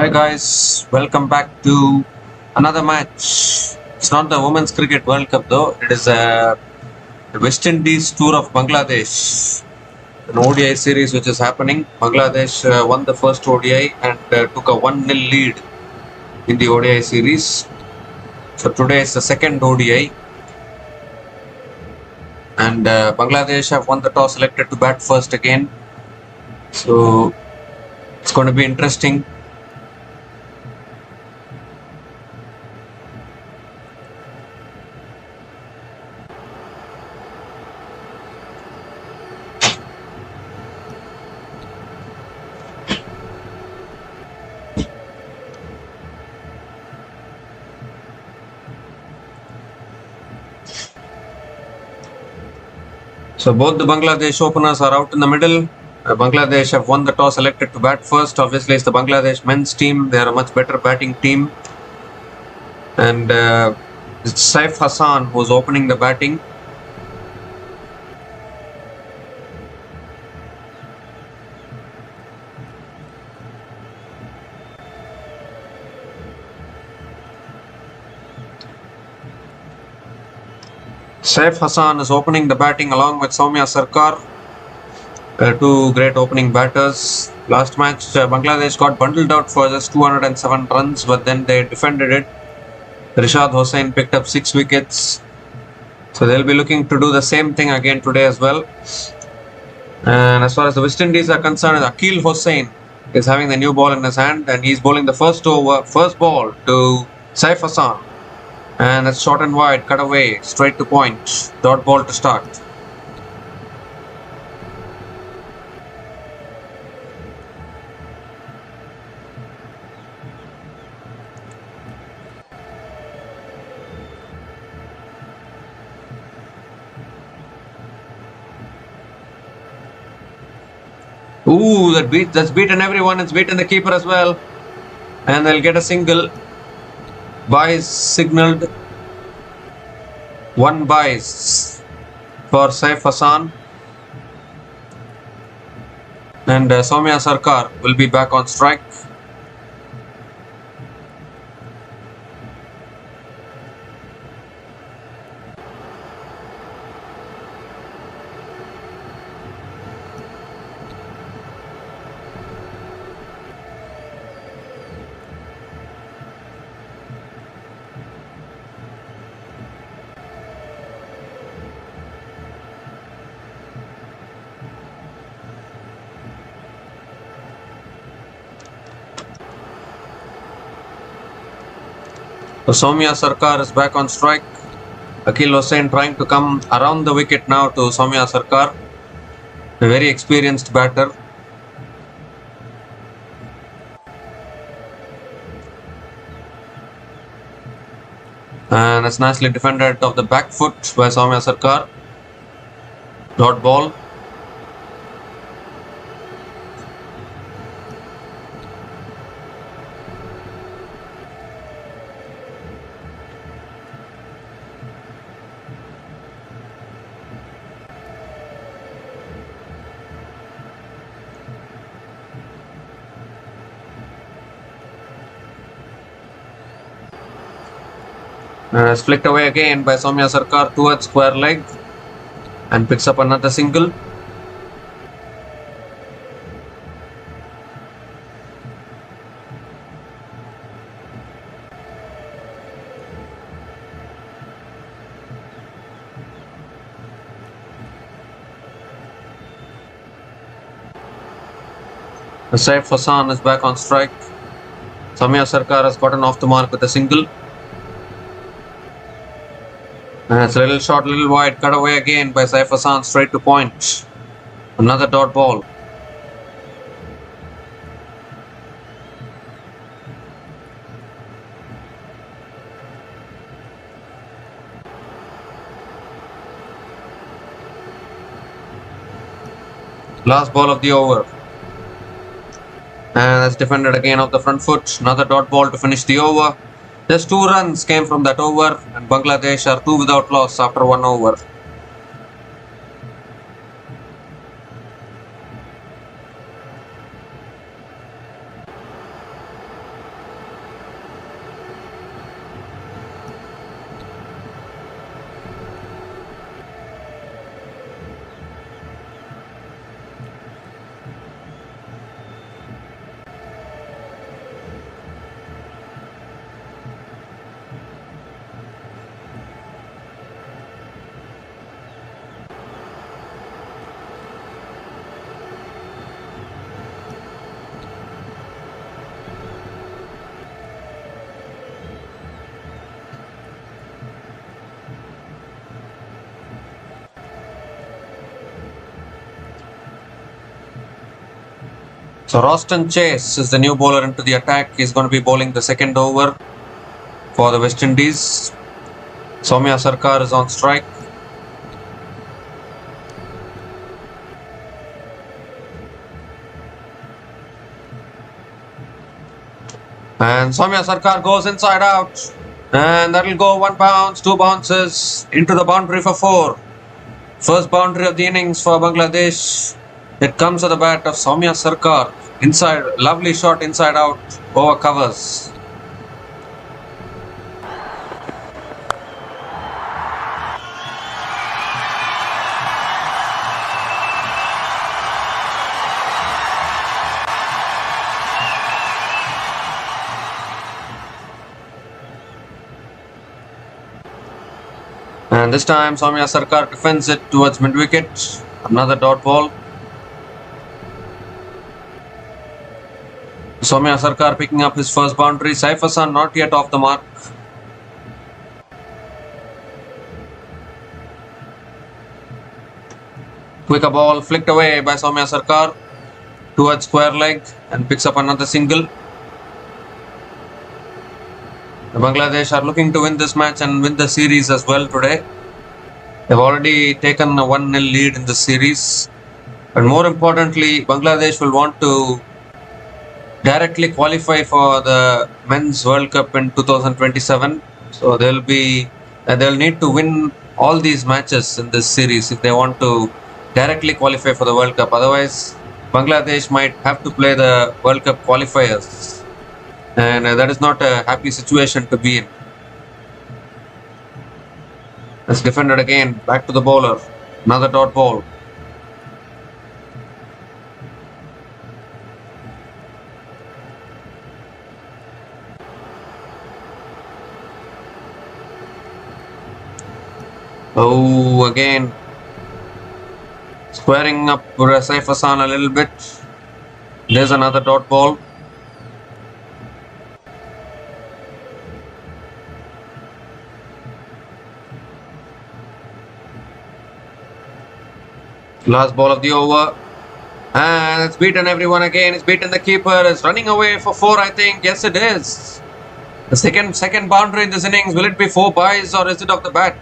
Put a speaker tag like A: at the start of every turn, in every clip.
A: Hi guys, welcome back to another match. It's not the Women's Cricket World Cup though, it is a West Indies tour of Bangladesh, an ODI series which is happening. Bangladesh won the first ODI and took a 1-0 lead in the ODI series. So today is the second ODI and Bangladesh have won the toss, selected to bat first again. So it's going to be interesting. So both the Bangladesh openers are out in the middle. Bangladesh have won the toss, elected to bat first. Obviously, it's the Bangladesh men's team. They are a much better batting team. And it's Saif Hassan who's opening the batting. Saif Hassan is opening the batting along with Soumya Sarkar. Two great opening batters. Last match, Bangladesh got bundled out for just 207 runs, but then they defended it. Rishad Hossain picked up 6 wickets. So they'll be looking to do the same thing again today as well. And as far as the West Indies are concerned, Akil Hossain is having the new ball in his hand and he's bowling the first ball to Saif Hassan. And it's short and wide, cut away, straight to point. Dot ball to start. Ooh, that's beaten everyone. It's beaten the keeper as well. And they'll get a single. Byes signalled. 1 byes for Saif Hassan. And Soumya Sarkar will be back on strike. So Soumya Sarkar is back on strike. Akil Hossain trying to come around the wicket now to Soumya Sarkar. A very experienced batter. And it's nicely defended off the back foot by Soumya Sarkar. Dot ball. And it's flicked away again by Soumya Sarkar towards square leg and picks up another single. Saif Hassan is back on strike. Soumya Sarkar has gotten off the mark with a single. And it's a little short, little wide, cut away again by Saif Hassan straight to point. Another dot ball. Last ball of the over. And that's defended again off the front foot. Another dot ball to finish the over. Just 2 runs came from that over and Bangladesh are 2 without loss after 1 over. So Roston Chase is the new bowler into the attack. He's going to be bowling the second over for the West Indies. Soumya Sarkar is on strike. And Soumya Sarkar goes inside out. And that will go 1 bounce, 2 bounces into the boundary for 4. First boundary of the innings for Bangladesh. It comes to the bat of Soumya Sarkar. Inside, lovely shot inside out over covers. And this time Soumya Sarkar defends it towards mid-wicket. Another dot ball. Soumya Sarkar picking up his first boundary. Saif Hassan not yet off the mark. Quicker ball flicked away by Soumya Sarkar towards square leg and picks up another single. The Bangladesh are looking to win this match and win the series as well today. They've already taken a 1-0 lead in the series. And more importantly, Bangladesh will want to directly qualify for the Men's World Cup in 2027. So they'll need to win all these matches in this series if they want to directly qualify for the World Cup. Otherwise, Bangladesh might have to play the World Cup qualifiers. And that is not a happy situation to be in. It's defended again. Back to the bowler. Another dot ball. Oh, again. Squaring up Saif Hassan a little bit. There's another dot ball. Last ball of the over. And it's beaten everyone again. It's beaten the keeper. It's running away for 4, I think. Yes, it is. The second boundary in this innings. Will it be 4 byes or is it off the bat?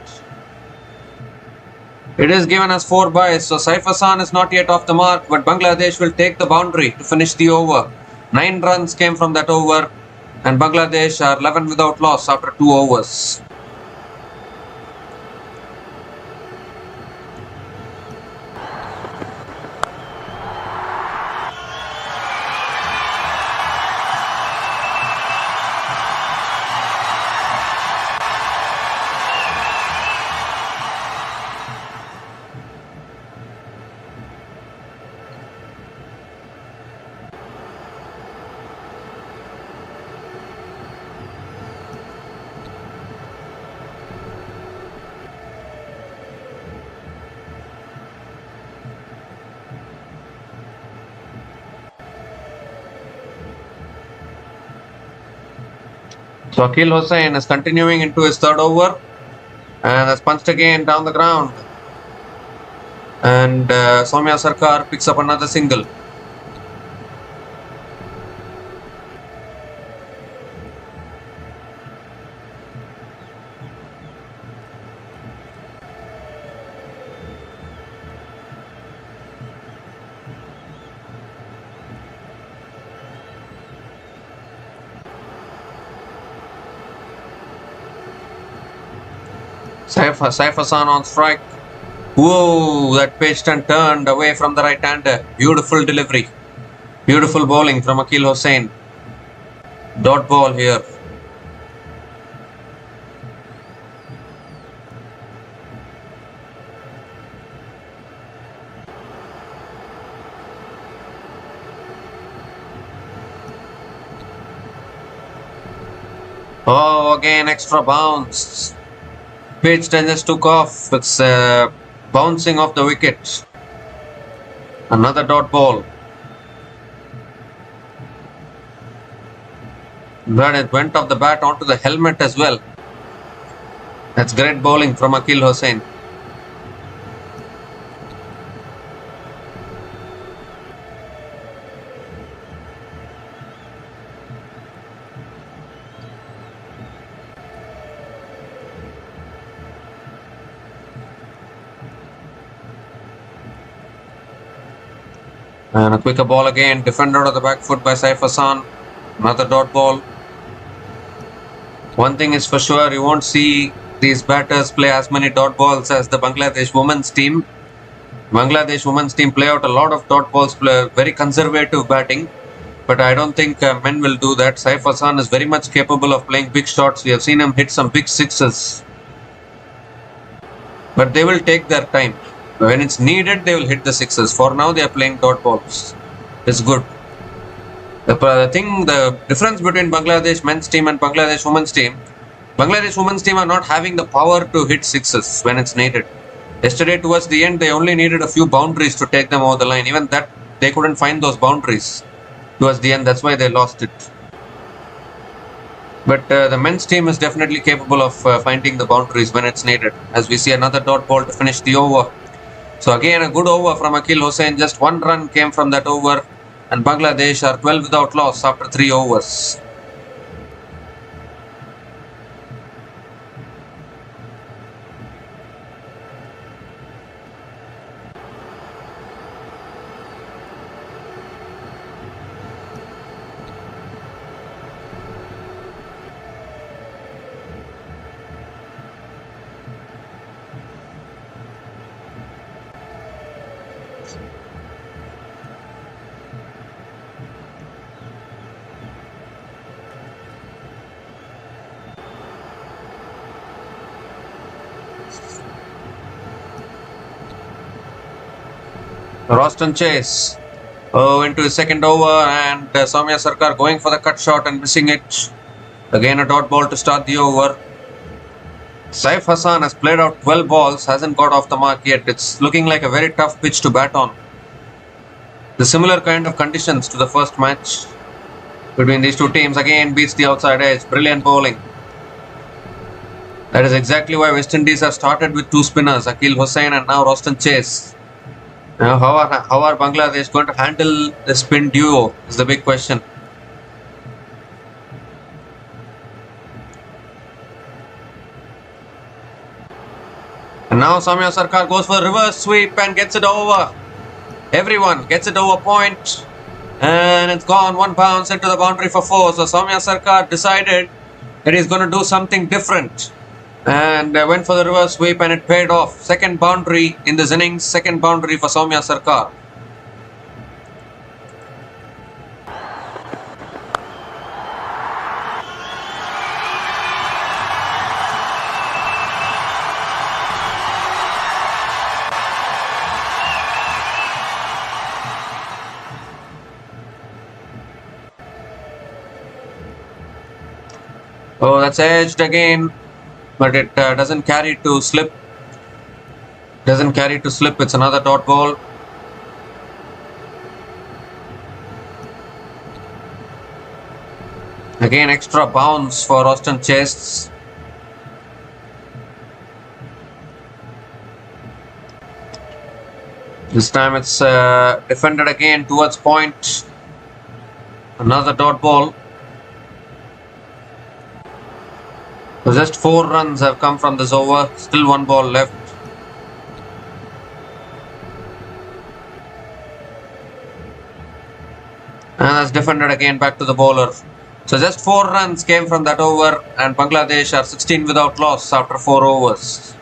A: It is given as 4 byes. So Saif Hassan is not yet off the mark. But Bangladesh will take the boundary to finish the over. 9 runs came from that over. And Bangladesh are 11 without loss after 2 overs. So Akil Hussain is continuing into his third over and has punched again down the ground. And Soumya Sarkar picks up another single. Saif Hassan on strike. Whoa, that pitched and turned away from the right-hander. Beautiful delivery. Beautiful bowling from Akil Hussain. Dot ball here. Oh, again extra bounce. Pitched and just took off. It's bouncing off the wicket. Another dot ball. But it went off the bat onto the helmet as well. That's great bowling from Akil Hussain. And a quicker ball again, defended on the back foot by Saif Hassan. Another dot ball. One thing is for sure, you won't see these batters play as many dot balls as the Bangladesh women's team. Bangladesh women's team play out a lot of dot balls, play very conservative batting. But I don't think men will do that. Saif Hassan is very much capable of playing big shots. We have seen him hit some big sixes. But they will take their time. When it's needed, they will hit the sixes. For now, they are playing dot balls. It's good. The difference between Bangladesh men's team and Bangladesh women's team are not having the power to hit sixes when it's needed. Yesterday, towards the end, they only needed a few boundaries to take them over the line. Even that, they couldn't find those boundaries towards the end. That's why they lost it. But the men's team is definitely capable of finding the boundaries when it's needed. As we see another dot ball to finish the over. So again, a good over from Akil Hussain. Just one run came from that over. And Bangladesh are 12 without loss after 3 overs. Roston Chase into his second over, and Soumya Sarkar going for the cut shot and missing it. Again a dot ball to start the over. Saif Hassan has played out 12 balls, hasn't got off the mark yet. It's looking like a very tough pitch to bat on. The similar kind of conditions to the first match between these two teams. Again beats the outside edge. Brilliant bowling. That is exactly why West Indies have started with two spinners, Akil Hussain and now Roston Chase. Now, how are Bangladesh going to handle the spin duo is the big question. And now Soumya Sarkar goes for a reverse sweep and gets it over. Everyone gets it over point. And it's gone, one bounce into the boundary for 4. So Soumya Sarkar decided that he's going to do something different. And went for the reverse sweep and it paid off. Second boundary in this innings, second boundary for Soumya Sarkar. Oh, that's edged again. But it doesn't carry to slip. It's another dot ball. Again, extra bounce for Roston Chase. This time it's defended again towards point. Another dot ball. So just 4 runs have come from this over. Still 1 ball left. And that's defended again back to the bowler. So just 4 runs came from that over, and Bangladesh are 16 without loss after 4 overs.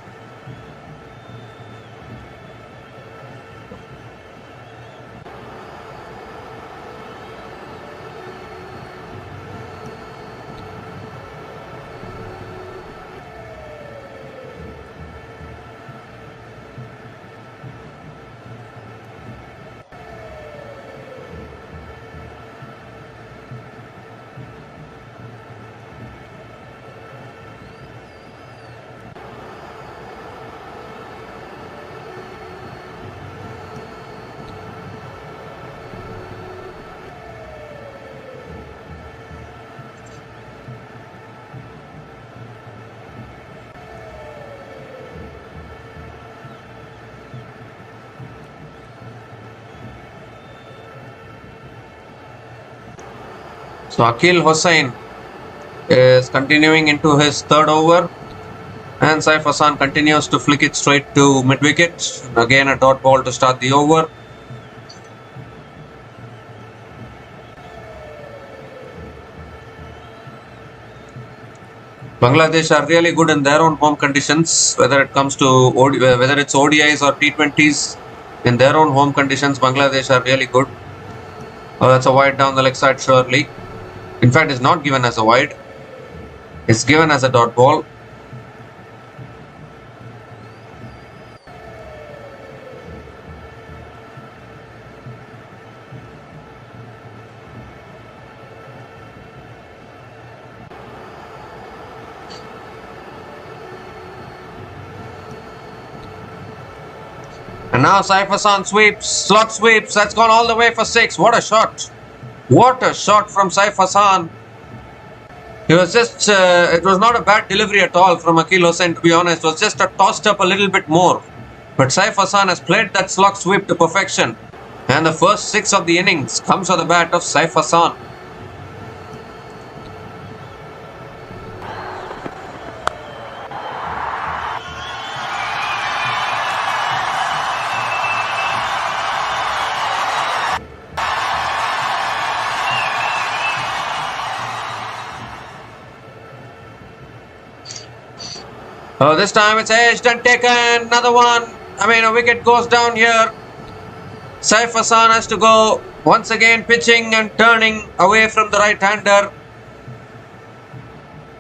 A: So Akil Hussain is continuing into his 3rd over, and Saif Hassan continues to flick it straight to mid-wicket. Again a dot ball to start the over. Bangladesh are really good in their own home conditions, whether it comes to whether it's ODIs or T20s. In their own home conditions, Bangladesh are really good. Oh, that's a wide down the leg side, surely. In fact, it's not given as a wide. It's given as a dot ball. And now Saif Hassan sweeps, slot sweeps. That's gone all the way for 6. What a shot! What a shot from Saif Hassan. It was just, it was not a bad delivery at all from Akil Hossain, to be honest. It was just tossed up a little bit more. But Saif Hassan has played that slot sweep to perfection. And the first 6 of the innings comes on the bat of Saif Hassan. Oh, this time it's edged and taken. Another one. A wicket goes down here. Saif Hassan has to go once again, pitching and turning away from the right-hander.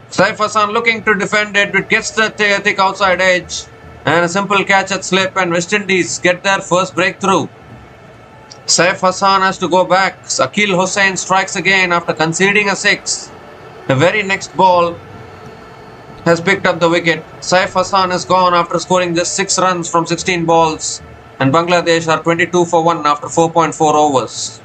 A: Saif Hassan looking to defend it. It gets the thick outside edge. And a simple catch at slip, and West Indies get their first breakthrough. Saif Hassan has to go back. Akil Hossain strikes again after conceding a 6. The very next ball has picked up the wicket. Saif Hassan has gone after scoring just 6 runs from 16 balls, and Bangladesh are 22 for 1 after 4.4 overs.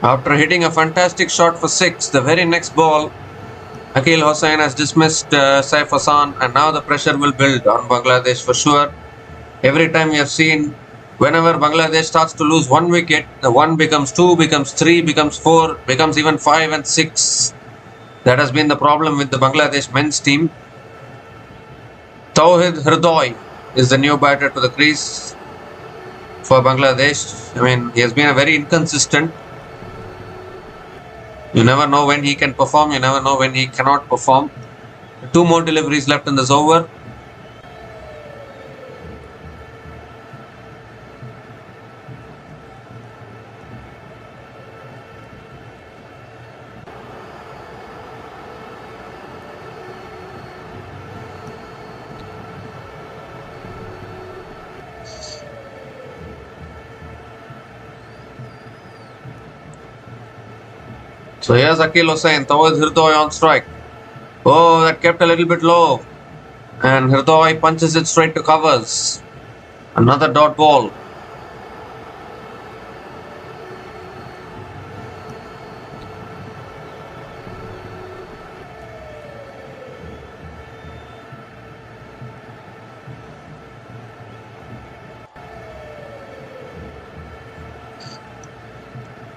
A: After hitting a fantastic shot for 6, the very next ball, Akil Hossain has dismissed Saif Hassan, and now the pressure will build on Bangladesh for sure. Every time we have seen, whenever Bangladesh starts to lose 1 wicket, the 1 becomes 2, becomes 3, becomes 4, becomes even 5 and 6. That has been the problem with the Bangladesh men's team. Tawhid Hridoy is the new batter to the crease for Bangladesh. He has been a very inconsistent. You never know when he can perform, you never know when he cannot perform. 2 more deliveries left in this over. So here's Akil Hossain, Tawhid Hridoy on strike. Oh, that kept a little bit low. And Hridoy punches it straight to covers. Another dot ball.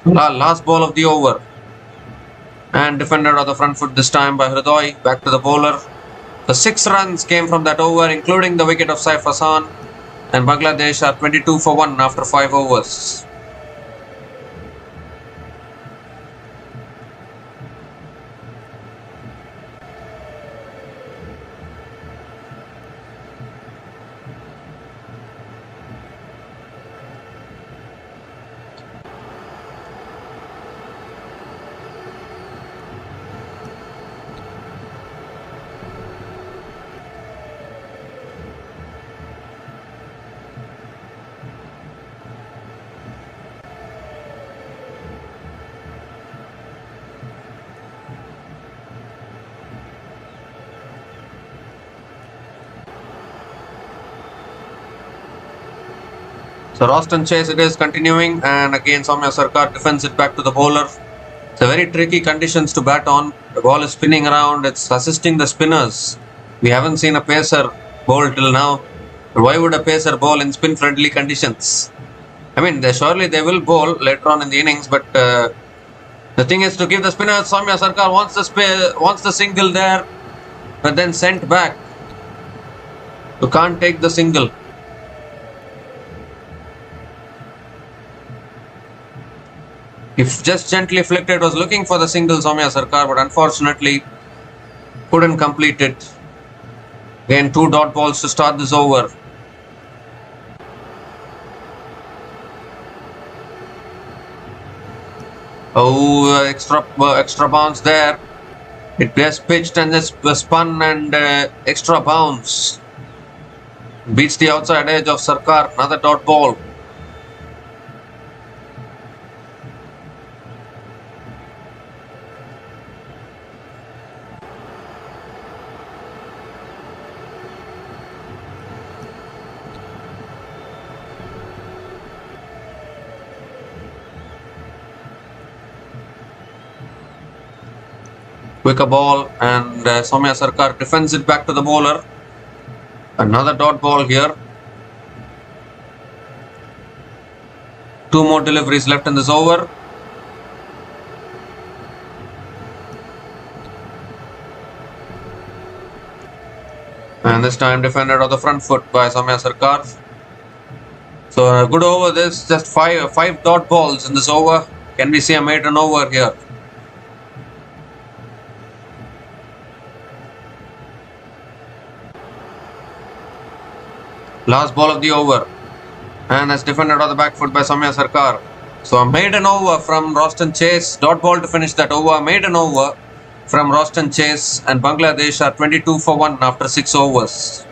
A: Last ball of the over. And defended on the front foot this time by Hridoy. Back to the bowler. The 6 runs came from that over, including the wicket of Saif Hassan. And Bangladesh are 22 for 1 after 5 overs. So Roston chase it is continuing, and again Soumya Sarkar defends it back to the bowler. It's a very tricky conditions to bat on. The ball is spinning around. It's assisting the spinners. We haven't seen a pacer bowl till now. But why would a pacer bowl in spin-friendly conditions? I mean, surely they will bowl later on in the innings, but the thing is to give the spinner. Soumya Sarkar wants the single there, but then sent back. You can't take the single. If just gently flicked it, was looking for the single Soumya Sarkar, but unfortunately couldn't complete it. Again, 2 dot balls to start this over. Oh, extra bounce there. It gets pitched and just spun and extra bounce. Beats the outside edge of Sarkar. Another dot ball. Quicker ball and Soumya Sarkar defends it back to the bowler. Another dot ball here. 2 more deliveries left in this over. And this time defended on the front foot by Soumya Sarkar. So a good over this, just five dot balls in this over. Can we see a maiden over here? Last ball of the over, and that's defended on the back foot by Soumya Sarkar. So a maiden over from Roston Chase, dot ball to finish that over. Maiden over from Roston Chase, and Bangladesh are 22 for 1 after 6 overs.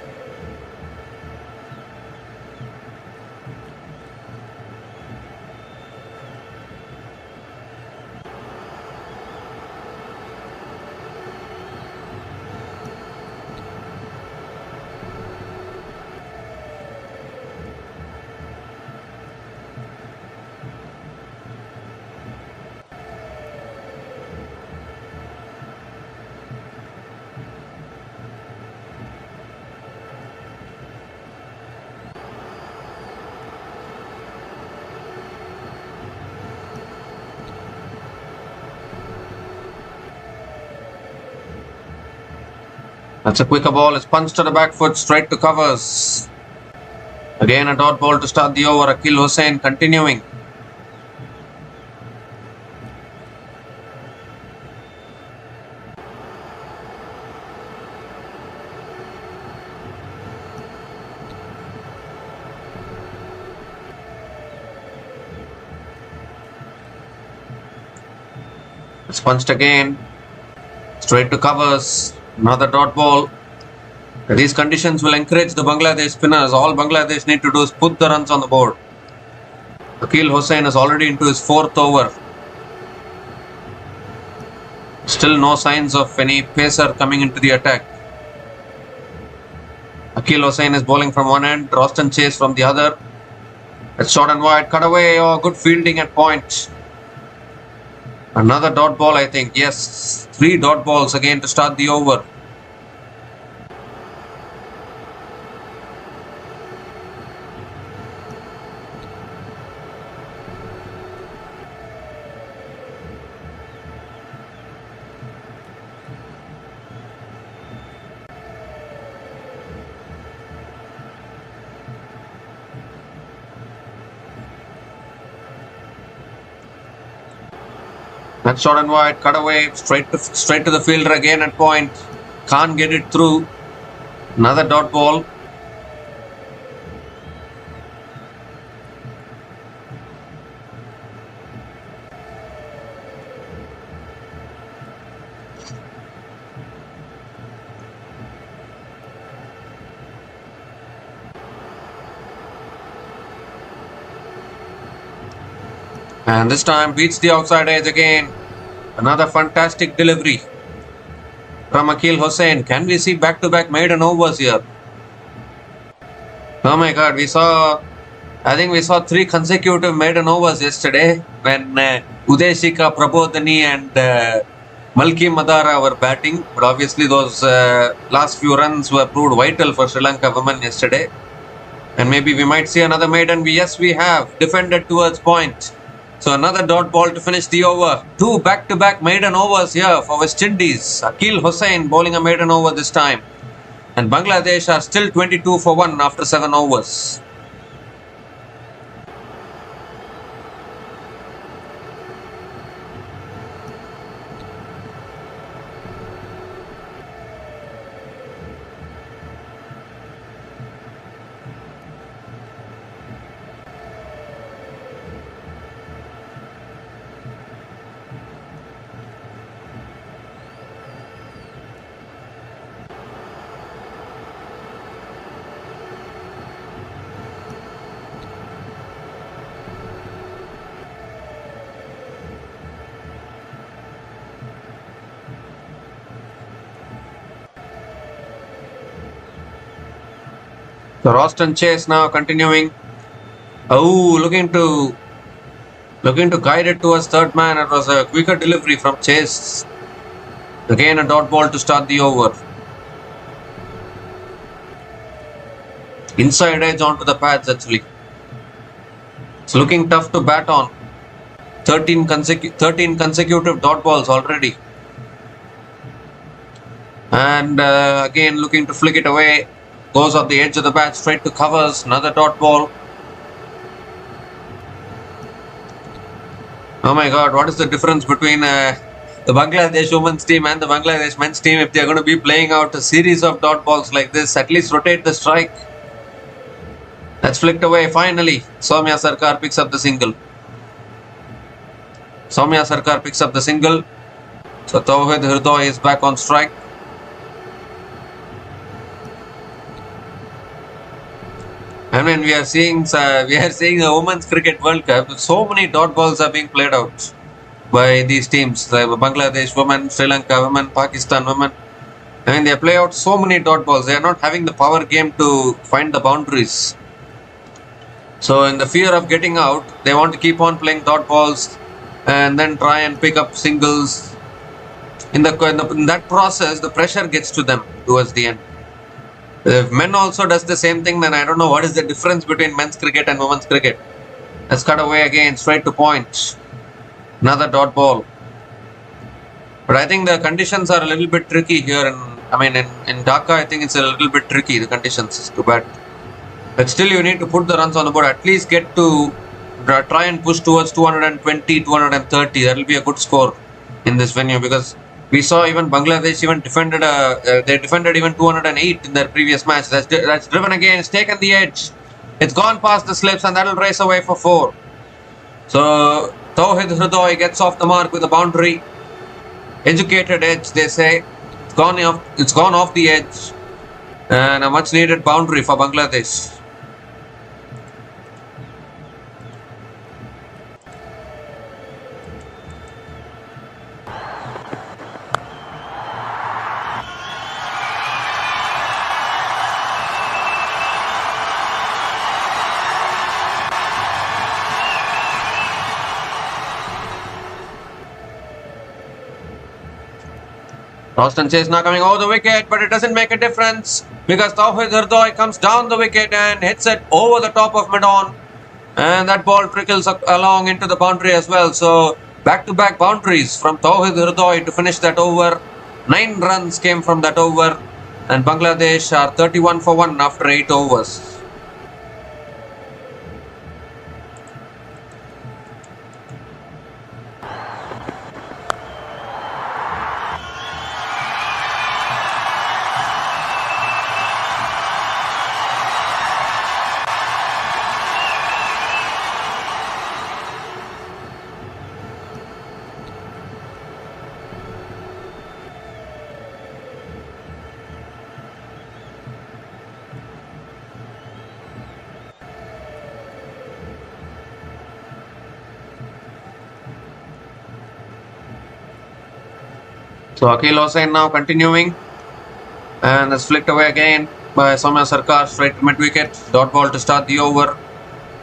A: That's a quicker ball. It's punched to the back foot, straight to covers. Again a dot ball to start the over. Akil Hussain continuing. It's punched again. Straight to covers. Another dot ball. These conditions will encourage the Bangladesh spinners. All Bangladesh need to do is put the runs on the board. Akil Hussain is already into his 4th over. Still no signs of any pacer coming into the attack. Akil Hussain is bowling from one end, Roston Chase from the other. It's short and wide, cut away. Oh, good fielding at point. Another dot ball, I think. Yes, 3 dot balls again to start the over. That's short and wide, cut away, straight to the fielder again at point. Can't get it through. Another dot ball. And this time beats the outside edge again. Another fantastic delivery from Akil Hussain. Can we see back-to-back maiden overs here? Oh my God, we saw I think we saw 3 consecutive maiden overs yesterday when Udeshika, Prabodhani and Malki Madara were batting. But obviously those last few runs were proved vital for Sri Lanka women yesterday. And maybe we might see another maiden. Yes, we have. Defended towards point. So another dot ball to finish the over. 2 back-to-back maiden overs here for West Indies. Akil Hussain bowling a maiden over this time. And Bangladesh are still 22 for 1 after 7 overs. The Roston chase now continuing. Oh, looking to guide it towards third man. It was a quicker delivery from Chase. Again a dot ball to start the over. Inside edge onto the pads actually. It's looking tough to bat on. 13 consecutive dot balls already. And again looking to flick it away. Goes off the edge of the bat straight to covers. Another dot ball. Oh my god, what is the difference between the Bangladesh women's team and the Bangladesh men's team if they are going to be playing out a series of dot balls like this? At least rotate the strike. That's flicked away finally. Soumya Sarkar picks up the single. So Tawhid Hirdoy is back on strike. I mean, we are seeing a women's cricket World Cup. So many dot balls are being played out by these teams. Like Bangladesh women, Sri Lanka women, Pakistan women. I mean, they play out so many dot balls. They are not having the power game to find the boundaries. So, in the fear of getting out, they want to keep on playing dot balls and then try and pick up singles. In that process, the pressure gets to them towards the end. If men also does the same thing, then I don't know what is the difference between men's cricket and women's cricket. Let's cut away again, straight to point. Another dot ball. But I think the conditions are a little bit tricky here. In Dhaka, I think it's a little bit tricky, the conditions to bat. But still, you need to put the runs on the board. At least get to try and push towards 220, 230. That will be a good score in this venue because we saw even Bangladesh they defended even 208 in their previous match. That's driven again. It's taken the edge. It's gone past the slips and that will race away for 4. So Tawhid Hirdoy gets off the mark with a boundary. Educated edge, they say. It's gone off the edge. And a much needed boundary for Bangladesh. Roston Chase now coming over the wicket, but it doesn't make a difference because Tawhid Hirdoy comes down the wicket and hits it over the top of mid-on. And that ball trickles along into the boundary as well. So back-to-back boundaries from Tawhid Hirdoy to finish that over. 9 runs came from that over. And Bangladesh are 31 for 1 after 8 overs. So Akil Hossain now continuing and is flicked away again by Soumya Sarkar straight to mid wicket. Dot ball to start the over.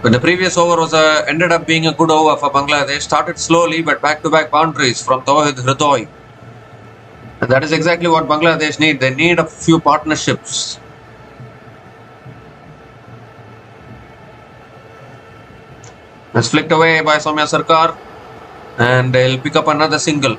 A: But the previous over was ended up being a good over for Bangladesh. Started slowly, but back-to-back boundaries from Tawhid Hridoy. And that is exactly what Bangladesh need. They need a few partnerships. It's flicked away by Soumya Sarkar, and they'll pick up another single.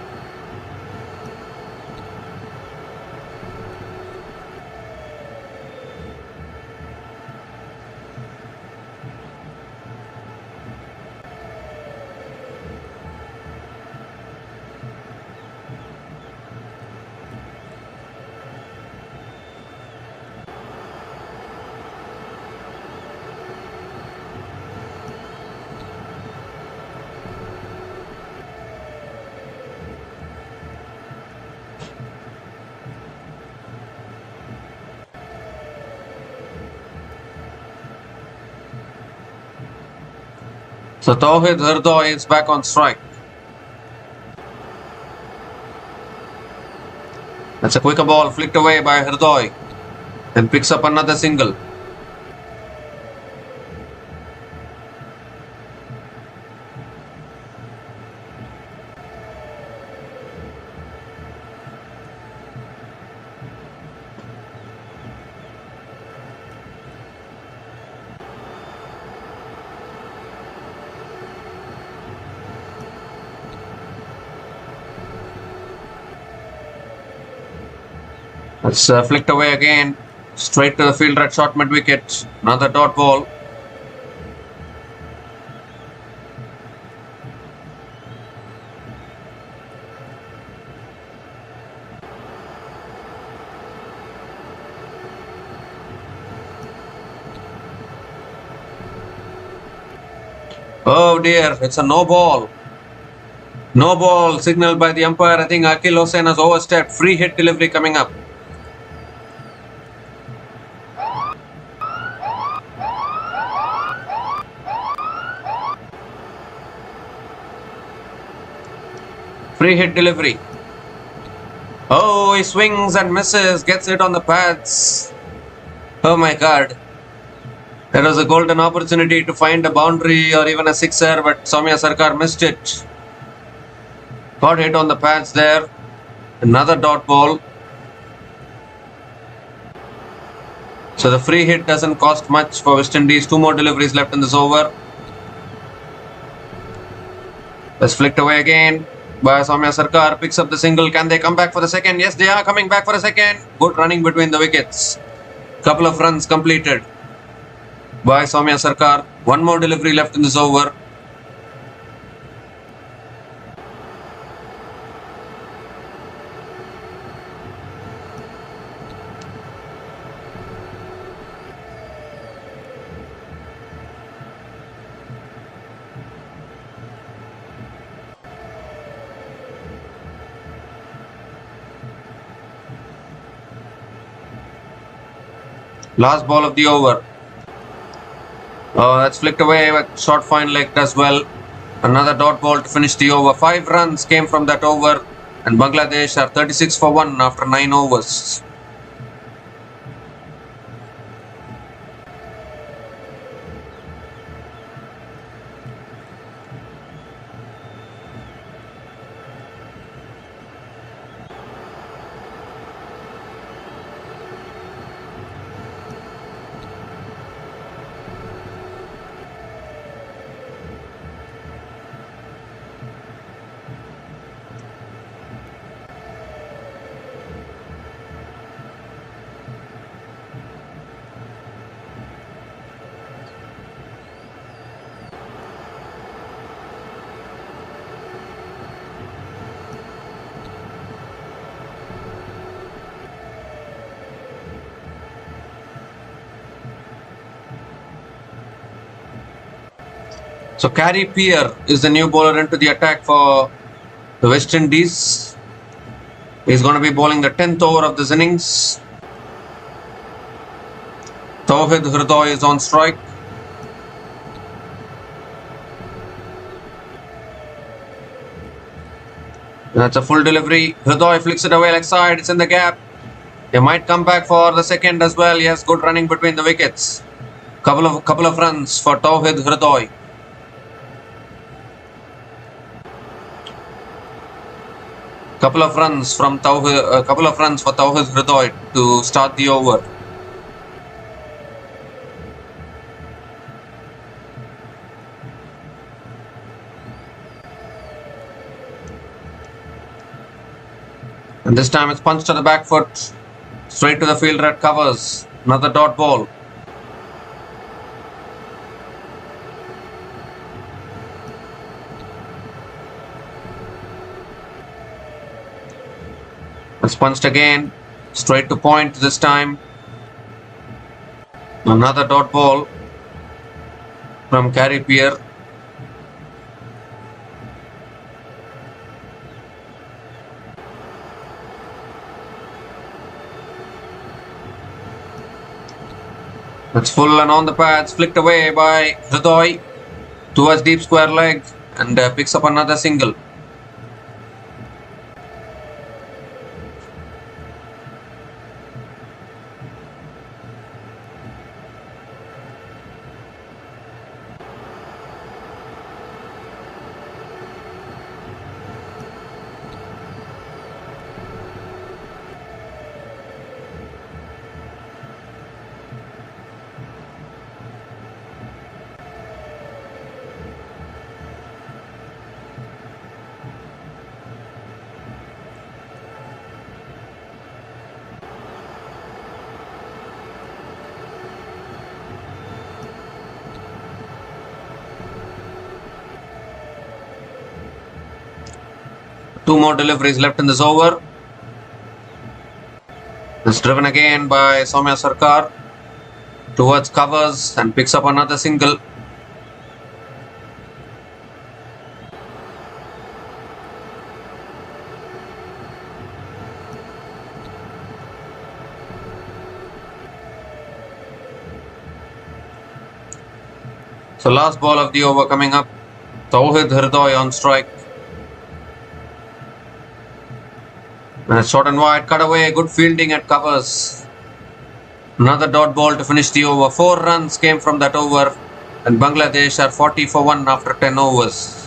A: So Tawhid Hridoy is back on strike. That's a quicker ball flicked away by Hridoy and picks up another single. It's flicked away again, straight to the fielder at short mid-wicket. Another dot ball. Oh dear, it's a no ball. No ball signaled by the umpire. I think Akil Hossain has overstepped. Free hit delivery coming up. Free hit delivery. Oh, he swings and misses, gets it on the pads. Oh my god. There was a golden opportunity to find a boundary or even a sixer, but Soumya Sarkar missed it. Got hit on the pads there. Another dot ball. So the free hit doesn't cost much for West Indies. Two more deliveries left in this over. That's flicked away again by Soumya Sarkar. Picks up the single. Can they come back for the second? Yes, they are coming back for the second. Good running between the wickets. Couple of runs completed by Soumya Sarkar. One more delivery left in this over. Last ball of the over. That's flicked away with short fine leg as well. Another dot ball to finish the over. 5 runs came from that over, and Bangladesh are 36 for 1 after 9 overs. So Carey Peer is the new bowler into the attack for the West Indies. He's going to be bowling the 10th over of this innings. Tawhid Hridoy is on strike. That's a full delivery. Hridoy flicks it away leg side. It's in the gap. They might come back for the second as well. Yes, good running between the wickets. Couple of runs for Tauhid Hridoy. Couple of runs for Tauhid Hridoy to start the over. And this time it's punched to the back foot, straight to the fielder at covers. Another dot ball. It's punched again, straight to point this time. Another dot ball from Carey Pierre. It's full and on the pads, flicked away by Hridoy towards deep square leg and picks up another single. Two more deliveries left in this over. It's driven again by Soumya Sarkar towards covers and picks up another single. So last ball of the over coming up. Tauhid Hridoy on strike. And it's short and wide, cut away, good fielding at covers. Another dot ball to finish the over. 4 runs came from that over and Bangladesh are 40 for 1 after 10 overs.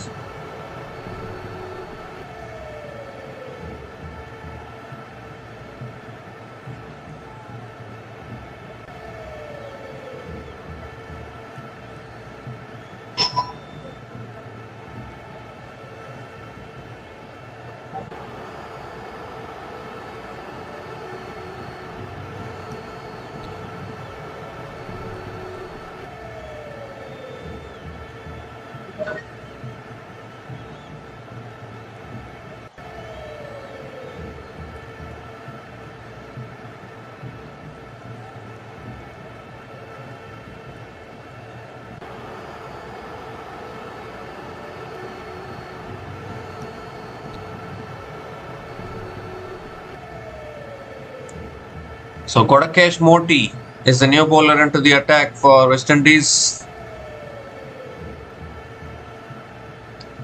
A: So Kodakesh Moti is the new bowler into the attack for West Indies.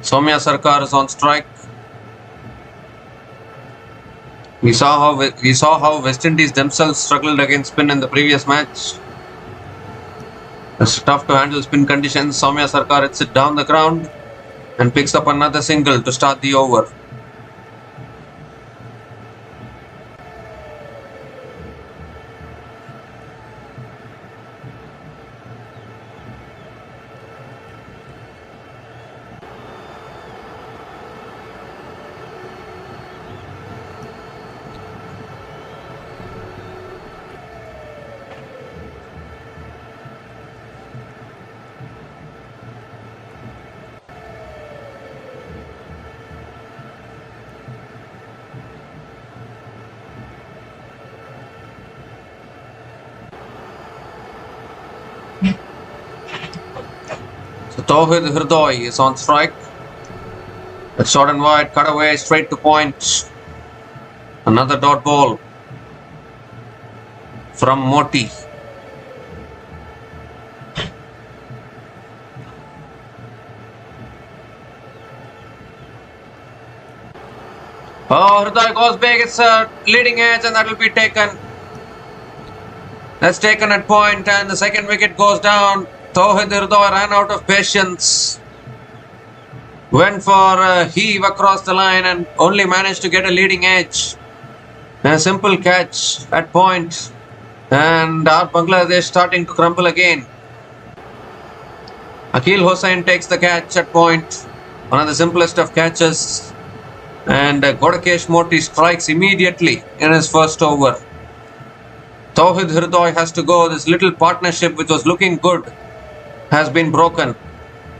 A: Soumya Sarkar is on strike. We saw how West Indies themselves struggled against spin in the previous match. It's tough to handle spin conditions. Soumya Sarkar hits it down the ground and picks up another single to start the over. So Tauhid Hridoy is on strike. It's short and wide, cut away, straight to point. Another dot ball from Moti. Oh, Hridoy goes big, it's a leading edge and that will be taken. That's taken at point, and the second wicket goes down. Tawhid Hridoy ran out of patience. Went for a heave across the line and only managed to get a leading edge. And a simple catch at point. And our Bangladesh starting to crumble again. Akil Hossain takes the catch at point. One of the simplest of catches. And Godakesh Moti strikes immediately in his first over. Tawhid Hridoy has to go. This little partnership which was looking good has been broken.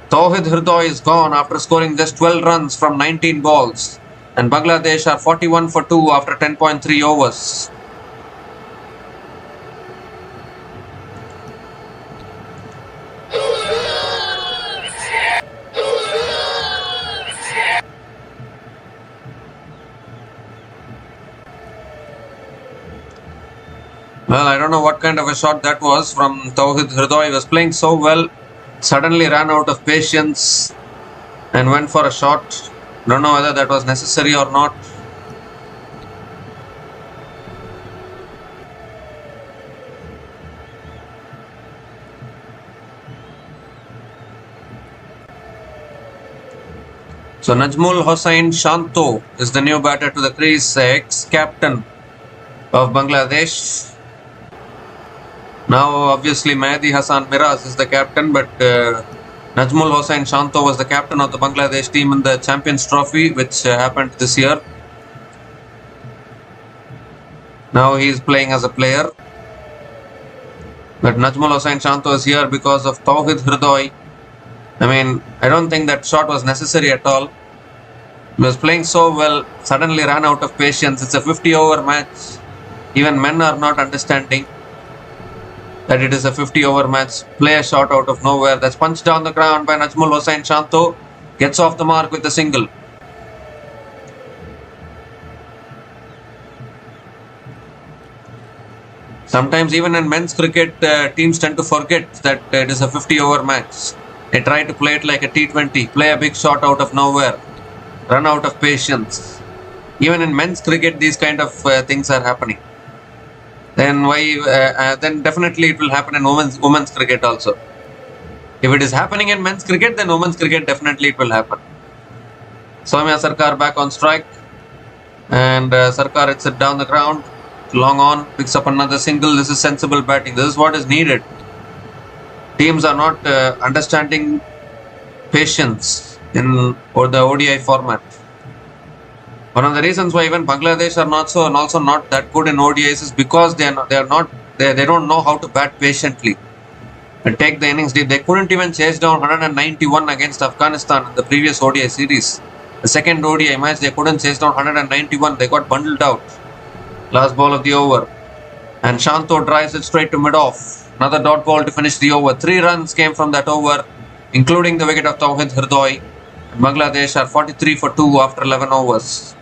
A: Tawhid Hridoy is gone after scoring just 12 runs from 19 balls. And Bangladesh are 41 for 2 after 10.3 overs. Well, I don't know what kind of a shot that was from Tawhid Hridoy. He was playing so well, suddenly ran out of patience and went for a shot. Don't know whether that was necessary or not. So Najmul Hossain Shanto is the new batter to the crease, ex-captain of Bangladesh. Now, obviously, Mehdi Hassan Miraz is the captain, but Najmul Hossain Shanto was the captain of the Bangladesh team in the Champions Trophy, which happened this year. Now he is playing as a player. But Najmul Hossain Shanto is here because of Tawhid Hridoy. I mean, I don't think that shot was necessary at all. He was playing so well, suddenly ran out of patience. It's a 50-over match. Even men are not understanding that it is a 50-over match. Play a shot out of nowhere. That's punched down the ground by Najmul Hossain Shanto. Gets off the mark with a single. Sometimes even in men's cricket, teams tend to forget that it is a 50-over match. They try to play it like a T20. Play a big shot out of nowhere. Run out of patience. Even in men's cricket, these kind of things are happening. Then then definitely it will happen in women's cricket also. If it is happening in men's cricket, then women's cricket definitely it will happen. Soumya Sarkar back on strike, and Sarkar hits it down the ground, long on, picks up another single. This is sensible batting. This is what is needed. Teams are not understanding patience in the ODI format. One of the reasons why even Bangladesh are also not that good in ODIs is because they don't know how to bat patiently and take the innings deep. They couldn't even chase down 191 against Afghanistan in the previous ODI series. The second ODI match, they couldn't chase down 191. They got bundled out. Last ball of the over. And Shanto drives it straight to mid-off. Another dot ball to finish the over. 3 runs came from that over, including the wicket of Tawhid Hridoy. And Bangladesh are 43 for 2 after 11 overs.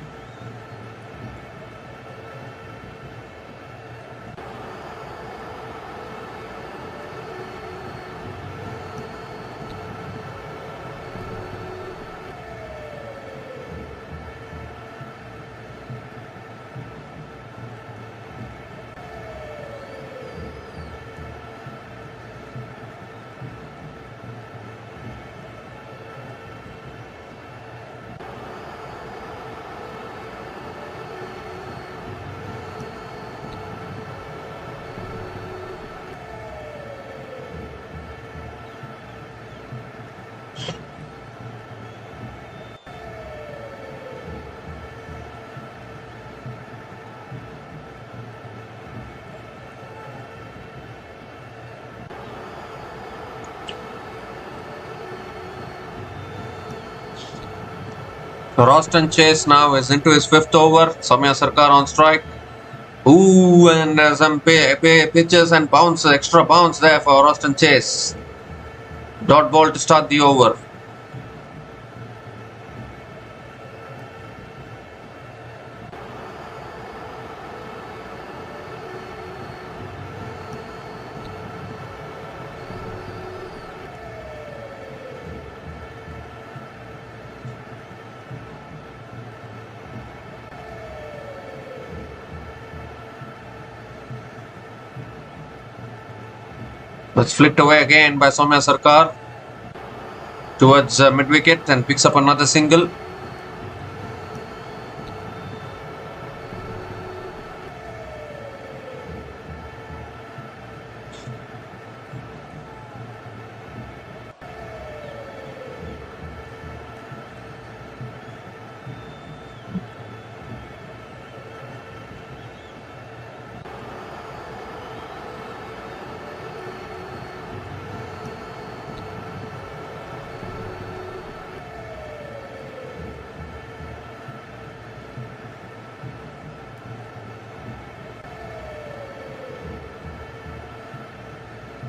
A: So Roston Chase now is into his 5th over. Soumya Sarkar on strike. Ooh, and some pitches and bounce, extra bounce there for Roston Chase. Dot ball to start the over. That's flicked away again by Soumya Sarkar towards mid-wicket and picks up another single.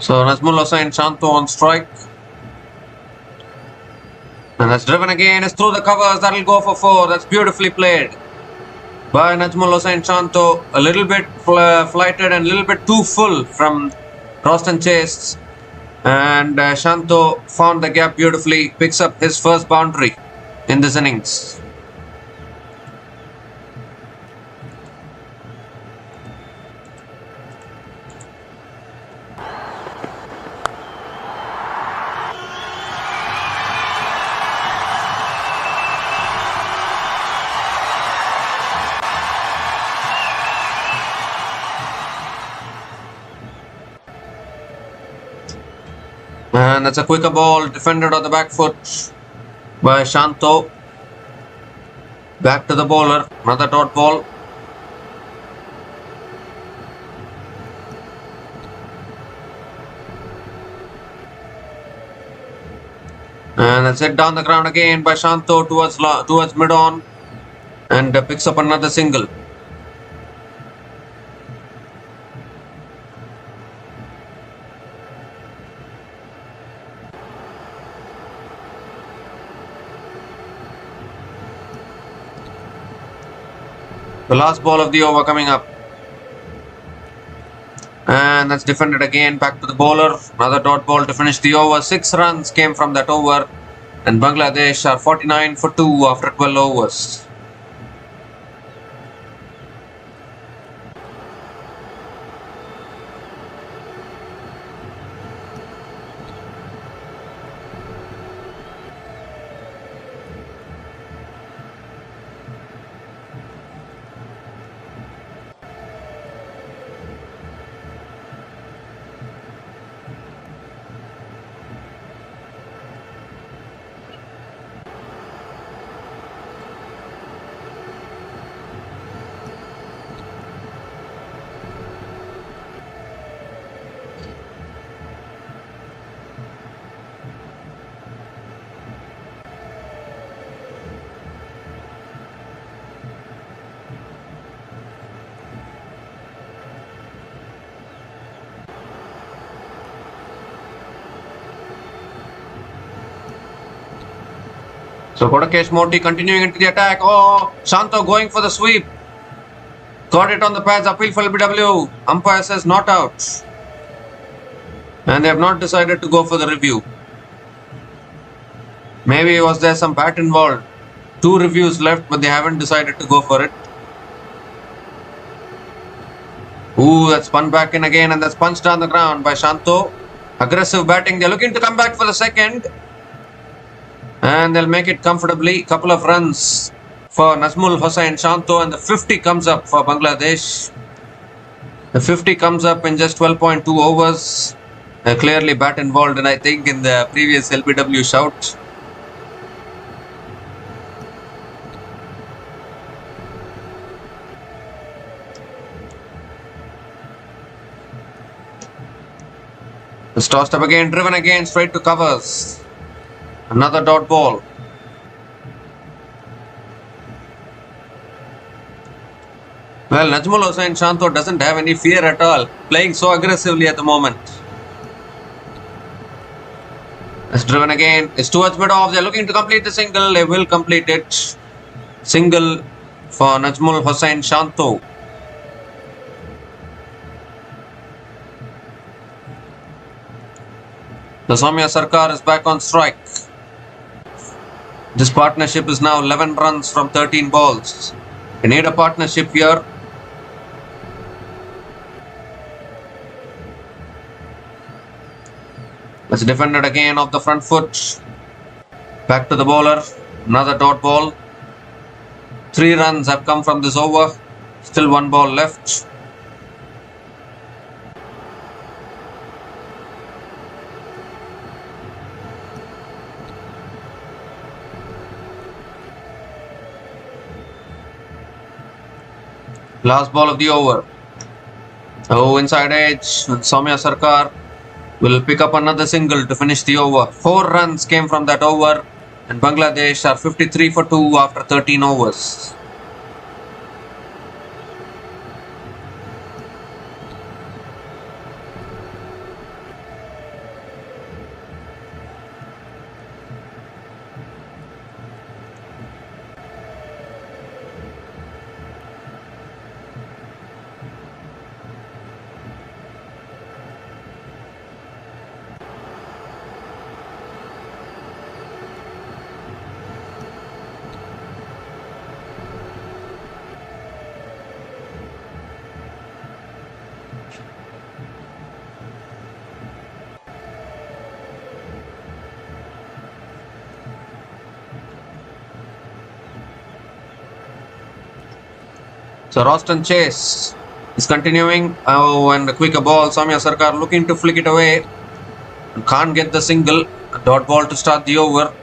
A: So Nazmul Hossain Shanto on strike. And that's driven again. It's through the covers. That'll go for 4. That's beautifully played by Nazmul Hossain Shanto. A little bit flighted and a little bit too full from Roston Chase. And Shanto found the gap beautifully. Picks up his first boundary in this innings. And that's a quicker ball defended on the back foot by Shanto. Back to the bowler. Another dot ball. And that's it down the ground again by Shanto towards mid-on. And picks up another single. The last ball of the over coming up. And that's defended again. Back to the bowler. Another dot ball to finish the over. 6 runs came from that over. And Bangladesh are 49 for 2 after 12 overs. So Kodakesh Moti continuing into the attack. Oh, Shanto going for the sweep. Got it on the pads. Appeal for LBW. Umpire says not out. And they have not decided to go for the review. Maybe was there some bat involved. 2 reviews left, but they haven't decided to go for it. Ooh, that's spun back in again, and that's punched down the ground by Shanto. Aggressive batting. They're looking to come back for the second. And they'll make it comfortably. Couple of runs for Nazmul Hossain Shanto, and the 50 comes up for Bangladesh. The 50 comes up in just 12.2 overs. Clearly bat involved, and I think in the previous LBW shout. It's tossed up again, driven again, straight to covers. Another dot ball. Well, Nazmul Hossain Shanto doesn't have any fear at all, playing so aggressively at the moment. It's driven again. It's towards mid-off. They're looking to complete the single. They will complete it. Single for Nazmul Hossain Shanto. The Soumya Sarkar is back on strike. This partnership is now 11 runs from 13 balls. They need a partnership here. It's defended again off the front foot. Back to the bowler. Another dot ball. 3 runs have come from this over. Still 1 ball left. Last ball of the over. Oh, inside edge. Soumya Sarkar will pick up another single to finish the over. 4 runs came from that over, and Bangladesh are 53 for 2 after 13 overs. So Roston Chase is continuing. Oh, and a quicker ball. Soumya Sarkar looking to flick it away. Can't get the single. A dot ball to start the over.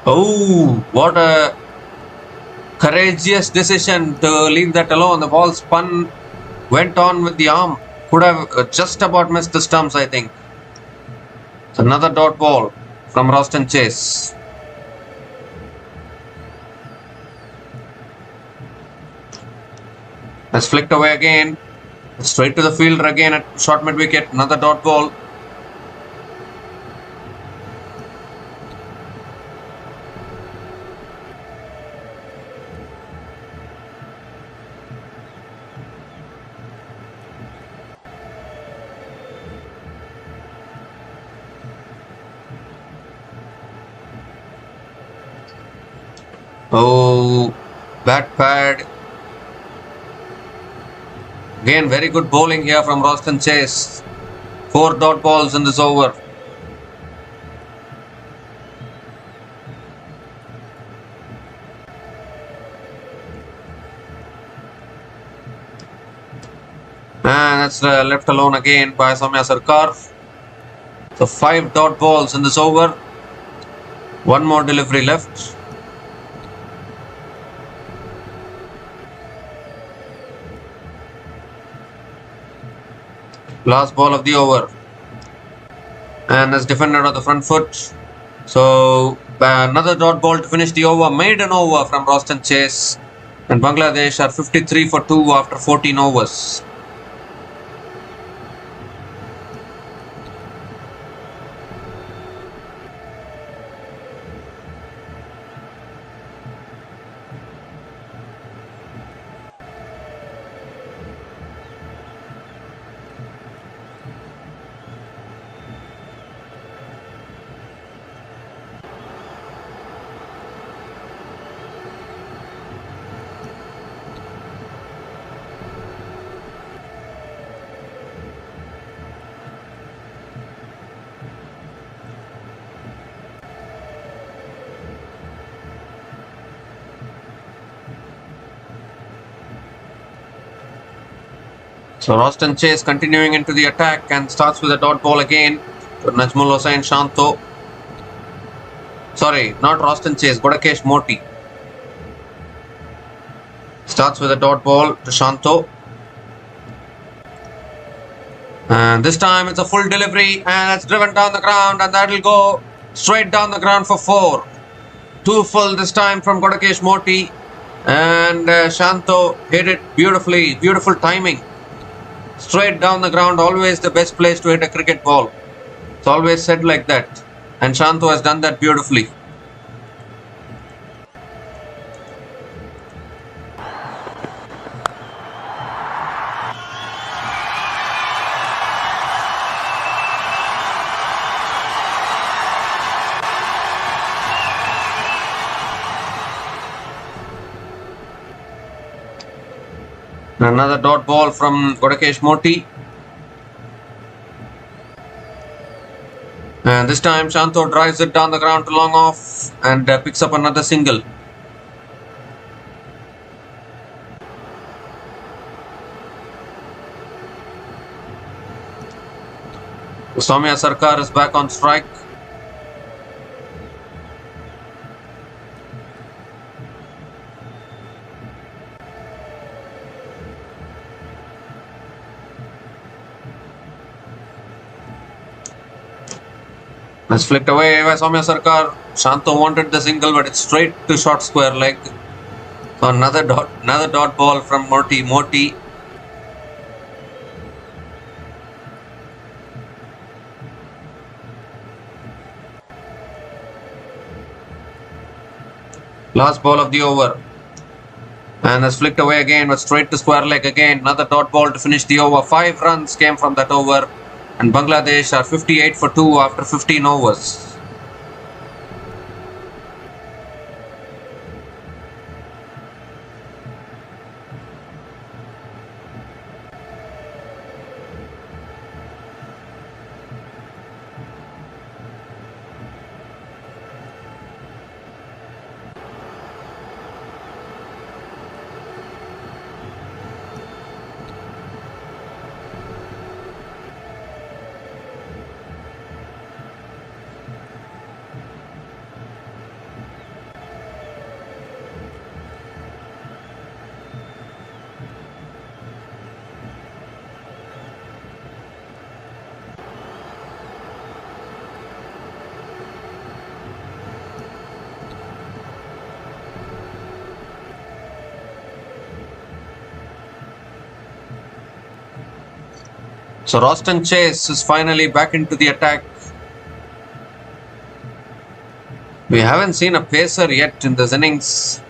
A: Oh, what a courageous decision to leave that alone. The ball spun, went on with the arm. Could have just about missed the stumps, I think. It's another dot ball from Roston Chase. That's flicked away again. Straight to the fielder again at short mid wicket. Another dot ball. Oh, bat pad. Again, very good bowling here from Roston Chase. 4 dot balls in this over. And that's left alone again by Soumya Sarkar. So 5 dot balls in this over. 1 more delivery left. Last ball of the over, and that's defended on the front foot. So another dot ball to finish the over. Maiden over from Roston Chase, and Bangladesh are 53 for 2 after 14 overs. So Roston Chase continuing into the attack and starts with a dot ball again to Najmul Hossain Shanto. Sorry, not Roston Chase, Godakesh Moti. Starts with a dot ball to Shanto. And this time it's a full delivery and it's driven down the ground, and that will go straight down the ground for 4. 2 full this time from Godakesh Moti, and Shanto hit it beautifully. Beautiful timing. Straight down the ground, always the best place to hit a cricket ball. It's always said like that, and Shanto has done that beautifully. Another dot ball from Godakesh Moti. And this time Shanto drives it down the ground to long off and picks up another single. Soumya Sarkar is back on strike. It's flicked away by Soumya Sarkar. Shanto wanted the single, but it's straight to short square leg. So another dot ball from Moti. Last ball of the over. And it's flicked away again, but straight to square leg again. Another dot ball to finish the over. 5 runs came from that over. And Bangladesh are 58 for 2 after 15 overs. So Roston Chase is finally back into the attack. We haven't seen a pacer yet in this innings.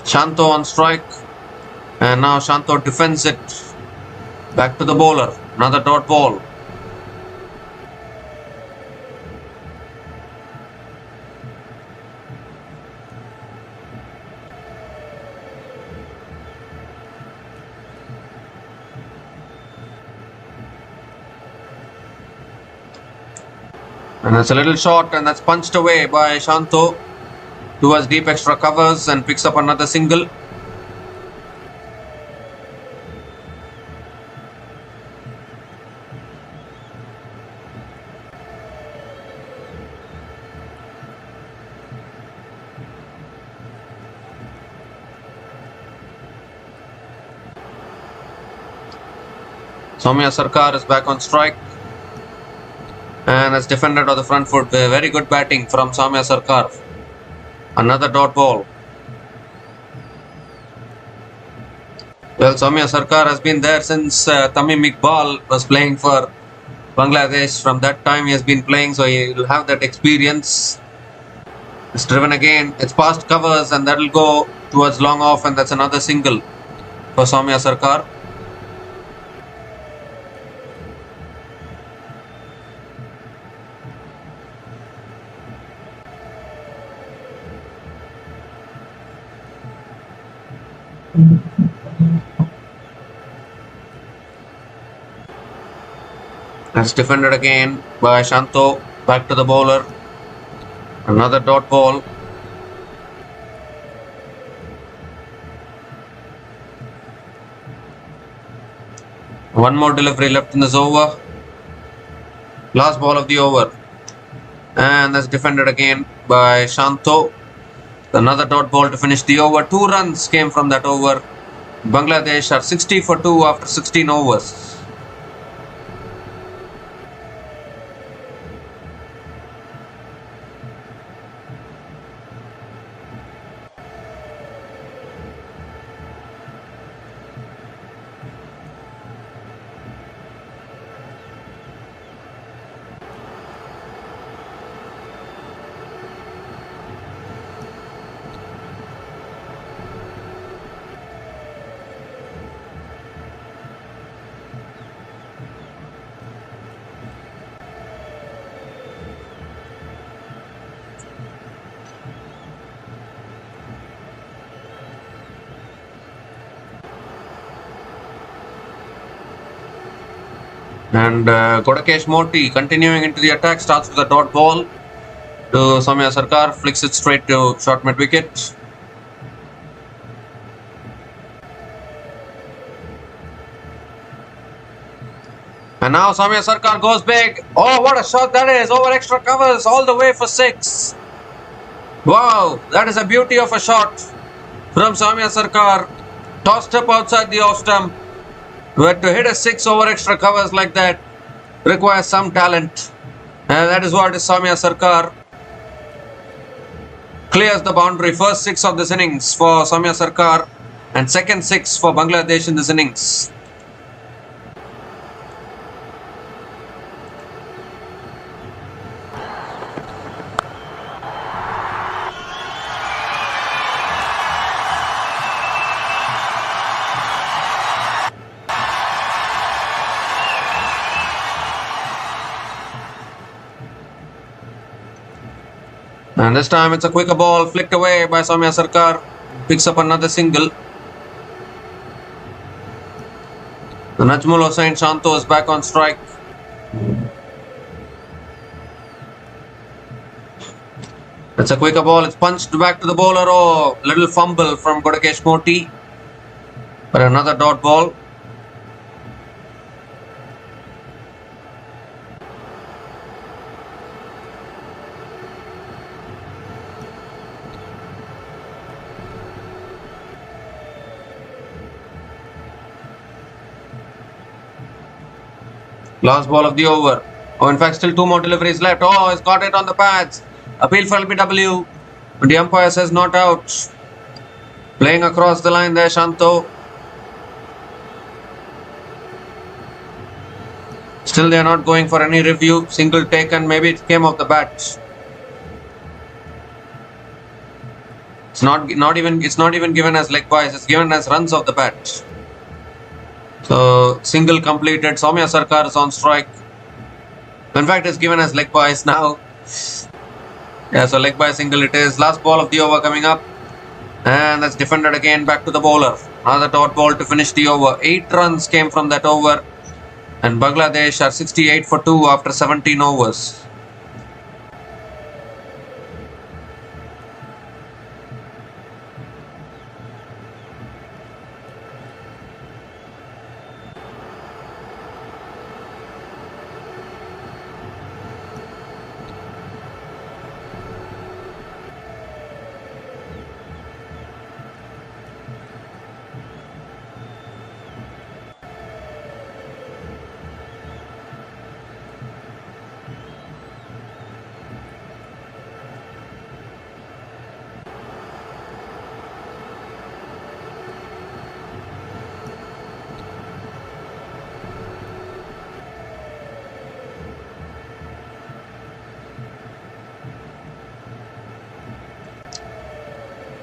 A: Shanto on strike. And now Shanto defends it. Back to the bowler. Another dot ball. And it's a little short, and that's punched away by Shanto towards deep extra covers and picks up another single. Soumya Sarkar is back on strike. And has defended on the front foot. Very good batting from Soumya Sarkar. Another dot ball. Well, Soumya Sarkar has been there since Tamim Iqbal was playing for Bangladesh. From that time he has been playing, so he will have that experience. It's driven again. It's past covers, and that will go towards long off, and that's another single for Soumya Sarkar. That's defended again by Shanto. Back to the bowler. Another dot ball. One more delivery left in this over. Last ball of the over. And that's defended again by Shanto. Another dot ball to finish the over. 2 runs came from that over. Bangladesh are 60 for 2 after 16 overs. And Kodakesh Moti continuing into the attack, starts with a dot ball to Soumya Sarkar, flicks it straight to short mid wicket. And now Soumya Sarkar goes big. Oh, what a shot that is! Over extra covers all the way for 6. Wow, that is a beauty of a shot from Soumya Sarkar. Tossed up outside the off stump. But to hit a 6 over extra covers like that requires some talent. And that is what is Soumya Sarkar. Clears the boundary. First 6 of this innings for Soumya Sarkar and second 6 for Bangladesh in this innings. And this time it's a quicker ball, flicked away by Soumya Sarkar. Picks up another single. The Najmul Hossain Shanto is back on strike. It's a quicker ball, it's punched back to the bowler. Oh, little fumble from Kodakesh Moti. But another dot ball. Last ball of the over. Oh, in fact, still 2 more deliveries left. Oh, he's got it on the pads. Appeal for LBW. But the umpire says not out. Playing across the line there, Shanto. Still, they are not going for any review. Single taken. Maybe it came off the bat. It's not even given as leg byes. It's given as runs off the bat. So, single completed. Soumya Sarkar is on strike. In fact, it's given as leg byes now. Yeah, so leg by single it is. Last ball of the over coming up. And that's defended again back to the bowler. Another dot ball to finish the over. 8 runs came from that over. And Bangladesh are 68 for 2 after 17 overs.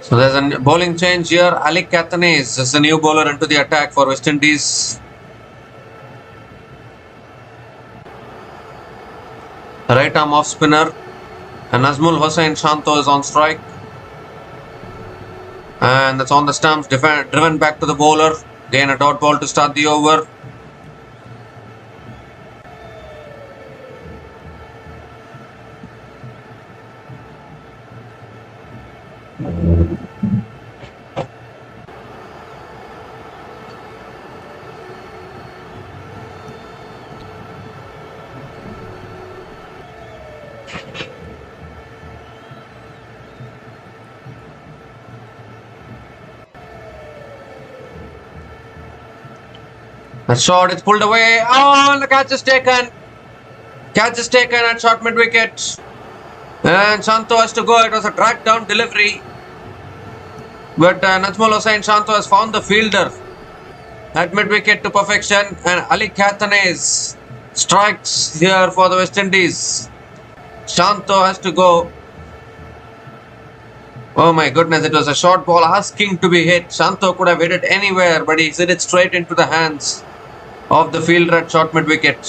A: So there's a bowling change here. Ali Kathanes is the new bowler into the attack for West Indies. Right arm off spinner. And Najmul Hossain Shanto is on strike. And that's on the stumps. Driven back to the bowler. Again a dot ball to start the over. That shot, it's pulled away. Oh, and the catch is taken. Catch is taken at short mid wicket. And Shanto has to go. It was a drag down delivery. But Najmul Hossain Shanto has found the fielder at mid wicket to perfection. And Ali Kathanes strikes here for the West Indies. Shanto has to go. Oh my goodness, it was a short ball asking to be hit. Shanto could have hit it anywhere, but he hit it straight into the hands of the fielder at short mid wicket.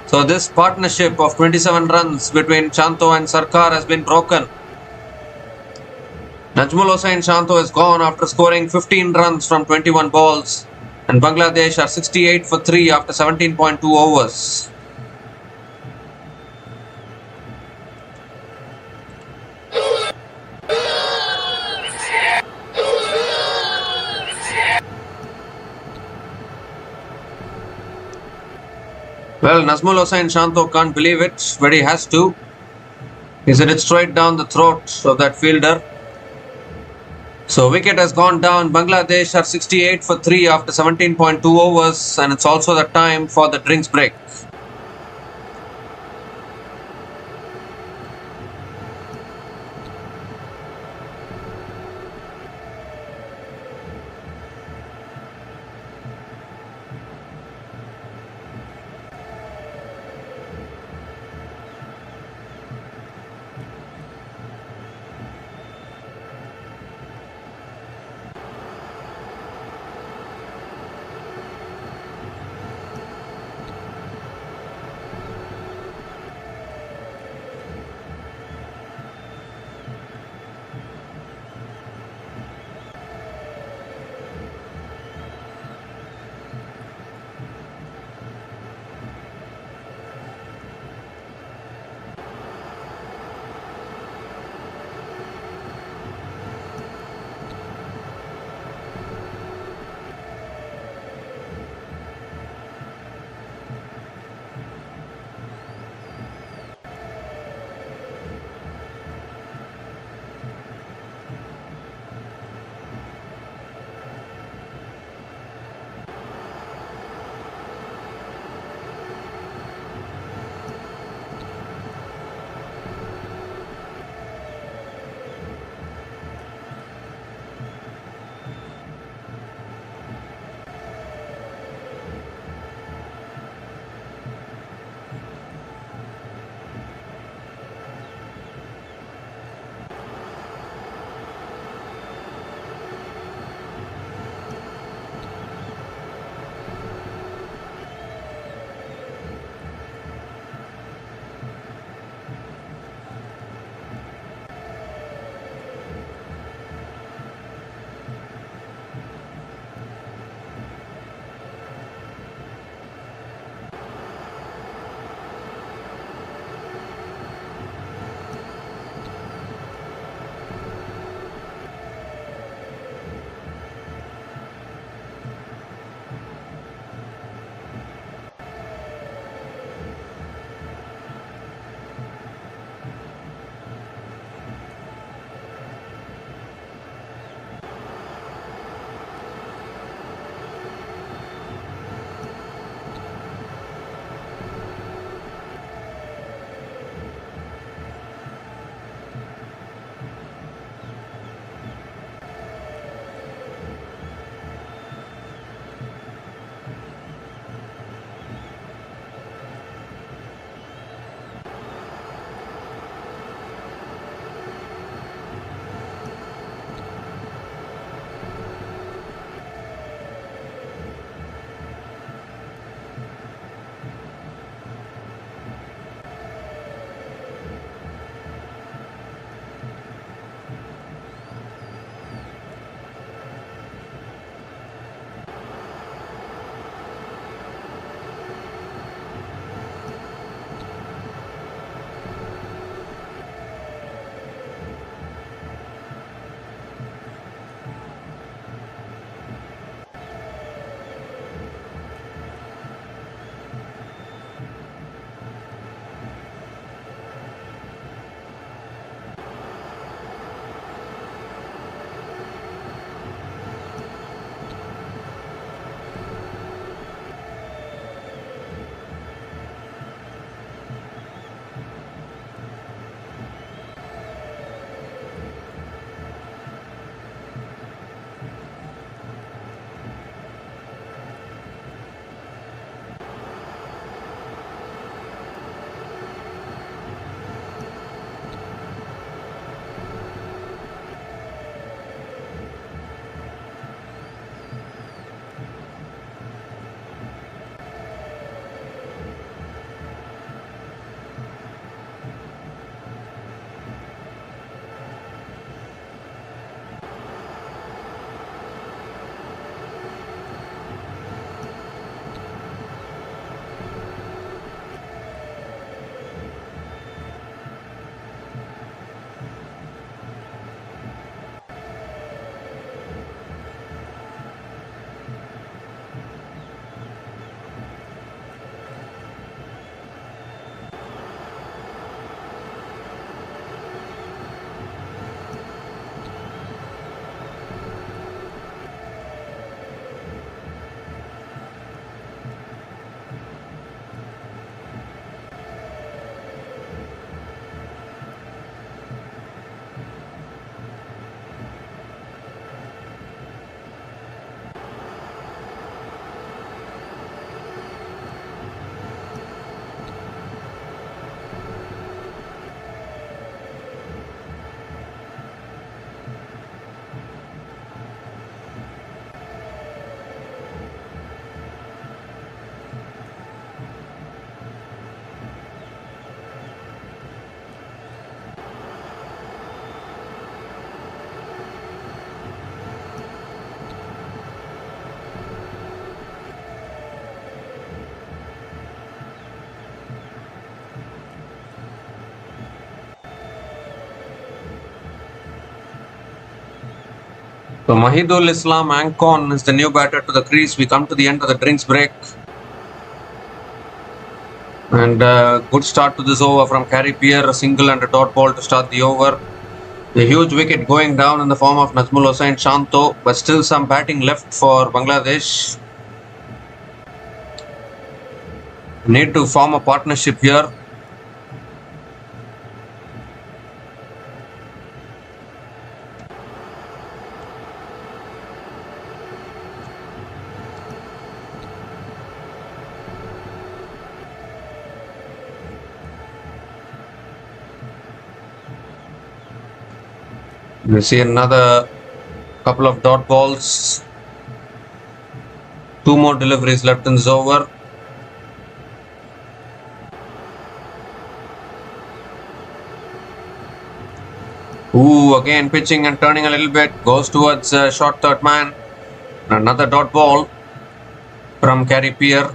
A: So this partnership of 27 runs between Shanto and Sarkar has been broken. Najmul Hossain Shanto is gone after scoring 15 runs from 21 balls. And Bangladesh are 68 for 3 after 17.2 overs. Well, Nazmul Hossain Shanto can't believe it, but he has to. He's hit it straight down the throat of that fielder. So wicket has gone down. Bangladesh are 68 for 3 after 17.2 overs, and it's also the time for the drinks break. So Mahidul Islam Ankon is the new batter to the crease. We come to the end of the drinks break. And good start to this over from Carey Pierre, a single and a dot ball to start the over. The huge wicket going down in the form of Nazmul Hossain Shanto, but still some batting left for Bangladesh. Need to form a partnership here. We see another couple of dot balls. 2 more deliveries left in this over. Ooh, again pitching and turning a little bit. Goes towards short third man. Another dot ball from Carey Pierre.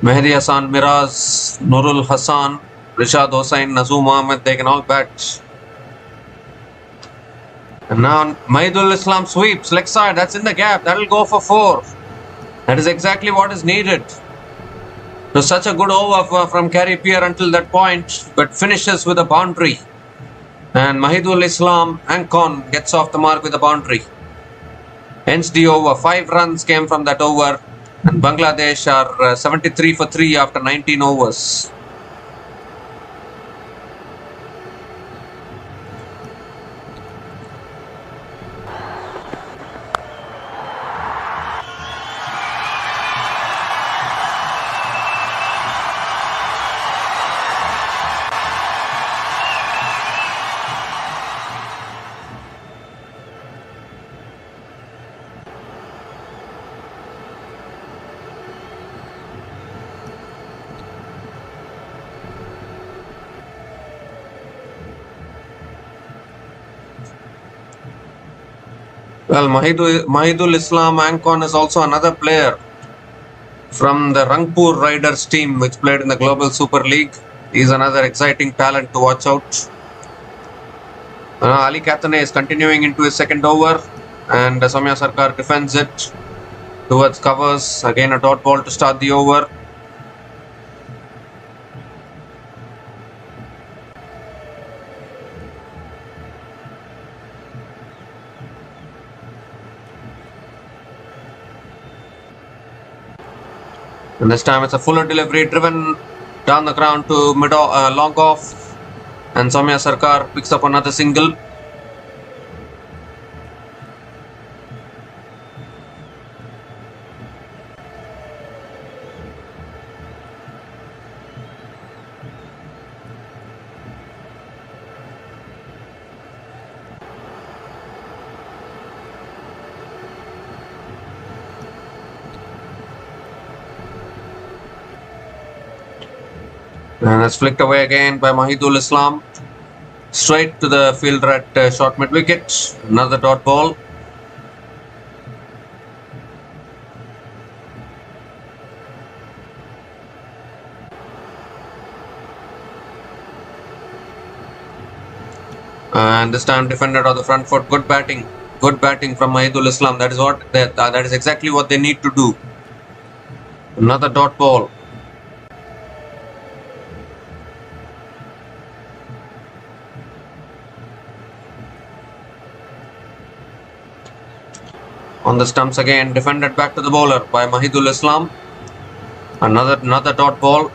A: Mehdi Hassan Miraz, Nurul Hassan, Rishad Hossain, Nazum Ahmed, they can all bat. And now Mahidul Islam sweeps, leg side, that's in the gap, that'll go for 4. That is exactly what is needed. It was such a good over from Carey Pierre until that point, but finishes with a boundary. And Mahidul Islam Ankon gets off the mark with a boundary. Hence the over. 5 runs came from that over. And Bangladesh are 73 for 3 after 19 overs. Well, Mahidul Islam Ankon is also another player from the Rangpur Riders team which played in the Global Super League. He is another exciting talent to watch out. Ali Kathane is continuing into his second over and Soumya Sarkar defends it towards covers. Again a dot ball to start the over. And this time it's a fuller delivery driven down the ground to long off. And Soumya Sarkar picks up another single. And it's flicked away again by Mahidul Islam. Straight to the fielder at short mid wicket. Another dot ball. And this time defended on the front foot. Good batting. Good batting from Mahidul Islam. That is exactly what they need to do. Another dot ball. On the stumps again, defended back to the bowler by Mahidul Islam. Another dot ball.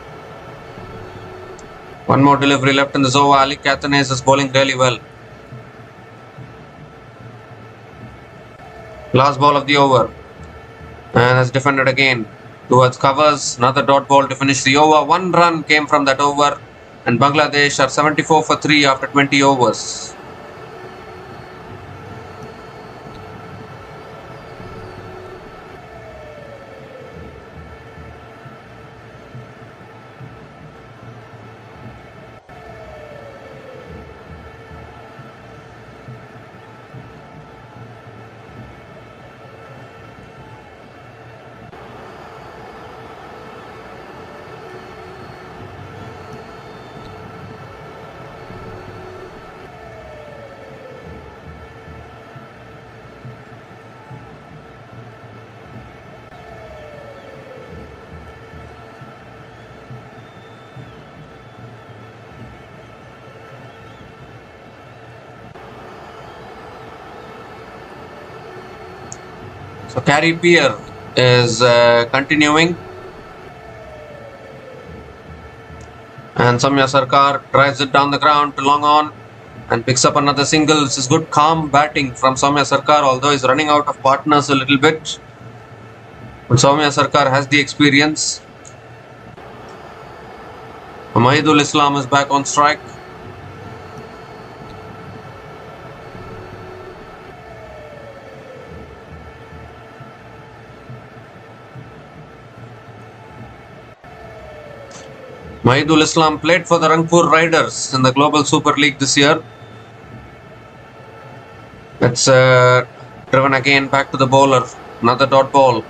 A: One more delivery left in the over. Ali Kathane is bowling really well. Last ball of the over. And has defended again towards covers. Another dot ball to finish the over. 1 run came from that over. And Bangladesh are 74 for 3 after 20 overs. Carry Pier is continuing. And Samya Sarkar drives it down the ground to long on and picks up another single. This is good calm batting from Samya Sarkar, although he's running out of partners a little bit. But Samya Sarkar has the experience. Mahidul Islam is back on strike. Mahidul Islam played for the Rangpur Riders in the Global Super League this year. It's driven again back to the bowler. Another dot ball.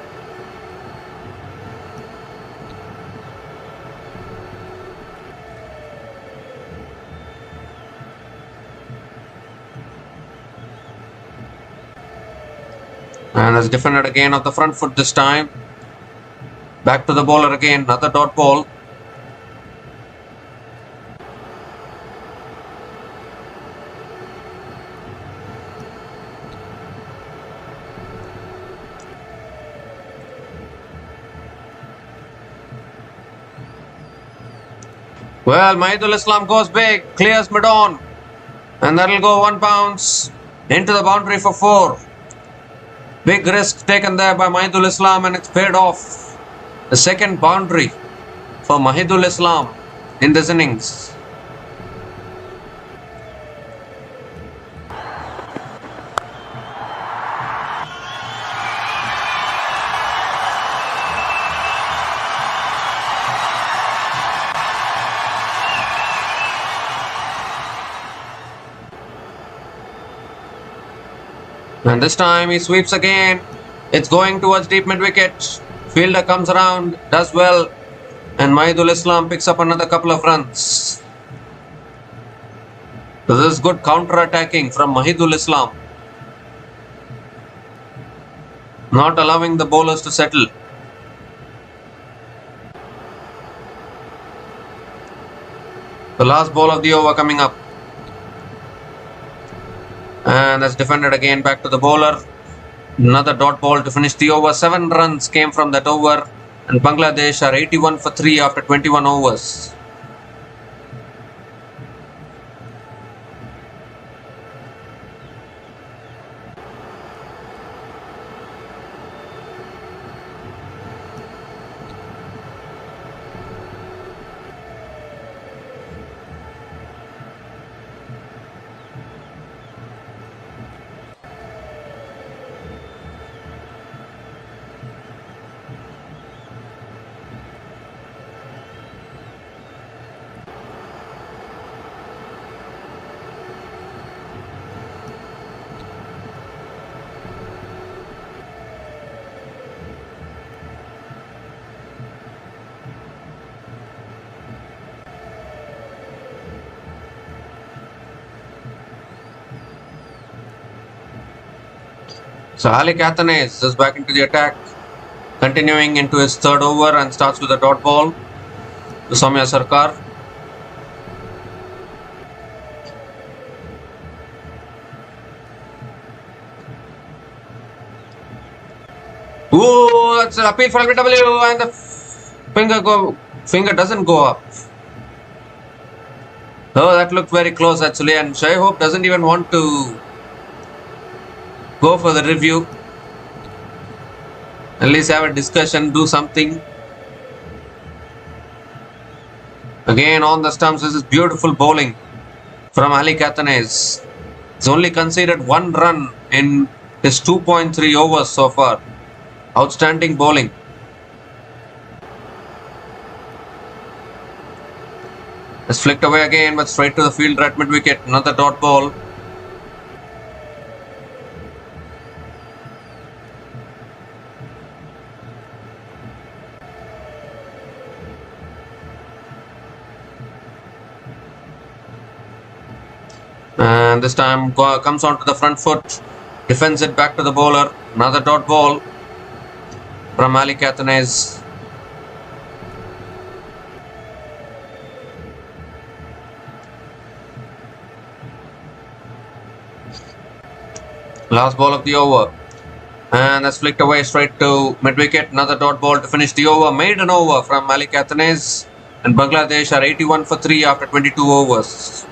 A: And has defended again off the front foot this time. Back to the bowler again. Another dot ball. Well, Mahidul Islam goes big, clears mid-on, and that'll go 1 bounce into the boundary for 4. Big risk taken there by Mahidul Islam, and it's paid off. The second boundary for Mahidul Islam in this innings. And this time he sweeps again. It's going towards deep mid-wicket. Fielder comes around, does well, and Mahidul Islam picks up another couple of runs. So this is good counter-attacking from Mahidul Islam. Not allowing the bowlers to settle. The last ball of the over coming up. And that's defended again back to the bowler. Another dot ball to finish the over. 7 runs came from that over, and Bangladesh are 81 for 3 after 21 overs. So Ali Kathanes is back into the attack, continuing into his third over, and starts with a dot ball to Soumya Sarkar. Ooh, that's an appeal for LBW, and the finger doesn't go up. Oh, that looked very close actually, and Shai Hope doesn't even want to go for the review. At least have a discussion, do something. Again on the stumps, this is beautiful bowling from Ali Kathanes. He's only conceded 1 run in his 2.3 overs so far. Outstanding bowling. It's flicked away again, but straight to the fielder at mid-wicket. Another dot ball. And this time comes onto the front foot, defends it back to the bowler. Another dot ball from Ali Kathanes. Last ball of the over. And that's flicked away straight to mid-wicket. Another dot ball to finish the over. Maiden over from Malik Athanaze. And Bangladesh are 81 for 3 after 22 overs.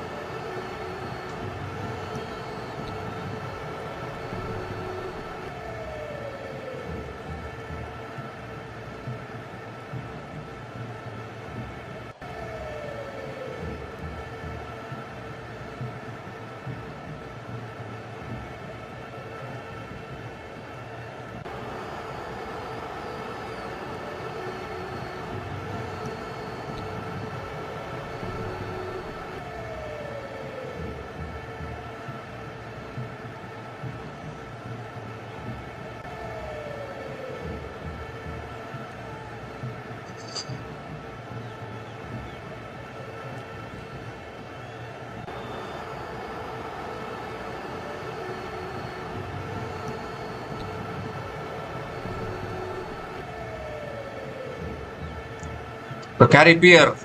A: The carry pier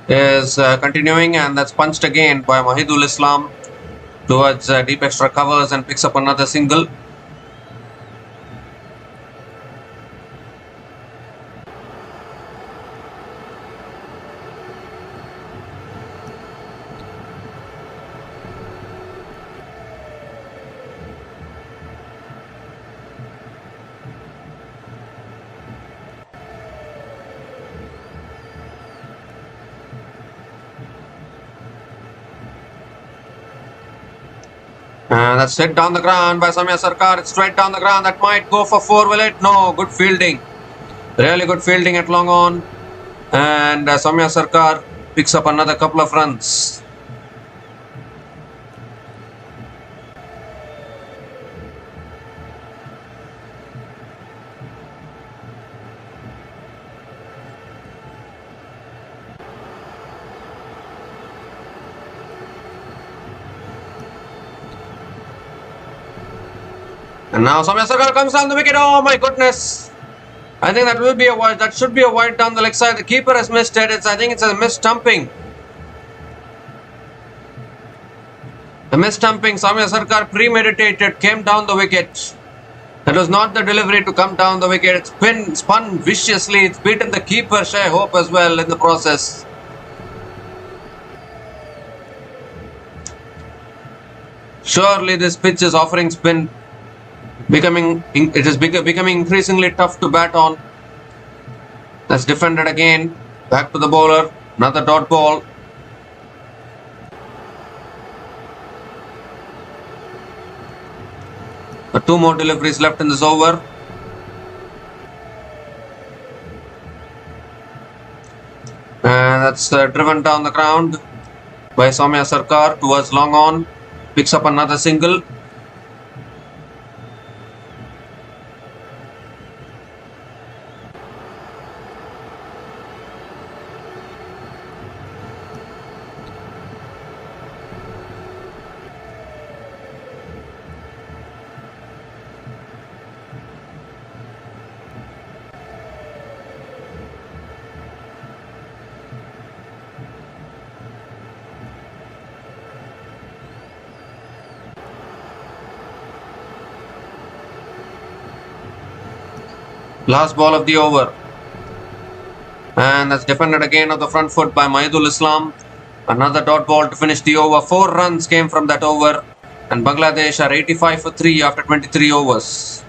A: is continuing, and that's punched again by Mahidul Islam towards deep extra covers and picks up another single. And that's hit down the ground by Samya Sarkar. It's straight down the ground. That might go for 4, will it? No, good fielding. Really good fielding at long on. And Samya Sarkar picks up another couple of runs. And now Samya Sarkar comes down the wicket. Oh my goodness. I think that will be a wide. That should be a wide down the leg side. The keeper has missed it. I think it's a missed stumping. The missed stumping. Samya Sarkar premeditated, came down the wicket. That was not the delivery to come down the wicket. It's spun viciously. It's beaten the keeper, Shai Hope, as well in the process. Surely this pitch is offering spin. Becoming increasingly tough to bat on. That's defended again. Back to the bowler. Another dot ball. But 2 more deliveries left in this over. And that's driven down the ground by Samya Sarkar towards long on. Picks up another single. Last ball of the over. And that's defended again on the front foot by Mahidul Islam. Another dot ball to finish the over. 4 runs came from that over. And Bangladesh are 85 for 3 after 23 overs.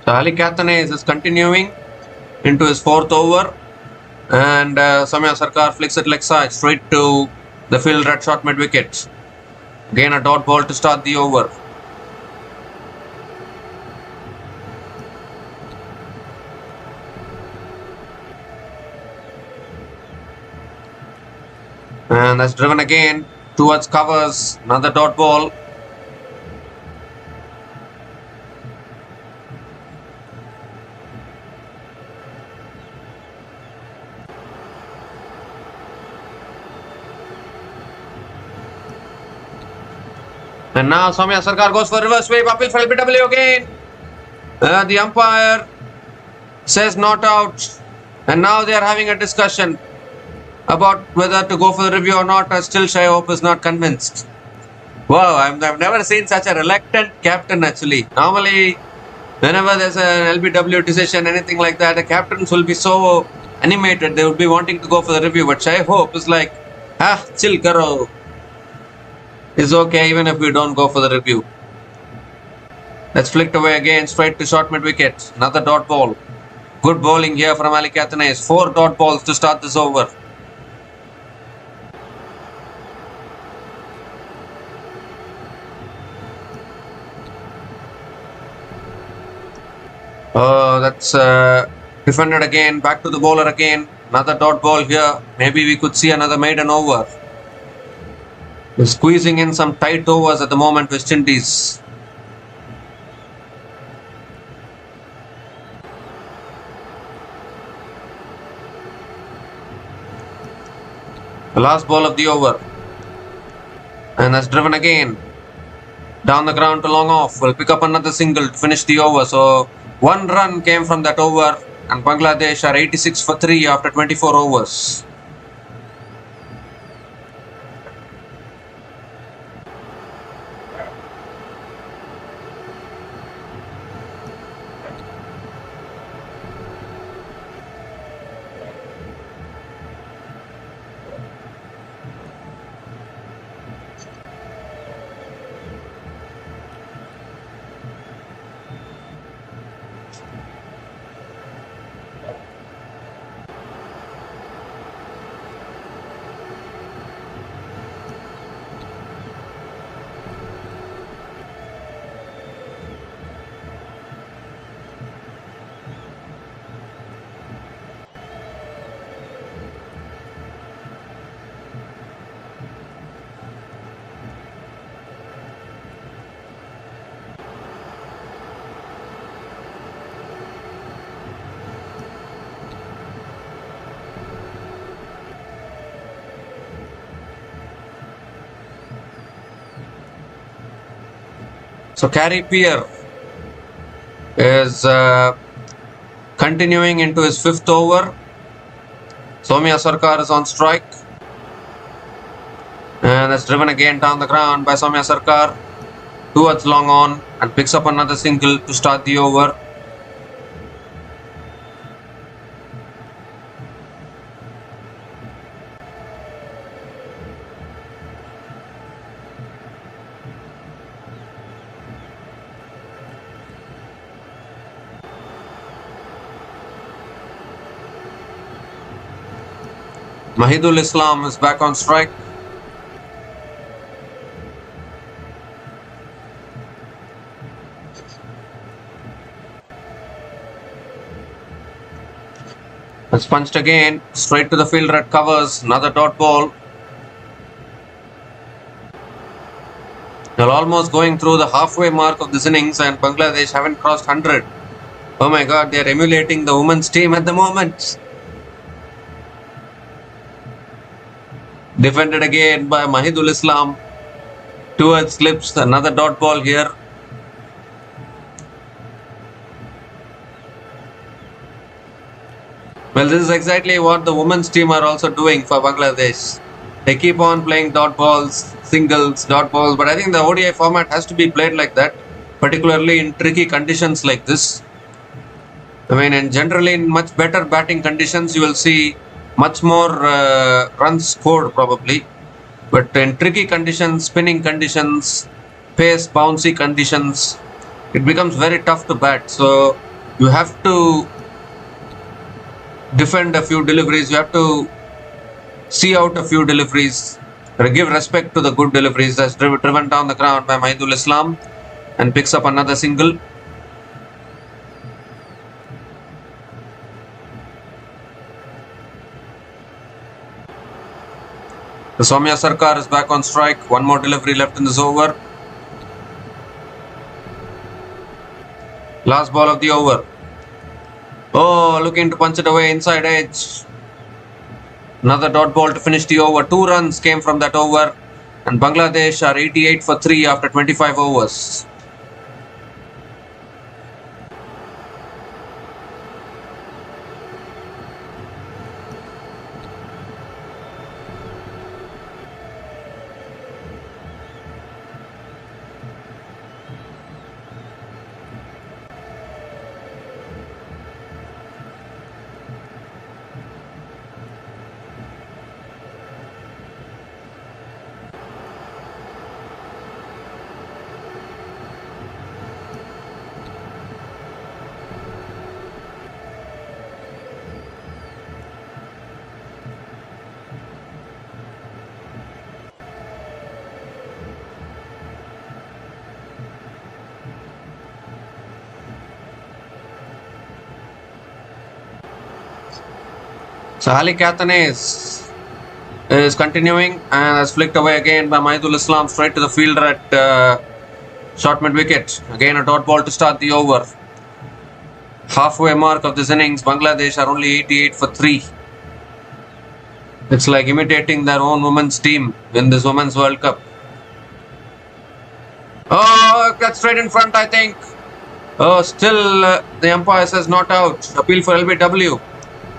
A: So Ali Kathanese is continuing into his 4th over, and Samya Sarkar flicks it leg side straight to the field red shot mid wicket. Again a dot ball to start the over. And that's driven again towards covers. Another dot ball. And now Soumya Sarkar goes for reverse sweep. Uphill for LBW again. The umpire says not out. And now they are having a discussion about whether to go for the review or not. Still Shai Hope is not convinced. Wow, I've never seen such a reluctant captain actually. Normally, whenever there's an LBW decision, anything like that, the captains will be so animated. They would be wanting to go for the review. But Shai Hope is like, chill karo. It's okay even if we don't go for the review. That's flicked away again, straight to short mid wicket. Another dot ball. Good bowling here from Ali Catanese. 4 dot balls to start this over. That's defended again. Back to the bowler again. Another dot ball here. Maybe we could see another maiden over. They're squeezing in some tight overs at the moment, West Indies. The last ball of the over. And that's driven again. Down the ground to long off. Will pick up another single to finish the over. So 1 run came from that over. And Bangladesh are 86 for 3 after 24 overs. So Carey Peer is continuing into his 5th over. Soumya Sarkar is on strike. And that's driven again down the ground by Soumya Sarkar towards long on and picks up another single to start the over. Mahidul Islam is back on strike. It's punched again, straight to the fielder at covers, another dot ball. They're almost going through the halfway mark of this innings and Bangladesh haven't crossed 100. Oh my god, they're emulating the women's team at the moment. Defended again by Mahidul Islam towards slips, another dot ball here. Well, this is exactly what the women's team are also doing for Bangladesh. They keep on playing dot balls, singles, dot balls, but I think the ODI format has to be played like that, particularly in tricky conditions like this. I mean, and generally in much better batting conditions, you will see much more runs scored probably, but in tricky conditions, spinning conditions, pace, bouncy conditions, it becomes very tough to bat. So you have to defend a few deliveries, you have to see out a few deliveries, give respect to the good deliveries. That's driven down the ground by Mahidul Islam and picks up another single. The Soumya Sarkar is back on strike. One more delivery left in this over. Last ball of the over. Oh, looking to punch it away inside edge. Another dot ball to finish the over. 2 runs came from that over. And Bangladesh are 88 for 3 after 25 overs. So Ali Kathanes is continuing and has flicked away again by Maidul Islam straight to the fielder at short mid wicket. Again a dot ball to start the over. Halfway mark of this innings, Bangladesh are only 88 for 3. It's like imitating their own women's team in this Women's World Cup. Oh, that's straight in front, I think. Oh, still the umpire says not out. Appeal for LBW.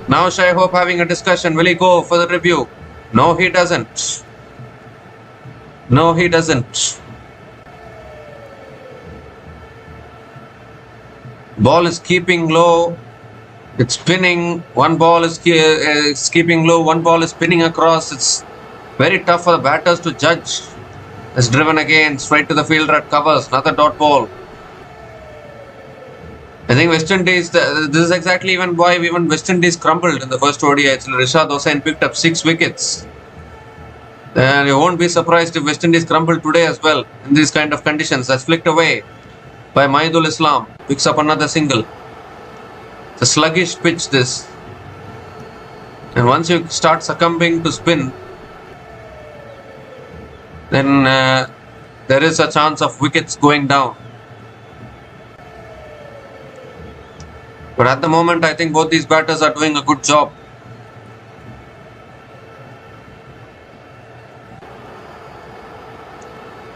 A: Now Shai Hope having a discussion. Will he go for the review? No, he doesn't. No, he doesn't. Ball is keeping low. It's spinning. One ball is keeping low. One ball is spinning across. It's very tough for the batters to judge. It's driven again straight to the fielder at covers. Another dot ball. I think West Indies, this is exactly even why even West Indies crumbled in the first ODI. Rishad Hossain picked up 6 wickets. And you won't be surprised if West Indies crumble today as well in these kind of conditions. That's flicked away by Maidul Islam. Picks up another single. It's a sluggish pitch this. And once you start succumbing to spin, then there is a chance of wickets going down. But at the moment, I think both these batters are doing a good job.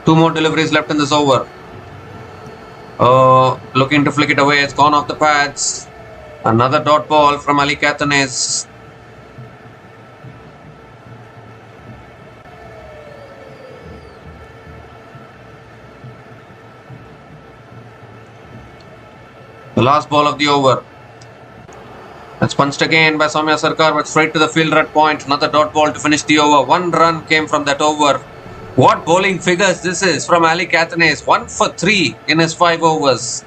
A: Two more deliveries left in this over. Looking to flick it away. It's gone off the pads. Another dot ball from Ali Kathanes. The last ball of the over. That's punched again by Soumya Sarkar, but straight to the fielder at point. Another dot ball to finish the over. 1 run came from that over. What bowling figures this is from Ali Kathanes. 1 for 3 in his 5 overs.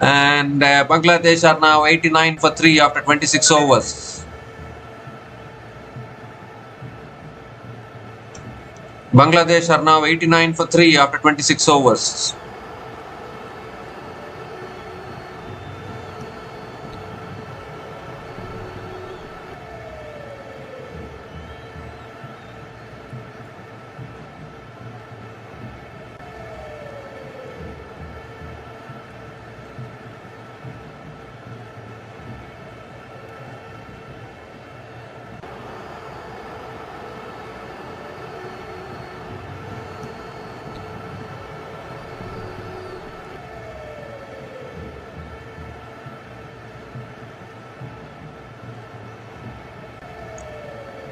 A: And Bangladesh are now 89 for 3 after 26 overs. Bangladesh are now 89 for 3 after 26 overs.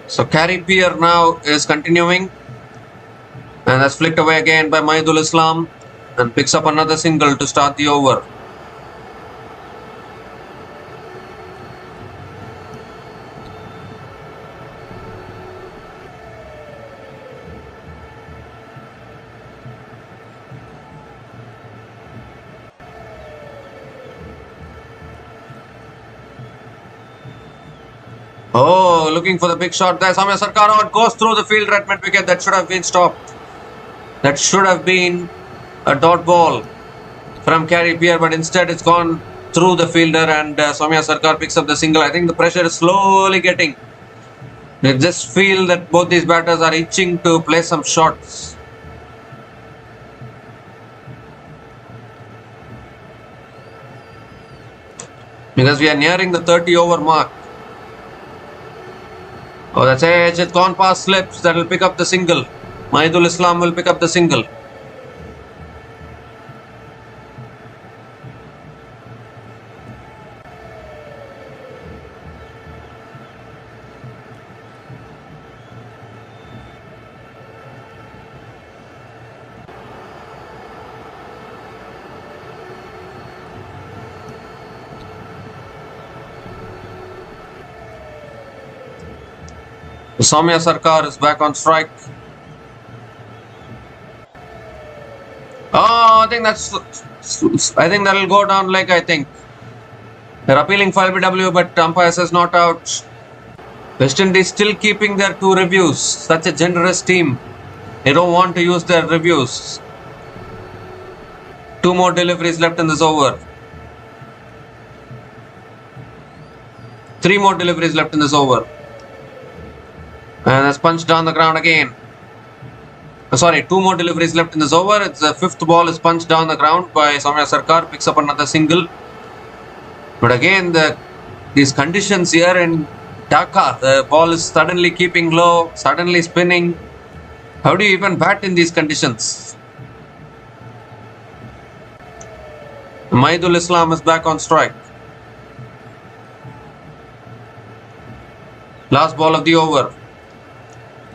A: So Carey Peer now is continuing, and that's flicked away again by Maidul Islam and picks up another single to start the over. Oh, looking for the big shot there. Soumya Sarkar out, goes through the fielder at mid wicket. That should have been stopped. That should have been a dot ball from Carey Peer, but instead it's gone through the fielder and Soumya Sarkar picks up the single. I think the pressure is slowly getting I just feel that both these batters are itching to play some shots. Because we are nearing the 30 over mark. Oh, that's edge. It's gone past slips. That will pick up the single. Mahidul Islam will pick up the single. Soumya Sarkar is back on strike. Oh, I think that'll go down like I think. They're appealing for LBW, but umpire says not out. West Indies still keeping their 2 reviews. Such a generous team. They don't want to use their reviews. 2 more deliveries left in this over. 3 more deliveries left in this over. And that's punched down the ground again. Sorry, 2 more deliveries left in this over. It's the 5th ball is punched down the ground by Soumya Sarkar. Picks up another single. But again, these conditions here in Dhaka, the ball is suddenly keeping low, suddenly spinning. How do you even bat in these conditions? Mahidul Islam is back on strike. Last ball of the over.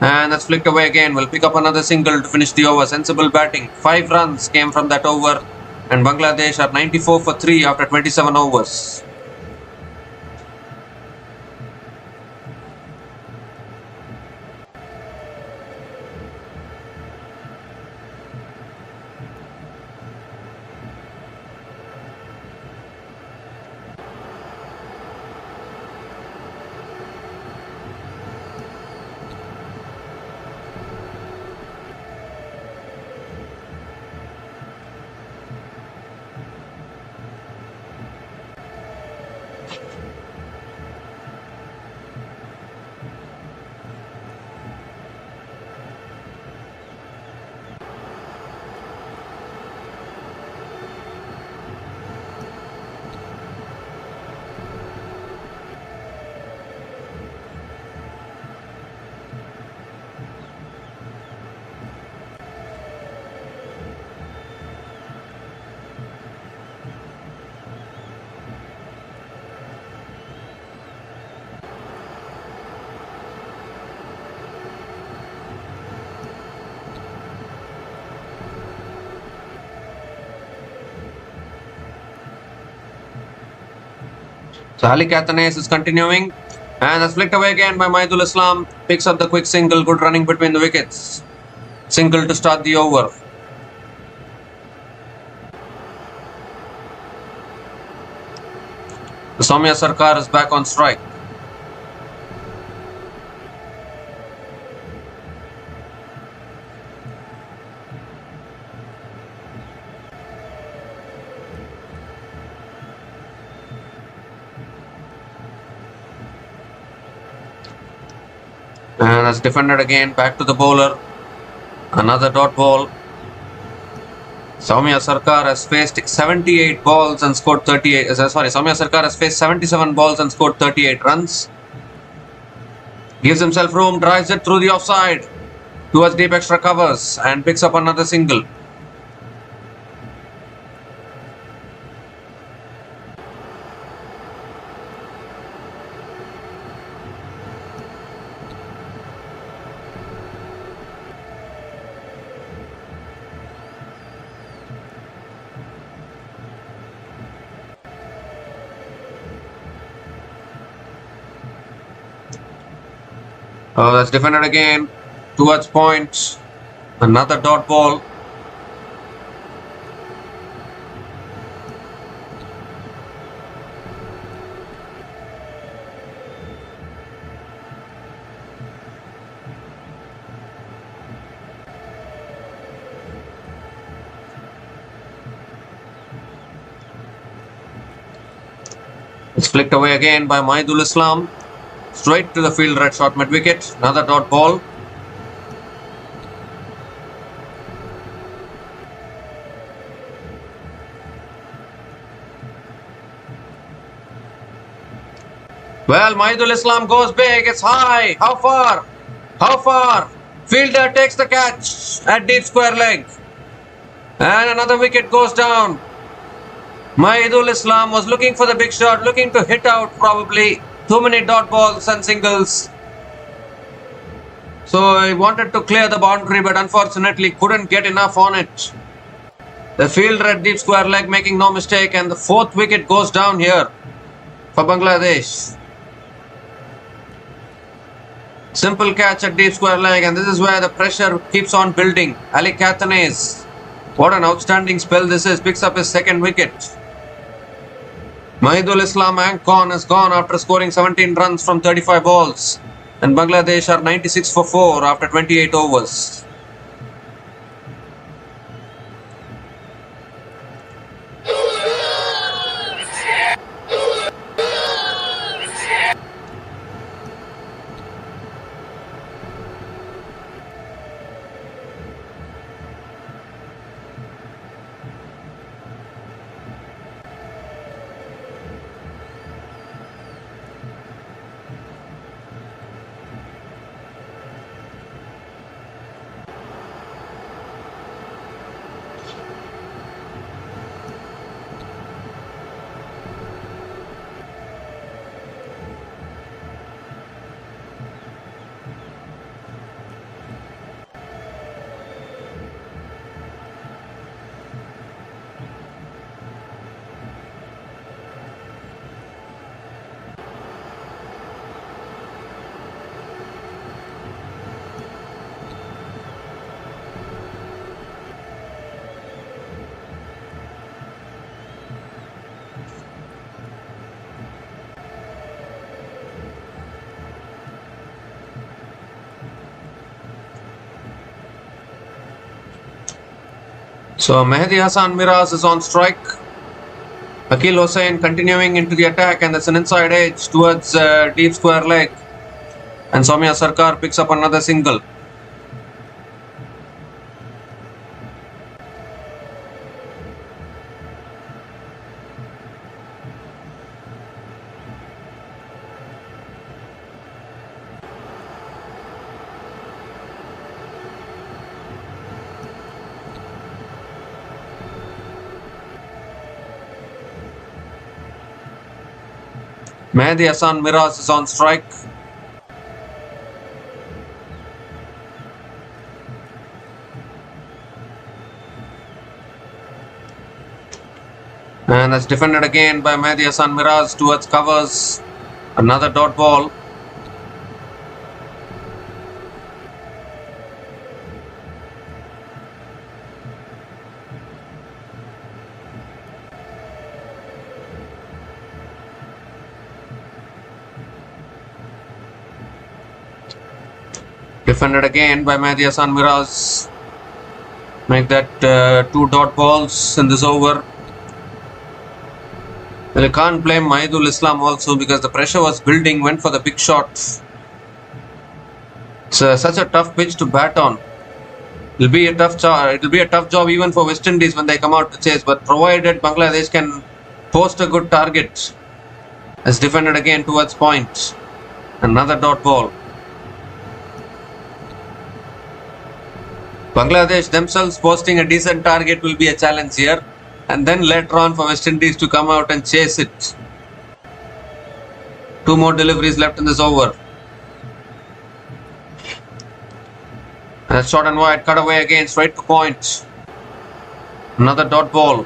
A: And that's flicked away again. We'll pick up another single to finish the over. Sensible batting. 5 runs came from that over. And Bangladesh are 94 for 3 after 27 overs. So Ali Kathanes is continuing. And that's flicked away again by Mahidul Islam. Picks up the quick single. Good running between the wickets. Single to start the over. Soumya Sarkar is back on strike. And that's defended again. Back to the bowler. Another dot ball. Soumya Sarkar has faced 78 balls and scored 38. Soumya Sarkar has faced 77 balls and scored 38 runs. Gives himself room, drives it through the offside towards deep extra covers and picks up another single. Oh, that's defended again towards point. Another dot ball. It's flicked away again by Mahidul Islam. straight to the fielder at short mid-wicket. Another dot ball. Well, Mahidul Islam goes big. It's high. How far? How far? Fielder takes the catch at deep square leg. And another wicket goes down. Mahidul Islam was looking for the big shot, looking to hit out probably. Too many dot balls and singles. So he wanted to clear the boundary, but unfortunately couldn't get enough on it. The fielder at deep square leg making no mistake, and the fourth wicket goes down here for Bangladesh. Simple catch at deep square leg, and this is where the pressure keeps on building. Ali Kathanes, what an outstanding spell this is, picks up his second wicket. Mahidul Islam Ankon is gone after scoring 17 runs from 35 balls, and Bangladesh are 96 for 4 after 28 overs. So Mehdi Hassan Miraz is on strike. Akil Hossain continuing into the attack, and that's an inside edge towards deep square leg. And Soumya Sarkar picks up another single. Mehdi Hassan Miraz is on strike. And that's defended again by Mehdi Hassan Miraz towards covers. Another dot ball. Defended again by Mehdi Hassan Miraz. Make that 2 dot balls in this over. Well, you can't blame Mahidul Islam also, because the pressure was building, went for the big shot. It's such a tough pitch to bat on. It'll be a tough job even for West Indies when they come out to chase, but provided Bangladesh can post a good target. It's defended again towards point. Another dot ball. Bangladesh themselves posting a decent target will be a challenge here, and then later on for West Indies to come out and chase it. 2 more deliveries left in this over. And short and wide, cut away again, straight to point. Another dot ball.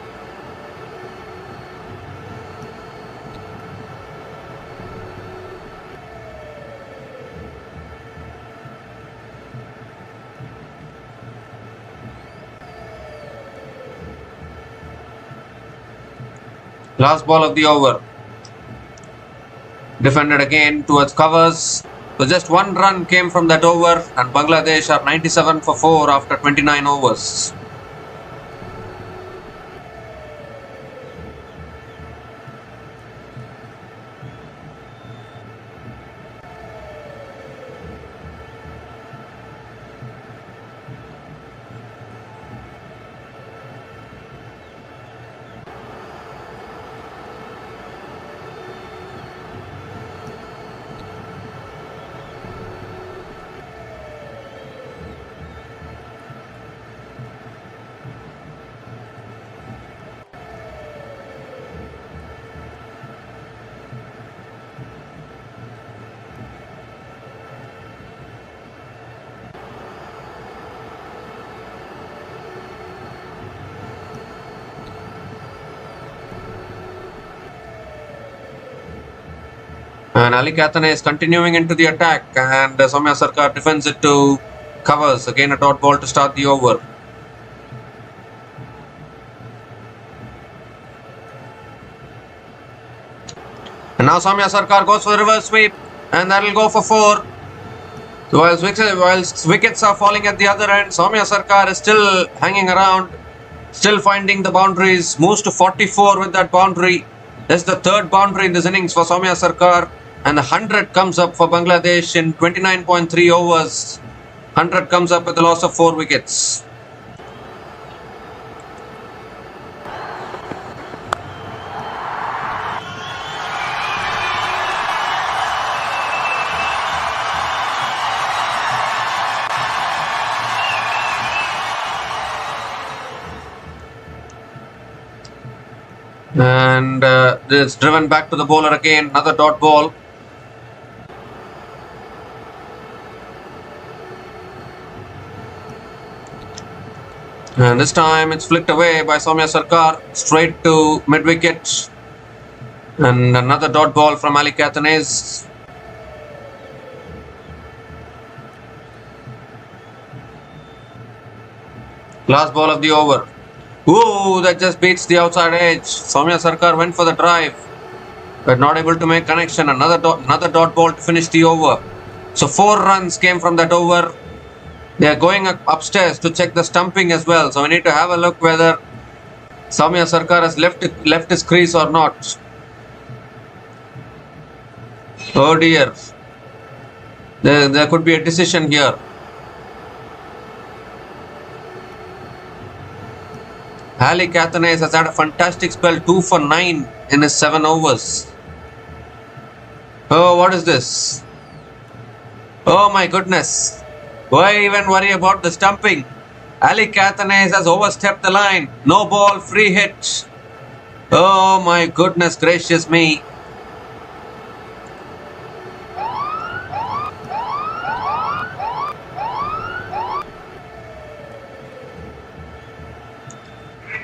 A: Last ball of the over. Defended again towards covers. So just 1 run came from that over, and Bangladesh are 97 for 4 after 29 overs. And Ali Kathane is continuing into the attack, and Soumya Sarkar defends it to covers. Again a dot ball to start the over. And now Soumya Sarkar goes for the reverse sweep, and that will go for 4. So whilst wickets are falling at the other end, Soumya Sarkar is still hanging around, still finding the boundaries, moves to 44 with that boundary. That's the third boundary in this innings for Soumya Sarkar, and 100 comes up for Bangladesh in 29.3 overs. 100 comes up with a loss of 4 wickets. And it's driven back to the bowler again, another dot ball. And this time it's flicked away by Soumya Sarkar, straight to mid-wicket. And another dot ball from Ali Kathanes. Last ball of the over. Ooh, that just beats the outside edge. Soumya Sarkar went for the drive, but not able to make connection. Another dot ball to finish the over. So 4 runs came from that over. They are going upstairs to check the stumping as well. So we need to have a look whether Soumya Sarkar has left his crease or not. Oh dear. There could be a decision here. Ali Kathanes has had a fantastic spell, 2 for 9 in his 7 overs. Oh, what is this? Oh my goodness. Why even worry about the stumping? Ali Kathanes has overstepped the line. No ball, free hit. Oh my goodness gracious me.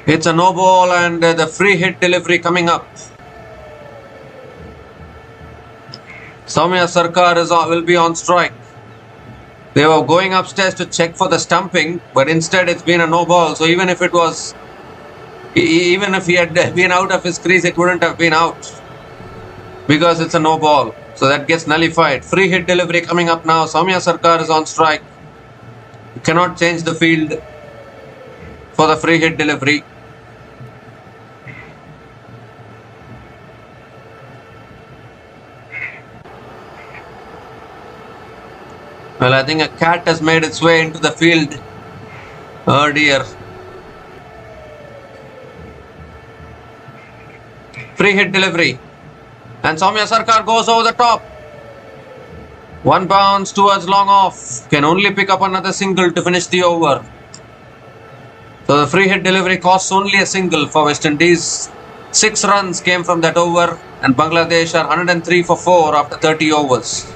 A: It's a no ball and the free hit delivery coming up. Soumya Sarkar will be on strike. They were going upstairs to check for the stumping, but instead it's been a no ball. So even if he had been out of his crease, it wouldn't have been out because it's a no ball. So that gets nullified. Free hit delivery coming up now. Soumya Sarkar is on strike. You cannot change the field for the free hit delivery. Well, I think a cat has made its way into the field. Oh dear. Free hit delivery. And Soumya Sarkar goes over the top. 1 bounce towards long off. Can only pick up another single to finish the over. So the free hit delivery costs only a single for West Indies. 6 runs came from that over, and Bangladesh are 103 for 4 after 30 overs.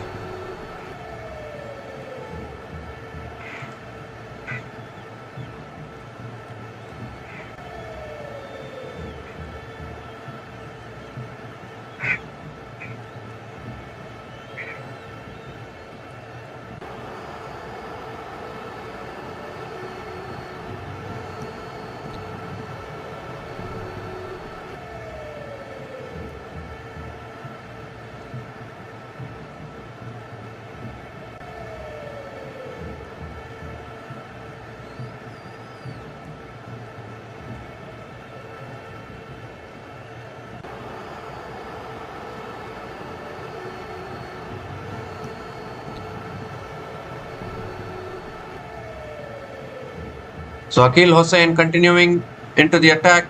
A: So Akil Hussain continuing into the attack,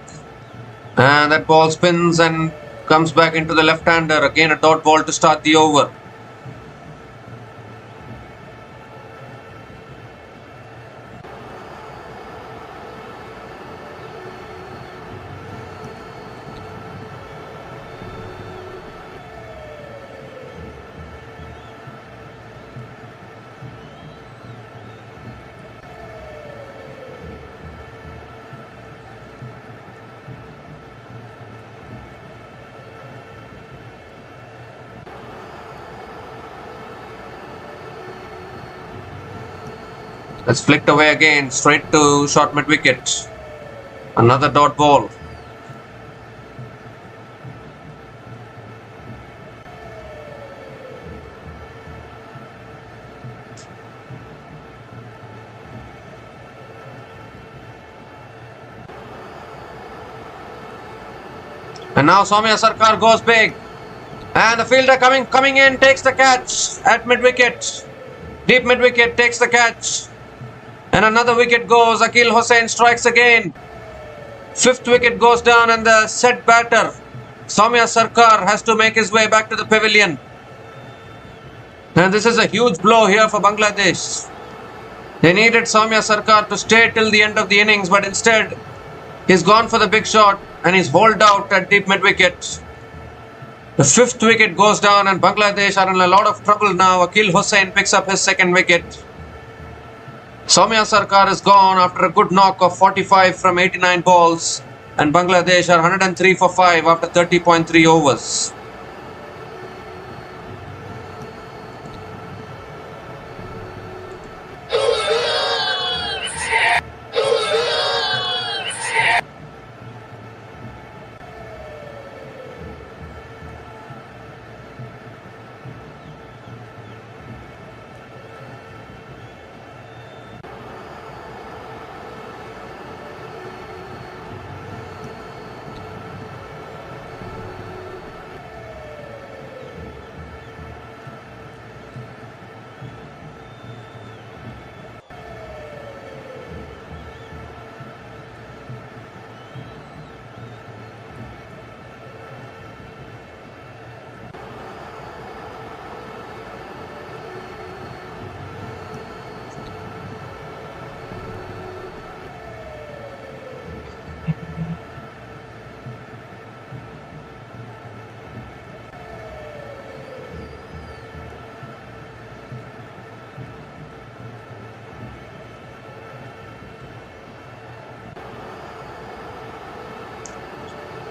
A: and that ball spins and comes back into the left-hander. Again a dot ball to start the over. That's flicked away again, straight to short mid-wicket. Another dot ball. And now Soumya Sarkar goes big. And the fielder coming in takes the catch at mid-wicket. Deep mid-wicket takes the catch. And another wicket goes. Akil Hussain strikes again. Fifth wicket goes down and the set batter Soumya Sarkar has to make his way back to the pavilion. And this is a huge blow here for Bangladesh. They needed Soumya Sarkar to stay till the end of the innings, but instead he's gone for the big shot and he's holed out at deep mid-wicket. The fifth wicket goes down and Bangladesh are in a lot of trouble now. Akil Hussain picks up his second wicket. Soumya Sarkar is gone after a good knock of 45 from 89 balls, and Bangladesh are 103 for 5 after 30.3 overs.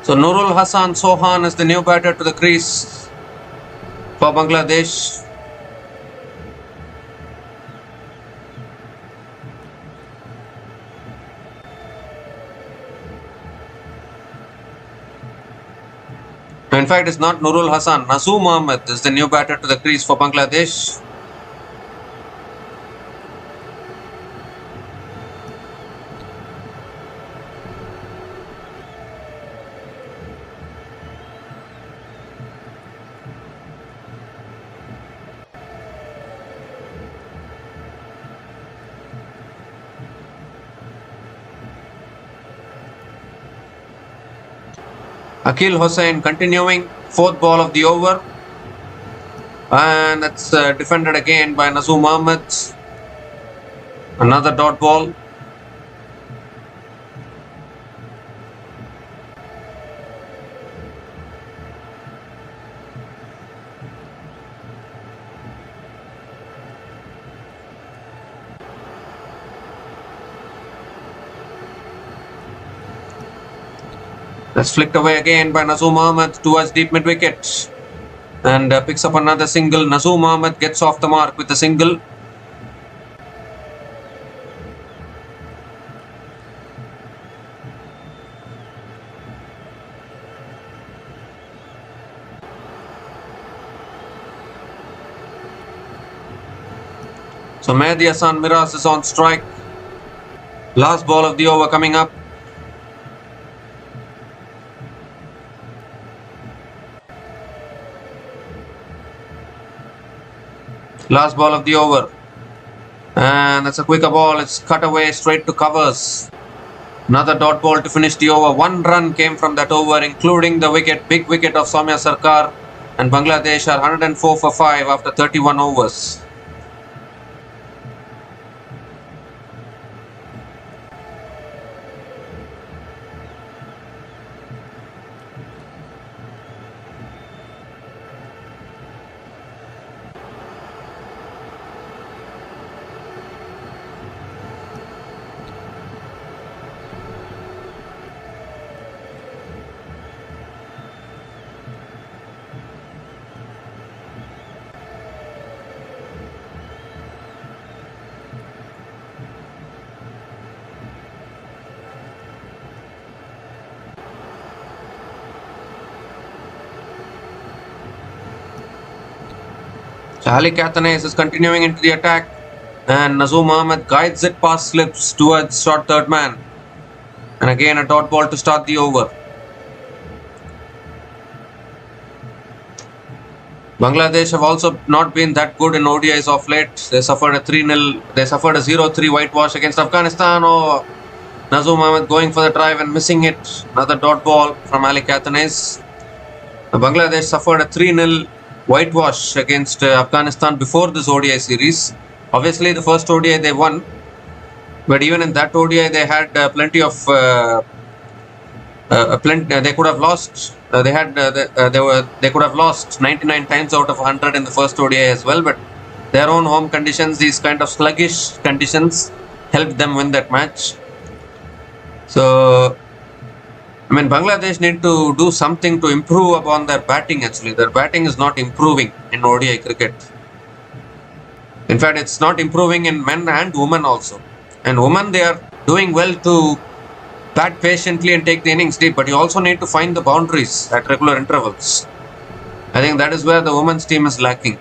A: So Nurul Hassan Sohan is the new batter to the crease for Bangladesh. In fact, it's not Nurul Hassan. Nazoom Ahmed is the new batter to the crease for Bangladesh. Akil Hussain continuing, fourth ball of the over, and that's defended again by Nazoom Ahmed. Another dot ball. That's flicked away again by Nazoom Ahmed towards deep mid-wicket and picks up another single. Nazoom Ahmed gets off the mark with a single. So Mehdi Hassan Miraz is on strike. Last ball of the over coming up. Last ball of the over, and that's a quicker ball. It's cut away straight to covers. Another dot ball to finish the over. One run came from that over, including the wicket, big wicket of Soumya Sarkar, and Bangladesh are 104 for 5 after 31 overs. So Ali Kathanes is continuing into the attack, and Nazum Ahmed guides it past slips towards short third man. And again a dot ball to start the over. Bangladesh have also not been that good in ODIs of late. They suffered a 3-0. They suffered a 0-3 whitewash against Afghanistan. Oh, Nazum Ahmed going for the drive and missing it. Another dot ball from Ali Kathanes. Bangladesh suffered a 3-0 whitewash against Afghanistan before this ODI series. Obviously, the first ODI they won, but even in that ODI they had plenty of they could have lost. They could have lost 99 times out of 100 in the first ODI as well. But their own home conditions, these kind of sluggish conditions, helped them win that match. So, I mean, Bangladesh need to do something to improve upon their batting. Actually, their batting is not improving in ODI cricket. In fact, it's not improving in men and women also. And women, they are doing well to bat patiently and take the innings deep, but you also need to find the boundaries at regular intervals. I think that is where the women's team is lacking.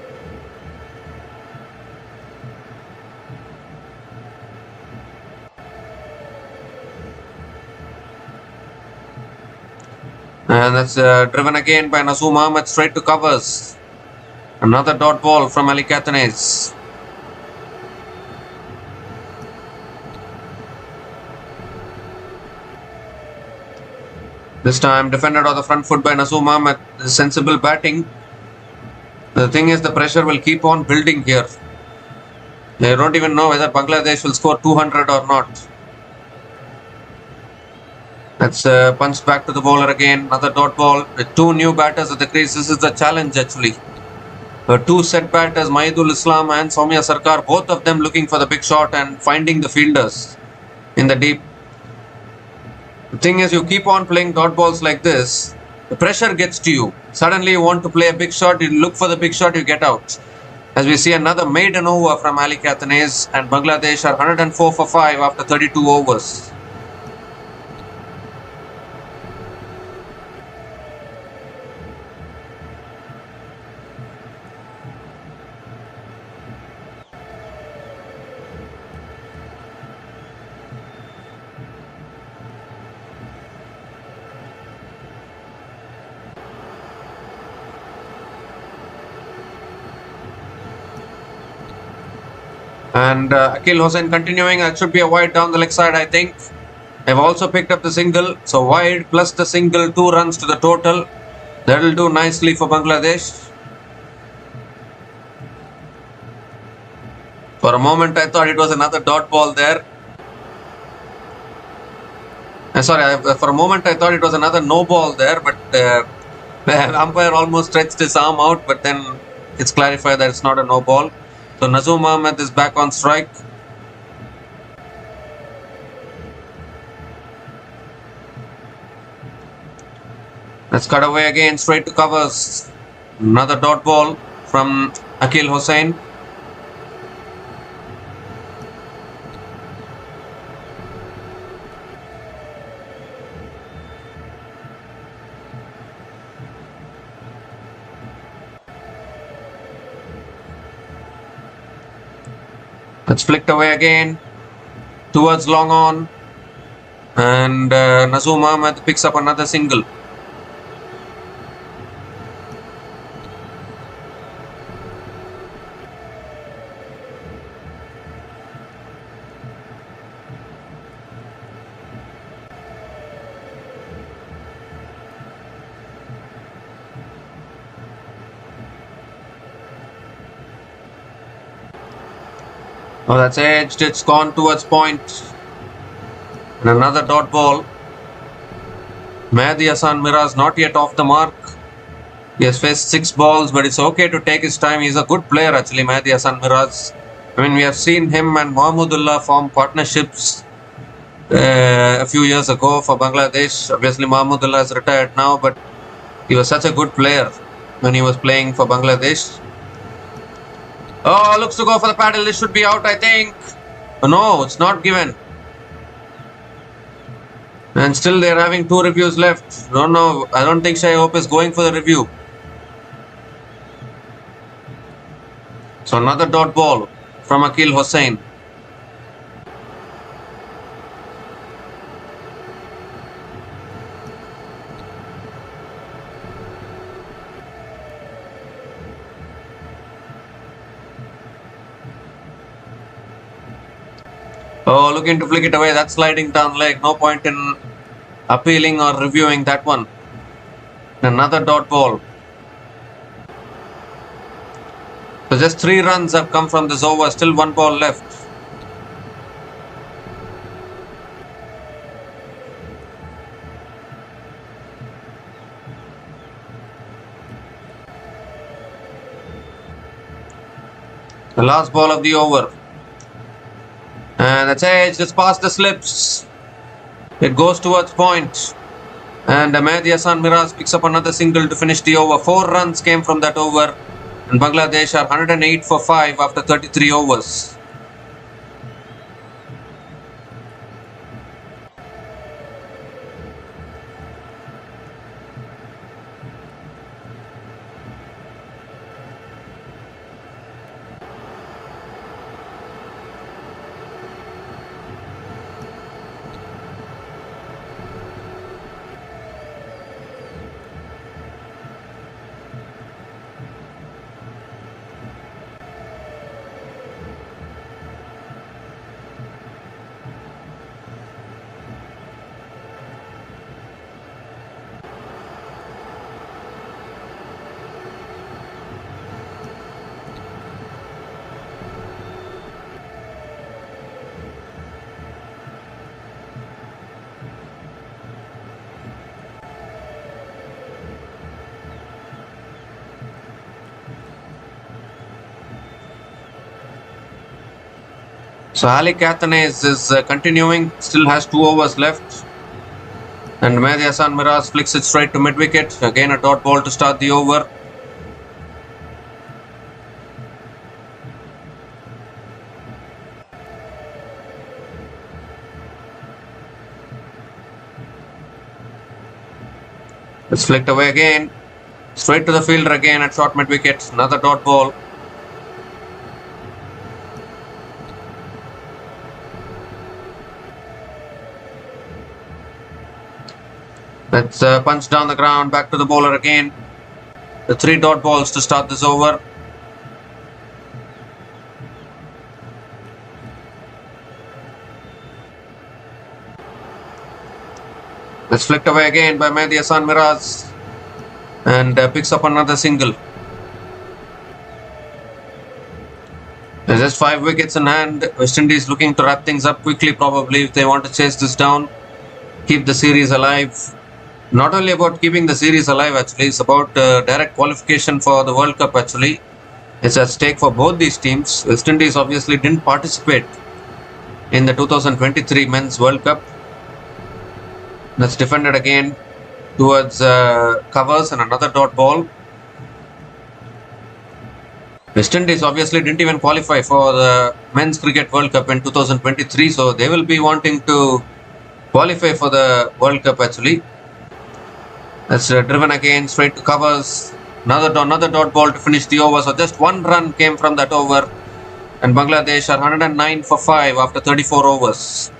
A: And that's driven again by Nazum Ahmed straight to covers. Another dot ball from Ali Kathanes. This time defended on the front foot by Nazum Ahmed. Sensible batting. The thing is, the pressure will keep on building here. They don't even know whether Bangladesh will score 200 or not. That's punched back to the bowler again. Another dot ball with two new batters at the crease. This is the challenge actually. Two set batters, Mahidul Islam and Soumya Sarkar, both of them looking for the big shot and finding the fielders in the deep. The thing is, you keep on playing dot balls like this, the pressure gets to you. Suddenly you want to play a big shot, you look for the big shot, you get out. As we see another maiden over from Ali Kathanes, and Bangladesh are 104 for 5 after 32 overs. And Akil Hossain continuing. That should be a wide down the leg side, I think. They've also picked up the single. So wide plus the single, 2 runs to the total. That'll do nicely for Bangladesh. For a moment, I thought it was another dot ball there. For a moment, I thought it was another no ball there. But the umpire almost stretched his arm out. But then it's clarified that it's not a no ball. So Nazum Ahmed is back on strike. Let's cut away again, straight to covers. Another dot ball from Akil Hossain. It's flicked away again towards long on, and Nazum Ahmed picks up another single. Oh, that's edged. It's gone towards point. And another dot ball. Mehdi Hasan Miraz not yet off the mark. He has faced 6 balls, but it's okay to take his time. He's a good player actually, Mehdi Hasan Miraz. I mean, we have seen him and Mahmudullah form partnerships a few years ago for Bangladesh. Obviously, Mahmudullah is retired now, but he was such a good player when he was playing for Bangladesh. Oh, looks to go for the paddle. This should be out, I think. Oh, no, it's not given. And still they're having 2 reviews left. No, I don't think Shai Hope is going for the review. So another dot ball from Akil Hossain. Oh, looking to flick it away. That's sliding down leg. No point in appealing or reviewing that one. Another dot ball. So just 3 runs have come from this over. Still 1 ball left. The last ball of the over. And that's edge. Just past the slips. It goes towards point. And Mehdi Hasan Miraz picks up another single to finish the over. 4 runs came from that over. And Bangladesh are 108 for 5 after 33 overs. So Ali Cathanes is continuing, still has 2 overs left. And Mehdi Hasan Miraz flicks it straight to mid wicket. Again a dot ball to start the over. It's flicked away again. Straight to the fielder again at short mid wicket. Another dot ball. Let's punch down the ground, back to the bowler again. The 3 dot balls to start this over. It's flicked away again by Mehdi Hasan Miraz and picks up another single. There's just 5 wickets in hand. West Indies looking to wrap things up quickly probably if they want to chase this down, keep the series alive. Not only about keeping the series alive actually, it's about direct qualification for the World Cup actually. It's at stake for both these teams. West Indies obviously didn't participate in the 2023 Men's World Cup. That's defended again towards covers and another dot ball. West Indies obviously didn't even qualify for the Men's Cricket World Cup in 2023, so they will be wanting to qualify for the World Cup actually. That's driven again straight to covers. Another dot ball to finish the over. So just 1 run came from that over. And Bangladesh are 109 for 5 after 34 overs.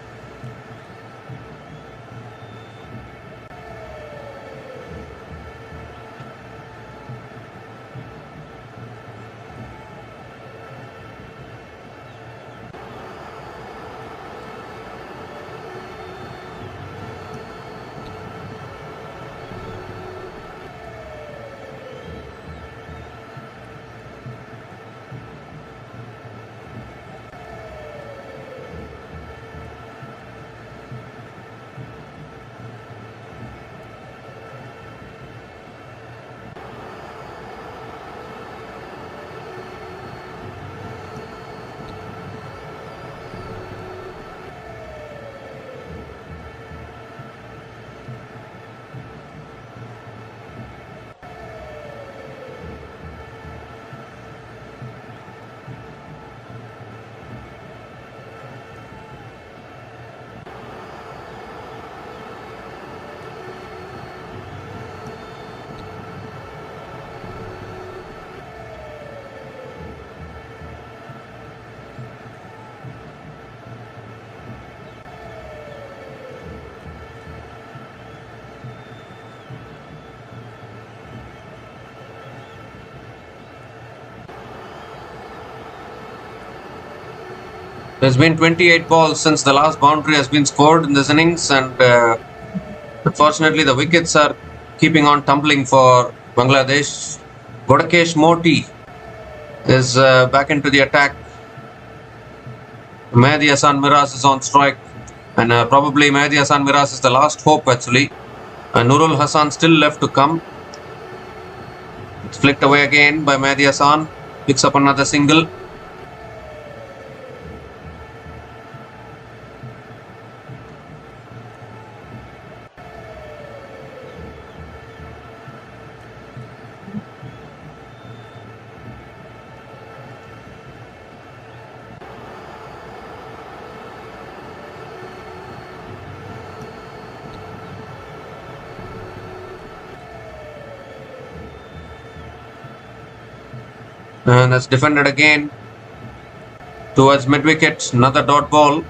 A: There's been 28 balls since the last boundary has been scored in this innings, and unfortunately the wickets are keeping on tumbling for Bangladesh. Godakesh Moti is back into the attack. Mehdi Hasan Miraz is on strike, and probably Mehdi Hasan Miraz is the last hope actually. Nurul Hassan still left to come. It's flicked away again by Mehdi Hasan. Picks up another single. And that's defended again towards mid-wicket. Another dot ball.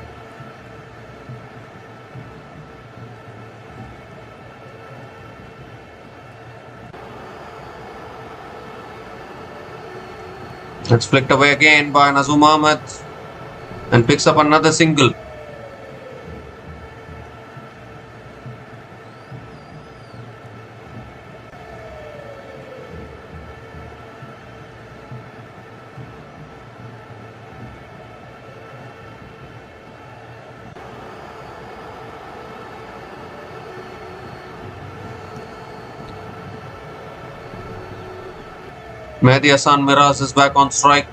A: That's flicked away again by Nazum Ahmed and picks up another single. Mehdi Hasan Miraz is back on strike.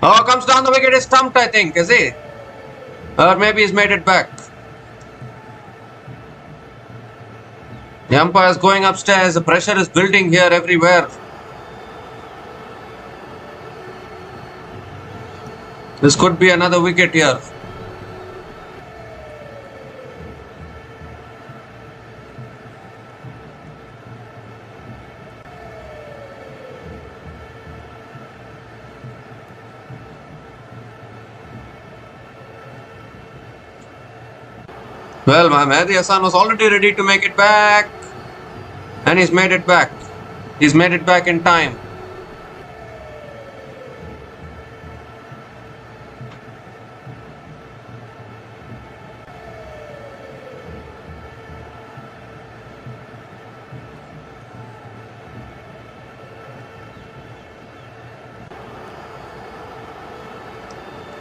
A: Oh, comes down the wicket, is stumped, I think, is he? Or maybe he's made it back. The umpire is going upstairs. The pressure is building here everywhere. This could be another wicket here. Well, Mehdi Hasan was already ready to make it back, and he's made it back. He's made it back in time.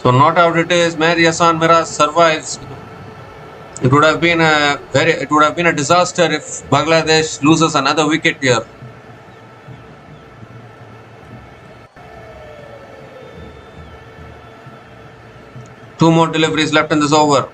A: So not out it is. Mehdi Hasan Miraz survives. It would have been a disaster if Bangladesh loses another wicket here. Two more deliveries left in this over.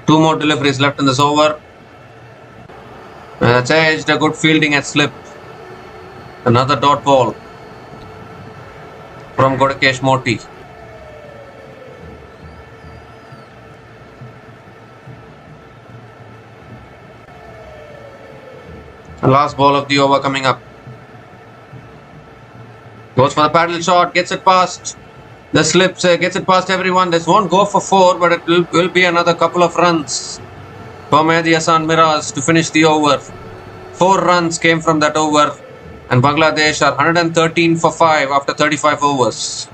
A: Two more deliveries left in this over. That's edged. A good fielding at slip. Another dot ball from Godakesh Moti. The last ball of the over coming up. Goes for the paddle shot. Gets it past. The slips, gets it past everyone. This won't go for 4, but it will be another couple of runs for Mehdi Hasan Miraz to finish the over. 4 runs came from that over, and Bangladesh are 113 for 5 after 35 overs.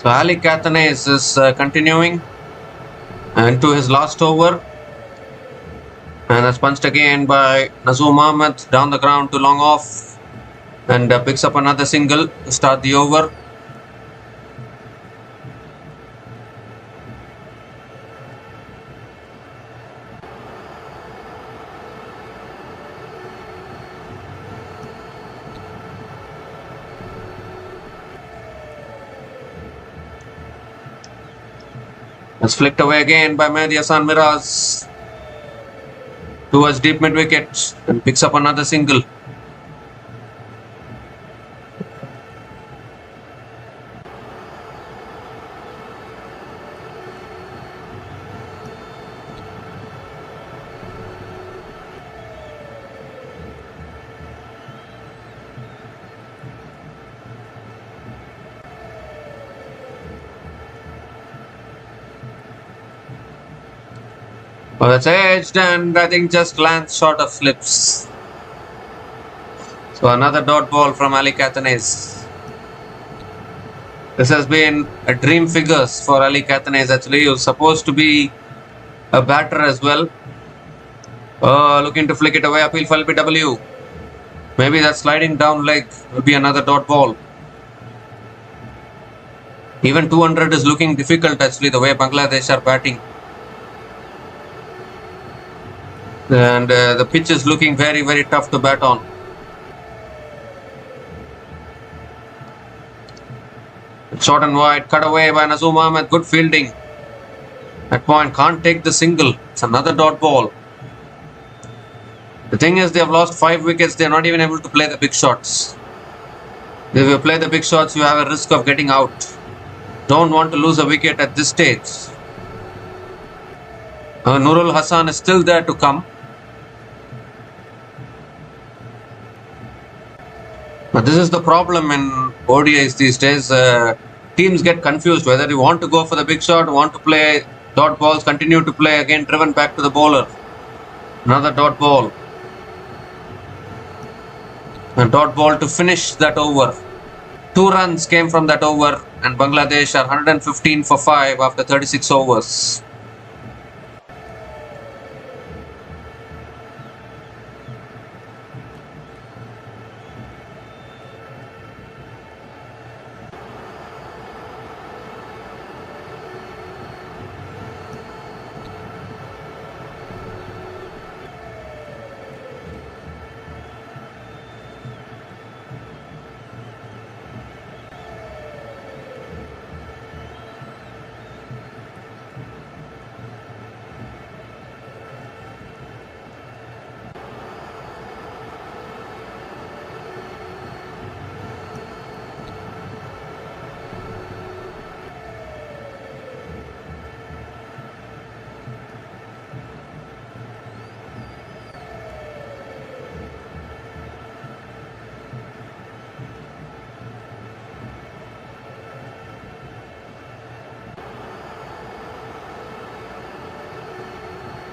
A: So Ali Cathanes is continuing into his last over. And that's punched again by Nazoom Ahmed down the ground to long off. And picks up another single to start the over. It's flicked away again by Mehdi Hassan Miraz towards deep mid wicket and picks up another single. Well, that's edged and I think just lands short of slips. So another dot ball from Ali Cathanes. This has been a dream figures for Ali Cathanes actually. He was supposed to be a batter as well. Looking to flick it away, appeal for LBW. Maybe that sliding down leg will be another dot ball. Even 200 is looking difficult actually the way Bangladesh are batting. And the pitch is looking very, very tough to bat on. Short and wide, cut away by Nazoom Ahmed. Good fielding. That point can't take the single. It's another dot ball. The thing is, they have lost 5 wickets. They are not even able to play the big shots. If you play the big shots, you have a risk of getting out. Don't want to lose a wicket at this stage. Nurul Hassan is still there to come. But this is the problem in ODIs these days. Teams get confused whether you want to go for the big shot, want to play dot balls, continue to play, again driven back to the bowler. Another dot ball. A dot ball to finish that over. 2 runs came from that over and Bangladesh are 115 for 5 after 36 overs.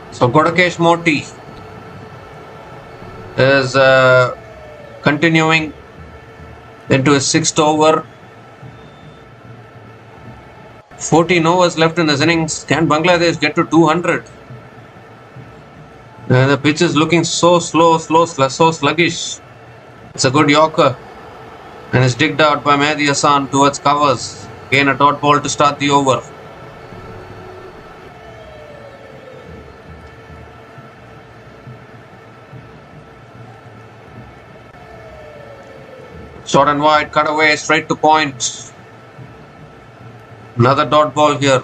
A: So Godakesh Moti is continuing into his 6th over. 14 overs left in his innings. Can Bangladesh get to 200? The pitch is looking so slow, so sluggish. It's a good Yorker and is digged out by Mehdi Hassan towards covers. Again a dot ball to start the over. Short and wide, cut away, straight to point. Another dot ball here.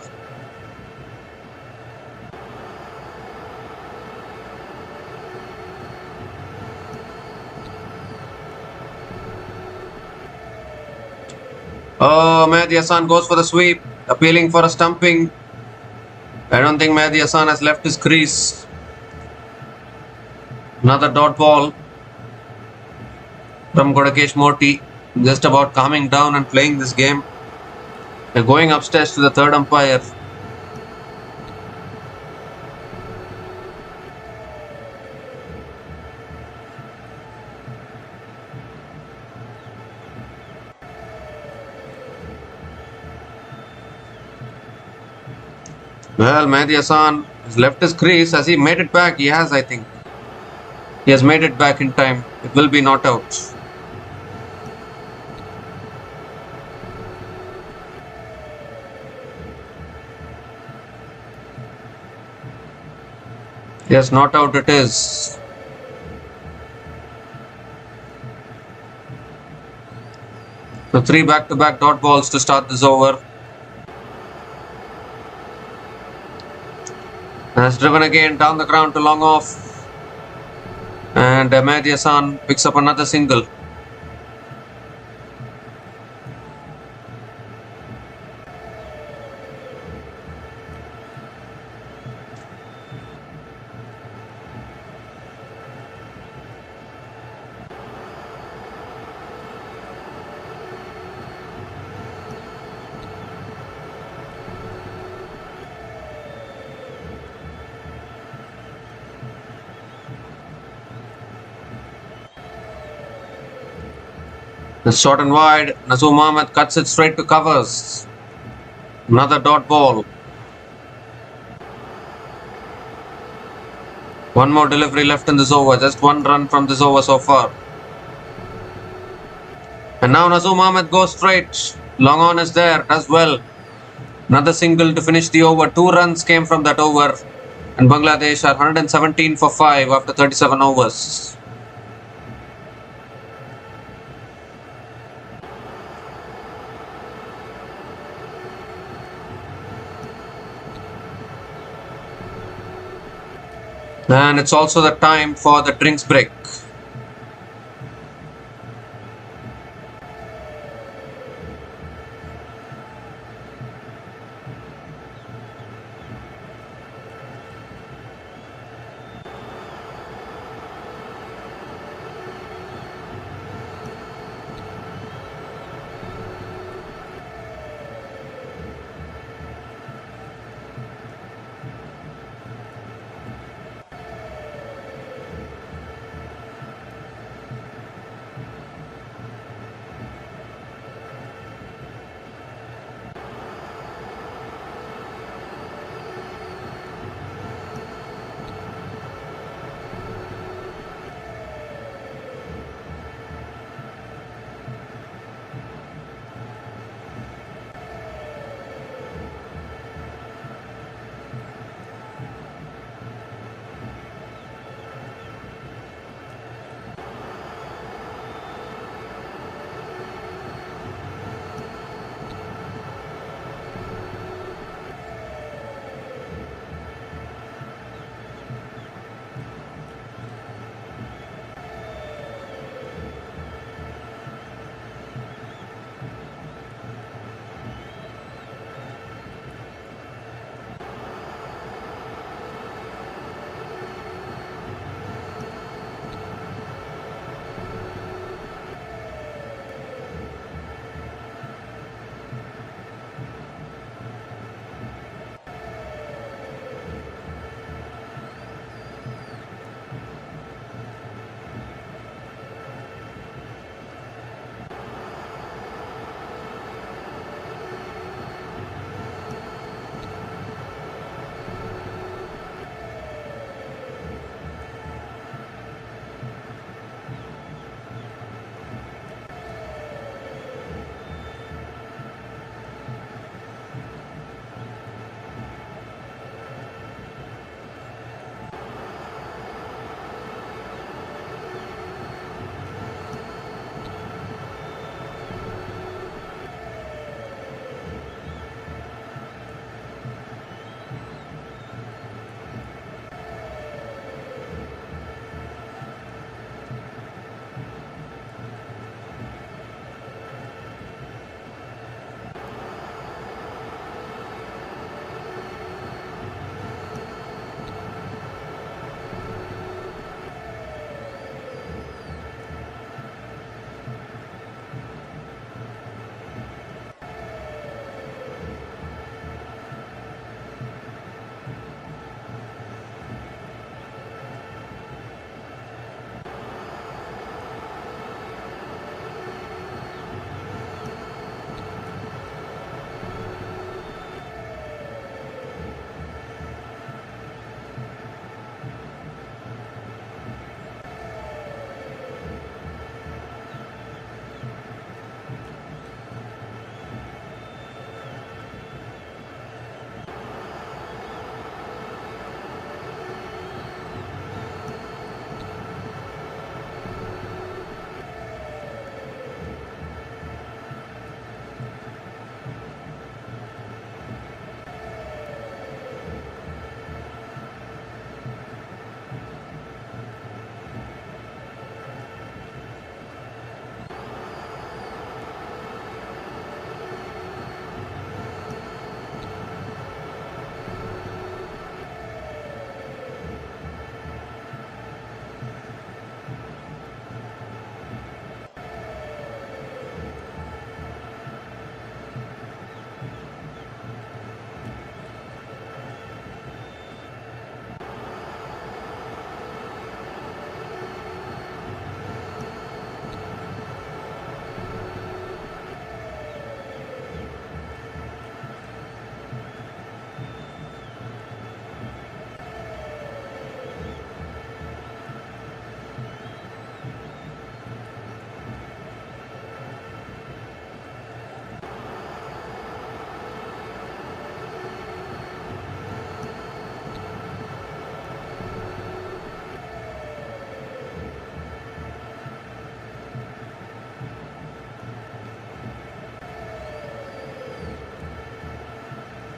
A: Oh, Mehdi Hassan goes for the sweep, appealing for a stumping. I don't think Mehdi Hassan has left his crease. Another dot ball from Godakesh Moti, just about calming down and playing this game. They're going upstairs to the third umpire. Well, Mehdi Hassan has left his crease. Has he made it back? He has, I think. He has made it back in time. It will be not out. Yes, not out it is. So 3 back-to-back dot balls to start this over. Has driven again down the ground to long off. And Mehdi Hassan picks up another single. It's short and wide. Nazum Ahmed cuts it straight to covers. Another dot ball. One more delivery left in this over. Just one run from this over so far. And now Nazum Ahmed goes straight. Long on is there. Does well. Another single to finish the over. 2 runs came from that over. And Bangladesh are 117 for 5 after 37 overs. And it's also the time for the drinks break.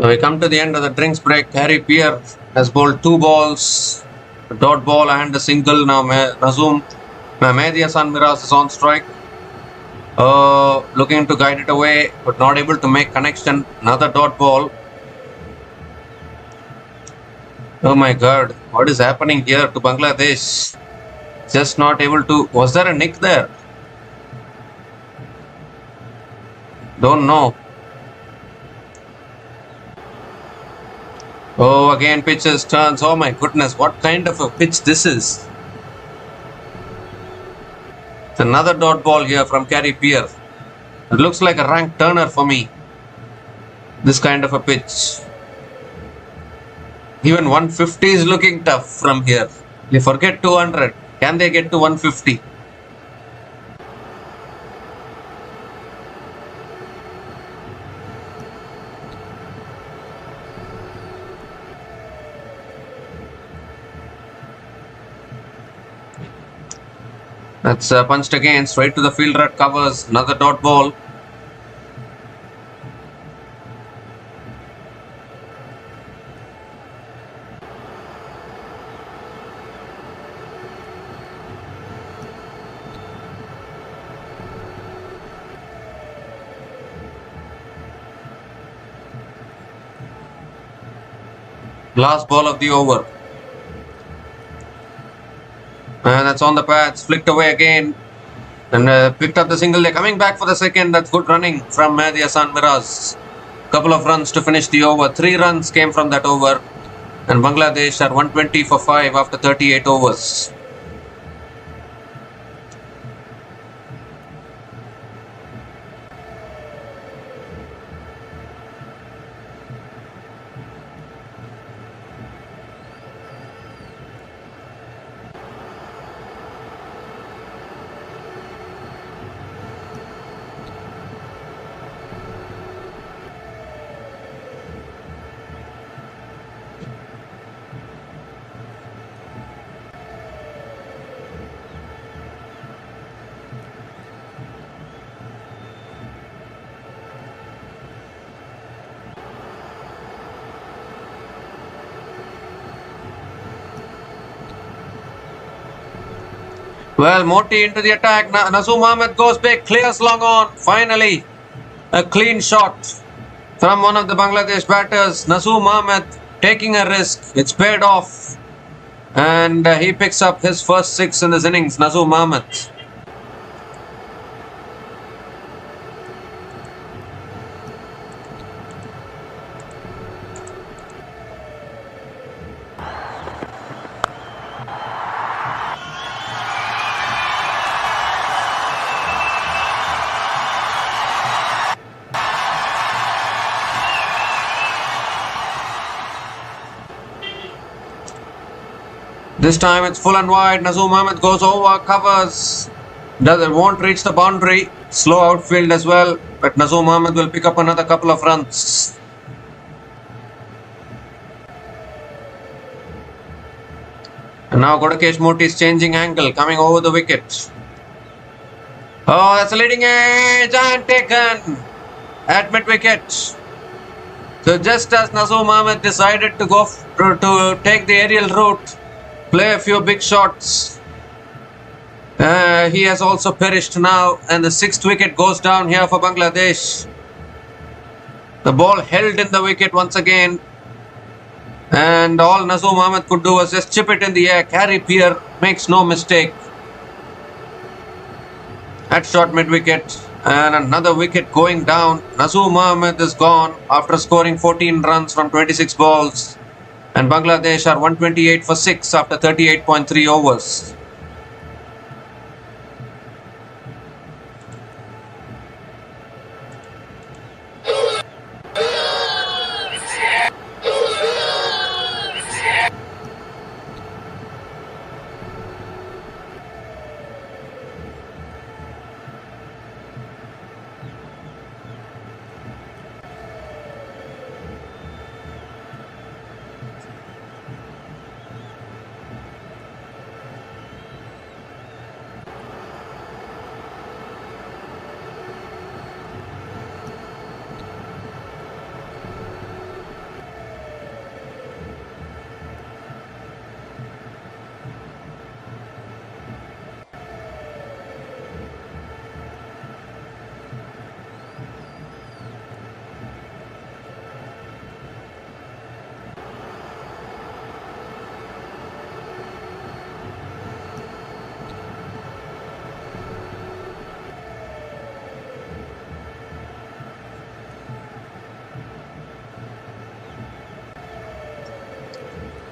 A: So we come to the end of the drinks break. Harry Pierre has bowled 2 balls, a dot ball and a single. Now Mehdi Hassan Miraz is on strike. Looking to guide it away, but not able to make connection. Another dot ball. Oh my god, what is happening here to Bangladesh? Just not able to. Was there a nick there? Don't know. Oh, again pitches, turns. Oh my goodness, what kind of a pitch this is? It's another dot ball here from Harry Pierre. It looks like a rank turner for me. This kind of a pitch. Even 150 is looking tough from here. You forget 200. Can they get to 150? That's punched again, straight to the fielder at covers. Another dot ball. Last ball of the over. And that's on the pads, flicked away again. And picked up the single. They're coming back for the second. That's good running from Mehdi Hassan Miraz. Couple of runs to finish the over. 3 runs came from that over. And Bangladesh are 120 for 5 after 38 overs. Well, Moti into the attack. Nazoom Ahmed goes big, clears long on. Finally, a clean shot from one of the Bangladesh batters. Nazoom Ahmed taking a risk. It's paid off. And he picks up his first 6 in this innings. Nazoom Ahmed. This time it's full and wide. Nazoom Ahmed goes over, covers. Won't reach the boundary. Slow outfield as well. But Nazoom Ahmed will pick up another couple of runs. And now Godakesh Moti is changing angle, coming over the wicket. Oh, that's a leading edge and taken at mid wicket. So just as Nazoom Ahmed decided to go to take the aerial route, play a few big shots, he has also perished now, and the 6th wicket goes down here for Bangladesh. The ball held in the wicket once again, and all Nazoom Ahmed could do was just chip it in the air. Harry Pierre makes no mistake at short mid wicket, and another wicket going down. Nazoom Ahmed is gone after scoring 14 runs from 26 balls. And Bangladesh are 128 for 6 after 38.3 overs.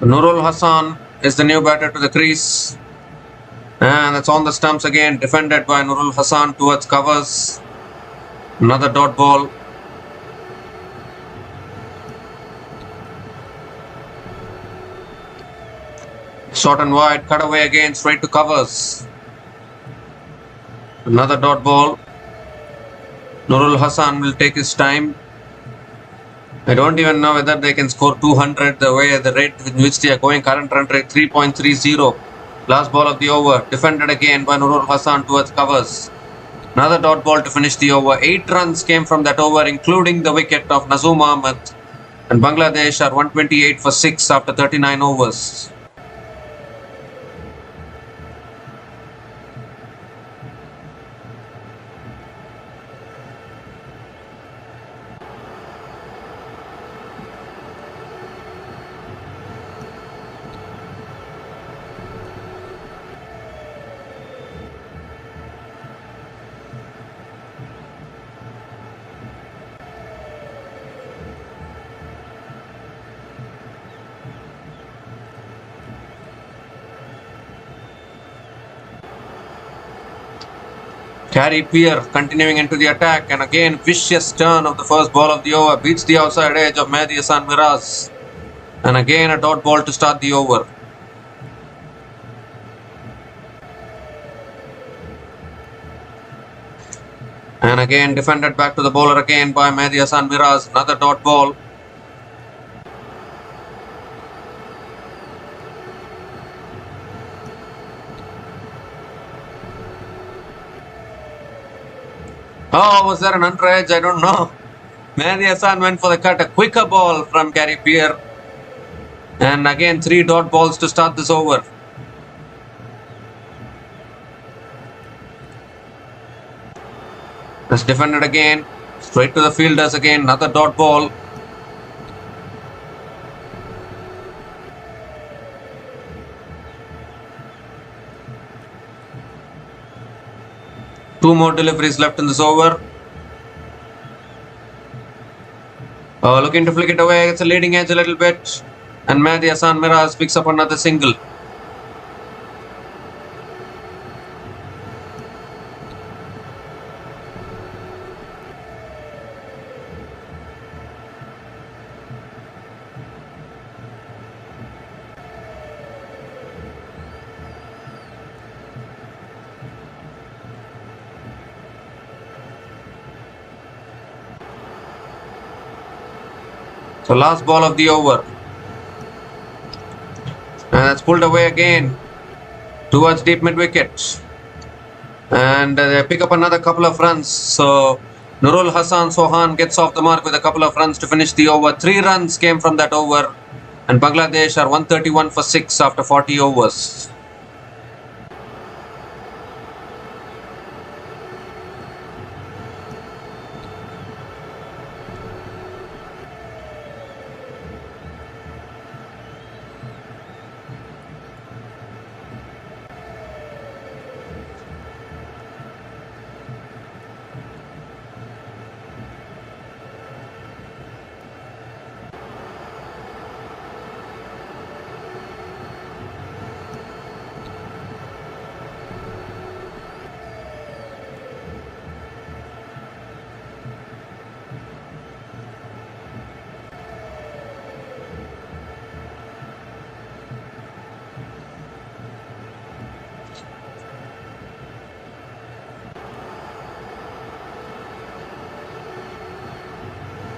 A: Nurul Hassan is the new batter to the crease. And that's on the stumps again, defended by Nurul Hassan towards covers. Another dot ball. Short and wide, cut away again, straight to covers. Another dot ball. Nurul Hassan will take his time. I don't even know whether they can score 200 the way the rate with which they are going. Current run rate 3.30. Last ball of the over, defended again by Nurul Hassan towards covers. Another dot ball to finish the over. 8 runs came from that over, including the wicket of Nazoom Ahmed. And Bangladesh are 128 for 6 after 39 overs. Gary Peer continuing into the attack, and again vicious turn of the first ball of the over, beats the outside edge of Mehdi Hassan Miraz, and again a dot ball to start the over. And again defended back to the bowler again by Mehdi Hassan Miraz, another dot ball. Oh, was there an under edge? I don't know. Mehdi Hassan went for the cut. A quicker ball from Gary Peer. And again 3 dot balls to start this over. That's defended again. Straight to the fielders again. Another dot ball. Two more deliveries left in this over. Looking to flick it away. It's a leading edge a little bit. And Mehdi Hassan Miraz picks up another single. So last ball of the over. And that's pulled away again towards deep mid wicket. And they pick up another couple of runs. So Nurul Hassan Sohan gets off the mark with a couple of runs to finish the over. 3 runs came from that over. And Bangladesh are 131 for 6 after 40 overs.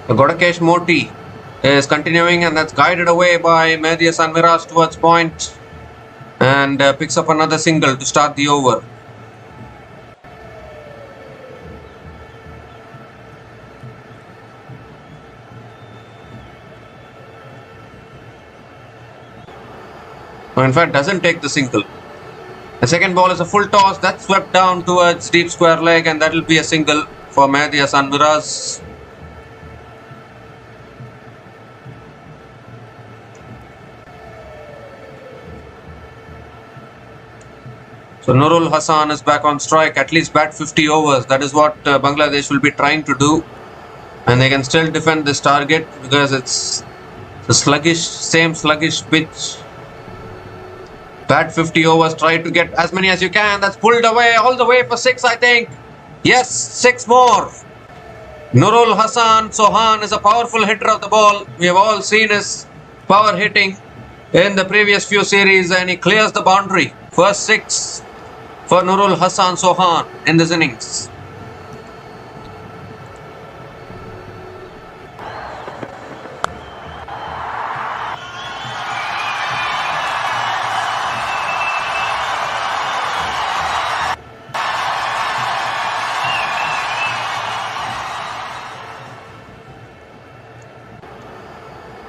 A: Godakesh Moti is continuing, and that's guided away by Mehdi Hassan Miraz towards point, and picks up another single to start the over. In fact, doesn't take the single. The second ball is a full toss that's swept down towards deep square leg, and that will be a single for Mehdi Hassan Miraz. So Nurul Hassan is back on strike, at least bat 50 overs. That is what Bangladesh will be trying to do. And they can still defend this target because it's The same sluggish pitch. Bat 50 overs, try to get as many as you can. That's pulled away, all the way for 6, I think. Yes, 6 more. Nurul Hassan Sohan is a powerful hitter of the ball. We have all seen his power hitting in the previous few series, and he clears the boundary. First 6 for Nurul Hassan Sohan in this innings.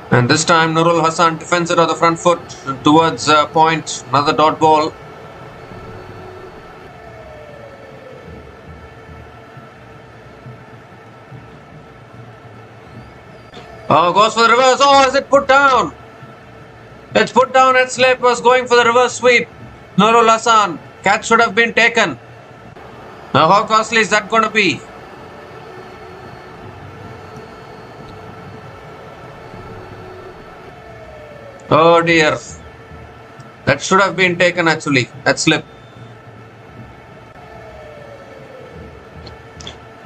A: And this time Nurul Hassan defends it on the front foot towards point. Another dot ball. Oh, goes for the reverse. Oh, is it put down? It's put down at slip. Was going for the reverse sweep. Nurul Hassan. Catch should have been taken. Now how costly is that going to be? Oh dear. That should have been taken actually. That slip.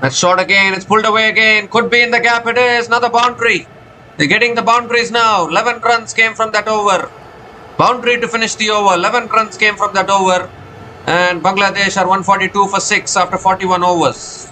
A: That's shot again. It's pulled away again. Could be in the gap. It is. Another boundary. They're getting the boundaries now. 11 runs came from that over. Boundary to finish the over. 11 runs came from that over. And Bangladesh are 142 for 6 after 41 overs.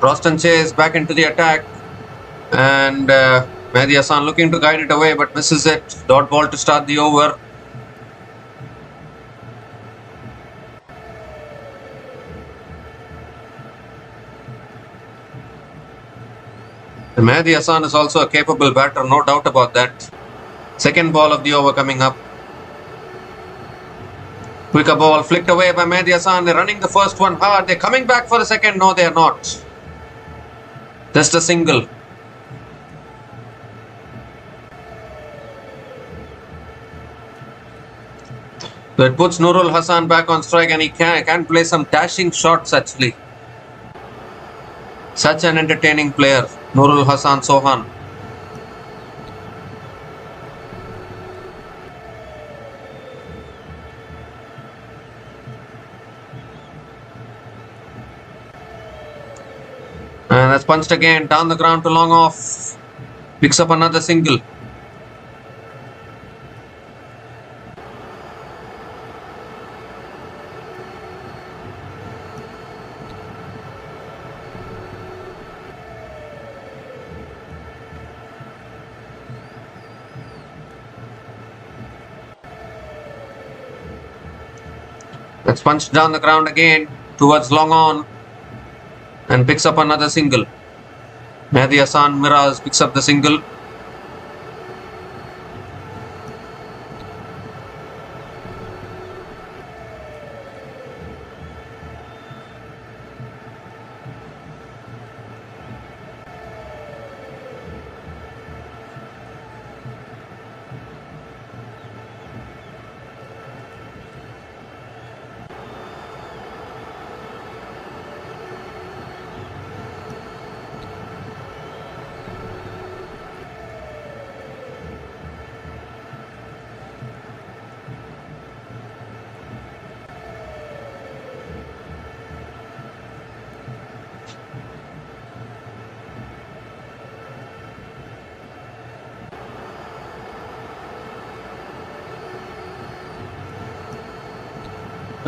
A: Roston Chase back into the attack, and Mehdi Hassan looking to guide it away but misses it. Dot ball to start the over. And Mehdi Hassan is also a capable batter, no doubt about that. Second ball of the over coming up. Quicker ball flicked away by Mehdi Hassan. They're running the first one hard. They're coming back for the second. No, they're not. Just a single. So it puts Nurul Hassan back on strike, and he can play some dashing shots actually. Such an entertaining player, Nurul Hassan Sohan. And that's punched again, down the ground to long off. Picks up another single. That's punched down the ground again towards long on. And picks up another single. Mehdi Hassan Miraz picks up the single.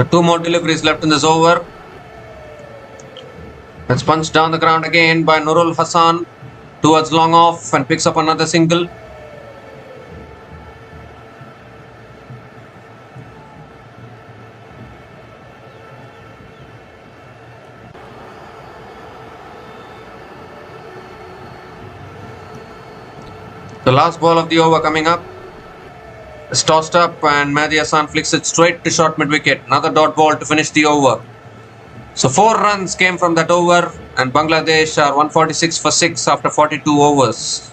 A: Two more deliveries left in this over. It's punched down the ground again by Nurul Hassan towards long off and picks up another single. The last ball of the over coming up. It's tossed up and Mehdi Hassan flicks it straight to short mid-wicket. Another dot ball to finish the over. So 4 runs came from that over and Bangladesh are 146 for 6 after 42 overs.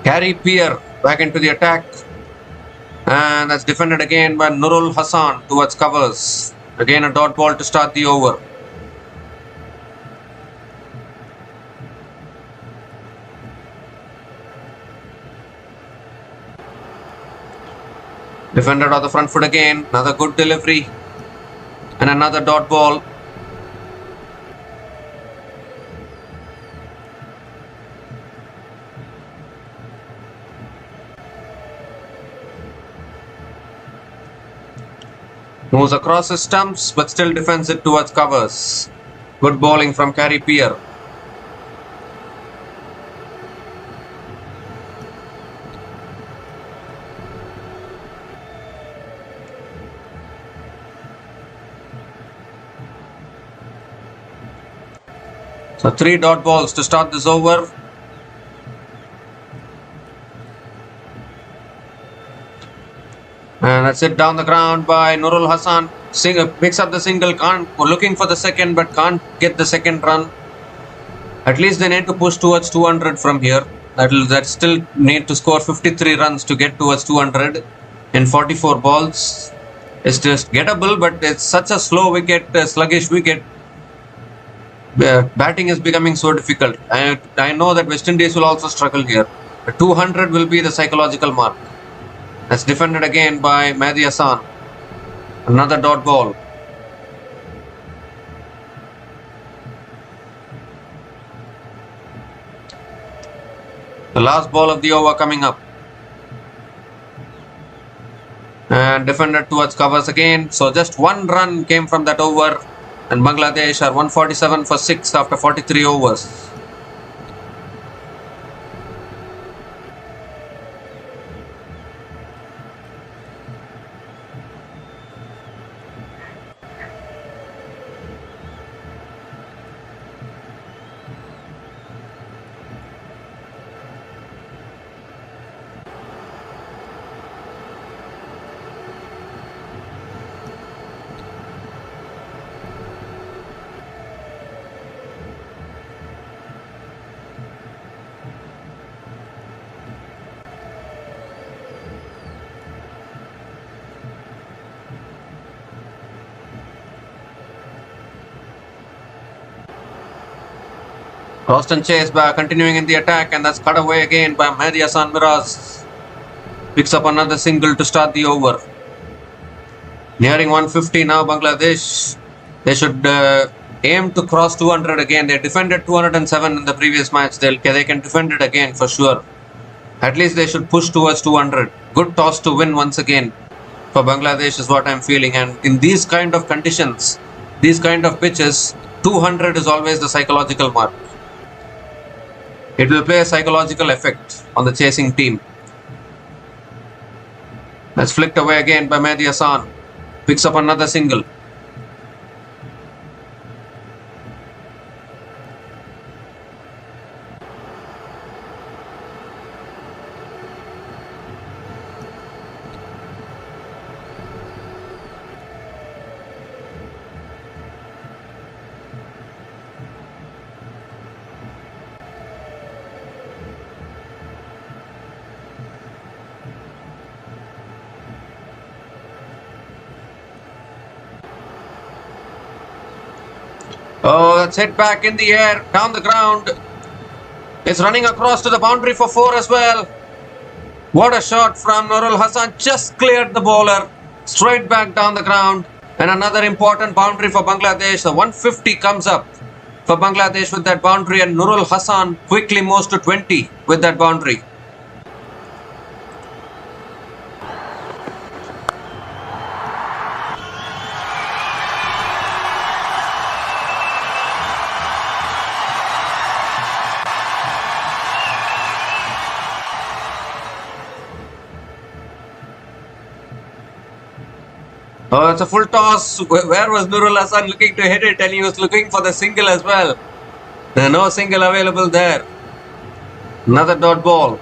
A: Gary Peer back into the attack. And that's defended again by Nurul Hassan towards covers. Again a dot ball to start the over. Defended on the front foot again. Another good delivery. And another dot ball. Moves across his stumps but still defends it towards covers. Good bowling from Gary Peer. So 3 dot balls to start this over. And that's it down the ground by Nurul Hassan. Picks up the single, looking for the second but can't get the second run. At least they need to push towards 200 from here. That still need to score 53 runs to get towards 200 in 44 balls. It's just gettable, but it's such a slow wicket, sluggish wicket. Batting is becoming so difficult. I know that West Indies will also struggle here. 200 will be the psychological mark. That's defended again by Mehdi Hassan. Another dot ball. The last ball of the over coming up. And defended towards covers again. So just 1 run came from that over. And Bangladesh are 147 for 6 after 43 overs. Roston Chase continuing in the attack, and that's cut away again by Mehdi Hassan Miraz. Picks up another single to start the over. Nearing 150 now, Bangladesh. They should aim to cross 200 again. They defended 207 in the previous match. They can defend it again for sure. At least they should push towards 200. Good toss to win once again for Bangladesh is what I'm feeling. And in these kind of conditions, these kind of pitches, 200 is always the psychological mark. It will play a psychological effect on the chasing team. That's flicked away again by Mehdi Hassan. Picks up another single. Oh, that's hit back in the air, down the ground. It's running across to the boundary for 4 as well. What a shot from Nurul Hassan, just cleared the bowler, straight back down the ground. And another important boundary for Bangladesh. The 150 comes up for Bangladesh with that boundary, and Nurul Hassan quickly moves to 20 with that boundary. Oh, it's a full toss. Where was Nurul Hassan looking to hit it? And he was looking for the single as well. There's no single available there. Another dot ball.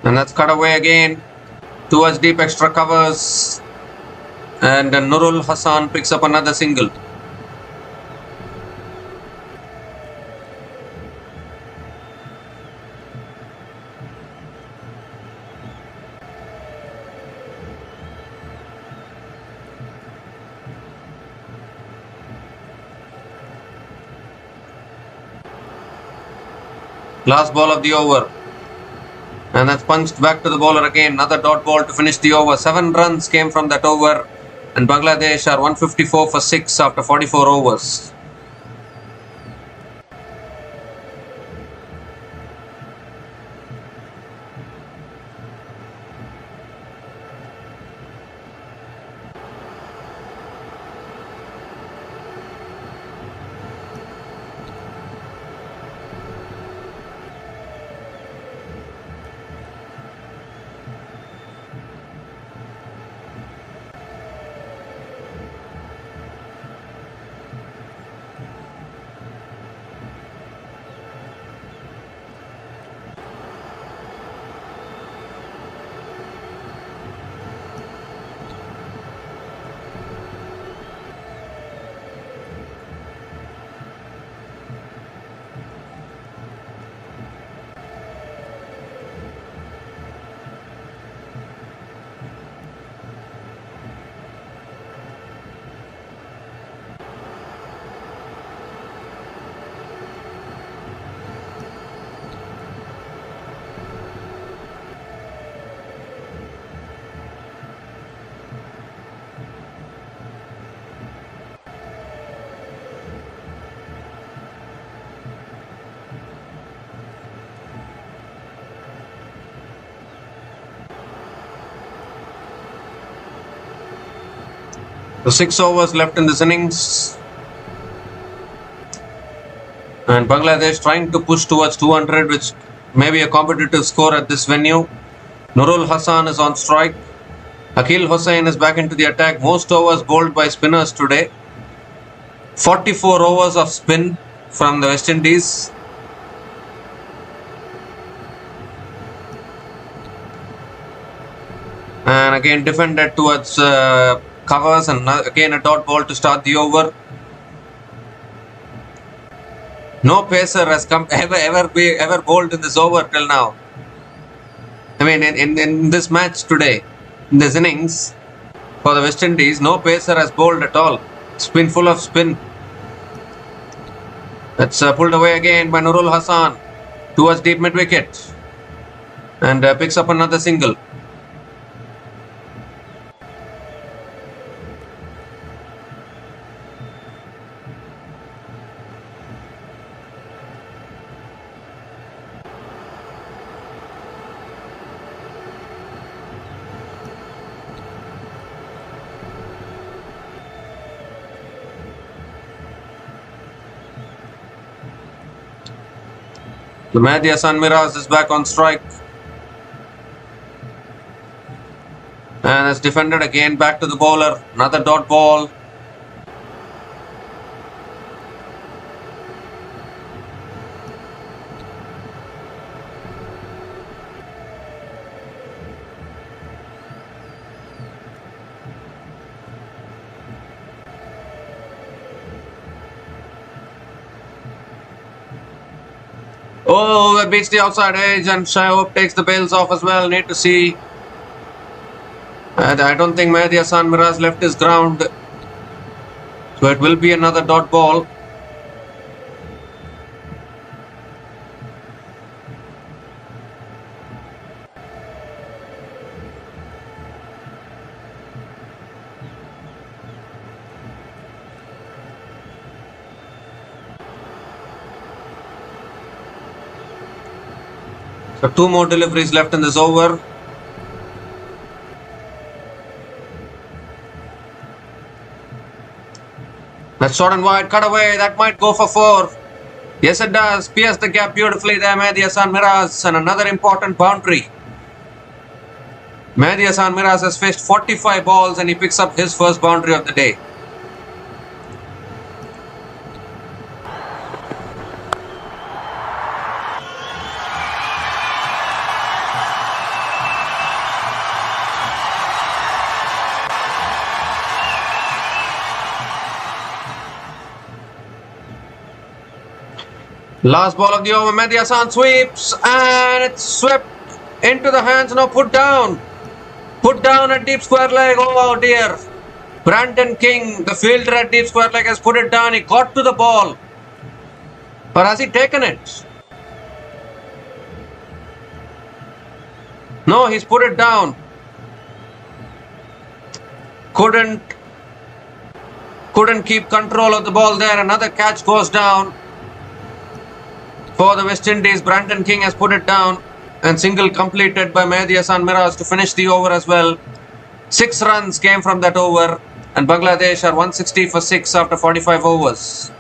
A: And that's cut away again towards deep extra covers. And Nurul Hassan picks up another single. Last ball of the over. And that's punched back to the bowler again. Another dot ball to finish the over. 7 runs came from that over. And Bangladesh are 154 for 6 after 44 overs. So 6 overs left in this innings. And Bangladesh trying to push towards 200, which may be a competitive score at this venue. Nurul Hassan is on strike. Akil Hossain is back into the attack. Most overs bowled by spinners today. 44 overs of spin from the West Indies. And again defended towards covers, and again a dot ball to start the over. No pacer has ever bowled in this over till now. I mean, in this match today, in this innings for the West Indies, no pacer has bowled at all. Spin, full of spin. That's pulled away again by Nurul Hassan towards deep mid wicket, and picks up another single. The Mahdi Hassan Miraz is back on strike. And it's defended again, back to the bowler. Another dot ball. Oh, it beats the outside edge and Shahab takes the bails off as well. Need to see. And I don't think Mehdi Hasan Miraz left his ground. So it will be another dot ball. So 2 more deliveries left in this over. That's short and wide, cut away, that might go for 4. Yes it does, pierced the gap beautifully there, Mehdi Hasan Miraz, and another important boundary. Mehdi Hasan Miraz has faced 45 balls and he picks up his first boundary of the day. Last ball of the over, Mehdi Hasan sweeps and it's swept into the hands, now put down. Put down at deep square leg, oh dear. Brandon King, the fielder at deep square leg, has put it down. He got to the ball. Or has he taken it? No, he's put it down. Couldn't keep control of the ball there. Another catch goes down. For the West Indies, Brandon King has put it down and single completed by Mehdi Hasan Miraz to finish the over as well. 6 runs came from that over and Bangladesh are 160 for 6 after 45 overs.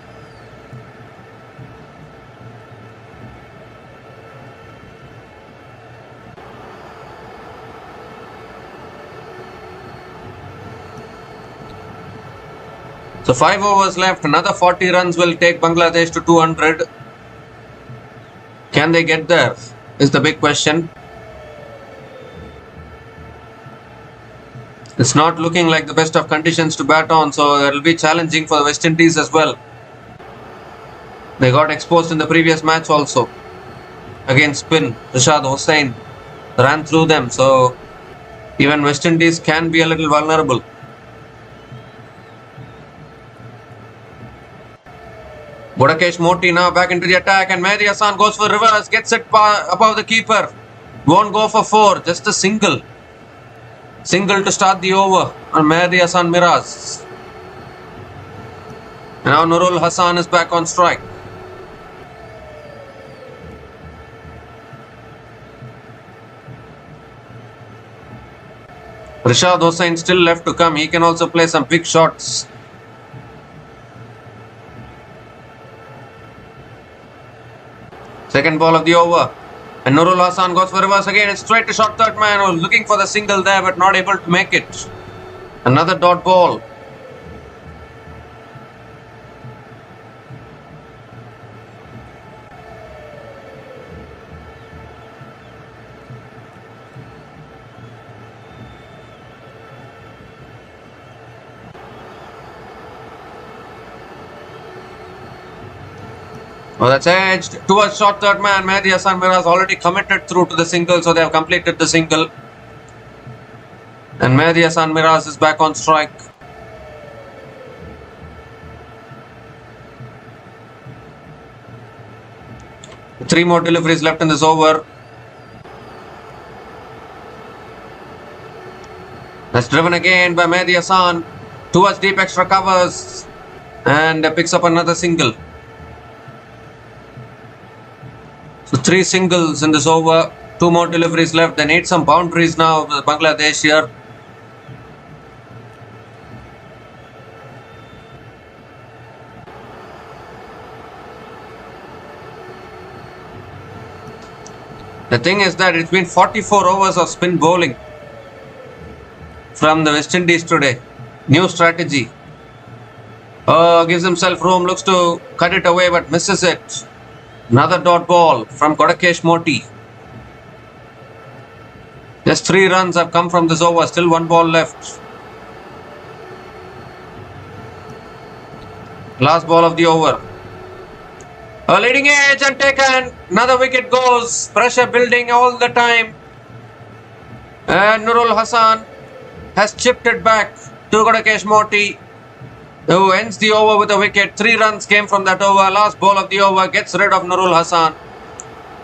A: So 5 overs left, another 40 runs will take Bangladesh to 200. Can they get there is the big question. It's not looking like the best of conditions to bat on, so it will be challenging for the West Indies as well. They got exposed in the previous match also. Against spin, Rashad Hossain ran through them, so even West Indies can be a little vulnerable. Gudakesh Moti now back into the attack and Mehdi Hasan goes for reverse, gets it above the keeper. Won't go for 4, just a single. Single to start the over on Mehdi Hasan Miraz. Now Nurul Hassan is back on strike. Rashad Hossain still left to come. He can also play some big shots. Second ball of the over. And Nurul Hassan goes for reverse again. It's straight to short third man who's looking for the single there but not able to make it. Another dot ball. Oh, that's edged towards short third man. Mehdi Hasan Miraz already committed through to the single, so they have completed the single. And Mehdi Hasan Miraz is back on strike. Three more deliveries left in this over. That's driven again by Mehdi Hasan towards deep extra covers and picks up another single. So 3 singles in this over, 2 more deliveries left. They need some boundaries now, Bangladesh here. The thing is that it's been 44 overs of spin bowling from the West Indies today. New strategy. Gives himself room, looks to cut it away but misses it. Another dot ball from Gudakesh Moti. Just 3 runs have come from this over. Still 1 ball left. Last ball of the over. A leading edge and taken. Another wicket goes. Pressure building all the time. And Nurul Hassan has chipped it back to Gudakesh Moti, who ends the over with a wicket. 3 runs came from that over. Last ball of the over gets rid of Nurul Hassan.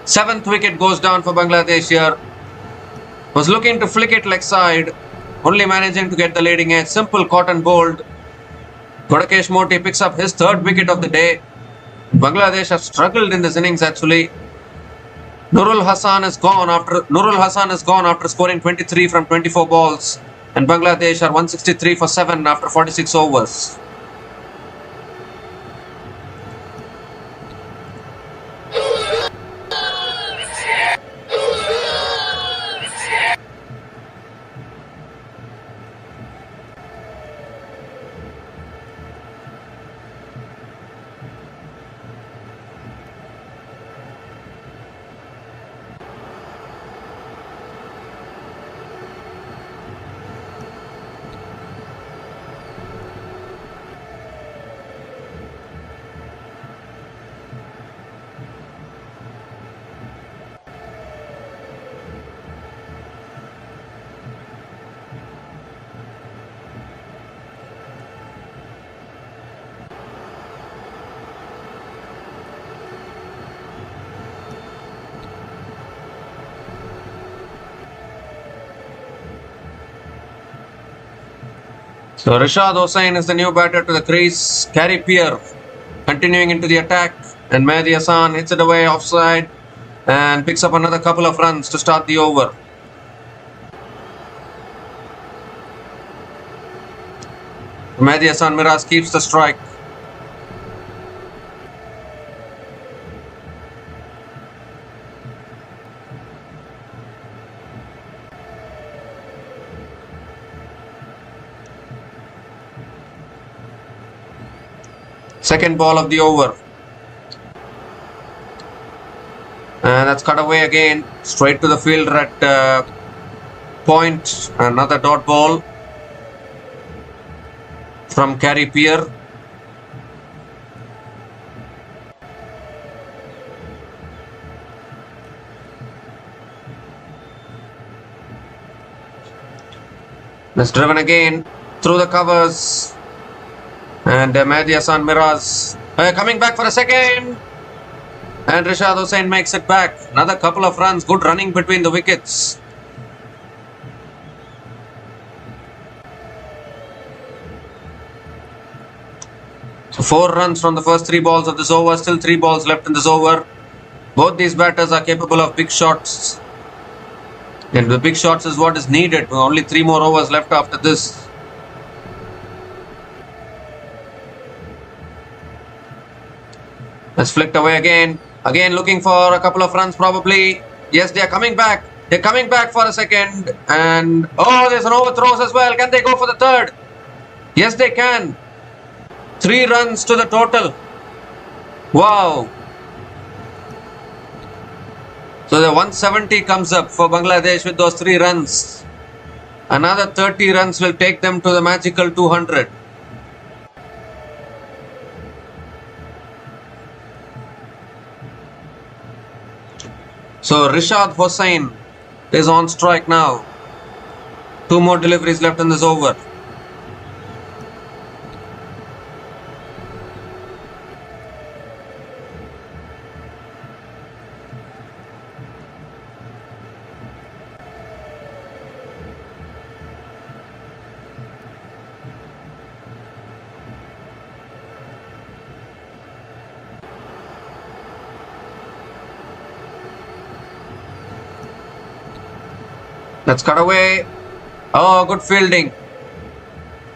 A: 7th wicket goes down for Bangladesh here. Was looking to flick it leg side, only managing to get the leading edge. Simple cotton bowled. Gudakesh Moti picks up his 3rd wicket of the day. Bangladesh have struggled in this innings actually. Nurul Hassan is gone after scoring 23 from 24 balls, and Bangladesh are 163 for 7 after 46 overs. So Rashad Hossain is the new batter to the crease. Gary Pierre continuing into the attack, and Mehdi Hassan hits it away offside and picks up another couple of runs to start the over. Mehdi Hassan Miraz keeps the strike. Second ball of the over. And that's cut away again. Straight to the fielder at point. Another dot ball from Gary Pierre. That's driven again through the covers. And Mehdi Hassan Miraz coming back for a second. And Rashad Hossain makes it back. Another couple of runs. Good running between the wickets. So 4 runs from the first 3 balls of this over. Still 3 balls left in this over. Both these batters are capable of big shots. And the big shots is what is needed. Only 3 more overs left after this. That's flicked away again. Again looking for a couple of runs probably. Yes, they are coming back. They're coming back for a second. And oh, there's an overthrows as well. Can they go for the 3rd? Yes, they can. 3 runs to the total. Wow. So the 170 comes up for Bangladesh with those 3 runs. Another 30 runs will take them to the magical 200. So Rashad Hossain is on strike now. 2 more deliveries left in this over. That's cut away. Oh, good fielding.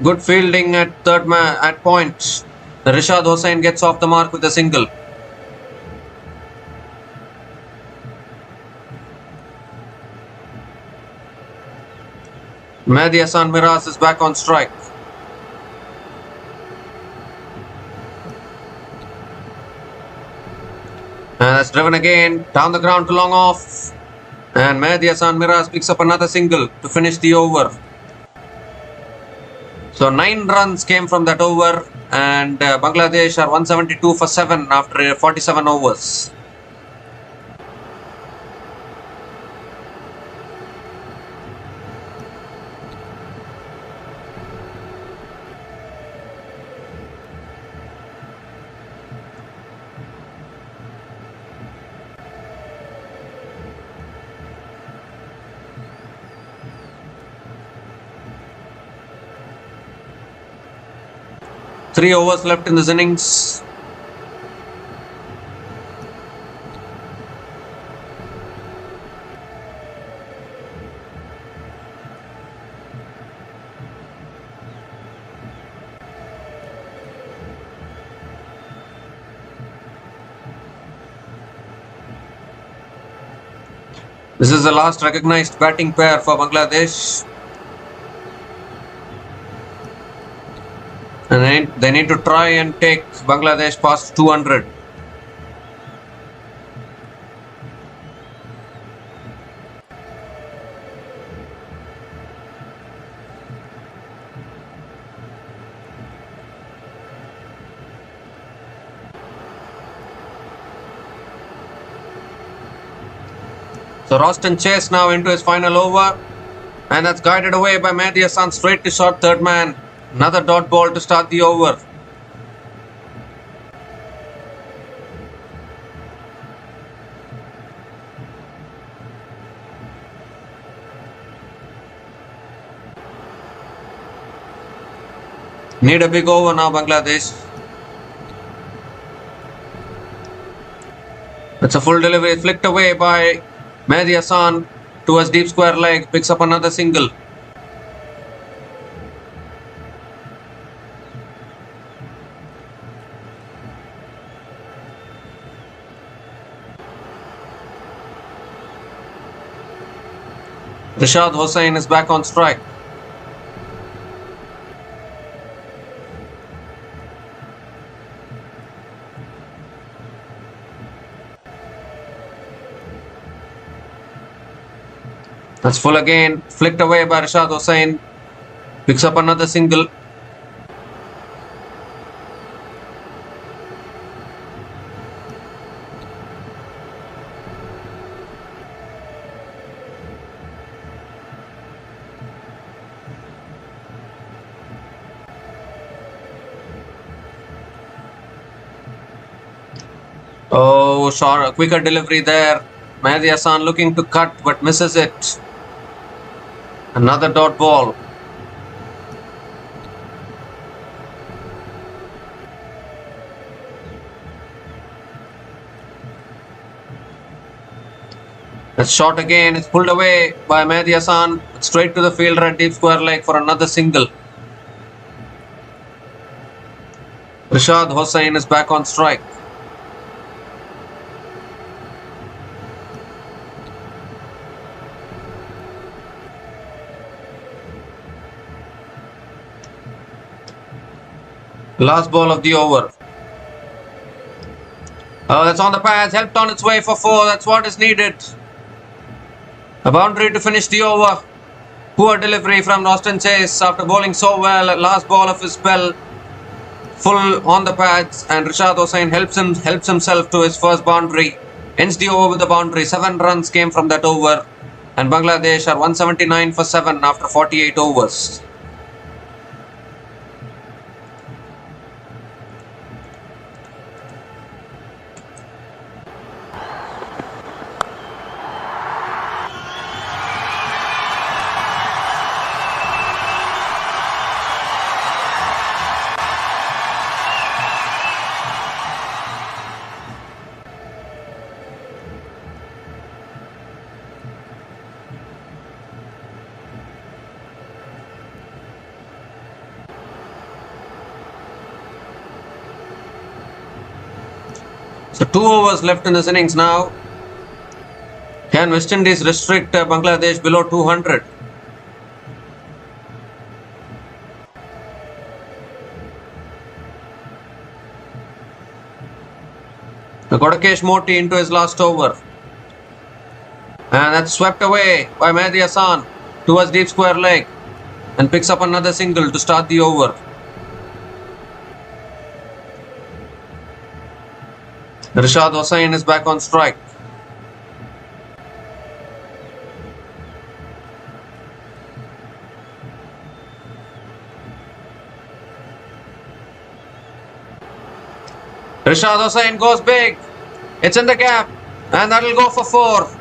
A: Good fielding at at point. Rashad Hossain gets off the mark with a single. Mehdi Hassan Miraz is back on strike. And that's driven again. Down the ground to long off. And Mehdi Hassan Miraz picks up another single to finish the over. So 9 runs came from that over, and Bangladesh are 172 for 7 after 47 overs. Three overs left in this innings. This is the last recognized batting pair for Bangladesh. And they need to try and take Bangladesh past 200. So Roston Chase now into his final over, and that's guided away by Mehdi Hassan straight to short third man. Another dot ball to start the over. Need a big over now, Bangladesh. It's a full delivery, flicked away by Mehdi Hassan towards deep square leg, picks up another single. Rashad Hossain is back on strike. That's full again, flicked away by Rashad Hossain, picks up another single. Oh, short, a quicker delivery there. Mehdi Hassan looking to cut but misses it. Another dot ball. It's short again. It's pulled away by Mehdi Hassan. Straight to the fielder at deep square leg for another single. Rashad Hossain is back on strike. Last ball of the over. Oh, that's on the pads. Helped on its way for 4. That's what is needed. A boundary to finish the over. Poor delivery from Roston Chase after bowling so well. Last ball of his spell. Full on the pads, and Rashad Hossain helps himself to his first boundary. Ends the over with the boundary. 7 runs came from that over. And Bangladesh are 179 for 7 after 48 overs. So 2 overs left in this innings now. Can West Indies restrict Bangladesh below 200? Godakesh Moti into his last over. And that's swept away by Mehdi Hassan towards deep square leg. and picks up another single to start the over. Rishad Hossain is back on strike. Rishad Hossain goes big. It's in the gap and that'll go for 4.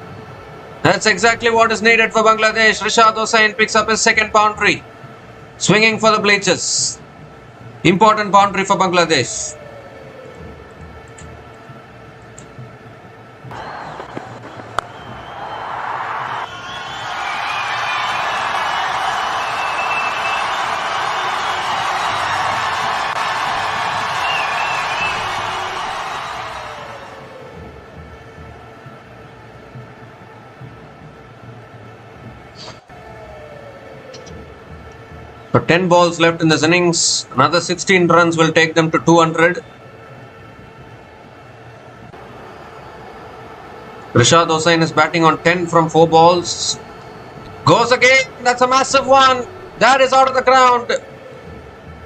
A: That's exactly what is needed for Bangladesh. Rishad Hossain picks up his second boundary. Swinging for the bleachers. Important boundary for Bangladesh. So 10 balls left in this innings. Another 16 runs will take them to 200. Rishad Hossain is batting on 10 from 4 balls. Goes again. That's a massive one. That is out of the ground.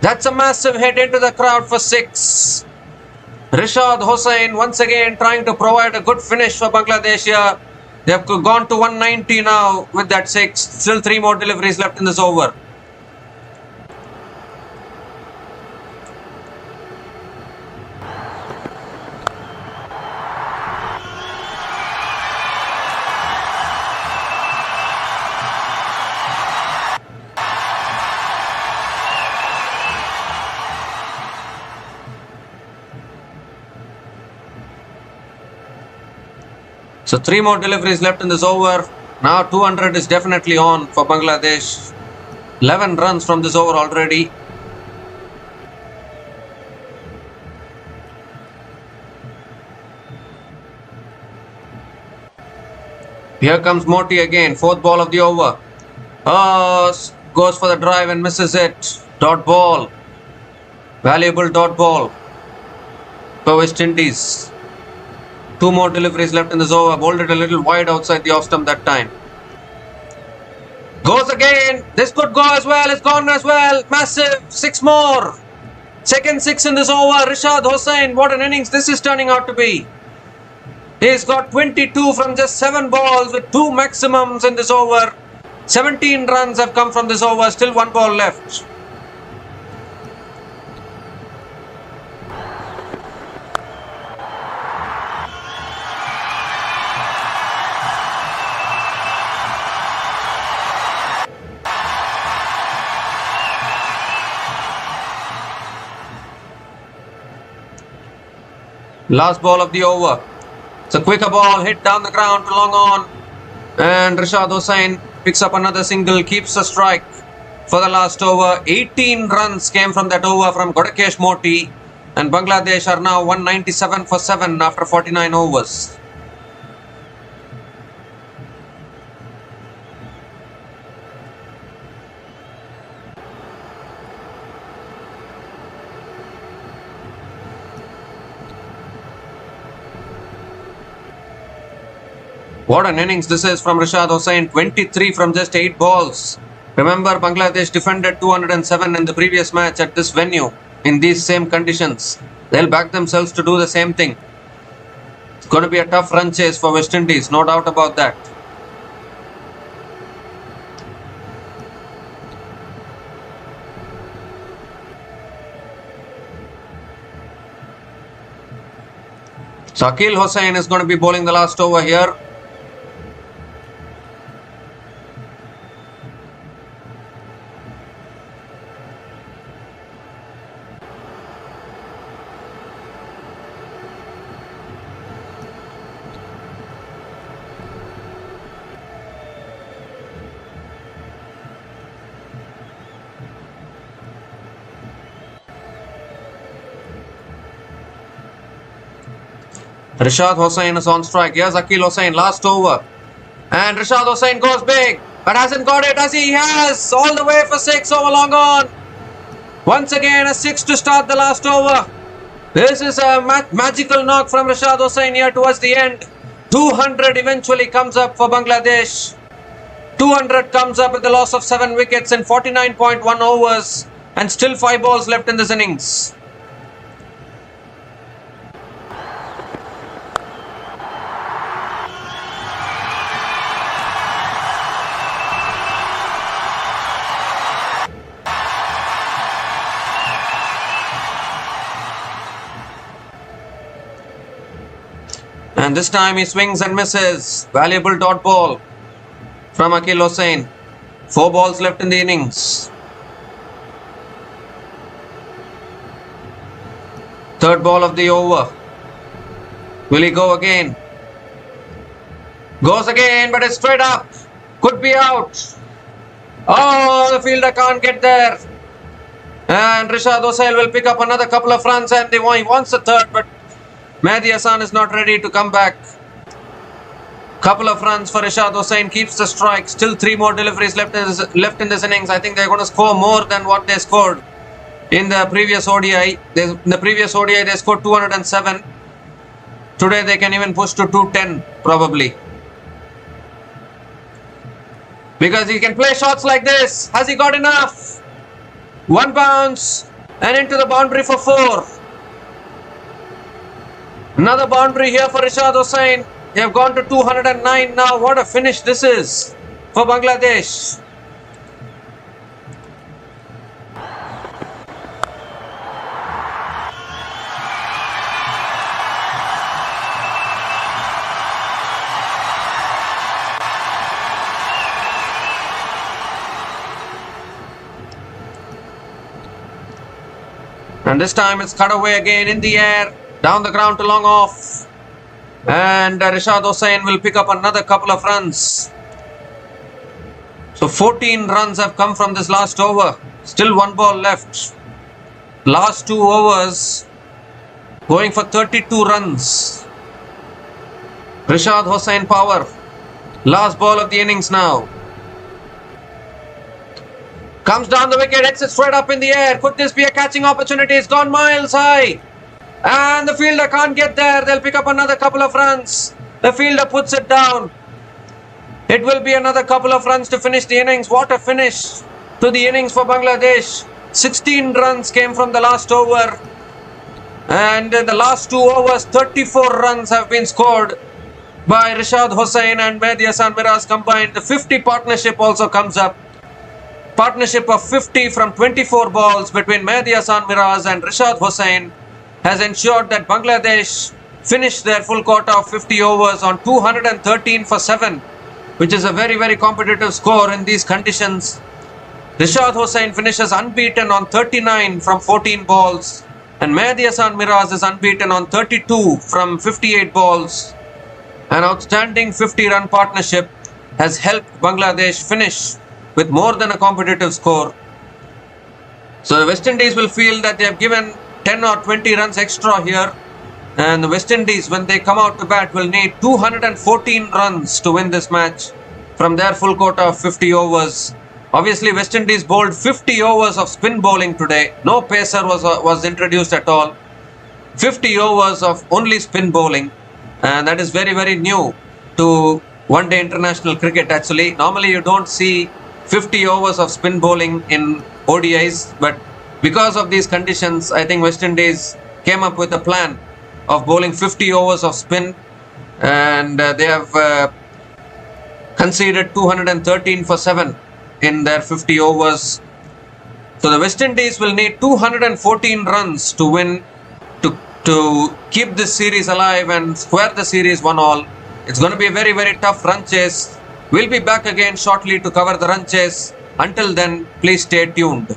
A: That's a massive hit into the crowd for 6. Rishad Hossain once again trying to provide a good finish for Bangladesh here. They have gone to 190 now with that 6. Still 3 more deliveries left in this over. So 3 more deliveries left in this over. Now 200 is definitely on for Bangladesh. 11 runs from this over already. Here comes Moti again. 4th ball of the over. Goes for the drive and misses it. Dot ball. Valuable dot ball for West Indies. 2 more deliveries left in this over. Bowled it a little wide outside the off stump that time. Goes again. This could go as well. It's gone as well. Massive. 6 more. Second 6 in this over. Rishad Hossain. What an innings this is turning out to be. He's got 22 from just 7 balls with 2 maximums in this over. 17 runs have come from this over. Still 1 ball left. Last ball of the over. It's a quicker ball, hit down the ground to long on. And Rishad Hossain picks up another single, keeps the strike for the last over. 18 runs came from that over from Godakesh Moti. And Bangladesh are now 197 for 7 after 49 overs. What an innings this is from Rishad Hossain. 23 from just 8 balls. Remember, Bangladesh defended 207 in the previous match at this venue in these same conditions. They'll back themselves to do the same thing. It's going to be a tough run chase for West Indies, no doubt about that. Shakil Hossain is going to be bowling the last over here. Rishad Hossain is on strike. Here's Akil Hossain, last over. And Rishad Hossain goes big, but hasn't got it, as he has. All the way for 6 over long on. Once again, a 6 to start the last over. This is a magical knock from Rishad Hossain here towards the end. 200 eventually comes up for Bangladesh. 200 comes up with the loss of 7 wickets in 49.1 overs and still 5 balls left in this innings. And this time he swings and misses. Valuable dot ball from Akil Hossain. 4 balls left in the innings. Third ball of the over. Will he go again? Goes again, but it's straight up. Could be out. Oh, the fielder can't get there. And Rishad Hossain will pick up another couple of runs, and he wants a third, but Mehdi Hasan is not ready to come back. Couple of runs for Rishad Hossain keeps the strike. Still 3 more deliveries left in this innings. I think they're going to score more than what they scored in the previous ODI. In the previous ODI they scored 207. Today they can even push to 210 probably. Because he can play shots like this. Has he got enough? 1 bounce and into the boundary for 4. Another boundary here for Rishad Hossain. They have gone to 209 now. What a finish this is for Bangladesh. And this time it's cut away again in the air. Down the ground to long off. And Rishad Hossain will pick up another couple of runs. So 14 runs have come from this last over. Still 1 ball left. Last 2 overs going for 32 runs. Rishad Hossain power. Last ball of the innings now. Comes down the wicket, hits it straight up in the air. Could this be a catching opportunity? It's gone miles high. And the fielder can't get there. They'll pick up another couple of runs. The fielder puts it down. It will be another couple of runs to finish the innings. What a finish to the innings for Bangladesh. 16 runs came from the last over. And in the last 2 overs, 34 runs have been scored by Rishad Hossain and Mehdi Hasan Miraz combined. The 50 partnership also comes up. Partnership of 50 from 24 balls between Mehdi Hasan Miraz and Rishad Hossain has ensured that Bangladesh finished their full quota of 50 overs on 213 for 7, which is a very, very competitive score in these conditions. Rishad Hossain finishes unbeaten on 39 from 14 balls, and Mehdi Hasan Miraz is unbeaten on 32 from 58 balls. An outstanding 50-run partnership has helped Bangladesh finish with more than a competitive score. So the West Indies will feel that they have given 10 or 20 runs extra here, and the West Indies, when they come out to bat, will need 214 runs to win this match from their full quota of 50 overs. Obviously, West Indies bowled 50 overs of spin bowling today. No pacer was introduced at all. 50 overs of only spin bowling, and that is very, very new to one-day international cricket actually. Normally you don't see 50 overs of spin bowling in ODIs, but because of these conditions, I think West Indies came up with a plan of bowling 50 overs of spin, and they have conceded 213 for 7 in their 50 overs. So the West Indies will need 214 runs to win, to keep this series alive and square the series 1-all. It's going to be a very, very tough run chase. We'll be back again shortly to cover the run chase. Until then, please stay tuned.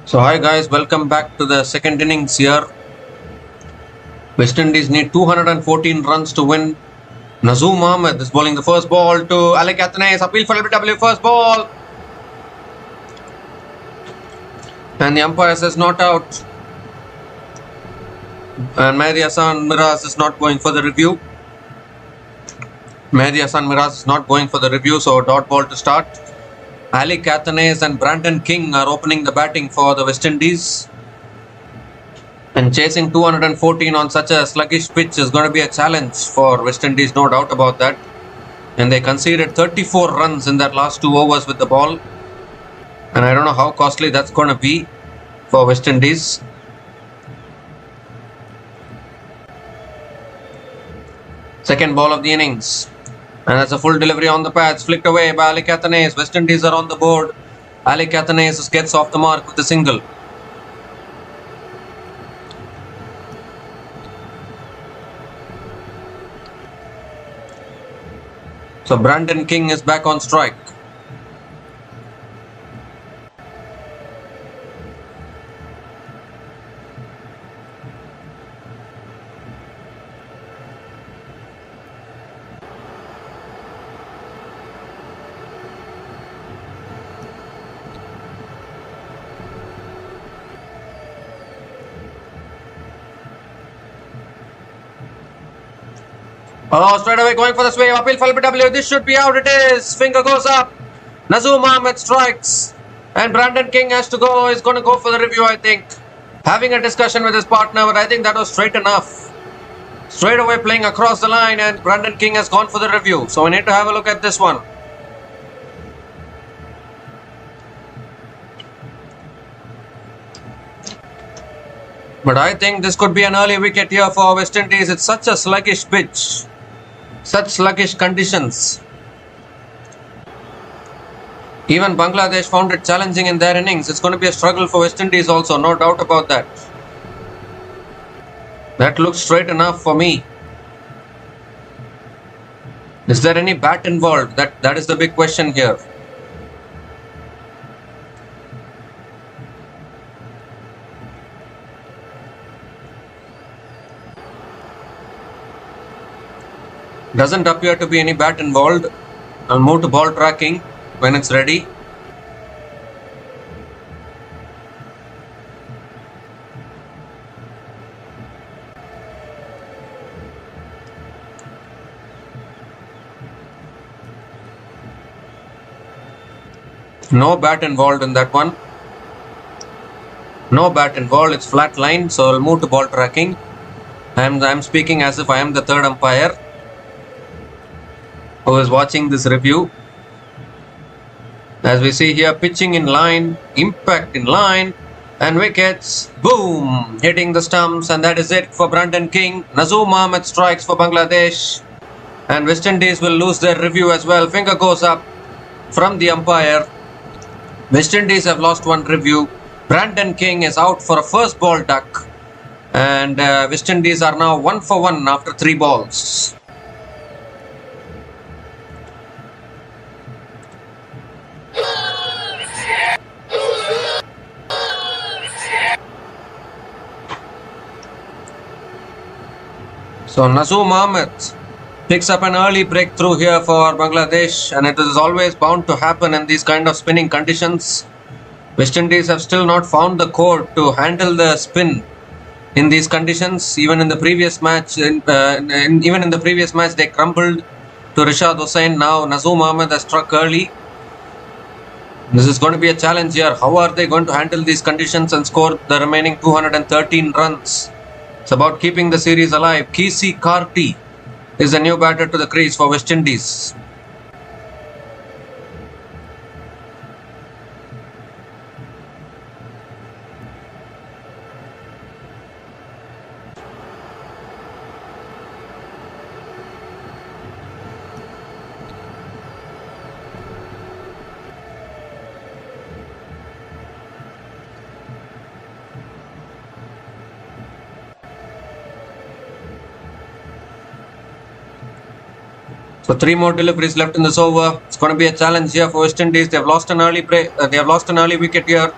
A: So hi guys, welcome back to the second innings here. West Indies need 214 runs to win. Nazoom Ahmed is bowling the first ball to Alec Athanaze. Appeal for LBW, first ball. And the umpire says not out. And Mehdi Hassan Miraz is not going for the review. So dot ball to start. Alec Athanaze and Brandon King are opening the batting for the West Indies. And chasing 214 on such a sluggish pitch is going to be a challenge for West Indies, no doubt about that. And they conceded 34 runs in their last 2 overs with the ball. And I don't know how costly that's going to be for West Indies. Second ball of the innings. And that's a full delivery on the pads, flicked away by Alec Athanaze. West Indies are on the board. Alec Athanaze gets off the mark with a single. So Brandon King is back on strike. Oh, straight away going for the swing. Appeal for LBW. This should be out. It is. Finger goes up. Nazoom Ahmed strikes. And Brandon King has to go. He's going to go for the review, I think. Having a discussion with his partner, but I think that was straight enough. Straight away playing across the line, and Brandon King has gone for the review. So we need to have a look at this one. But I think this could be an early wicket here for West Indies. It's such a sluggish pitch. Such sluggish conditions. Even Bangladesh found it challenging in their innings. It's going to be a struggle for West Indies also, no doubt about that. That looks straight enough for me. Is there any bat involved? That is the big question here. Doesn't appear to be any bat involved. I'll move to ball tracking when it's ready. No bat involved in that one. No bat involved. It's flat line. So I'll move to ball tracking. I'm speaking as if I am the third umpire who is watching this review. As we see here, pitching in line, impact in line, and wickets, boom, hitting the stumps, and that is it for Brandon King. Nazoom Ahmed strikes for Bangladesh, and West Indies will lose their review as well. Finger goes up from the umpire. West Indies have lost one review. Brandon King is out for a first ball duck, and West Indies are now 1 for 1 after 3 balls. So Nazoom Ahmed picks up an early breakthrough here for Bangladesh, and it is always bound to happen in these kind of spinning conditions. West Indies have still not found the core to handle the spin in these conditions. Even in the previous match, they crumbled to Rishad Hussain. Now Nazoom Ahmed has struck early. This is going to be a challenge here. How are they going to handle these conditions and score the remaining 213 runs? It's about keeping the series alive. Kesey Carty is the new batter to the crease for West Indies. So 3 more deliveries left in this over. It's going to be a challenge here for West Indies. They have lost an early wicket here.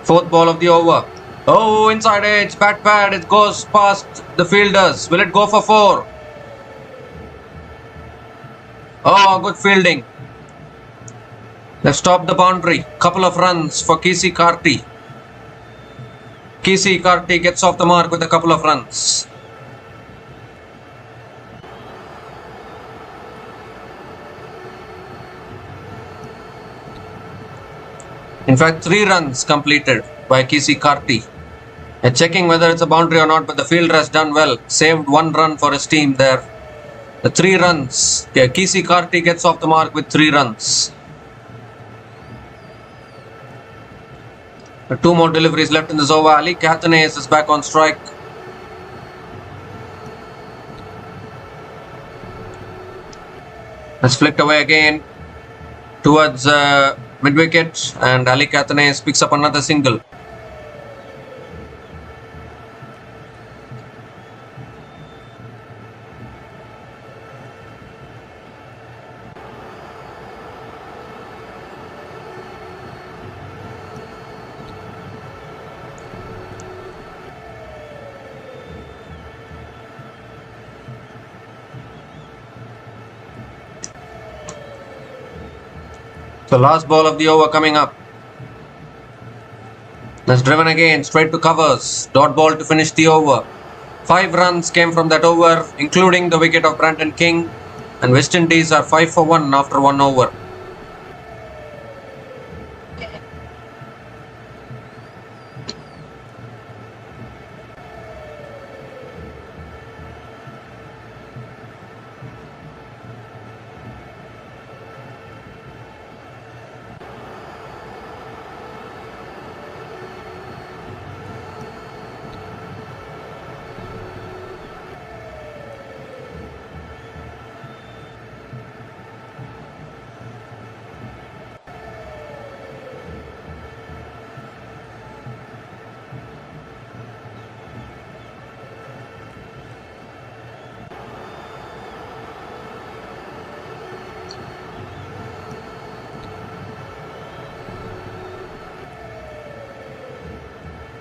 A: Fourth ball of the over. Oh, inside edge, bat pad. It goes past the fielders. Will it go for 4? Oh, good fielding. They've stopped the boundary. Couple of runs for Kisi Karti. Kisi Karti gets off the mark with a couple of runs. In fact, 3 runs completed by Kisi Karti. Checking whether it's a boundary or not, but the fielder has done well. Saved 1 run for his team there. The 3 runs. Yeah, Kisi Karti gets off the mark with 3 runs. 2 more deliveries left in this over. Ali Kathanes is back on strike. Has flicked away again towards mid-wicket, and Ali Kathanes picks up another single. So last ball of the over coming up. That's driven again, straight to covers. Dot ball to finish the over. 5 runs came from that over, including the wicket of Brandon King. And West Indies are 5 for 1 after 1 over.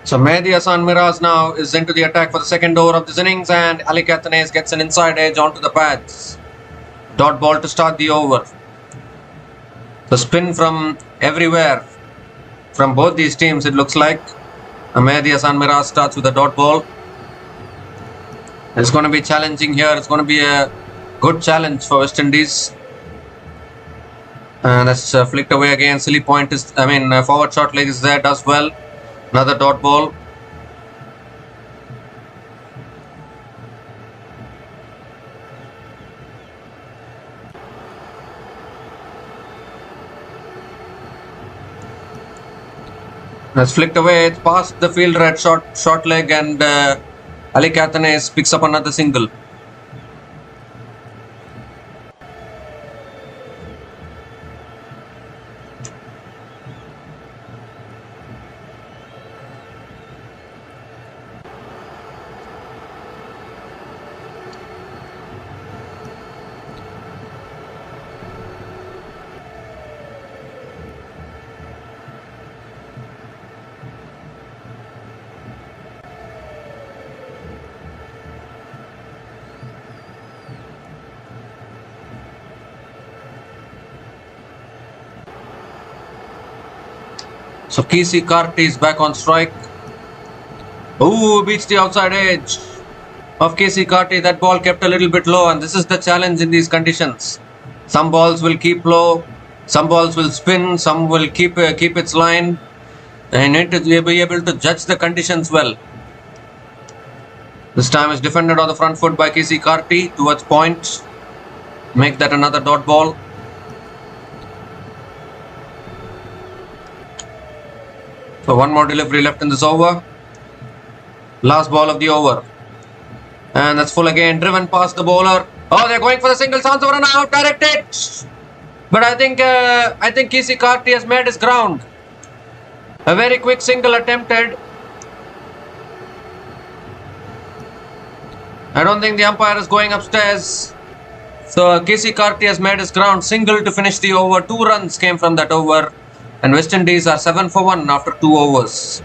A: So Mehdi Hasan Miraz now is into the attack for the second over of this innings, and Ali Kathanes gets an inside edge onto the pads. Dot ball to start the over. The spin from everywhere from both these teams, it looks like. Mehdi Hasan Miraz starts with a dot ball. It's going to be challenging here. It's going to be a good challenge for West Indies. And that's flicked away again. Silly point is, forward short leg is there, does well. Another dot ball. That's flicked away. It's past the fielder at short leg, and Ali Kathanes picks up another single. So Kisi Karti is back on strike. Ooh, beats the outside edge of Kisi Karti. That ball kept a little bit low, and this is the challenge in these conditions. Some balls will keep low, some balls will spin, some will keep its line. And you need to be able to judge the conditions well. This time is defended on the front foot by Kisi Karti towards point. Make that another dot ball. So one more delivery left in this over. Last ball of the over. And that's full again. Driven past the bowler. Oh, they're going for the single. Chance over and out. Directed. But I think Kisi Karti has made his ground. A very quick single attempted. I don't think the umpire is going upstairs. So Kisi Karti has made his ground. Single to finish the over. 2 runs came from that over. and West Indies are 7 for 1 after 2 overs.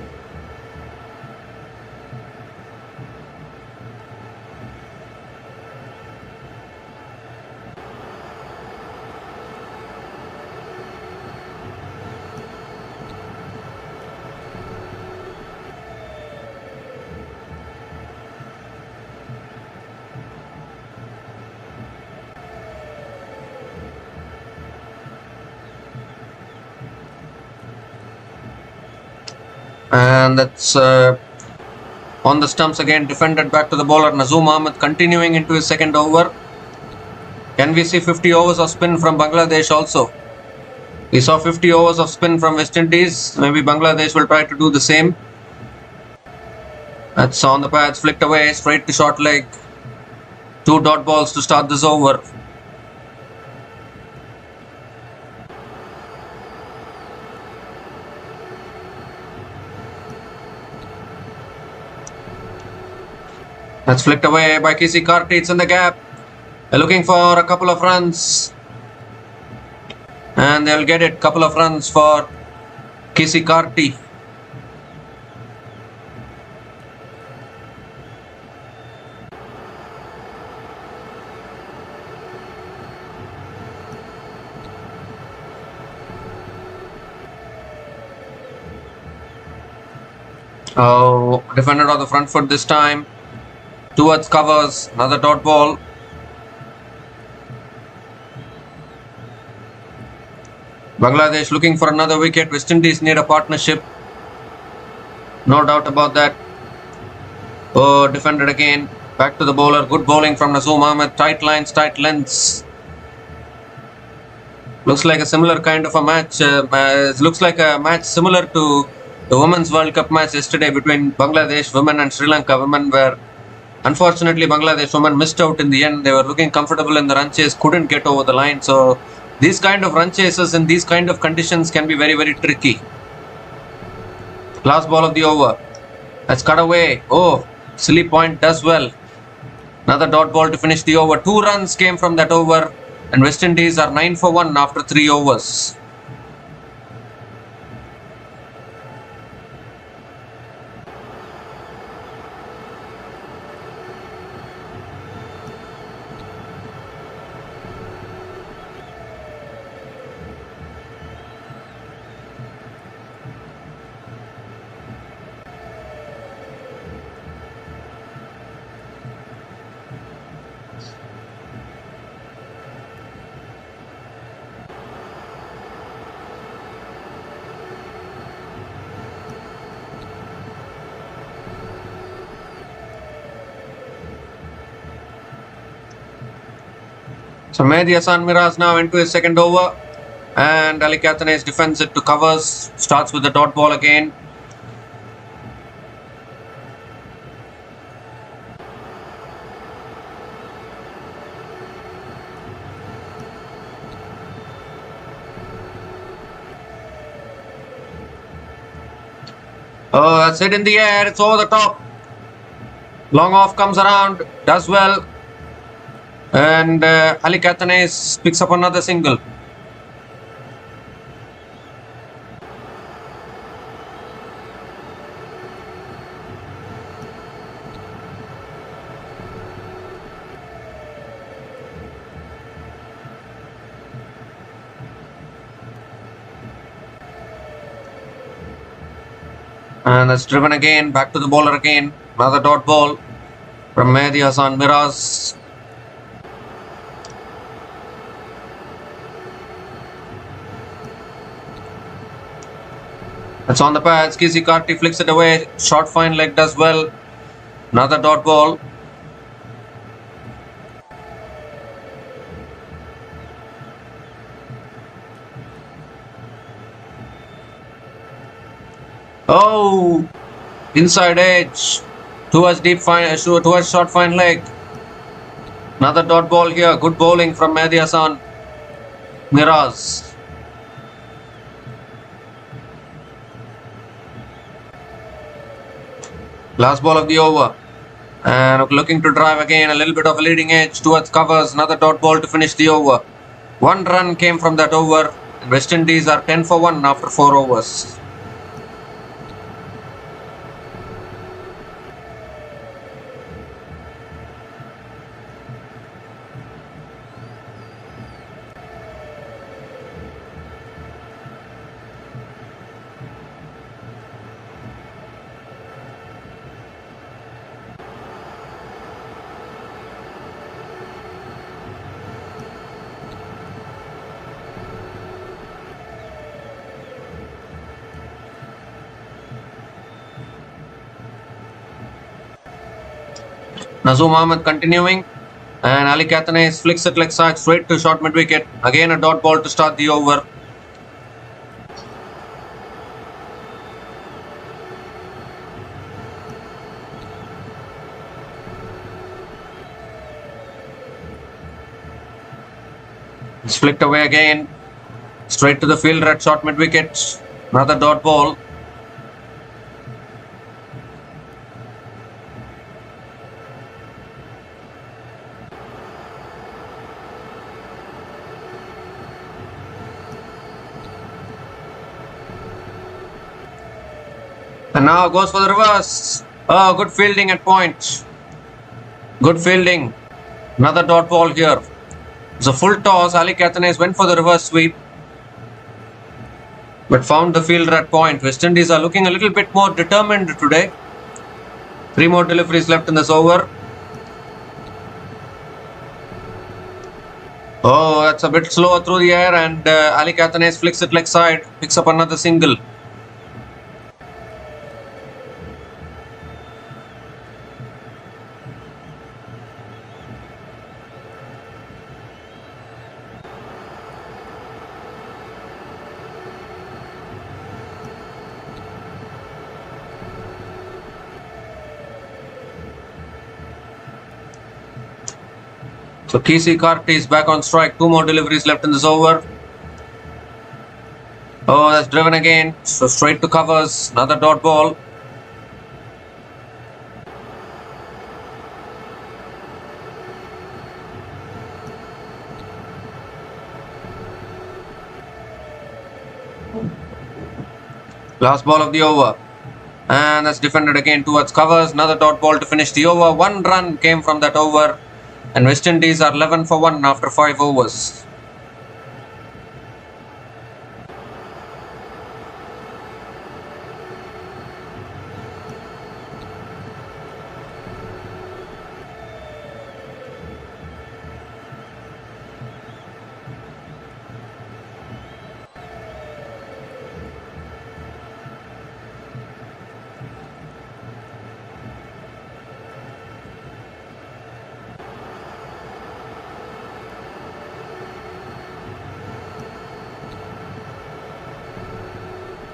A: And that's on the stumps again, defended back to the bowler Nazoom Ahmed, continuing into his second over. Can we see 50 overs of spin from Bangladesh also? We saw 50 overs of spin from West Indies. Maybe Bangladesh will try to do the same. That's on the pads, flicked away, straight to short leg. 2 dot balls to start this over. That's flicked away by Kisi Karti. It's in the gap. They're looking for a couple of runs. And they'll get it. Couple of runs for Kisi Karti. Oh, defended on the front foot this time. Towards covers, another dot ball. Bangladesh looking for another wicket. West Indies need a partnership. No doubt about that. Oh, defended again. Back to the bowler. Good bowling from Nazoom Ahmed. Tight lines, tight lengths. Looks like a similar kind of a match. Looks like a match similar to the Women's World Cup match yesterday between Bangladesh women and Sri Lanka women, where unfortunately Bangladesh women missed out in the end. They were looking comfortable in the run chase, couldn't get over the line. So these kind of run chases in these kind of conditions can be very, very tricky. Last ball of the over. That's cut away. Oh, silly point does well. Another dot ball to finish the over. 2 runs came from that over, and West Indies are 9 for 1 after 3 overs. So Mehdi Hassan Miraz now into his second over, and Ali Kathanes defends it to covers, starts with the dot ball again. Oh, that's it in the air, it's over the top. Long off comes around, does well. And Ali Kathanes picks up another single. And that's driven again, back to the bowler again. Another dot ball from Mehdi Hassan Miraz. It's on the pads. Kisi Karti flicks it away. Short fine leg does well. Another dot ball. Oh, inside edge towards deep fine, towards short fine leg. Another dot ball here. Good bowling from Mehdi Hassan Miraz. Last ball of the over, and looking to drive again, a little bit of a leading edge towards covers. Another dot ball to finish the over. 1 run came from that over, West Indies are 10 for 1 after 4 overs. Nazum Ahmed continuing, and Ali Kathanes flicks it leg side straight to short mid wicket. Again a dot ball to start the over. It's flicked away again, straight to the fielder at short mid wicket. Another dot ball. And now goes for the reverse. Oh, good fielding at point. Good fielding. Another dot ball here. It's a full toss. Ali Kathanes went for the reverse sweep, but found the fielder at point. West Indies are looking a little bit more determined today. 3 more deliveries left in this over. Oh, that's a bit slower through the air, and Ali Kathanes flicks it leg side, picks up another single. So KC Karti is back on strike. 2 more deliveries left in this over. Oh, that's driven again. So straight to covers. Another dot ball. Last ball of the over. And that's defended again towards covers. Another dot ball to finish the over. 1 run came from that over. And West Indies are 11 for 1 after 5 overs.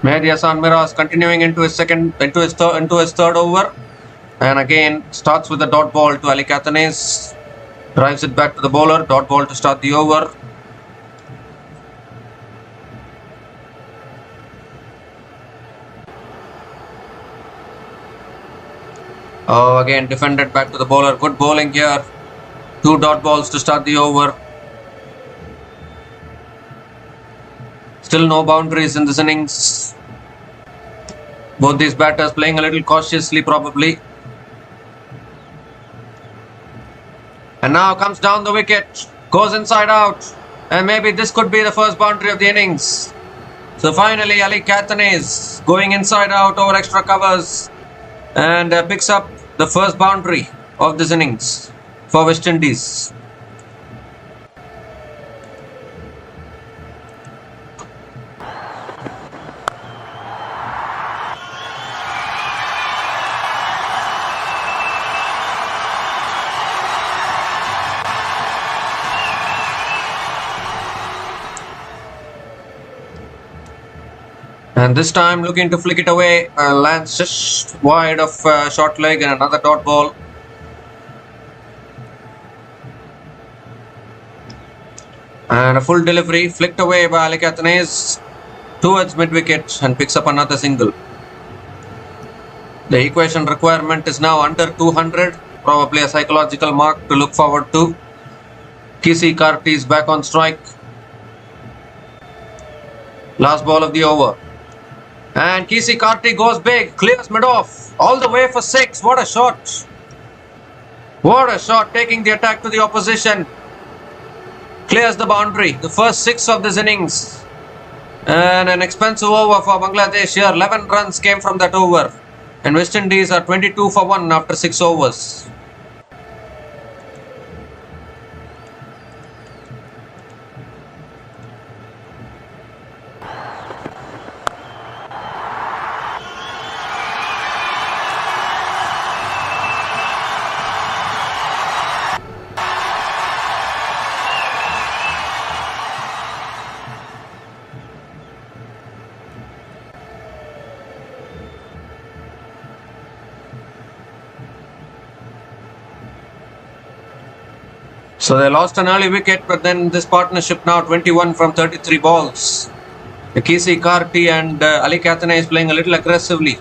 A: Mehdi Hasan Miraz continuing into his third over, and again starts with a dot ball to Ali Kathanes, drives it back to the bowler, dot ball to start the over. Oh, again defended back to the bowler. Good bowling here. 2 dot balls to start the over. Still no boundaries in this innings. Both these batters playing a little cautiously probably. And now comes down the wicket. Goes inside out. And maybe this could be the first boundary of the innings. So finally Ali Kathanes going inside out over extra covers. And picks up the first boundary of this innings for West Indies. And this time looking to flick it away, lands just wide of short leg and another dot ball. And a full delivery flicked away by Ali Kathanes towards mid wicket and picks up another single. The equation requirement is now under 200, probably a psychological mark to look forward to. KC Karti is back on strike. Last ball of the over. And Kisi Karti goes big, clears mid-off, all the way for 6. What a shot! What a shot, taking the attack to the opposition. Clears the boundary, the first 6 of this innings. And an expensive over for Bangladesh here. 11 runs came from that over. And West Indies are 22 for 1 after 6 overs. So they lost an early wicket, but then this partnership now 21 from 33 balls. Kisi Karti and Ali Kathane is playing a little aggressively.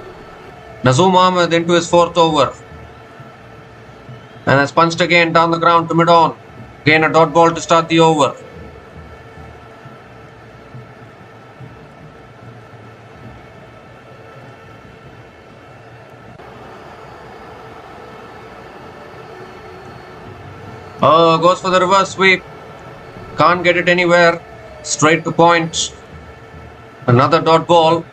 A: Nazoom Ahmed into his 4th over. And has punched again down the ground to mid-on. Again a dot ball to start the over. Oh, goes for the reverse sweep. Can't get it anywhere. Straight to point. Another dot ball.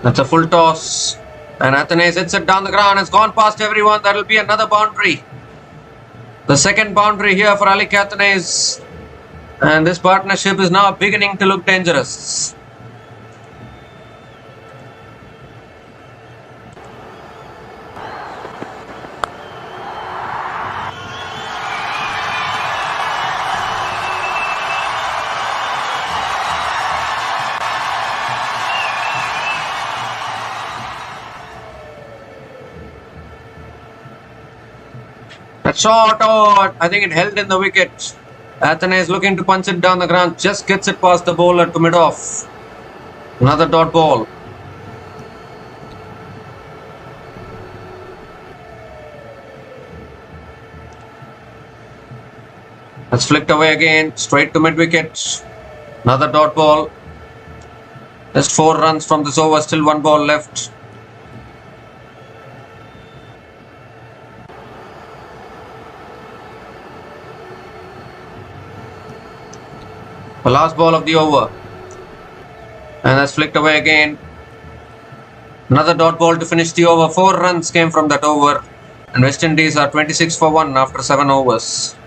A: That's a full toss. And Athanaze hits it down the ground. It's gone past everyone. That'll be another boundary. The second boundary here for Ali Athanaze. And this partnership is now beginning to look dangerous. That shot, oh, I think it held in the wicket. Athanaze is looking to punch it down the ground, just gets it past the bowler to mid-off. Another dot ball. That's flicked away again, straight to mid-wicket. Another dot ball. Just 4 runs from this over, still 1 ball left. The last ball of the over. And that's flicked away again. Another dot ball to finish the over. 4 runs came from that over. And West Indies are 26 for 1 after 7 overs.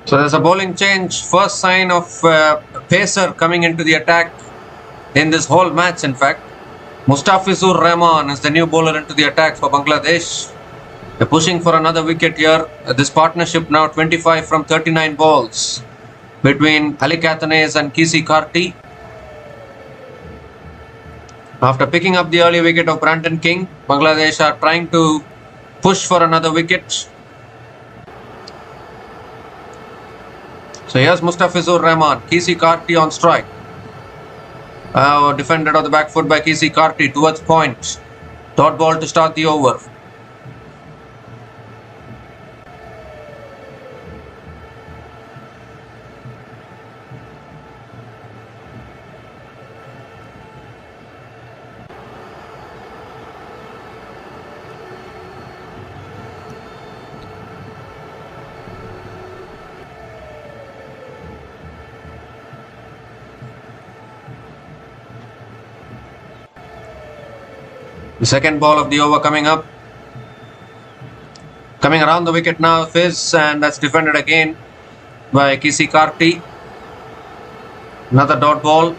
A: So there's a bowling change. First sign of pacer coming into the attack in this whole match, in fact. Mustafizur Rahman is the new bowler into the attack for Bangladesh. They're pushing for another wicket here. This partnership now 25 from 39 balls between Ali Kathanaze and Kisi Karti. After picking up the early wicket of Brandon King, Bangladesh are trying to push for another wicket. So here's Mustafizur Rahman, Kisi Karti on strike. Defended on the back foot by Kisi Karti towards point. Dot ball to start the over. The second ball of the over coming up. Coming around the wicket now, Fizz, and that's defended again by Kisi Karti. Another dot ball.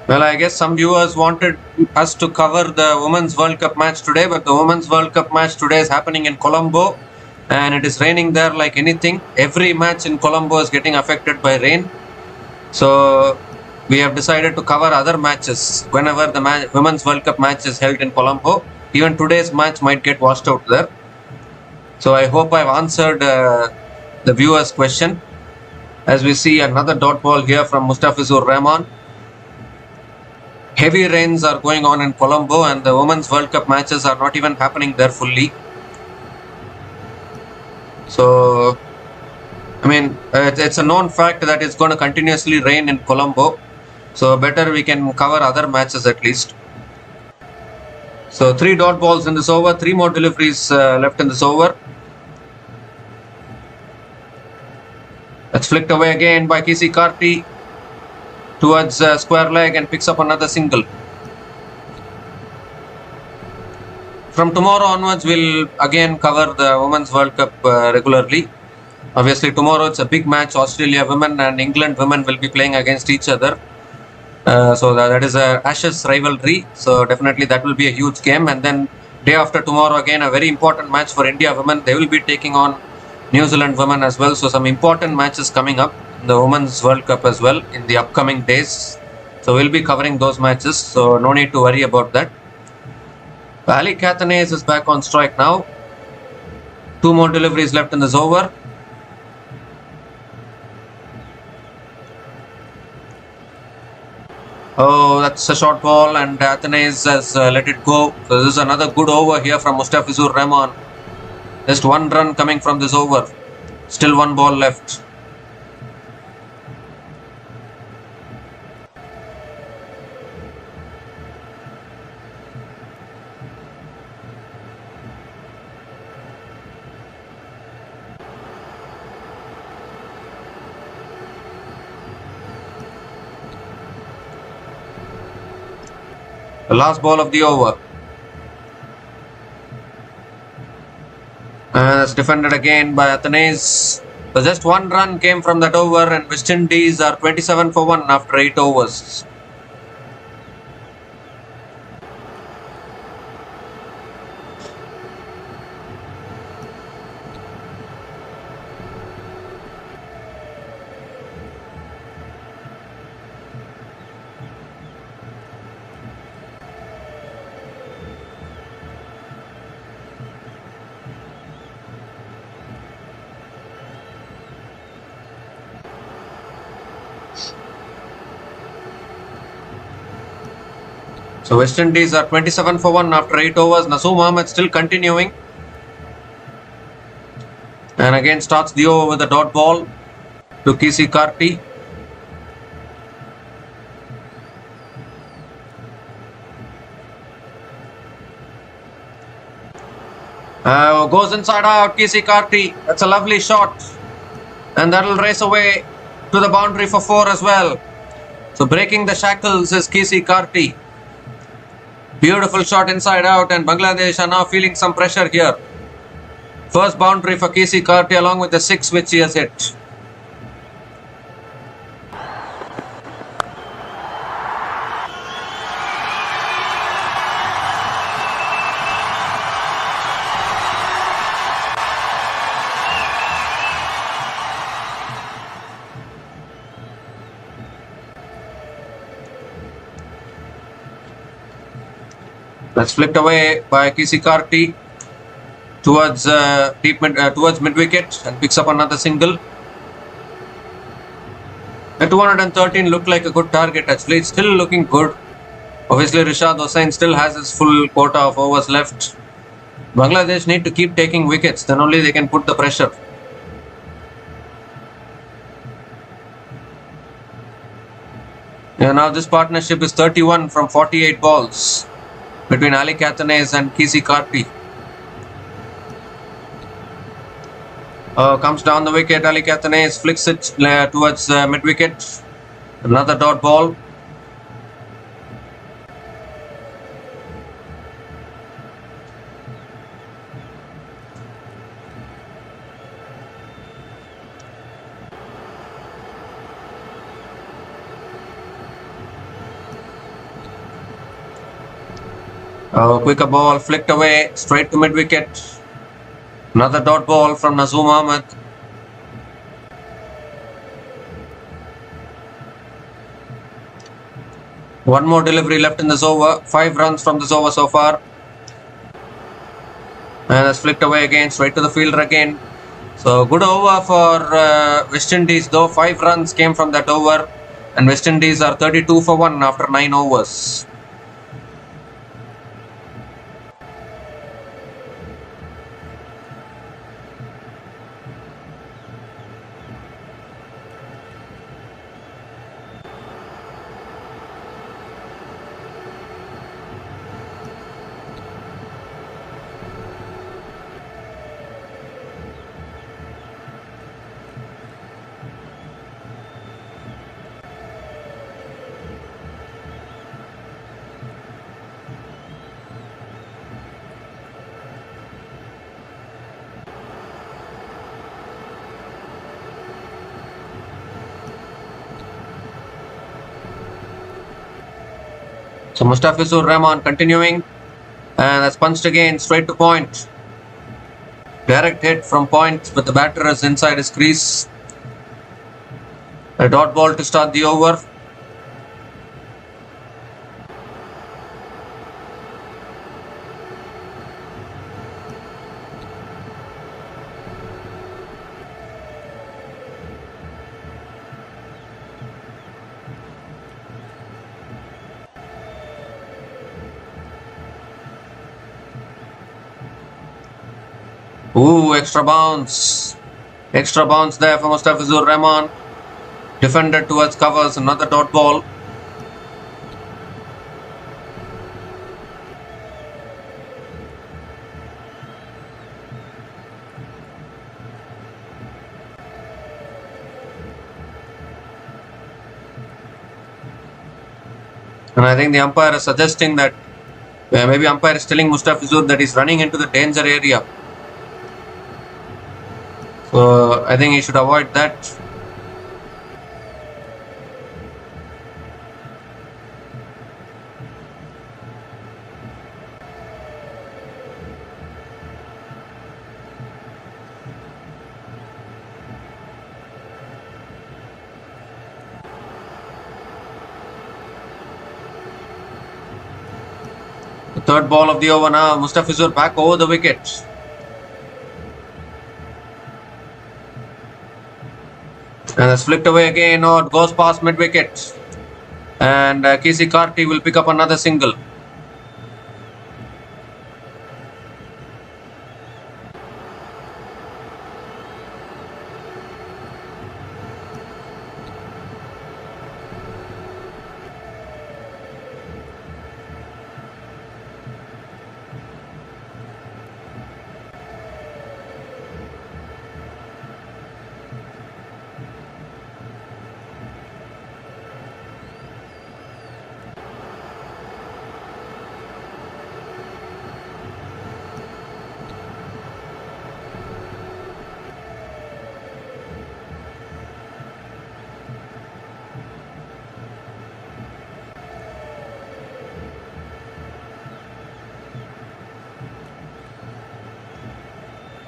A: Well, I guess some viewers wanted us to cover the Women's World Cup match today, but the Women's World Cup match today is happening in Colombo and it is raining there like anything. Every match in Colombo is getting affected by rain. So we have decided to cover other matches whenever the Women's World Cup match is held in Colombo. Even today's match might get washed out there. So I hope I've answered the viewer's question. As we see another dot ball here from Mustafizur Rahman. Heavy rains are going on in Colombo and the Women's World Cup matches are not even happening there fully. So, I mean, it's a known fact that it's going to continuously rain in Colombo. So, better we can cover other matches at least. So, 3 dot balls in this over, 3 more deliveries left in this over. That's flicked away again by Kisi Karti towards square leg and picks up another single. From tomorrow onwards, we'll again cover the Women's World Cup regularly. Obviously, tomorrow it's a big match. Australia women and England women will be playing against each other. So that is a Ashes rivalry. So definitely that will be a huge game. And then day after tomorrow, again, a very important match for India women. They will be taking on New Zealand women as well. So some important matches coming up. The Women's World Cup as well in the upcoming days. So we'll be covering those matches. So no need to worry about that. Ali Catanese is back on strike now. 2 more deliveries left in this over. Oh, that's a short ball and Athanaze has let it go. So this is another good over here from Mustafizur Rahman. Just 1 run coming from this over. Still 1 ball left. The last ball of the over. And it's defended again by Athanaze. So just 1 run came from that over and West Indies are 27 for 1 after 8 overs. So West Indies are 27 for 1 after 8 overs. Nasoom Ahmed still continuing. And again starts the over with a dot ball to Kisi Karti. Goes inside out, Kisi Karti. That's a lovely shot. And that will race away to the boundary for 4 as well. So breaking the shackles is Kisi Karti. Beautiful shot inside out and Bangladesh are now feeling some pressure here. First boundary for Kisi Karti along with the 6 which he has hit. That's flicked away by Kisi Karti towards towards mid wicket and picks up another single. The 213 looked like a good target actually. It's still looking good. Obviously Rishad Hossain still has his full quota of overs left. Bangladesh need to keep taking wickets, then only they can put the pressure. Yeah, now this partnership is 31 from 48 balls between Ali Catanese and Kisi Karti. Comes down the wicket. Ali Catanese flicks it towards mid wicket. Another dot ball. Quicker ball flicked away straight to mid wicket. Another dot ball from Nazoom Ahmed. One more delivery left in this over. 5 runs from this over so far. And it's flicked away again, straight to the fielder again. So good over for West Indies though. 5 runs came from that over. And West Indies are 32 for 1 after 9 overs. So Mustafizur Rahman continuing, and that's punched again straight to point. Direct hit from point, but the batter is inside his crease. A dot ball to start the over. Ooh, extra bounce. Extra bounce there for Mustafizur Rahman. Defended towards covers, another dot ball. And I think the umpire is suggesting that maybe umpire is telling Mustafizur that he's running into the danger area. So I think he should avoid that. The third ball of the over now. Mustafizur back over the wicket. And it's flicked away again, or it goes past mid wicket. And Kisi Karti will pick up another single.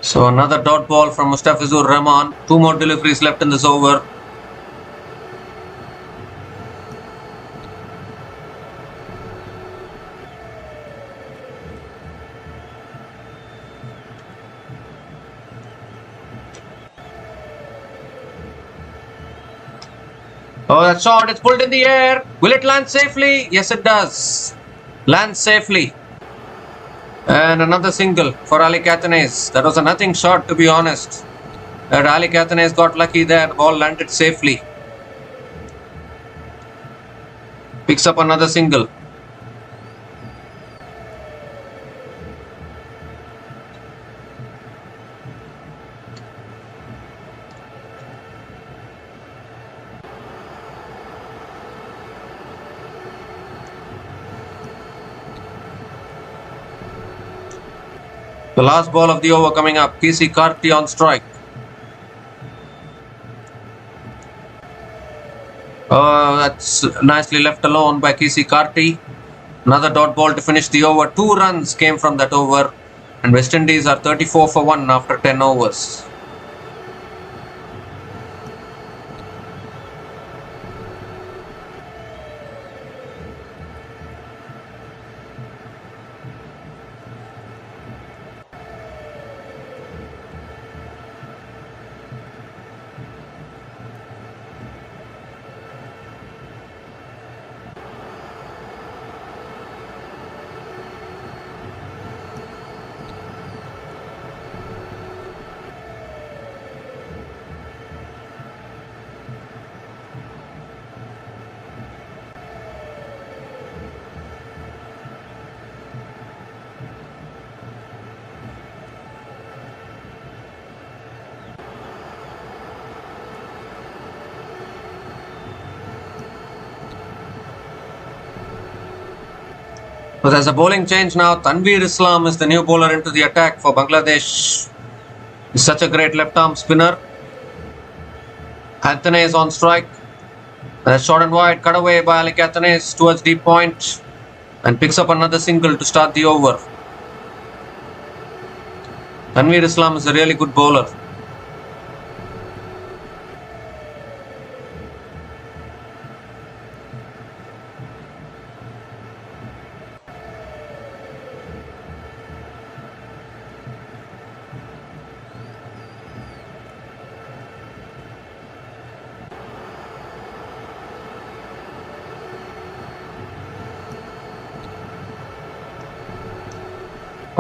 A: So another dot ball from Mustafizur Rahman. 2 more deliveries left in this over. Oh, that shot, it's pulled in the air. Will it land safely? Yes, it does. Lands safely. And another single for Ali Catanese. That was a nothing shot, to be honest. That Ali Catanese got lucky there. The ball landed safely. Picks up another single. The last ball of the over coming up. KC Karti on strike. That's nicely left alone by KC Karti. Another dot ball to finish the over. 2 runs came from that over. And West Indies are 34 for 1 after 10 overs. So there's a bowling change now. Tanveer Islam is the new bowler into the attack for Bangladesh. He's such a great left arm spinner. Anthony is on strike. That's short and wide, cut away by Ali Athanaze towards deep point and picks up another single to start the over. Tanveer Islam is a really good bowler.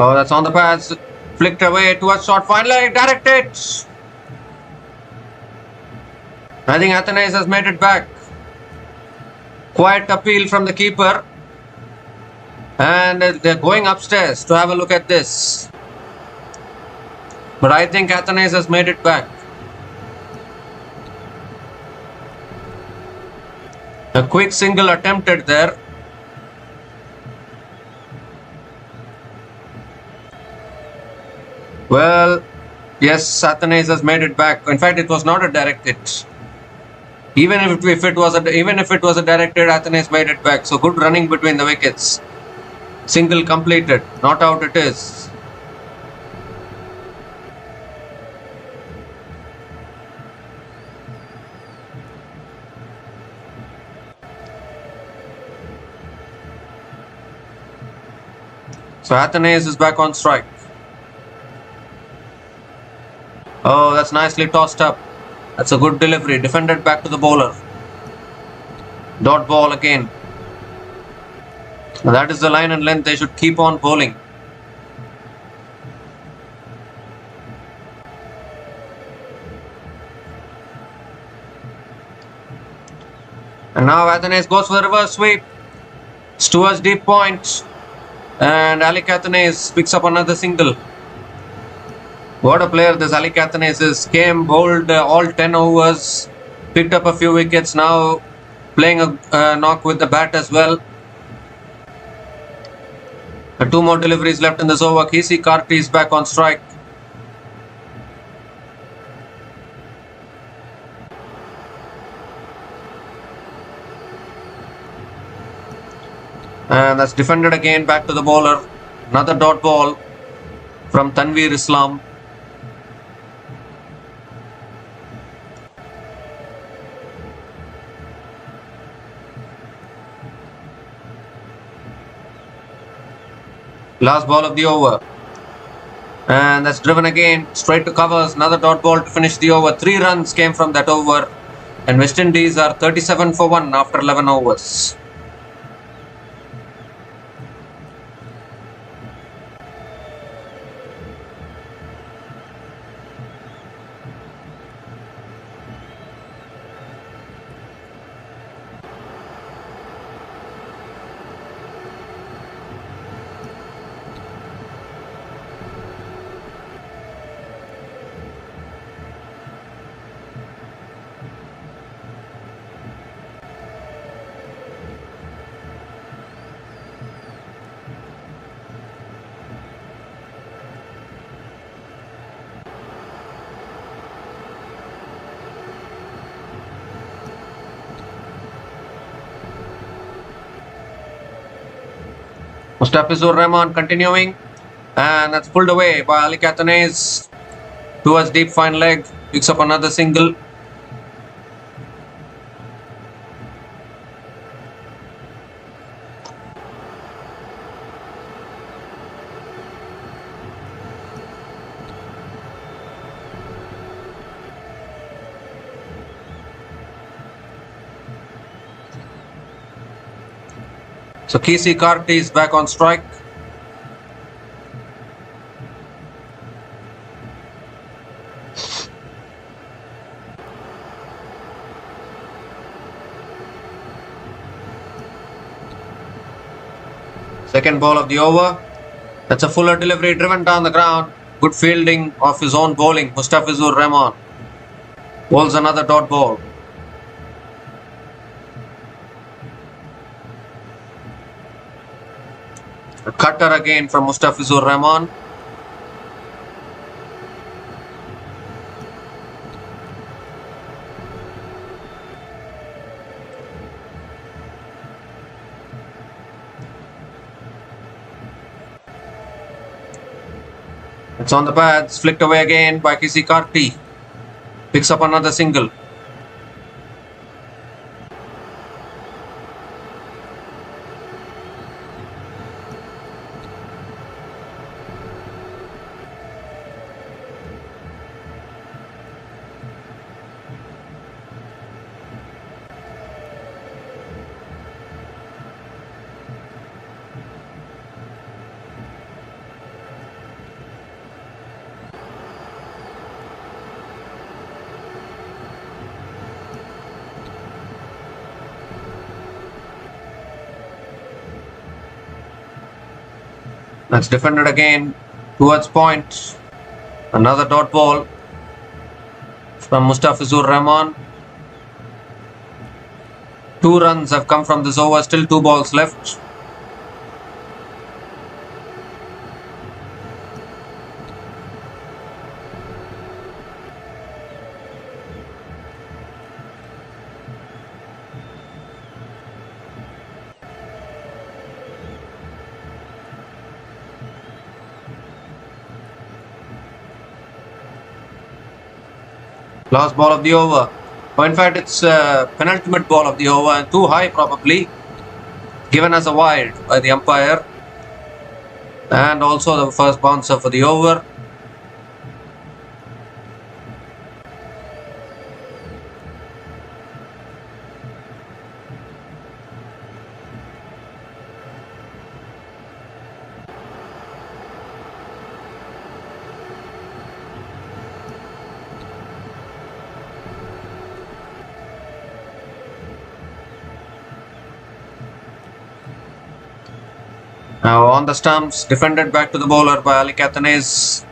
A: Oh, that's on the pads. Flicked away towards short. Finally directed. I think Athanaze has made it back. Quiet appeal from the keeper. And they're going upstairs to have a look at this. But I think Athanaze has made it back. A quick single attempted there. Well, yes, Athanaze has made it back. In fact, it was not a direct hit. Even if it was a directed, Athanaze made it back. So good running between the wickets. Single completed. Not out it is. So Athanaze is back on strike. Oh, that's nicely tossed up. That's a good delivery. Defended back to the bowler. Dot ball again. Now that is the line and length they should keep on bowling. And now Athanaze goes for the reverse sweep. It's towards deep point. And Ali Athanaze picks up another single. What a player this Ali Athanaze is. Came, bowled all 10 overs, picked up a few wickets, now playing a knock with the bat as well. 2 more deliveries left in this over. KC Karti is back on strike. And that's defended again back to the bowler. Another dot ball from Tanveer Islam. Last ball of the over. And that's driven again straight to covers. Another dot ball to finish the over. 3 runs came from that over. And West Indies are 37 for 1 after 11 overs. Mustafizur Rahman continuing, and that's pulled away by Ali Catanese towards deep fine leg, picks up another single. So Kisi Karti is back on strike. Second ball of the over. That's a fuller delivery driven down the ground. Good fielding of his own bowling. Mustafizur Rahman bowls another dot ball. A cutter again from Mustafizur Rahman. It's on the pads, flicked away again by Kisi Karti. Picks up another single. That's defended again towards point. Another dot ball from Mustafizur Rahman. 2 runs have come from this over, still 2 balls left. Last ball of the over. Oh, in fact, it's penultimate ball of the over and too high probably. Given as a wide by the umpire. And also the first bouncer for the over. Now on the stumps, defended back to the bowler by Ali Catanese.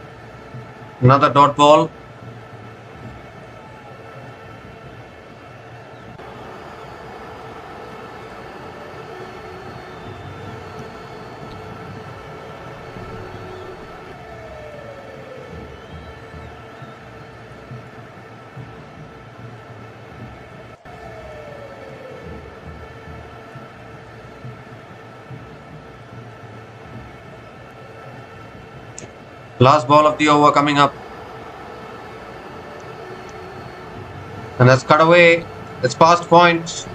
A: Another dot ball. Last ball of the over coming up. And that's cut away. It's past point.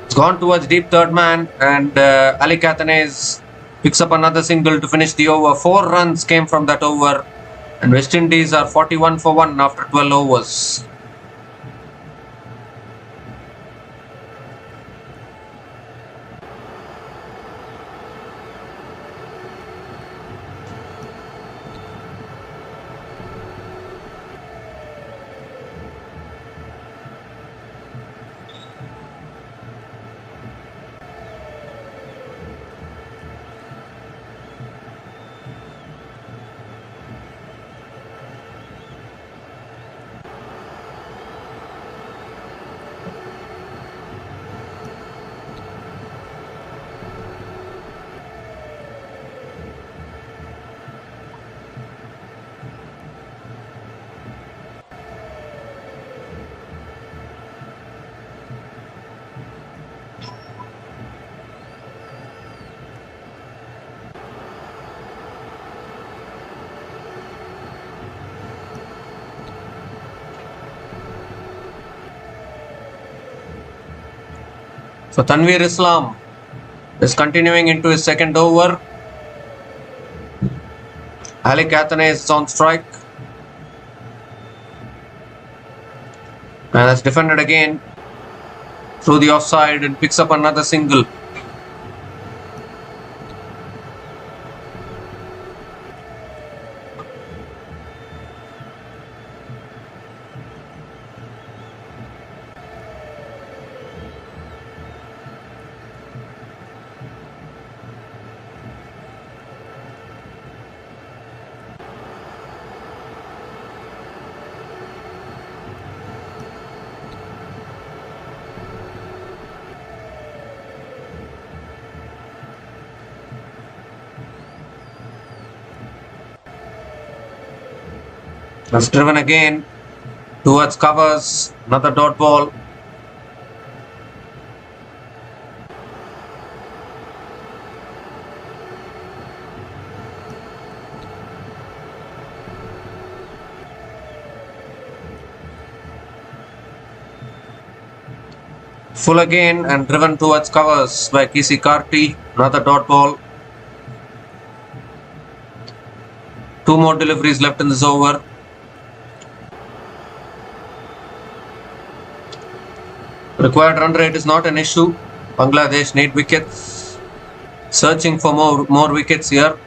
A: It's gone towards deep third man. And Ali Catanese picks up another single to finish the over. 4 runs came from that over. And West Indies are 41 for 1 after 12 overs. So Tanveer Islam is continuing into his second over. Ali Kathane is on strike. And has defended again through the offside and picks up another single. Has driven again towards covers, another dot ball. Full again and driven towards covers by Kisi Karti, another dot ball. 2 more deliveries left in this over. Required run rate is not an issue. Bangladesh need wickets. Searching for more wickets here.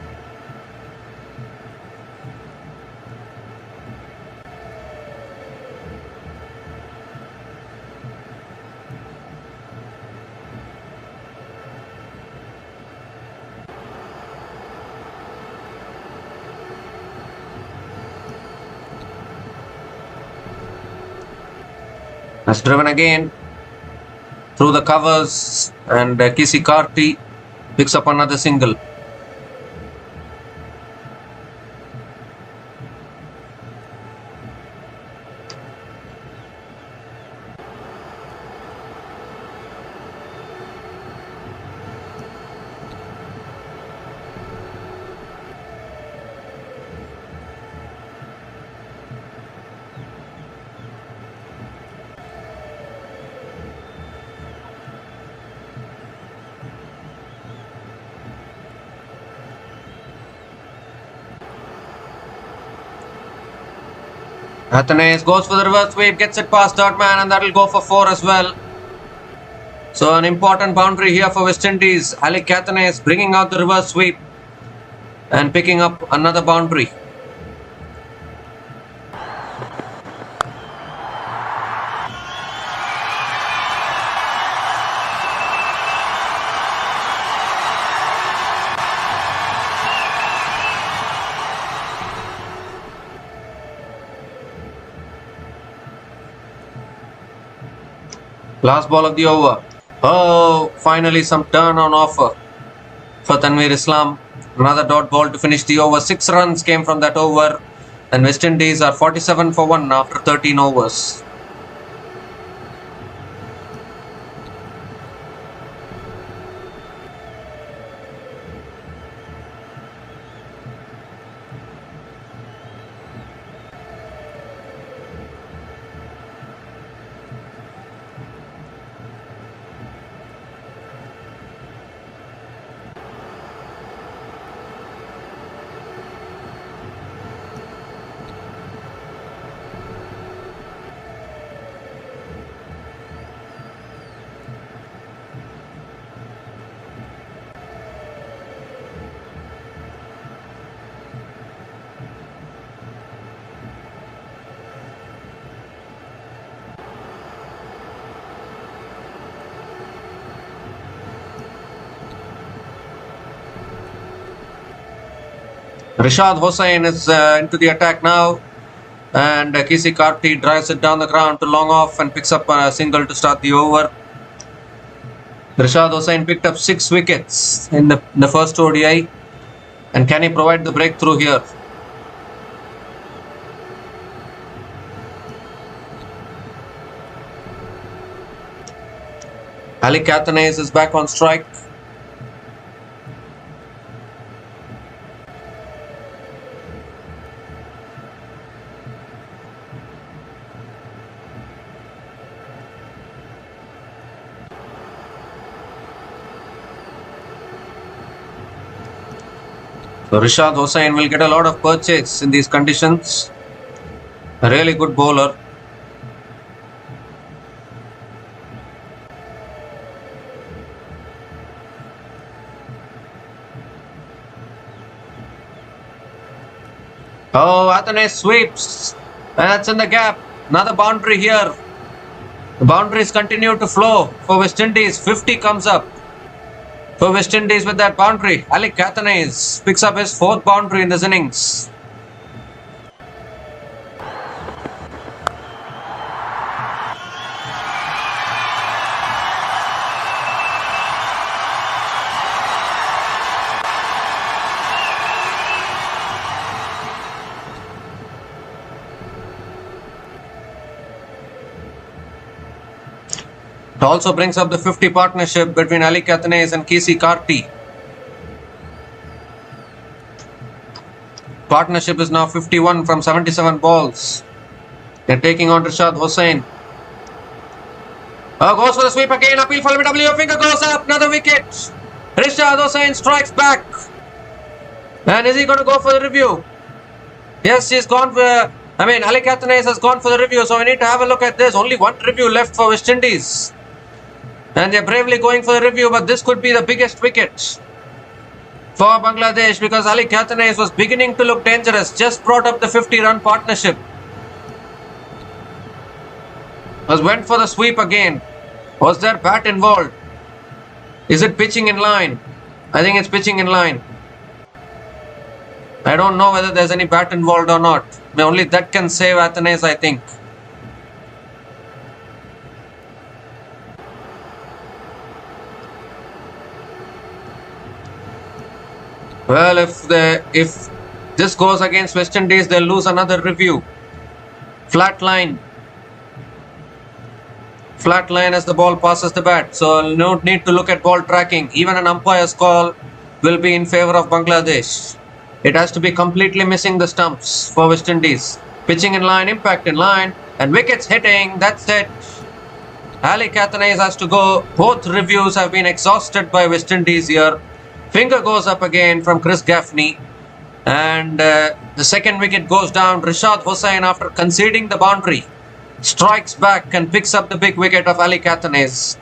A: Has driven again through the covers and Kisi Karti picks up another single. Athanaze goes for the reverse sweep, gets it past third man, and that will go for 4 as well. So an important boundary here for West Indies. Ali Athanaze bringing out the reverse sweep and picking up another boundary. Last ball of the over. Oh, finally some turn on offer for Tanveer Islam. Another dot ball to finish the over. 6 runs came from that over. And West Indies are 47 for 1 after 13 overs. Rishad Hossain is into the attack now, and Kisi Karti drives it down the ground to long off and picks up a single to start the over. Rishad Hossain picked up 6 wickets in the first ODI, and can he provide the breakthrough here? Ali Athanaze is back on strike. So Rishad Hossain will get a lot of purchase in these conditions. A really good bowler. Oh, Athene sweeps. That's in the gap. Another boundary here. The boundaries continue to flow for West Indies. 50 comes up for West Indies with that boundary. Alec Athene picks up his 4th boundary in this innings. It also brings up the 50 partnership between Ali Catanese and Kesey Carty. Partnership is now 51 from 77 balls. They're taking on Rishad Hossain. Goes for the sweep again. Appeal for LBW. Finger goes up. Another wicket. Rishad Hossain strikes back. And is he going to go for the review? Yes, he's gone for... Ali Catanese has gone for the review. So we need to have a look at this. Only one review left for West Indies. And they're bravely going for the review, but this could be the biggest wicket for Bangladesh because Ali Catanese was beginning to look dangerous. Just brought up the 50-run partnership. Went for the sweep again. Was there bat involved? Is it pitching in line? I think it's pitching in line. I don't know whether there's any bat involved or not. Only that can save Athene, I think. Well, if this goes against West Indies, they'll lose another review. Flat line. Flat line as the ball passes the bat. So no need to look at ball tracking. Even an umpire's call will be in favor of Bangladesh. It has to be completely missing the stumps for West Indies. Pitching in line, impact in line, and wickets hitting. That's it. Ali Catanese has to go. Both reviews have been exhausted by West Indies here. Finger goes up again from Chris Gaffney. And the second wicket goes down. Rishad Hossain, after conceding the boundary, strikes back and picks up the big wicket of Ali Catanese.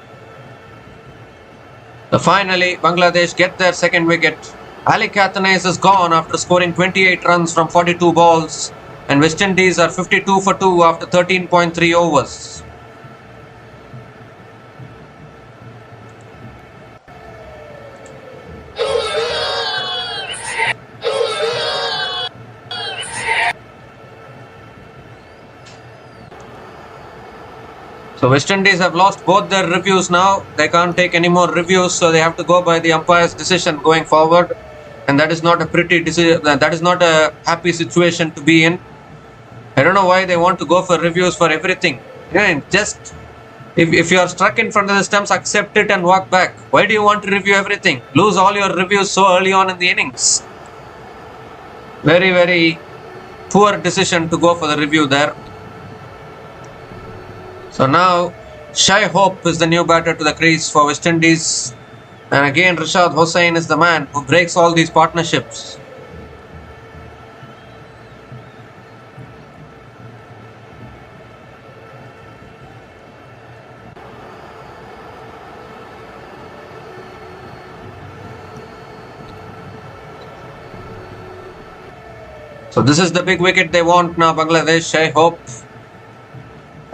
A: So finally, Bangladesh get their second wicket. Ali Catanese is gone after scoring 28 runs from 42 balls. And West Indies are 52 for 2 after 13.3 overs. So West Indies have lost both their reviews now. They can't take any more reviews, so they have to go by the umpire's decision going forward. And that is not a pretty decision. That is not a happy situation to be in. I don't know why they want to go for reviews for everything. Just if you are struck in front of the stumps, accept it and walk back. Why do you want to review everything? Lose all your reviews so early on in the innings. Very, very poor decision to go for the review there. So now, Shai Hope is the new batter to the crease for West Indies. And again, Rishad Hossain is the man who breaks all these partnerships. So this is the big wicket they want now, Bangladesh. Shai Hope.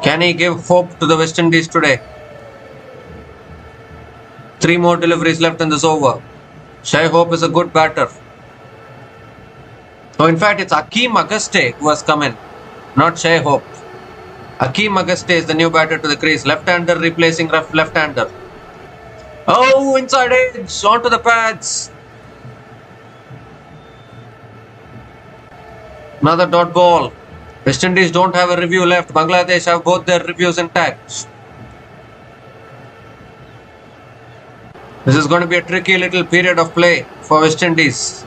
A: Can he give hope to the West Indies today? 3 more deliveries left in this over. Shai Hope is a good batter. Oh, in fact, it's Akeem Aguste who has come in, not Shai Hope. Akeem Aguste is the new batter to the crease. Left-hander replacing left-hander. Oh, inside edge, onto the pads. Another dot ball. West Indies don't have a review left. Bangladesh have both their reviews intact. This is going to be a tricky little period of play for West Indies.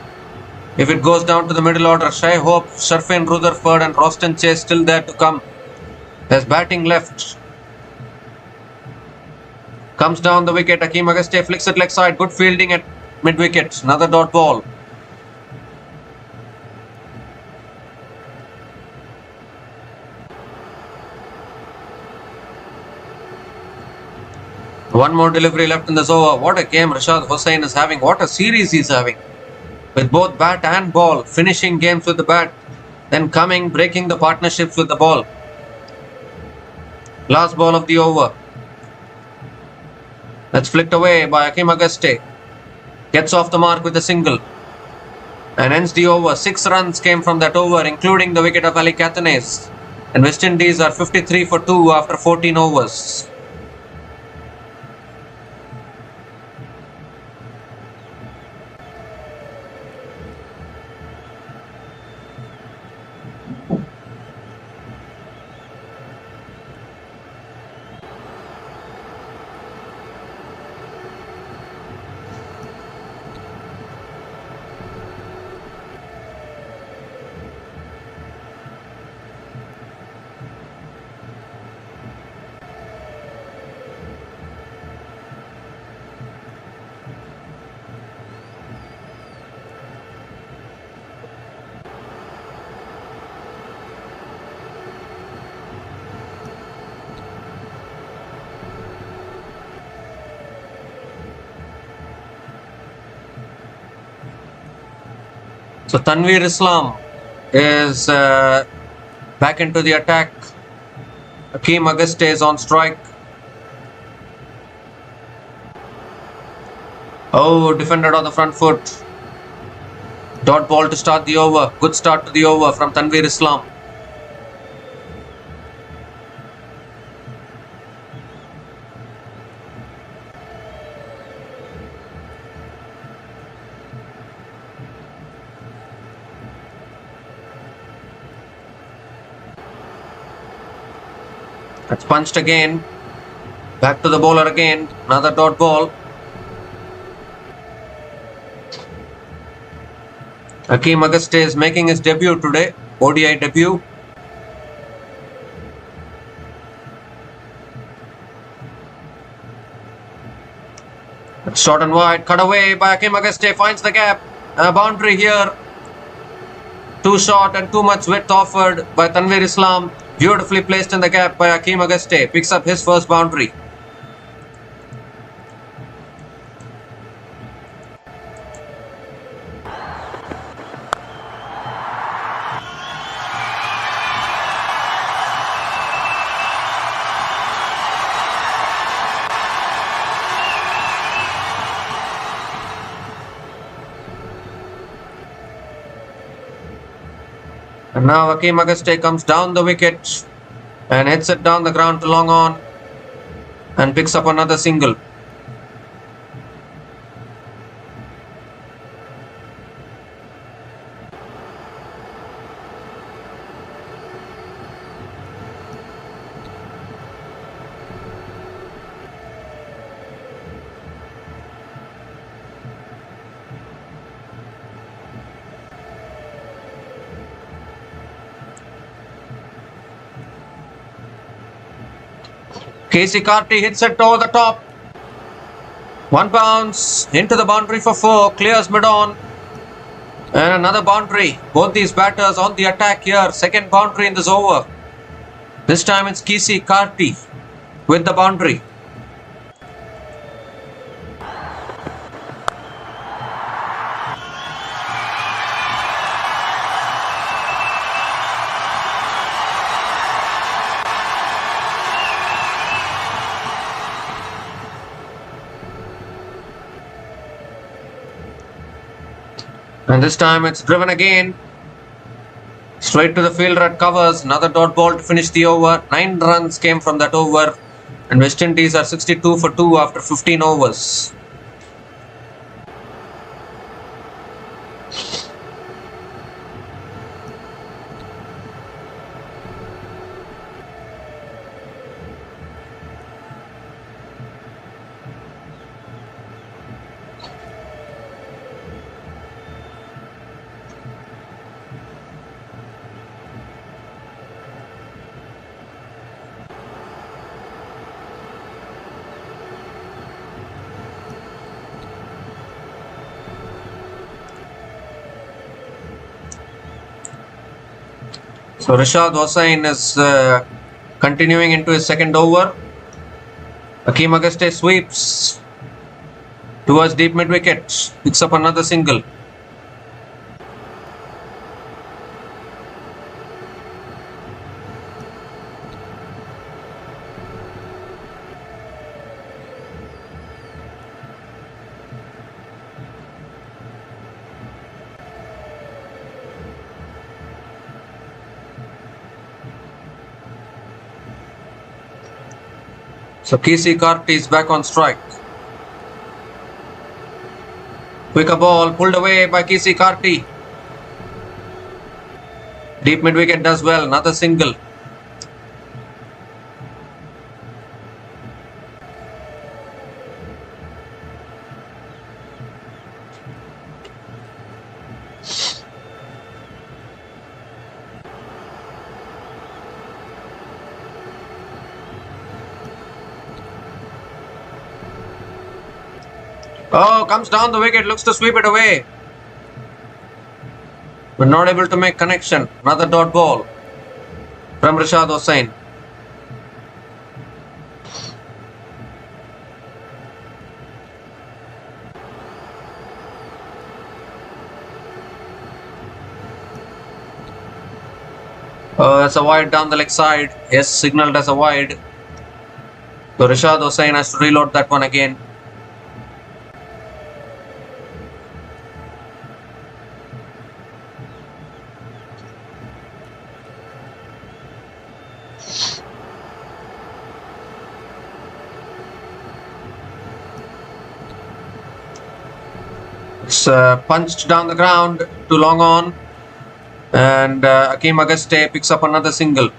A: If it goes down to the middle order, Shai Hope, Sharfin Rutherford and Roston Chase still there to come. There's batting left. Comes down the wicket. Akeem Aguste flicks it leg side. Good fielding at mid-wicket. Another dot ball. One more delivery left in this over. What a game Rashad Hossain is having. What a series he's having. With both bat and ball. Finishing games with the bat. Then breaking the partnerships with the ball. Last ball of the over. That's flicked away by Hakeem Auguste. Gets off the mark with a single. And ends the over. 6 runs came from that over, including the wicket of Ali Cathanes. And West Indies are 53 for 2 after 14 overs. So Tanveer Islam is back into the attack. Hakeem Auguste is on strike. Oh, defended on the front foot. Dot ball to start the over. Good start to the over from Tanveer Islam. That's punched again. Back to the bowler again. Another dot ball. Hakeem Auguste is making his debut today. ODI debut. Short and wide. Cut away by Hakeem Auguste. Finds the gap. A boundary here. Too short and too much width offered by Tanveer Islam. Beautifully placed in the gap by Hakeem Auguste. Picks up his first boundary. And now Hakeem Auguste comes down the wicket and hits it down the ground to long on and picks up another single. Casey Carty hits it over the top. One bounce into the boundary for 4. Clears mid-on. And another boundary. Both these batters on the attack here. Second boundary in this over. This time it's Casey Carty with the boundary. And this time it's driven again. Straight to the fielder at covers. Another dot ball to finish the over. 9 runs came from that over. And West Indies are 62 for 2 after 15 overs. So Rashad Hossain is continuing into his second over. Akeem Auguste sweeps towards deep mid wicket. Picks up another single. So KC Karti is back on strike. Quicker ball pulled away by KC Karti. Deep mid wicket does well. Another single. Oh, comes down the wicket, looks to sweep it away. But not able to make connection. Another dot ball from Rashad Hossain. That's a wide down the leg side. Yes, signaled as a wide. So Rashad Hossain has to reload that one again. It's punched down the ground to long on, and Akeem Auguste picks up another single.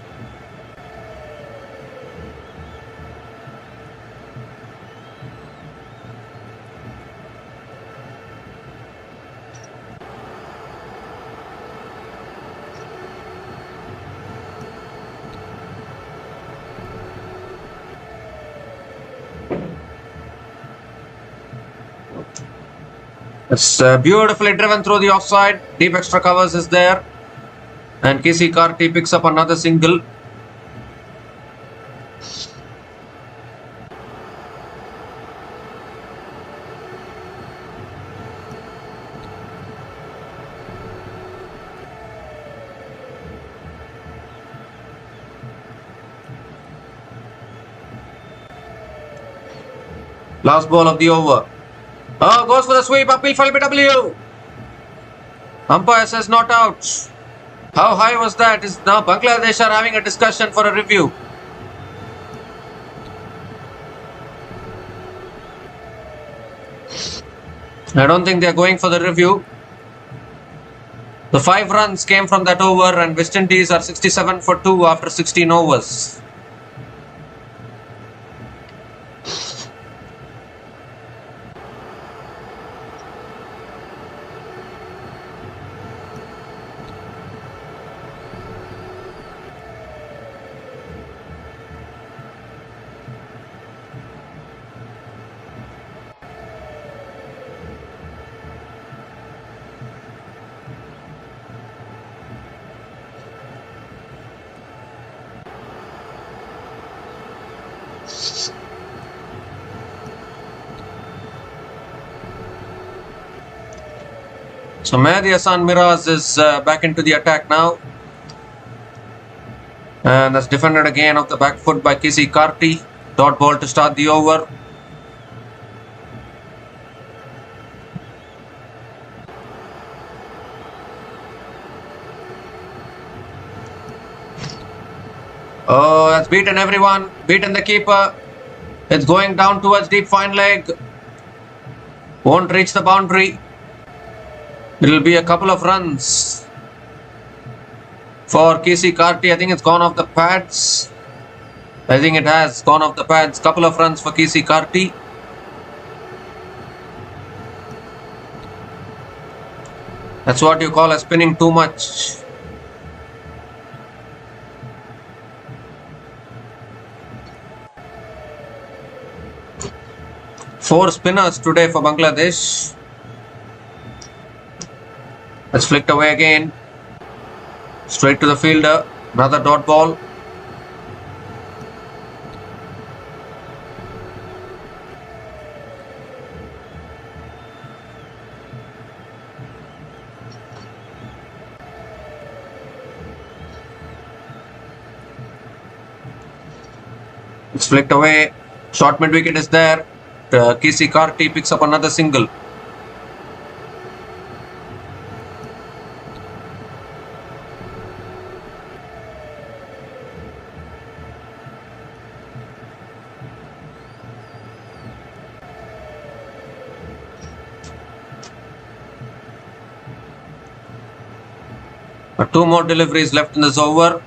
A: It's beautifully driven through the offside. Deep extra covers is there. And KC Karti picks up another single. Last ball of the over. Oh, goes for the sweep, uphill for LBW. Umpire says not out. How high was that? Is now Bangladesh are having a discussion for a review. I don't think they are going for the review. The 5 runs came from that over, and West Indies are 67 for 2 after 16 overs. So Mehdi Hassan Miraz is back into the attack now. And that's defended again off the back foot by KC Karti. Dot ball to start the over. Oh, that's beaten everyone. Beaten the keeper. It's going down towards deep fine leg. Won't reach the boundary. It'll be a couple of runs for KC Karti. I think it's gone off the pads. I think it has gone off the pads. Couple of runs for KC Karti. That's what you call a spinning too much. Four spinners today for Bangladesh. That's flicked away again. Straight to the fielder. Another dot ball. It's flicked away. Short mid wicket is there. Casey Carty picks up another single. Two more deliveries left in this over.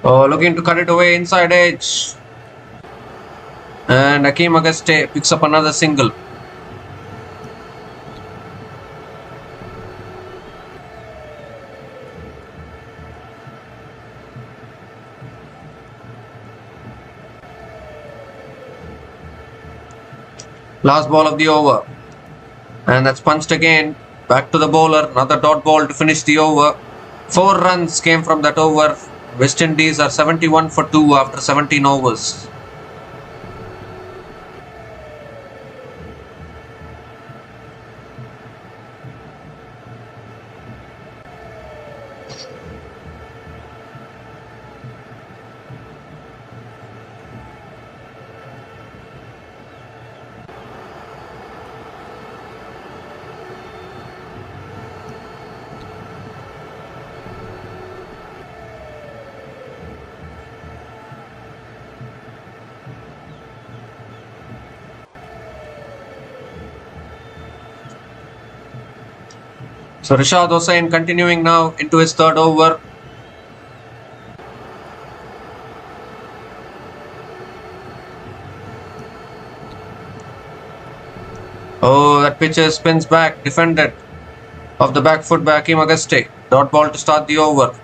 A: Oh, looking to cut it away inside edge. And Hakeem Auguste picks up another single. Last ball of the over. And that's punched again. Back to the bowler. Another dot ball to finish the over. 4 runs came from that over. West Indies are 71 for 2 after 17 overs. So Rishad Hossain continuing now into his third over. Oh, that pitcher spins back, defended off the back foot by Hakeem Auguste. Dot ball to start the over.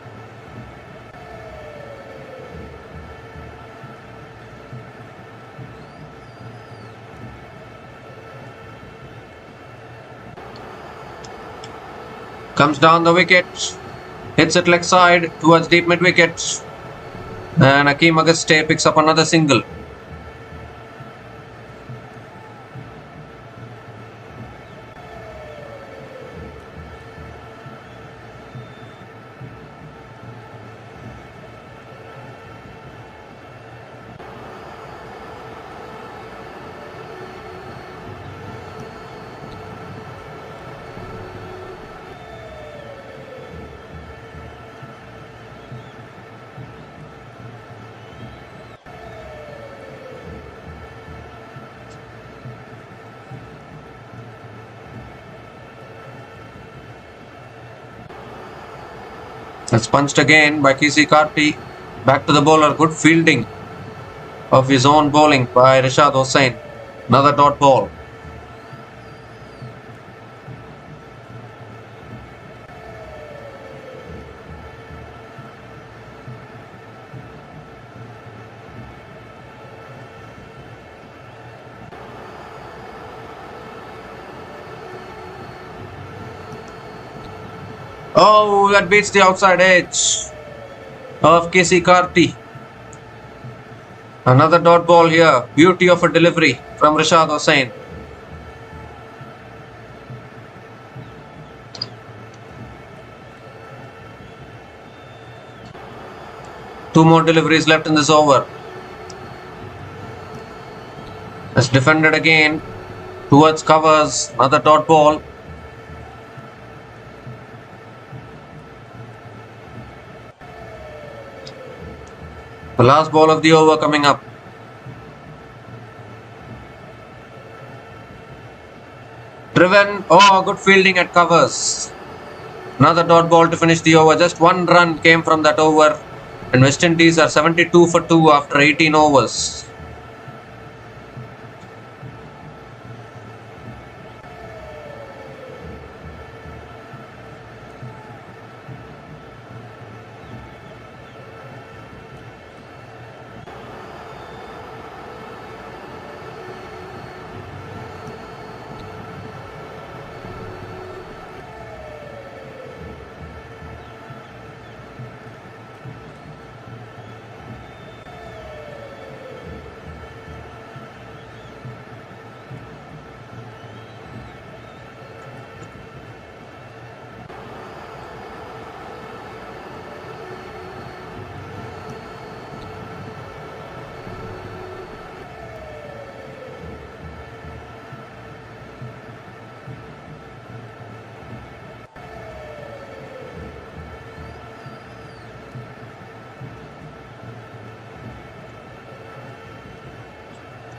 A: Comes down the wicket, hits it leg side towards deep mid wicket, and Hakeem Auguste picks up another single. That's punched again by Casey Carty. Back to the bowler. Good fielding of his own bowling by Rishad Hossain. Another dot ball. Oh, that beats the outside edge of Casey Carty. Another dot ball here. Beauty of a delivery from Rishad Hossain. Two more deliveries left in this over. It's defended again towards covers. Another dot ball. The last ball of the over coming up. Driven. Oh, good fielding at covers. Another dot ball to finish the over. Just 1 run came from that over. And West Indies are 72 for 2 after 18 overs.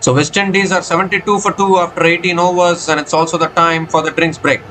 A: So West Indies are 72 for 2 after 18 overs, and it's also the time for the drinks break.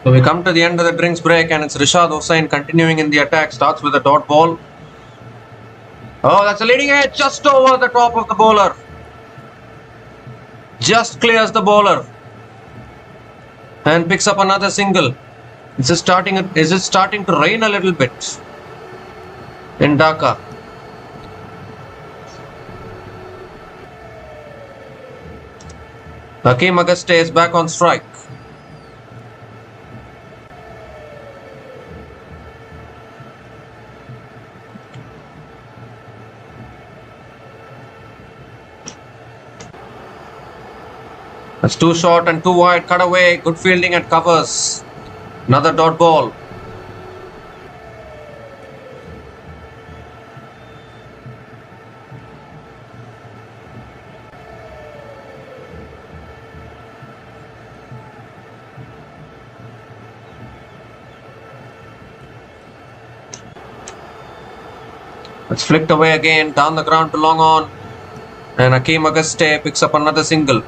A: So we come to the end of the drinks break and it's Rishad Hossain continuing in the attack. Starts with a dot ball. Oh, that's a leading edge just over the top of the bowler. Just clears the bowler. And picks up another single. Is it starting to rain a little bit in Dhaka? Hakeem Auguste is back on strike. That's too short and too wide. Cut away. Good fielding and covers. Another dot ball. It's flicked away again. Down the ground to long on. And Hakeem Auguste picks up another single.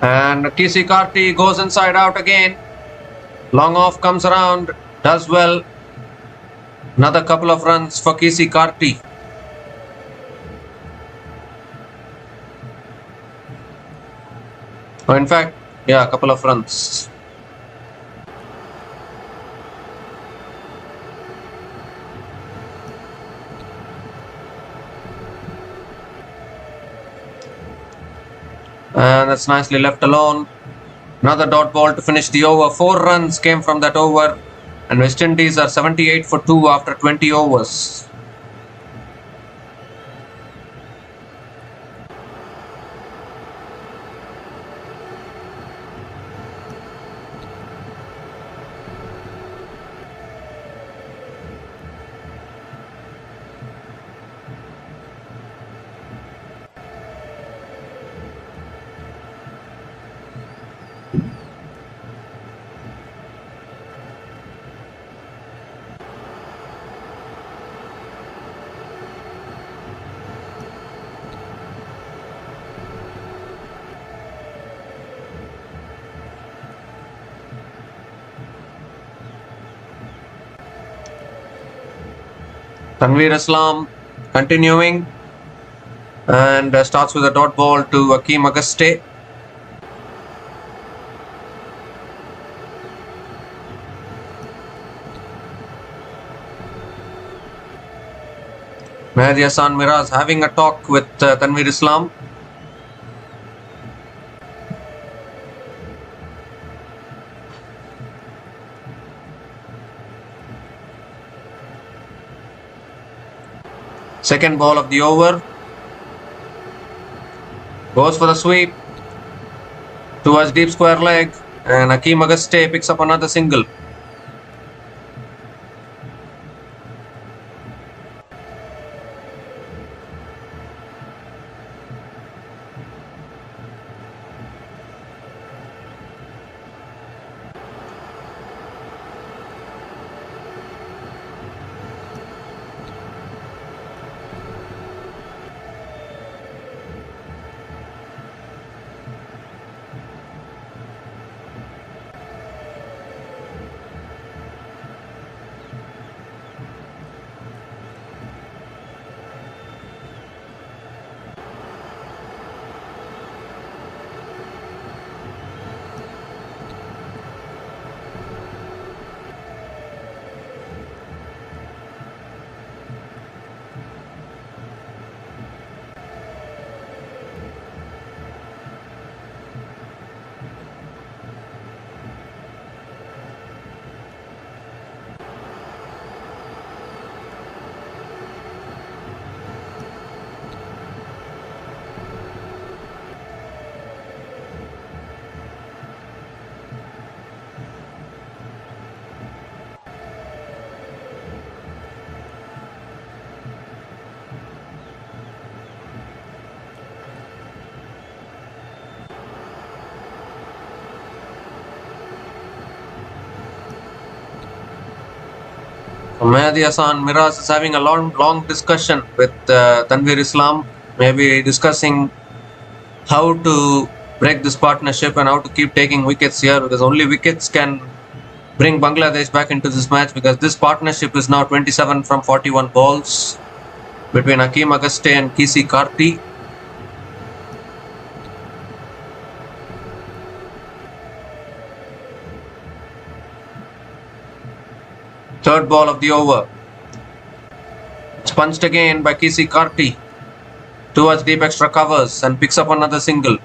A: And KC Karti goes inside out again. Long off comes around. Does well. Another couple of runs for KC Karti. Oh, in fact, yeah, a couple of runs. And that's nicely left alone. Another dot ball to finish the over. 4 runs came from that over. And West Indies are 78 for 2 after 20 overs. Tanveer Islam continuing and starts with a dot ball to Hakeem Auguste. Mehdi Hassan Miraz having a talk with Tanveer Islam. Second ball of the over. Goes for the sweep towards deep square leg, and Hakeem Auguste picks up another single. Mehdi Hassan Miraz is having a long discussion with Tanvir Islam, maybe discussing how to break this partnership and how to keep taking wickets here, because only wickets can bring Bangladesh back into this match, because this partnership is now 27 from 41 balls between Hakeem Auguste and Kisi Karti. Third ball of the over. It's punched again by Kisi Karti towards deep extra covers and picks up another single.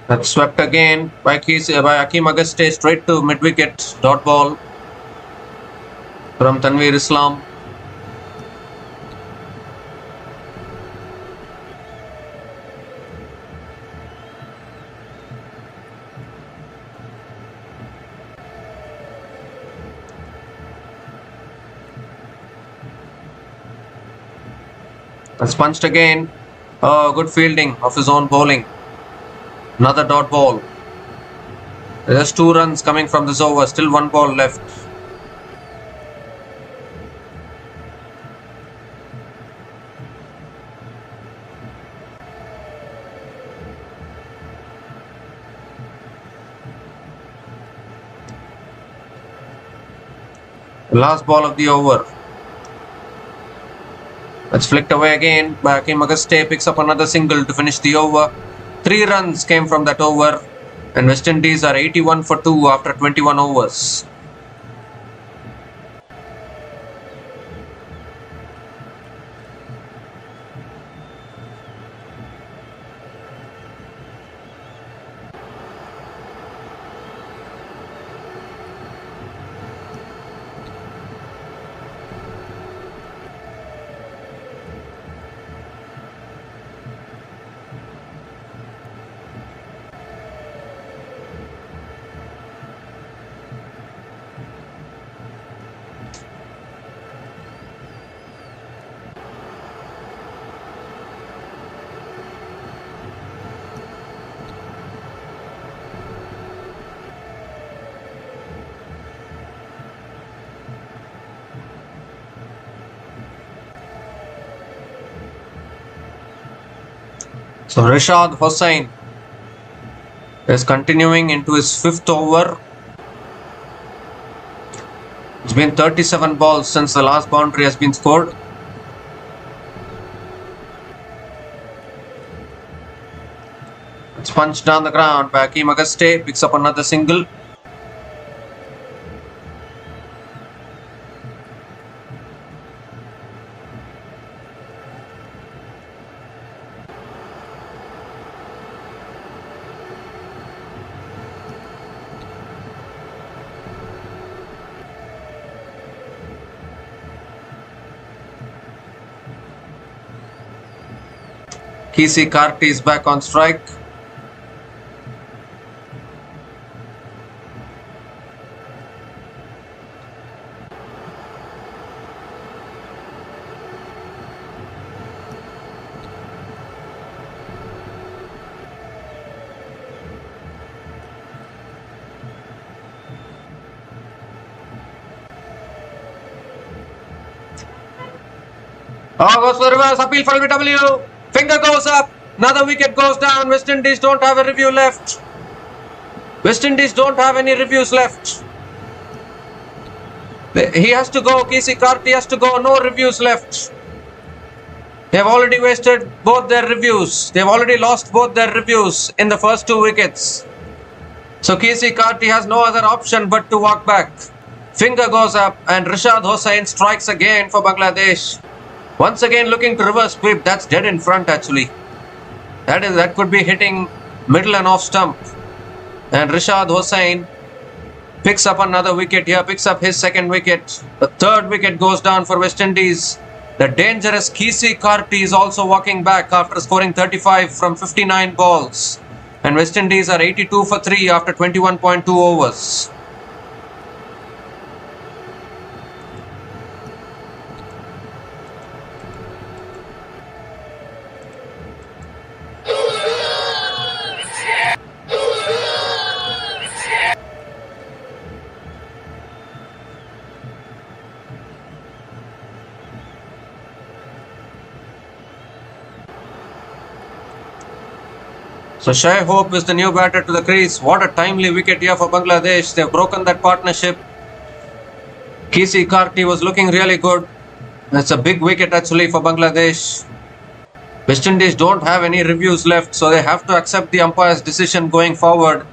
A: That's swept again by Hakeem Auguste straight to mid-wicket, dot ball from Tanvir Islam. That's punched again. Oh, good fielding of his own bowling. Another dot ball. There's 2 runs coming from this over. Still 1 ball left. The last ball of the over. That's flicked away again by Hakeem Auguste. Picks up another single to finish the over. 3 runs came from that over, and West Indies are 81 for 2 after 21 overs. So Rashad Hossain is continuing into his 5th over. It's been 37 balls since the last boundary has been scored. It's punched down the ground by Hakeem Auguste. Picks up another single. Kisi Karti is back on strike. Goes for reverse, appeal for LBW. Finger goes up. Another wicket goes down. West Indies don't have a review left. West Indies don't have any reviews left. He has to go. Kisi Karti has to go. No reviews left. They have already wasted both their reviews. They have already lost both their reviews in the first 2 wickets. So Kisi Karti has no other option but to walk back. Finger goes up and Rashad Hossain strikes again for Bangladesh. Once again looking to reverse sweep. That's dead in front actually. That could be hitting middle and off stump. And Rashad Hossain picks up another wicket here. Picks up his 2nd wicket. The 3rd wicket goes down for West Indies. The dangerous Kisi Karti is also walking back after scoring 35 from 59 balls. And West Indies are 82 for 3 after 21.2 overs. So Shai Hope is the new batter to the crease. What a timely wicket here for Bangladesh. They've broken that partnership. Kisi Karti was looking really good. That's a big wicket actually for Bangladesh. West Indies don't have any reviews left, so they have to accept the umpire's decision going forward.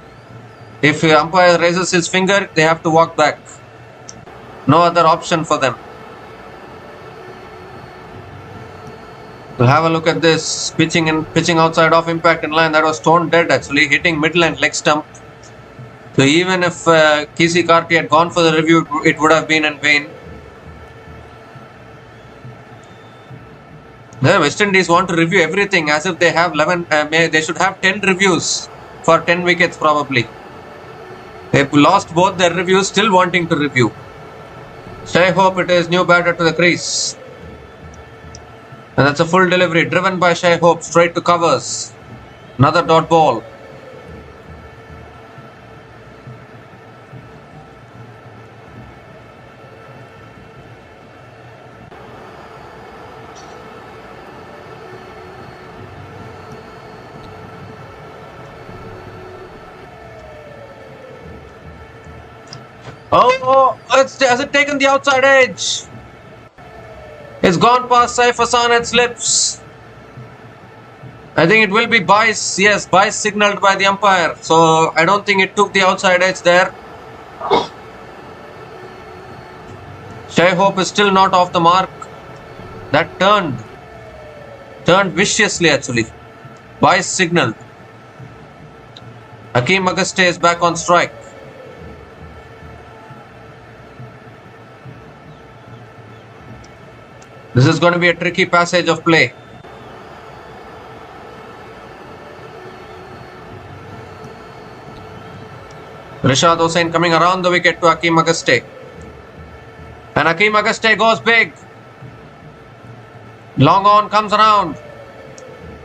A: If the umpire raises his finger, they have to walk back. No other option for them. We'll have a look at this. Pitching outside off impact in line. That was stone dead actually, hitting middle and leg stump. So even if Kisi Karti had gone for the review, it would have been in vain. The West Indies want to review everything as if they have 11. They should have 10 reviews for 10 wickets probably. They've lost both their reviews, still wanting to review. Shai Hope, it is new batter to the crease. And that's a full delivery driven by Shai Hope straight to covers. Another dot ball. Oh, has it taken the outside edge? It's gone past Saif Hassan and slips. I think it will be Bice. Yes, Bice signalled by the umpire. So I don't think it took the outside edge there. Shai Hope is still not off the mark. That turned viciously actually. Bice signalled. Hakeem Auguste is back on strike. This is going to be a tricky passage of play. Rishad Hossain coming around the wicket to Hakeem Auguste. And Hakeem Auguste goes big. Long on comes around.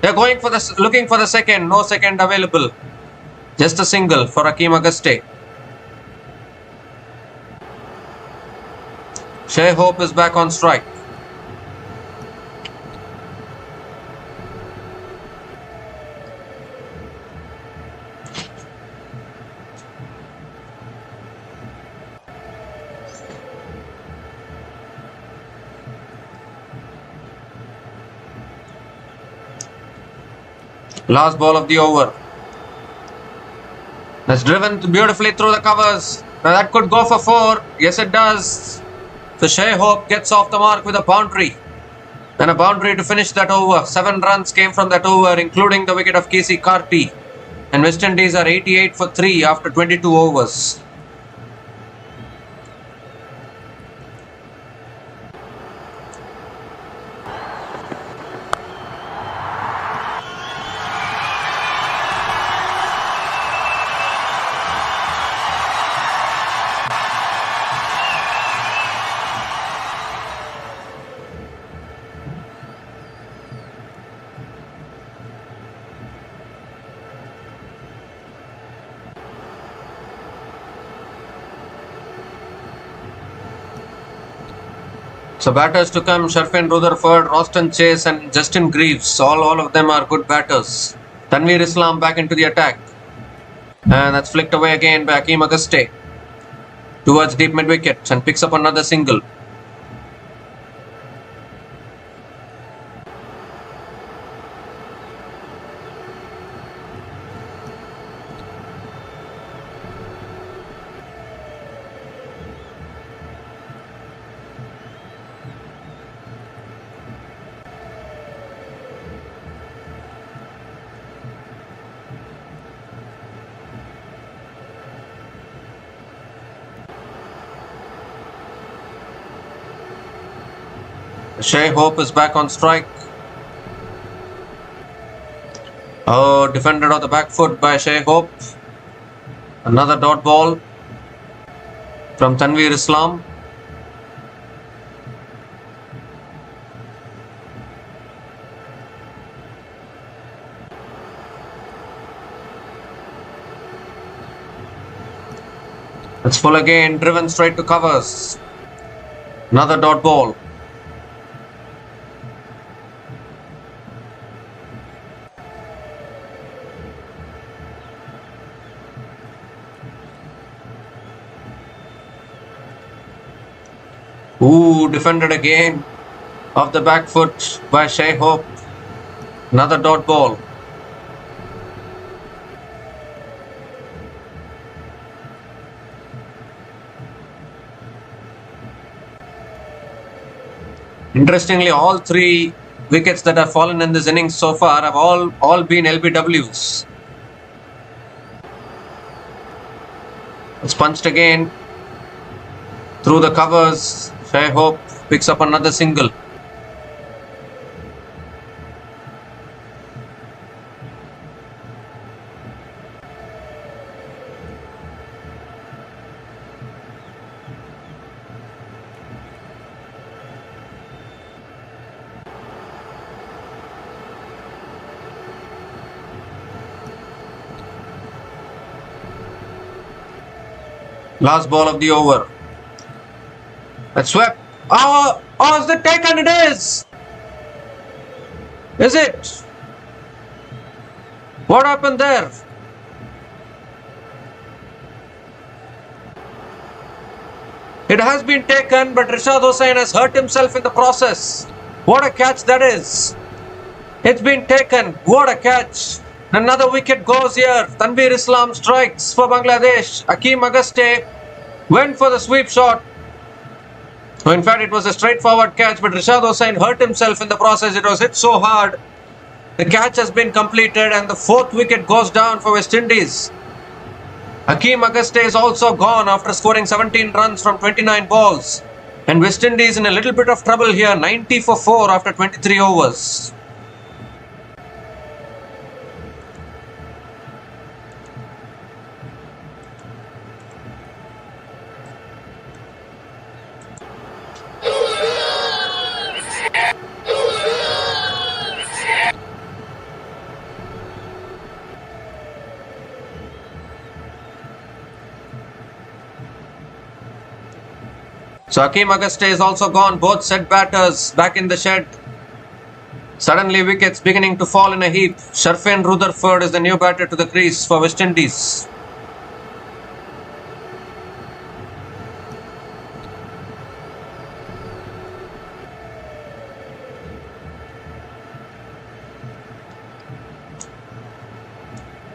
A: They're going for looking for the second. No second available. Just a single for Hakeem Auguste. Shai Hope is back on strike. Last ball of the over. That's driven beautifully through the covers. Now that could go for 4. Yes, it does. So Shai Hope gets off the mark with a boundary. And a boundary to finish that over. 7 runs came from that over, including the wicket of Kisi Karti. And West Indies are 88 for 3 after 22 overs. So batters to come, Sharfin Rutherford, Roston Chase and Justin Greaves. All of them are good batters. Tanveer Islam back into the attack. And that's flicked away again by Hakeem Auguste. Towards deep mid-wicket and picks up another single. Shai Hope is back on strike. Oh, got defended on the back foot by Shai Hope. Another dot ball from Tanveer Islam. It's full again, driven straight to covers. Another dot ball. Ooh, defended again off the back foot by Shai Hope. Another dot ball. Interestingly, all three wickets that have fallen in this innings so far have all been LBWs. It's punched again through the covers. Shai Hope picks up another single. Last ball of the over. That's swept. Oh, is it taken? It is. Is it? What happened there? It has been taken, but Rishad Hossain has hurt himself in the process. What a catch that is. It's been taken. What a catch. Another wicket goes here. Tanveer Islam strikes for Bangladesh. Akeem Agaste went for the sweep shot. In fact, it was a straightforward catch, but Rishad Hossain hurt himself in the process. It was hit so hard. The catch has been completed and the fourth wicket goes down for West Indies. Akeem Agaste is also gone after scoring 17 runs from 29 balls. And West Indies in a little bit of trouble here. 90 for 4 after 23 overs. So Akeem Agaste is also gone. Both set batters back in the shed. Suddenly wickets beginning to fall in a heap. Sharfin Rutherford is the new batter to the crease for West Indies.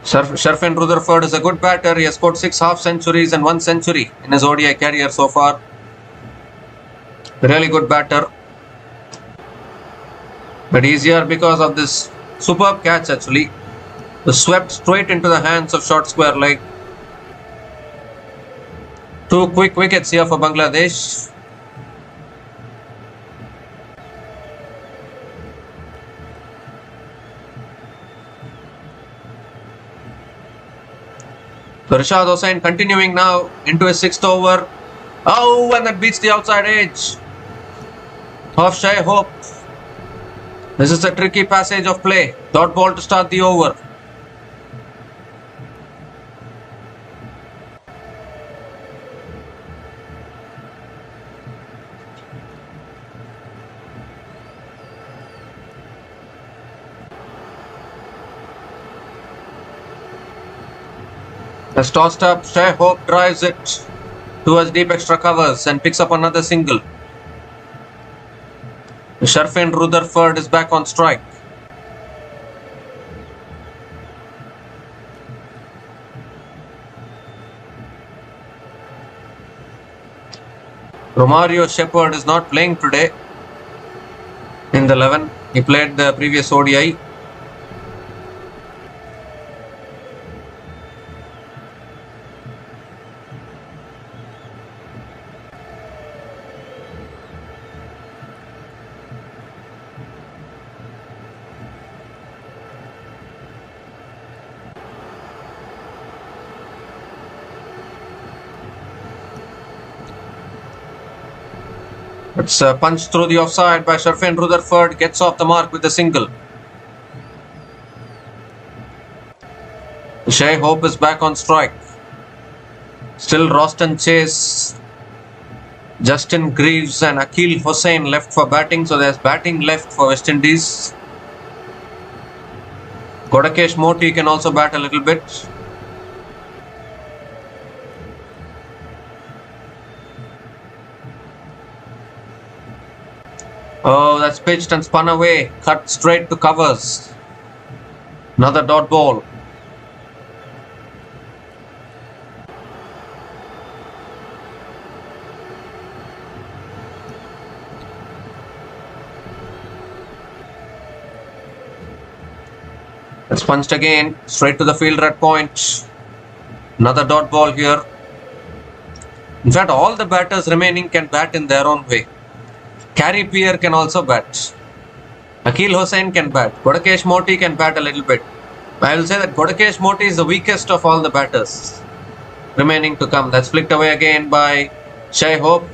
A: Sharfin Rutherford is a good batter. He has scored 6 half centuries and 1 century in his ODI career so far. Really good batter. But he's here because of this superb catch actually. The swept straight into the hands of short square leg. 2 quick wickets here for Bangladesh. So Rishad Hossain continuing now into his 6th over. Oh, and that beats the outside edge of Shai Hope. This is a tricky passage of play. Dot ball to start the over. As tossed up, Shai Hope drives it towards deep extra covers and picks up another single. Sharfin Rutherford is back on strike. Romario Shepherd is not playing today in the 11. He played the previous ODI. It's punched through the offside by Sharfin Rutherford. Gets off the mark with a single. Shai Hope is back on strike. Still Roston Chase, Justin Greaves and Akil Hossain left for batting. So there's batting left for West Indies. Godakesh Moti can also bat a little bit. Oh, that's pitched and spun away. Cut straight to covers. Another dot ball. It's punched again, straight to the fielder at point. Another dot ball here. In fact, all the batters remaining can bat in their own way. Carey Pierre can also bat. Akil Hossain can bat. Godakesh Moti can bat a little bit. I will say that Godakesh Moti is the weakest of all the batters remaining to come. That's flicked away again by Shai Hope.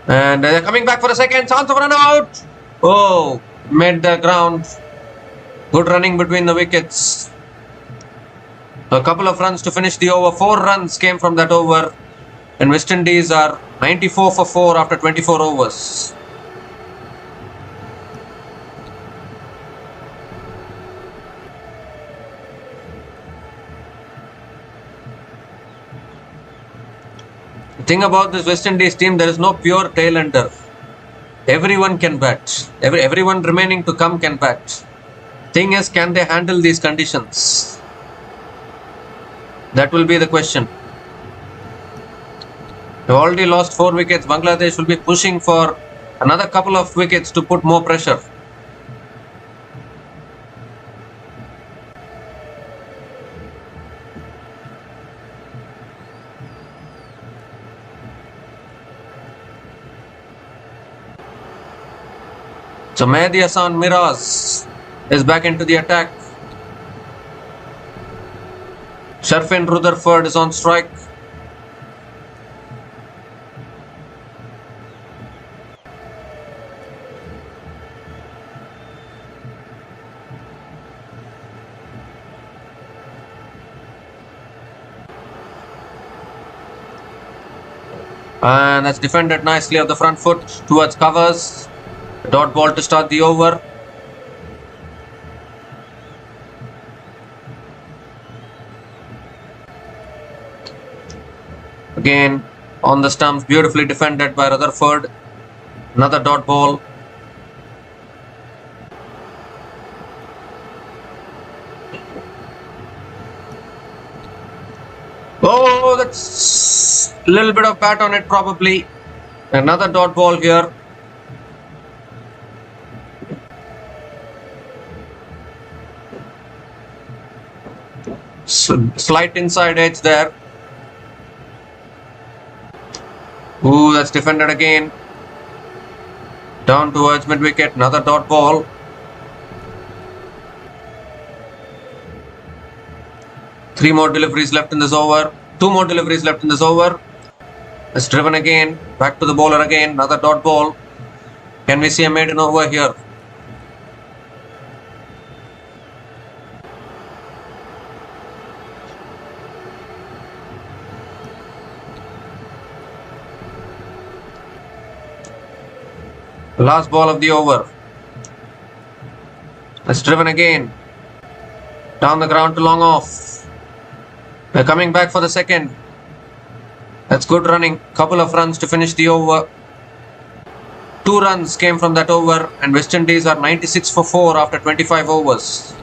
A: And they're coming back for a second. Chance of run out. Oh, made the ground. Good running between the wickets. A couple of runs to finish the over. 4 runs came from that over. And West Indies are 94 for 4 after 24 overs. The thing about this West Indies team, there is no pure tail-ender. Everyone can bat. Everyone remaining to come can bat. Thing is, can they handle these conditions? That will be the question. They've already lost 4 wickets. Bangladesh will be pushing for another couple of wickets to put more pressure. So Mehdi Hassan Miraz is back into the attack. Sharfin Rutherford is on strike. And that's defended nicely off the front foot towards covers. Dot ball to start the over. Again on the stumps, beautifully defended by Rutherford. Another dot ball. Oh, that's a little bit of bat on it probably. Another dot ball here. Slight inside edge there. Ooh, that's defended again. Down towards mid wicket. Another dot ball. Three more deliveries left in this over. 2 more deliveries left in this over. It's driven again. Back to the bowler again. Another dot ball. Can we see a maiden over here? Last ball of the over. It's driven again. Down the ground to long off. They're coming back for the second. That's good running. Couple of runs to finish the over. 2 runs came from that over, and West Indies are 96 for 4 after 25 overs.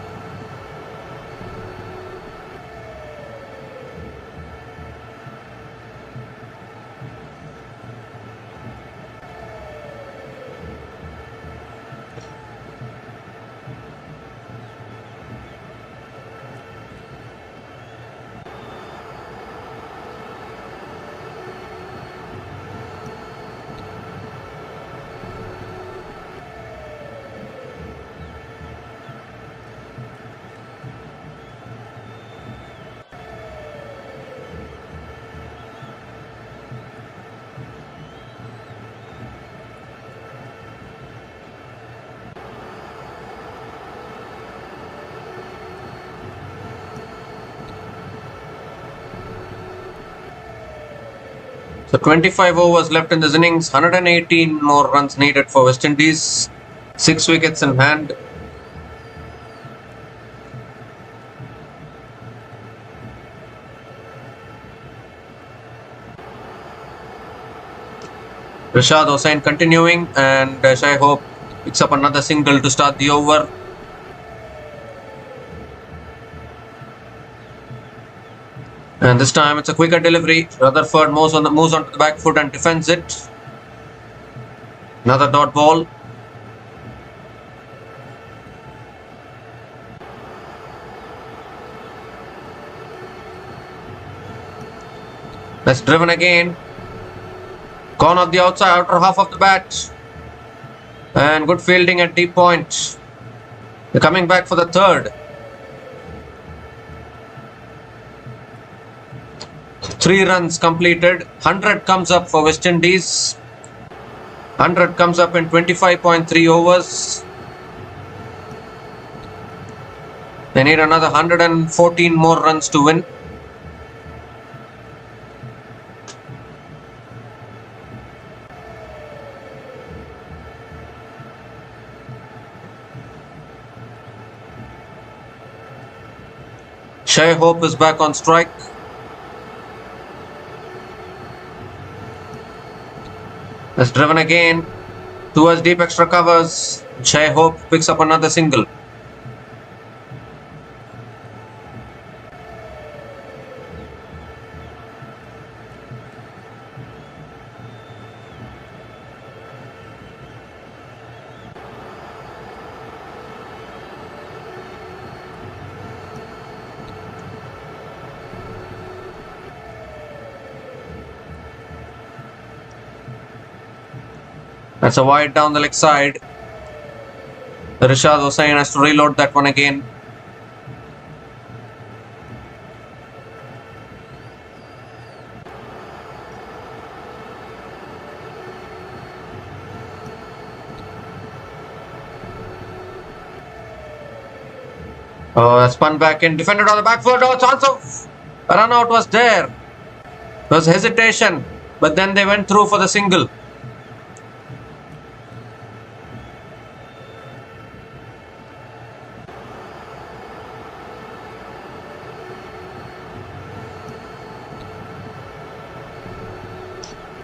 A: So 25 overs left in this innings, 118 more runs needed for West Indies, 6 wickets in hand. Rashad Hossain continuing, and Shai Hope picks up another single to start the over. And this time it's a quicker delivery. Rutherford moves onto the back foot and defends it. Another dot ball. That's driven again. Gone off the outer half of the bat. And good fielding at deep point. They're coming back for the third. 3 runs completed. 100 comes up for West Indies. 100 comes up in 25.3 overs. They need another 114 more runs to win. Shai Hope is back on strike. That's driven again towards deep extra covers. Shai Hope picks up another single. That's a wide down the leg side. Rashad Hossain has to reload that one again. Oh, spun back in, defended on the back foot. Oh, chance of a run out was there. There was hesitation, but then they went through for the single.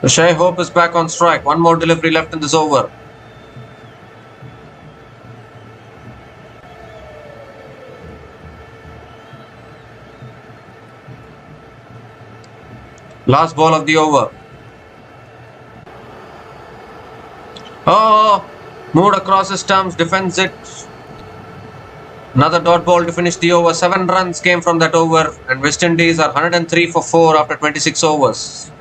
A: Shai Hope is back on strike. One more delivery left in this over. Last ball of the over. Oh, moved across his stumps, defends it. Another dot ball to finish the over. 7 runs came from that over, and West Indies are 103 for 4 after 26 overs.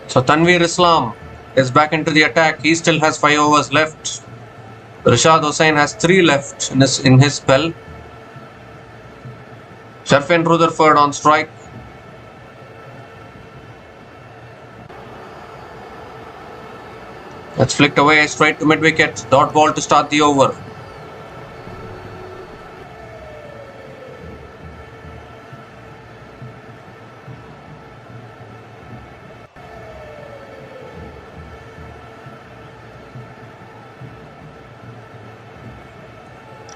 A: So Tanveer Islam is back into the attack. He still has 5 overs left. Rashad Hossain has 3 left in his spell. Sharfin Rutherford on strike. That's flicked away straight to mid-wicket. Dot ball to start the over.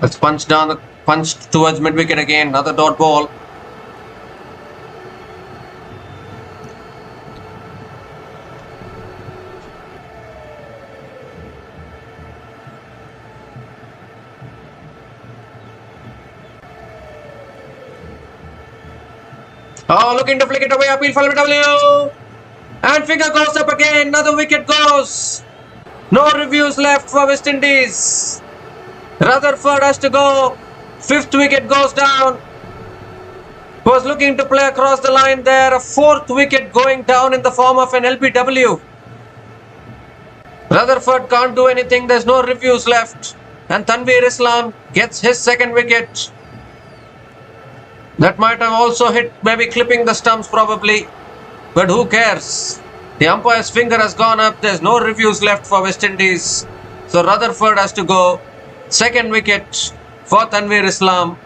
A: Let's punch towards mid-wicket again. Another dot ball. Oh, looking to flick it away. Appeal for LBW. And And finger goes up again. Another wicket goes. No reviews left for West Indies. Rutherford has to go. 5th wicket goes down. Was looking to play across the line there. A 4th wicket going down in the form of an LBW. Rutherford can't do anything. There's no reviews left. And Tanveer Islam gets his 2nd wicket. That might have also hit, maybe clipping the stumps probably. But who cares? The umpire's finger has gone up. There's no reviews left for West Indies. So Rutherford has to go. 2nd wicket for Tanveer Islam.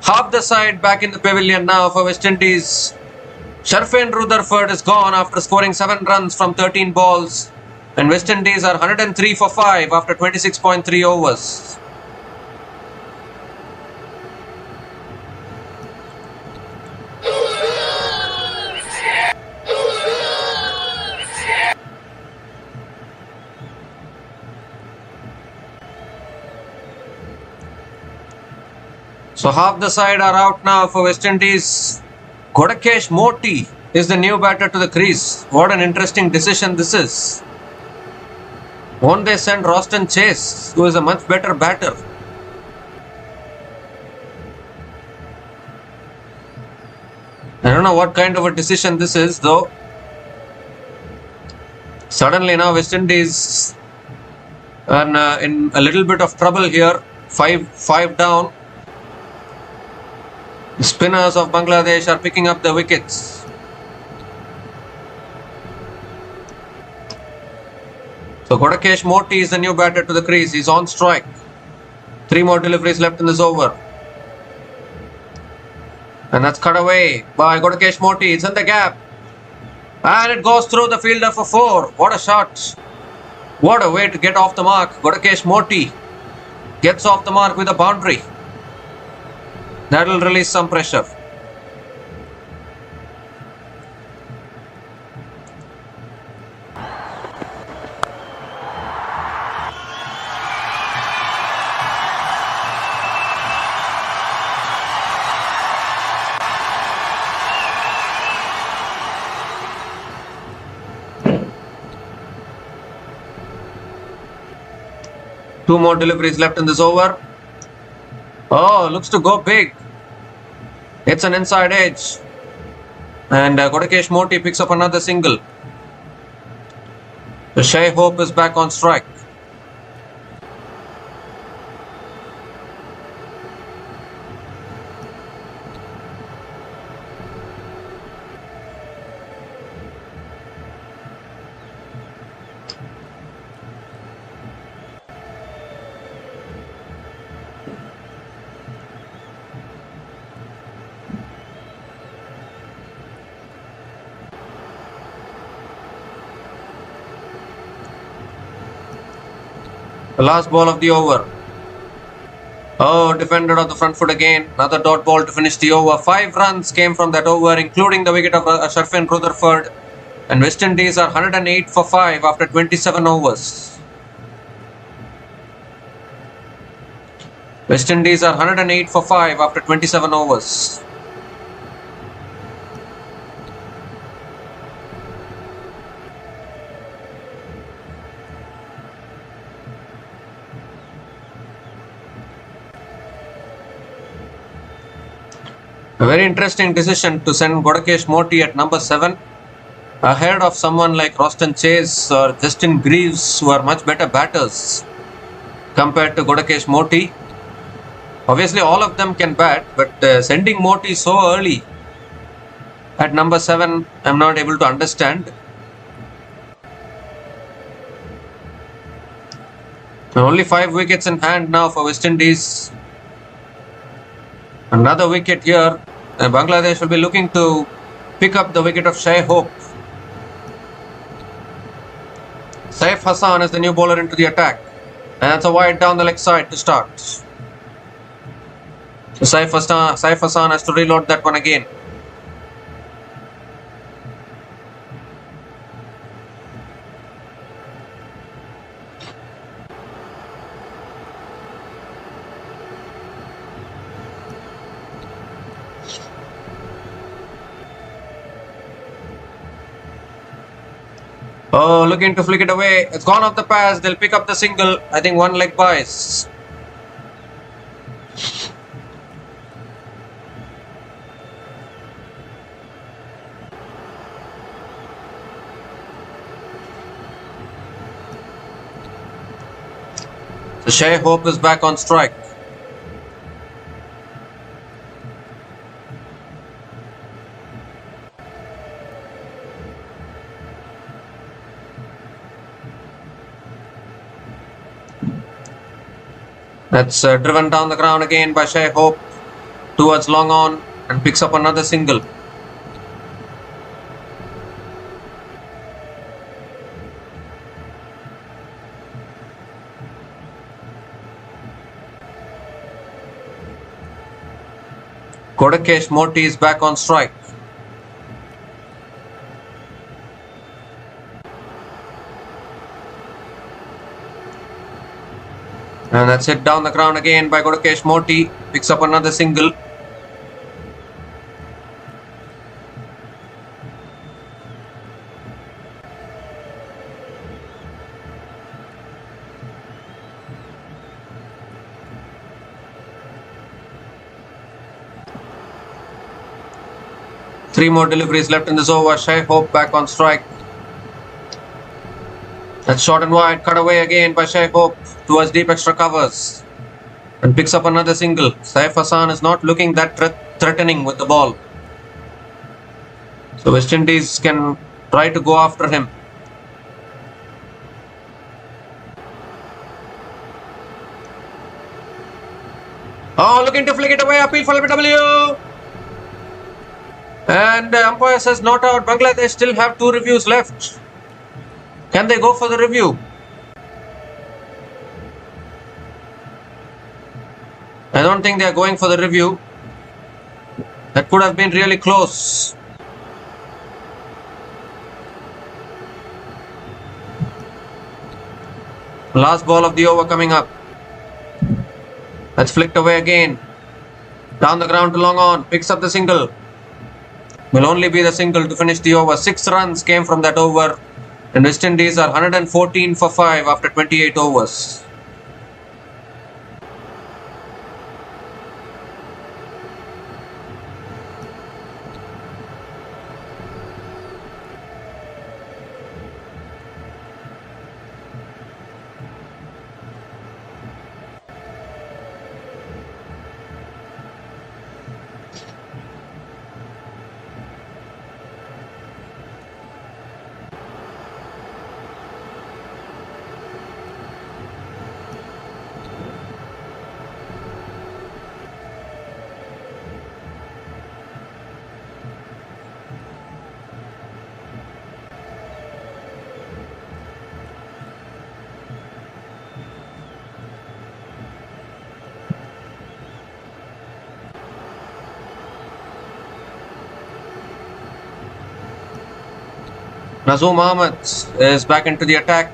A: Half the side back in the pavilion now for West Indies. Sharfain Rutherford is gone after scoring 7 runs from 13 balls. And West Indies are 103 for 5 after 26.3 overs. So half the side are out now for West Indies. Kodakesh Moti is the new batter to the crease. What an interesting decision this is. Won't they send Roston Chase, who is a much better batter? I don't know what kind of a decision this is though. Suddenly now West Indies are in a little bit of trouble here. 5 down. The spinners of Bangladesh are picking up the wickets. So Kodakesh Moti is the new batter to the crease. He's on strike. 3 more deliveries left in this over. And that's cut away by Kodakesh Moti. It's in the gap. And it goes through the fielder for 4. What a shot. What a way to get off the mark. Kodakesh Moti gets off the mark with a boundary. That will release some pressure. Two more deliveries left in this over. Oh, looks to go big. It's an inside edge. And Kodakesh Moti picks up another single. The Shai Hope is back on strike. The last ball of the over. Oh, defended on the front foot again. Another dot ball to finish the over. 5 runs came from that over, including the wicket of Sharfain Rutherford. And West Indies are 108 for 5 after 27 overs. West Indies are 108 for 5 after 27 overs. A very interesting decision to send Kodakesh Moti at number 7 ahead of someone like Roston Chase or Justin Greaves, who are much better batters compared to Kodakesh Moti. Obviously all of them can bat, but sending Moti so early at number 7, I'm not able to understand. Only 5 wickets in hand now for West Indies. Another wicket here. Bangladesh will be looking to pick up the wicket of Shai Hope. Saif Hassan is the new bowler into the attack. And that's a wide down the leg side to start. So Saif Hassan has to reload that one again. Oh, looking to flick it away. It's gone off the pass. They'll pick up the single. I think one leg buys. So Shai Hope is back on strike. That's driven down the ground again by Shai Hope towards long on and picks up another single. Kodakesh Moti is back on strike. And that's it down the ground again by Kodakesh Moti. Picks up another single. Three more deliveries left in this over. Shai Hope back on strike. That's short and wide. Cut away again by Shai Hope towards deep extra covers. And picks up another single. Saif Hassan is not looking that threatening with the ball. So West Indies can try to go after him. Oh, looking to flick it away. Appeal for LBW. And the umpire says not out. Bangladesh still have 2 reviews left. Can they go for the review? I don't think they are going for the review. That could have been really close. Last ball of the over coming up. That's flicked away again. Down the ground to long on. Picks up the single. Will only be the single to finish the over. 6 runs came from that over. And West Indies are 114 for 5 after 28 overs. Nazoom Ahmed is back into the attack.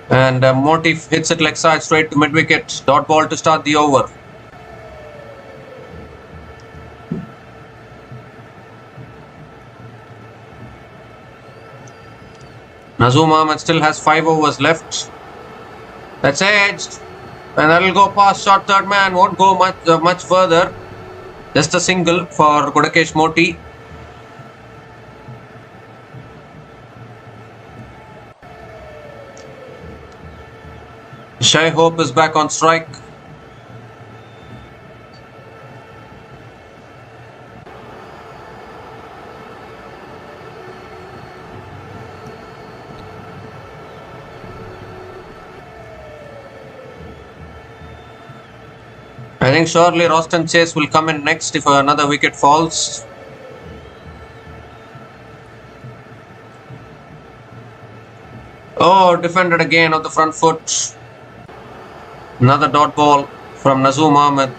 A: And Moti hits it leg side straight to mid-wicket. Dot ball to start the over. Nazoom Ahmed still has 5 overs left. That's edged. And that'll go past short third man. Won't go much further. Just a single for Kodakesh Moti. Shai Hope is back on strike. I think surely Roston Chase will come in next if another wicket falls. Oh, defended again on the front foot. Another dot ball from Nazoom Ahmed.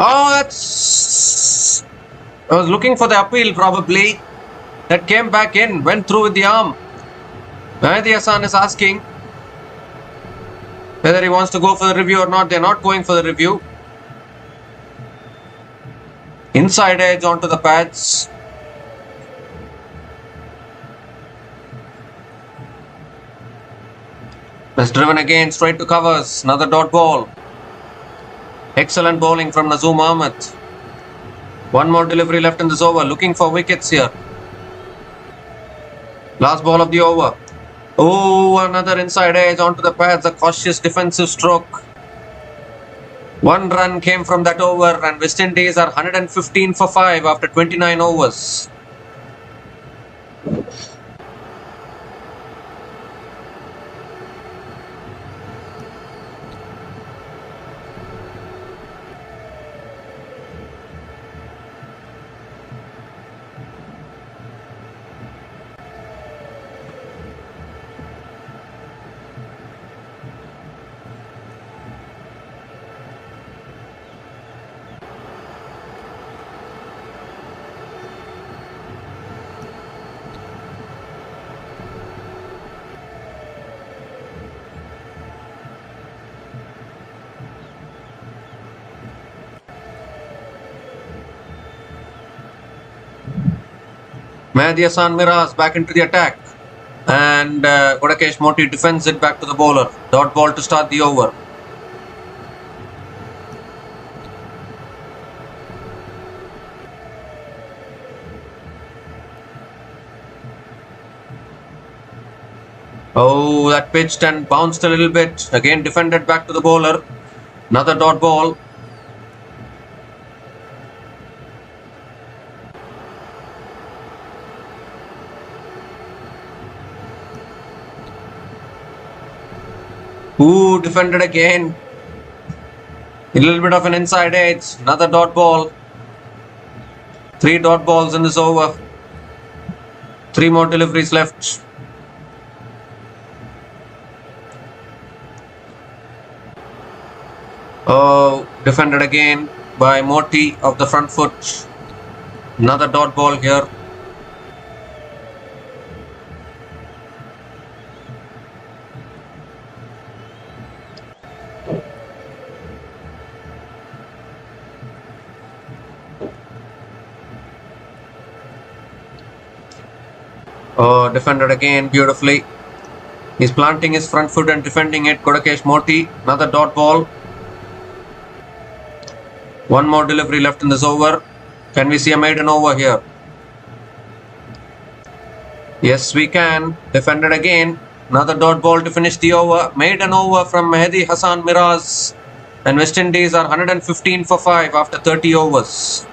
A: Oh, that's... I was looking for the appeal probably. That came back in, went through with the arm. Mehdi Hasan is asking whether he wants to go for the review or not. They're not going for the review. Inside edge onto the pads. That's driven again, straight to covers. Another dot ball. Excellent bowling from Nazoom Ahmed. One more delivery left in this over. Looking for wickets here. Last ball of the over. Oh, another inside edge onto the pads. A cautious defensive stroke. One run came from that over, and West Indies are 115 for 5 after 29 overs. Mehdi Hasan Miraz back into the attack, and Gudakesh Moti defends it back to the bowler. Dot ball to start the over. Oh, that pitched and bounced a little bit. Again defended back to the bowler. Another dot ball. Ooh, defended again. A little bit of an inside edge. Another dot ball. 3 dot balls in this over. 3 more deliveries left. Oh, defended again by Moti of the front foot. Another dot ball here. Oh, defended again beautifully. He's planting his front foot and defending it. Gudakesh Moti. Another dot ball. 1 more delivery left in this over. Can we see a maiden over here? Yes, we can. Defended again. Another dot ball to finish the over. Maiden over from Mehdi Hasan Miraz. And West Indies are 115 for 5 after 30 overs.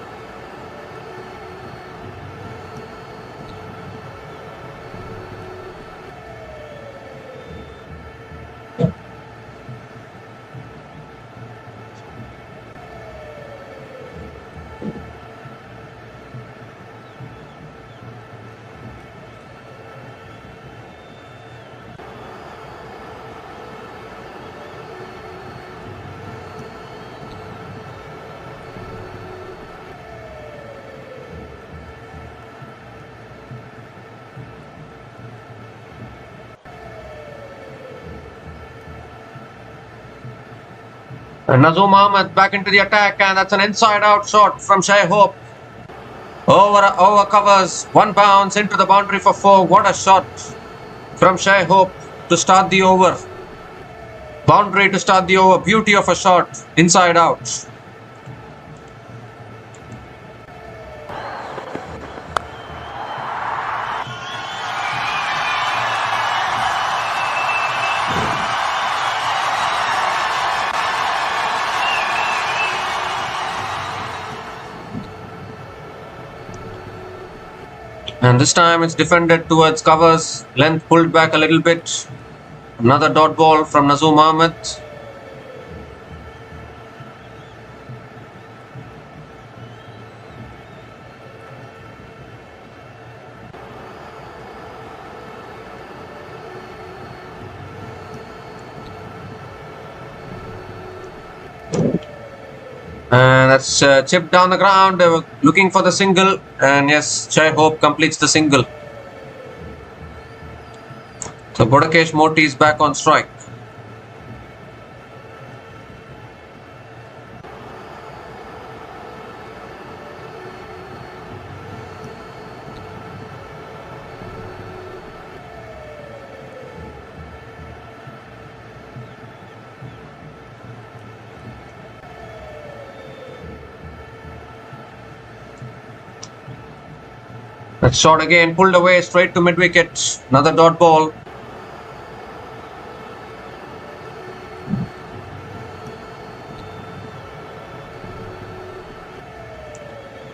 A: And Nazoom Ahmed back into the attack, and that's an inside-out shot from Shai Hope. Over covers, 1 bounce into the boundary for 4. What a shot from Shai Hope to start the over. Boundary to start the over. Beauty of a shot, inside out. And this time it's defended towards covers. Length pulled back a little bit. Another dot ball from Nazoom Ahmed. And That's chipped down the ground, looking for the single, and yes, Jai Hope completes the single. So Bodakesh Moti is back on strike. That shot again pulled away straight to mid wicket. Another dot ball.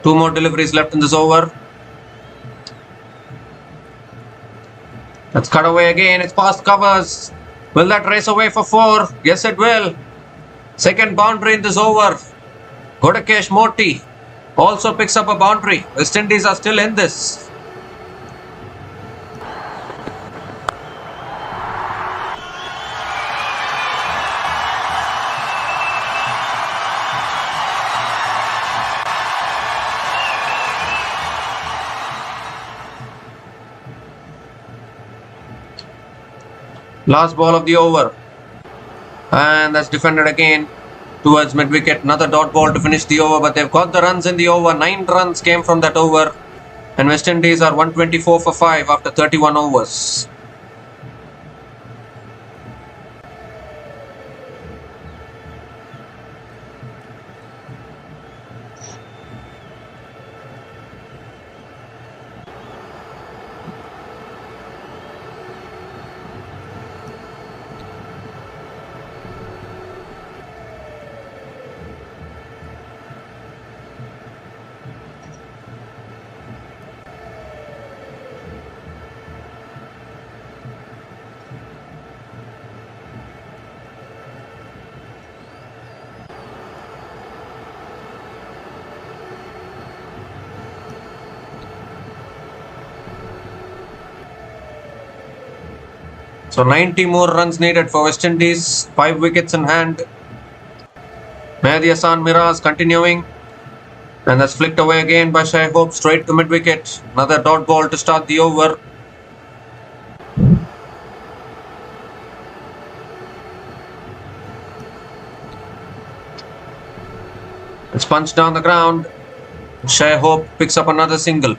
A: Two more deliveries left in this over. That's cut away again. It's past covers. Will that race away for four? Yes, it will. Second boundary in this over. Bodakesh Moti also picks up a boundary. West Indies are still in this. Last ball of the over. And that's defended again towards mid-wicket. Another dot ball to finish the over, but they've got the runs in the over. 9 runs came from that over. And West Indies are 124 for 5 after 31 overs. So 90 more runs needed for West Indies. 5 wickets in hand. Mehdi Hasan Miraz continuing. And that's flicked away again by Shai Hope straight to mid-wicket. Another dot ball to start the over. It's punched down the ground. Shai Hope picks up another single.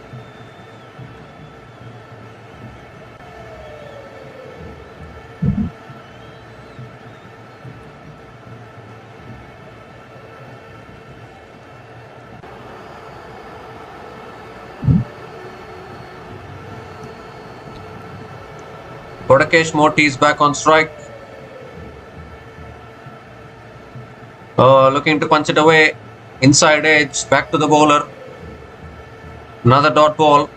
A: Bodakesh Moti is back on strike. Looking to punch it away. Inside edge, back to the bowler. Another dot ball.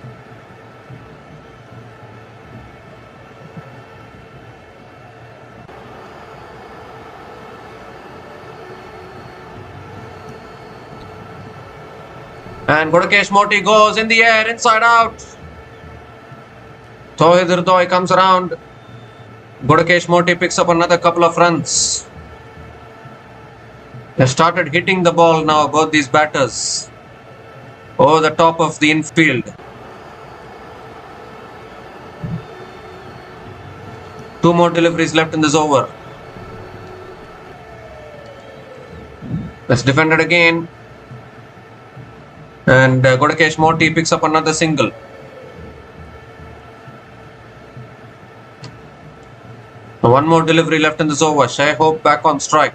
A: And Bodakesh Moti goes in the air, inside out. Tawhid Hridoy comes around. Bodakesh Moti picks up another couple of runs. They've started hitting the ball now, both these batters, over the top of the infield. 2 more deliveries left in this over. That's defended again. And Bodakesh Moti picks up another single. One more delivery left in this over. Shai Hope back on strike.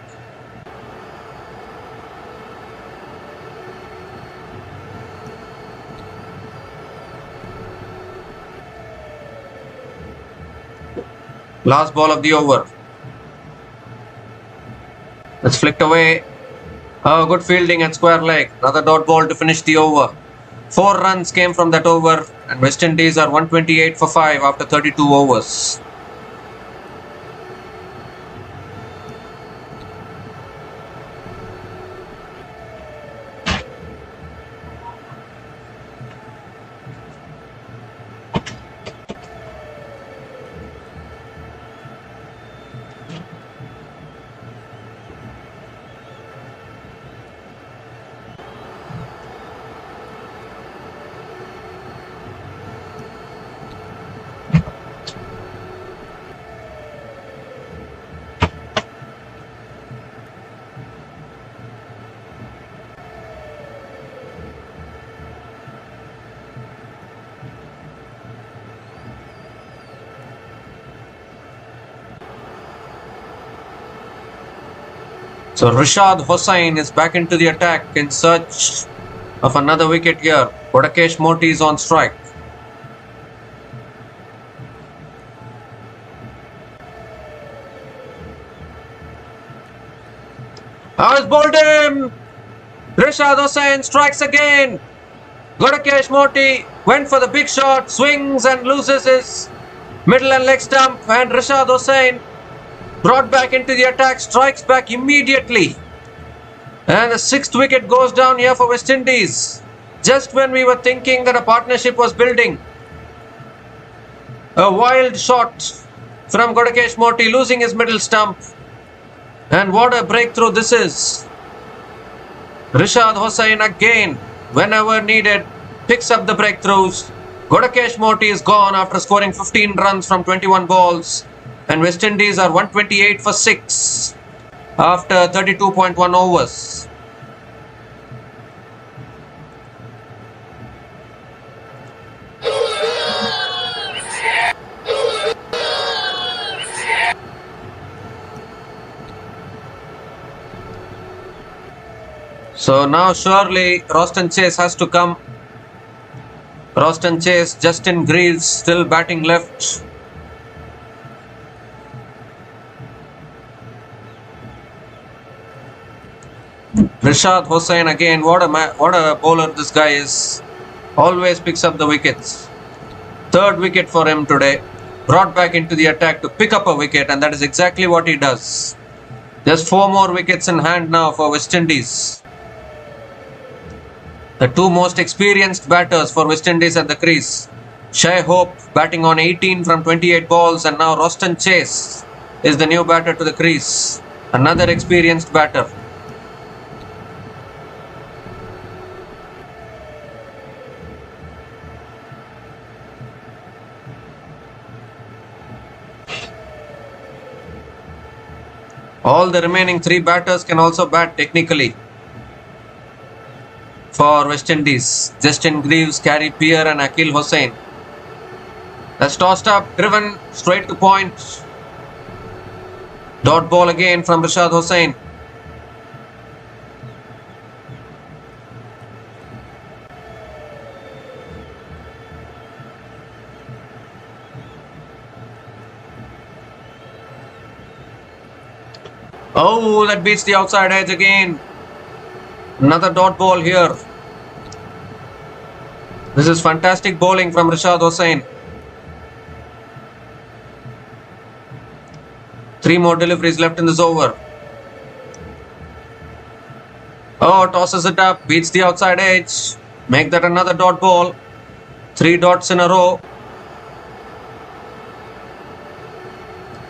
A: Last ball of the over. It's flicked away. Good fielding at square leg. Another dot ball to finish the over. 4 runs came from that over, and West Indies are 128 for 5 after 32 overs. So Rishad Hossain is back into the attack in search of another wicket here. Kodakesh Moti is on strike. Has bowled him. Rishad Hossain strikes again. Kodakesh Moti went for the big shot, swings and loses his middle and leg stump, and Rishad Hossain brought back into the attack, strikes back immediately. And the 6th wicket goes down here for West Indies. Just when we were thinking that a partnership was building. A wild shot from Kodakesh Moti, losing his middle stump. And what a breakthrough this is. Rishad Hossain again, whenever needed, picks up the breakthroughs. Kodakesh Moti is gone after scoring 15 runs from 21 balls. And West Indies are 128 for 6 after 32.1 overs. So now surely Roston Chase has to come. Roston Chase, Justin Greaves still batting left. Rishad Hossain again, what a bowler this guy is. Always picks up the wickets. 3rd wicket for him today. Brought back into the attack to pick up a wicket, and that is exactly what he does. Just 4 more wickets in hand now for West Indies. The 2 most experienced batters for West Indies at the crease. Shai Hope batting on 18 from 28 balls, and now Roston Chase is the new batter to the crease. Another experienced batter. All the remaining 3 batters can also bat technically for West Indies. Justin Greaves, Gary Peer and Akil Hossain. That's tossed up, driven straight to point. Dot ball again from Rishad Hossain. Oh, that beats the outside edge again. Another dot ball here. This is fantastic bowling from Rishad Hossain. 3 more deliveries left in this over. Oh, tosses it up, beats the outside edge. Make that another dot ball. 3 dots in a row.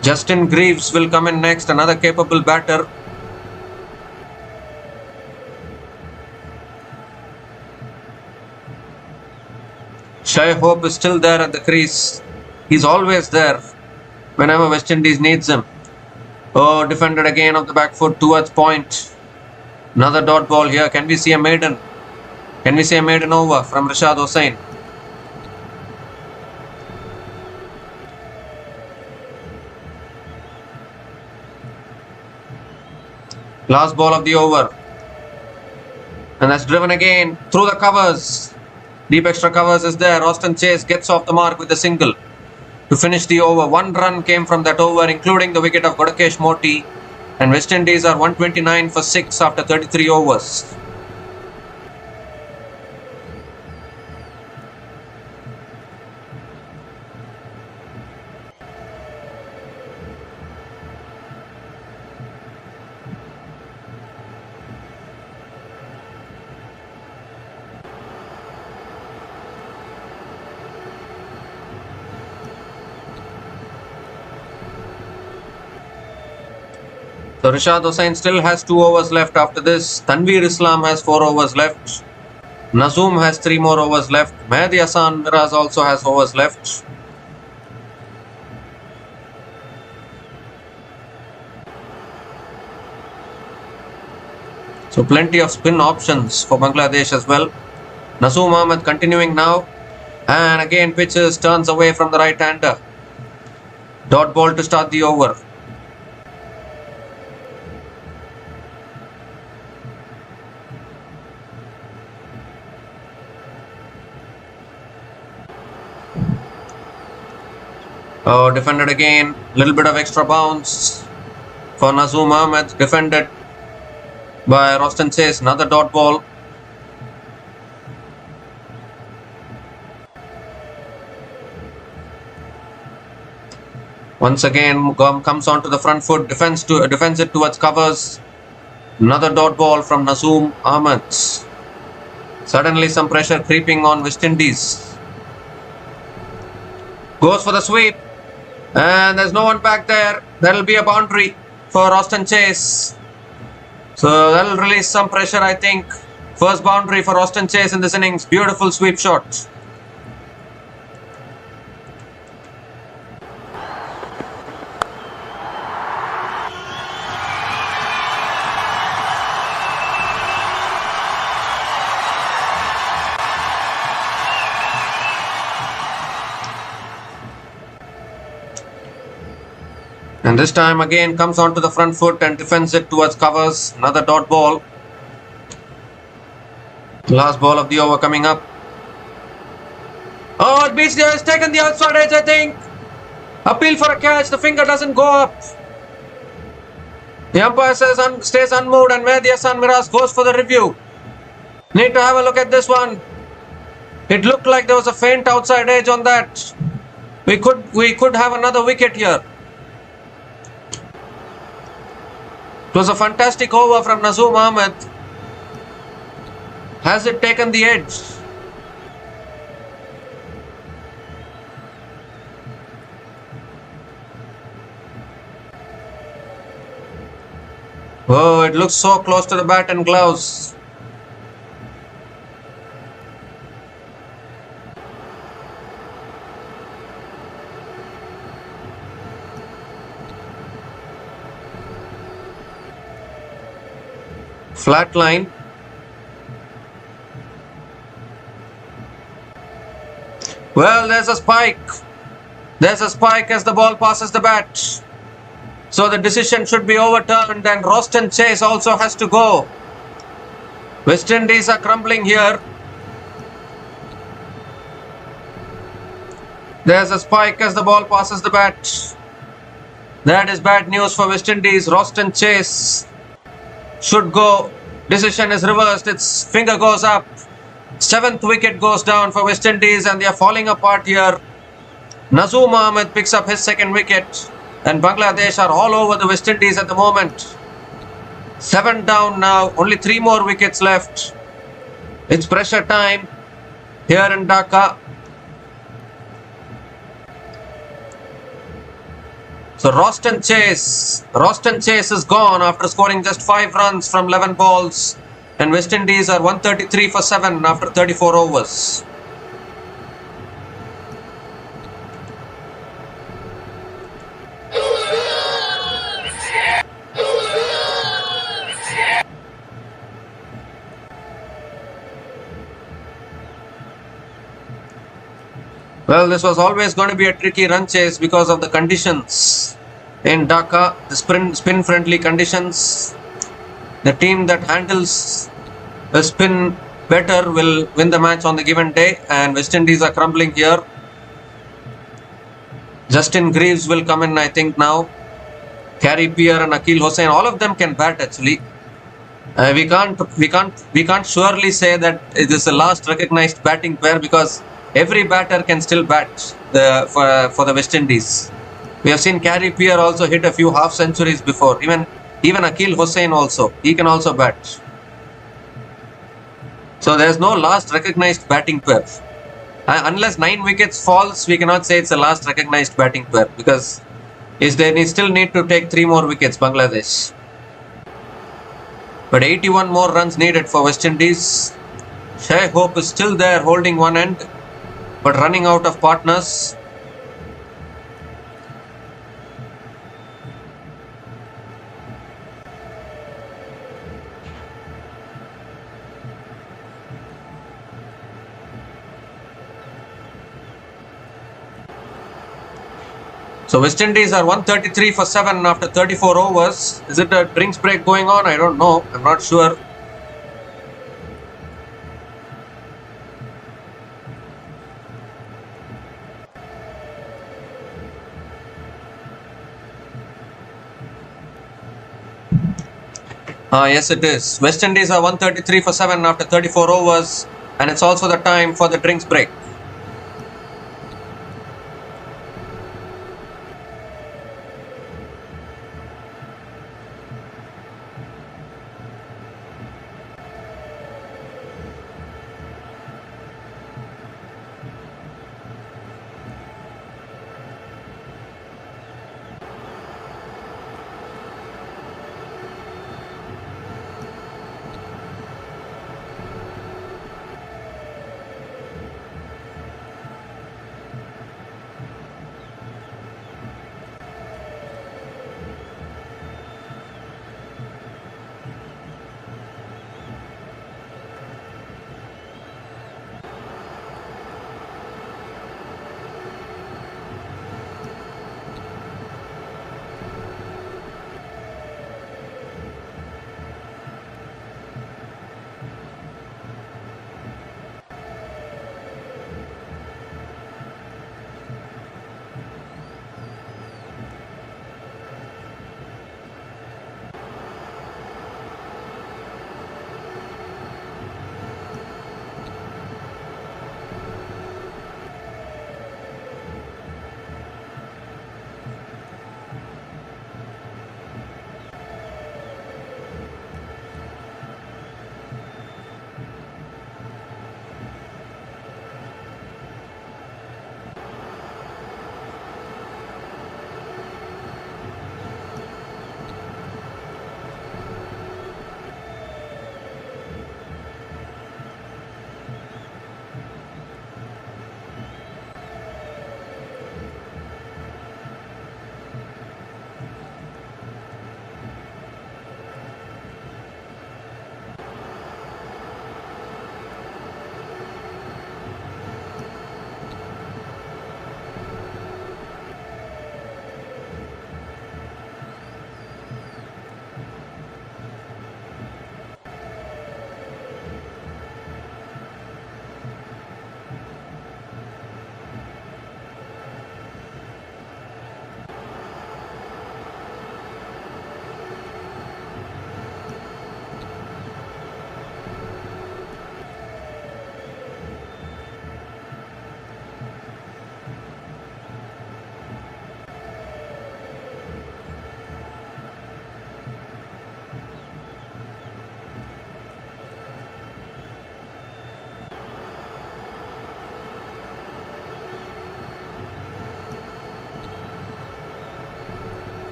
A: Justin Greaves will come in next, another capable batter. Shai Hope is still there at the crease. He's always there whenever West Indies needs him. Oh, defended again off the back foot towards point. Another dot ball here. Can we see a maiden? Can we see a maiden over from Rishad Hossain? Last ball of the over. And that's driven again through the covers. Deep extra covers is there. Roston Chase gets off the mark with a single to finish the over. 1 run came from that over, including the wicket of Kodakesh Moti. And West Indies are 129 for 6 after 33 overs. So Rishad Hossain still has 2 overs left after this. Tanveer Islam has 4 overs left. Nazoom has 3 more overs left. Mehdi Hassan Miraz also has overs left. So plenty of spin options for Bangladesh as well. Nazoom Ahmed continuing now. And again pitches, turns away from the right-hander. Dot ball to start the over. Oh, defended again. Little bit of extra bounce for Nazoom Ahmed. Defended by Roston Chase. Another dot ball. Once again, comes onto the front foot. Defends it towards covers. Another dot ball from Nazoom Ahmed. Suddenly some pressure creeping on West Indies. Goes for the sweep. And there's no one back there. That'll be a boundary for Roston Chase. So that'll release some pressure, I think. First boundary for Roston Chase in this innings. Beautiful sweep shot. And this time again comes onto the front foot and defends it towards covers. Another dot ball. Last ball of the over coming up. Oh, it beats there. It's taken the outside edge, I think. Appeal for a catch. The finger doesn't go up. The umpire says stays unmoved, and Mehdi Hassan Miraz goes for the review. Need to have a look at this one. It looked like there was a faint outside edge on that. We could have another wicket here. It was a fantastic over from Nazoom Ahmed. Has it taken the edge? Oh, it looks so close to the bat and gloves. Flat line. Well, there's a spike. There's a spike as the ball passes the bat. So the decision should be overturned, and Roston Chase also has to go. West Indies are crumbling here. There's a spike as the ball passes the bat. That is bad news for West Indies. Roston Chase should go. Decision is reversed. Its finger goes up. 7th wicket goes down for West Indies, and they are falling apart here. Nazoom Ahmed picks up his 2nd wicket, and Bangladesh are all over the West Indies at the moment. 7 down now. Only 3 more wickets left. It's pressure time here in Dhaka. So Roston Chase is gone after scoring just 5 runs from 11 balls, and West Indies are 133 for 7 after 34 overs. Well, this was always going to be a tricky run chase because of the conditions in Dhaka, the spin-friendly conditions. The team that handles the spin better will win the match on the given day, and West Indies are crumbling here. Justin Greaves will come in, I think, now. Carey Pierre and Akil Hossain, all of them can bat actually. We can't surely say that it is the last recognized batting pair, because every batter can still bat for the West Indies. We have seen Carey Pierre also hit a few half centuries before. Even Akil Hossain also, he can also bat. So there is no last recognized batting pair. Unless 9 wickets falls, we cannot say it's the last recognized batting pair, because they still need to take 3 more wickets, Bangladesh. But 81 more runs needed for West Indies. Shai Hope is still there holding one end, but running out of partners. So West Indies are 133 for 7 after 34 overs. Is it a drinks break going on? I don't know. I'm not sure. Yes, it is. West Indies are 133 for 7 after 34 overs, and it's also the time for the drinks break.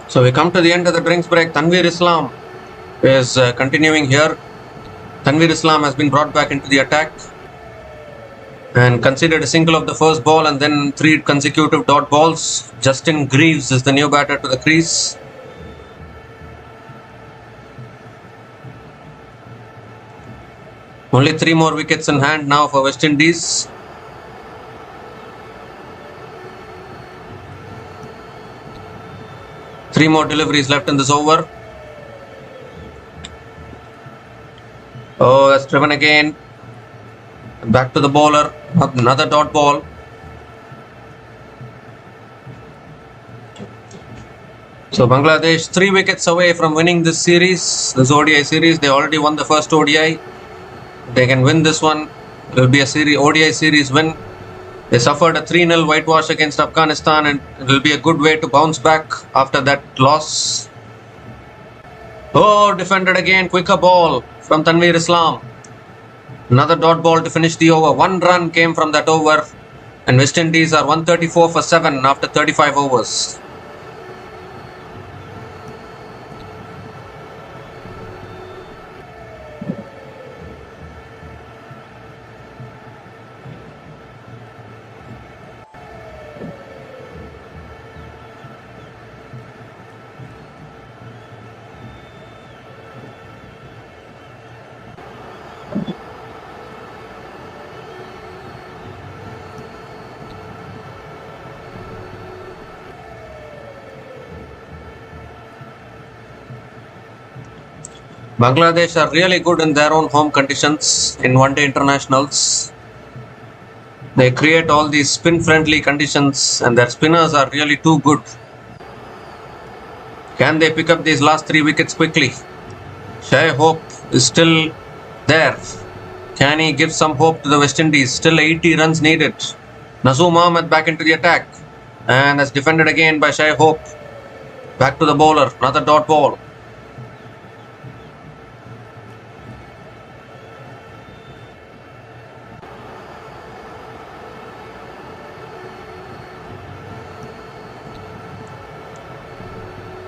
A: So we come to the end of the drinks break. Tanveer Islam is continuing here. Tanveer Islam has been brought back into the attack and conceded a single of the first ball and then 3 consecutive dot balls. Justin Greaves is the new batter to the crease. Only 3 more wickets in hand now for West Indies. Three more deliveries left in this over. Oh, that's driven again. Back to the bowler. Another dot ball. So Bangladesh 3 wickets away from winning this series, this ODI series. They already won the first ODI. They can win this one. It will be a ODI series win. They suffered a 3-0 whitewash against Afghanistan, and it will be a good way to bounce back after that loss. Oh, defended again. Quicker ball from Tanveer Islam. Another dot ball to finish the over. 1 run came from that over, and West Indies are 134 for 7 after 35 overs. Bangladesh are really good in their own home conditions in one-day internationals. They create all these spin-friendly conditions, and their spinners are really too good. Can they pick up these last 3 wickets quickly? Shai Hope is still there. Can he give some hope to the West Indies? Still 80 runs needed. Nazoom Ahmed back into the attack, and that's defended again by Shai Hope. Back to the bowler, another dot ball.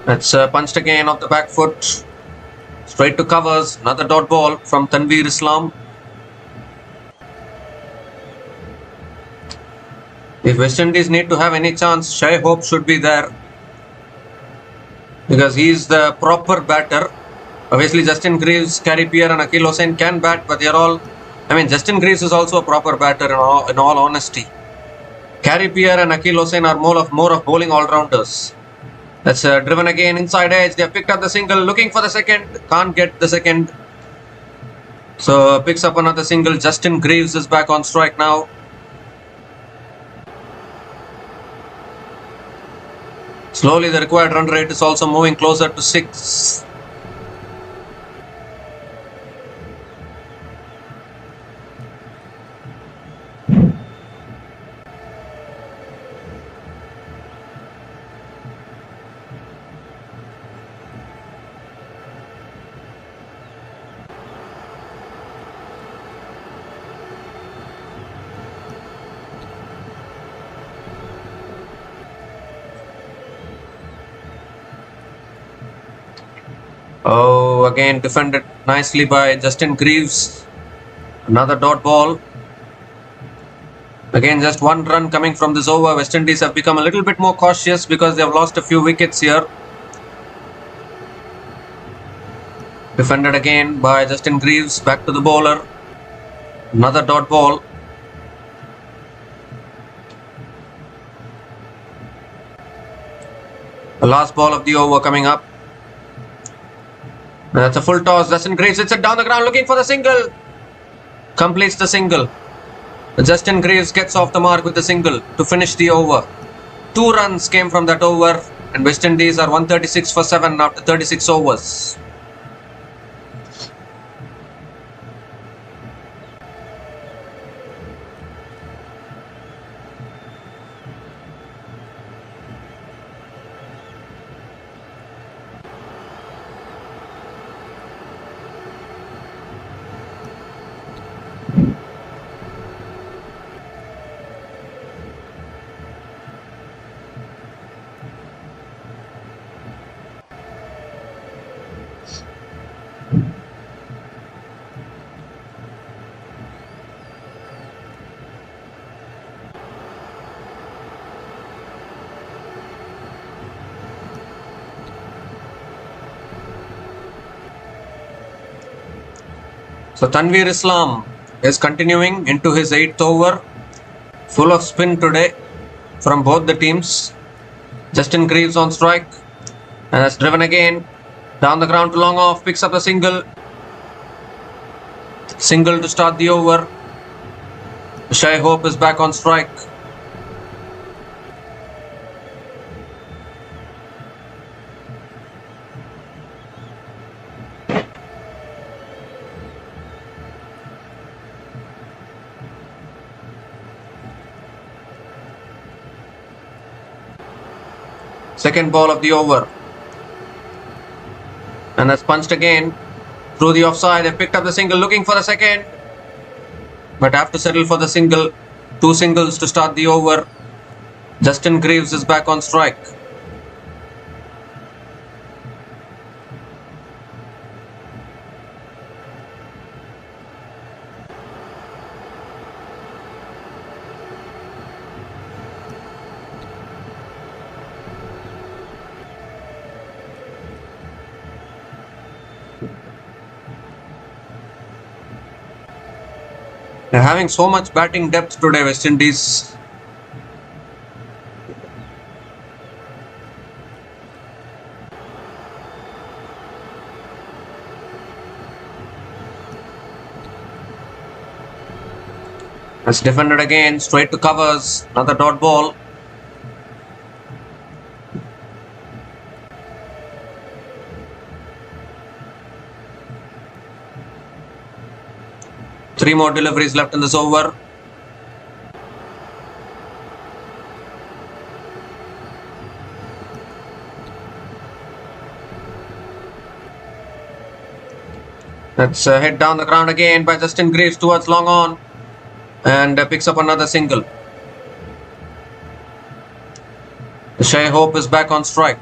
A: That's punched again off the back foot. Straight to covers. Another dot ball from Tanveer Islam. If West Indies need to have any chance, Shai Hope should be there, because he is the proper batter. Obviously, Justin Greaves, Gary Pierre and Akil Hossain can bat, but they are all... Justin Greaves is also a proper batter in all honesty. Gary Pierre and Akil Hossain are more of bowling all-rounders. That's driven again inside edge. They have picked up the single, looking for the second. Can't get the second. So picks up another single. Justin Greaves is back on strike now. Slowly the required run rate is also moving closer to 6. Oh, again defended nicely by Justin Greaves. Another dot ball. Again, just 1 run coming from this over. West Indies have become a little bit more cautious because they have lost a few wickets here. Defended again by Justin Greaves. Back to the bowler. Another dot ball. The last ball of the over coming up. That's a full toss. Justin Greaves hits it down the ground looking for the single. Completes the single. Justin Greaves gets off the mark with the single to finish the over. 2 runs came from that over, and West Indies are 136 for 7 after 36 overs. So Tanveer Islam is continuing into his 8th over. Full of spin today from both the teams. Justin Greaves on strike. And that's driven again. Down the ground to long off. Picks up a single. Single to start the over. Shai Hope is back on strike. Second ball of the over. And that's punched again. Through the offside, they picked up the single, looking for the second. But have to settle for the single. Two singles to start the over. Justin Greaves is back on strike. They're having so much batting depth today, West Indies. That's defended again, straight to covers, another dot ball. Three more deliveries left in this over. That's a hit down the ground again by Justin Greaves towards long on. And picks up another single. Shai Hope is back on strike.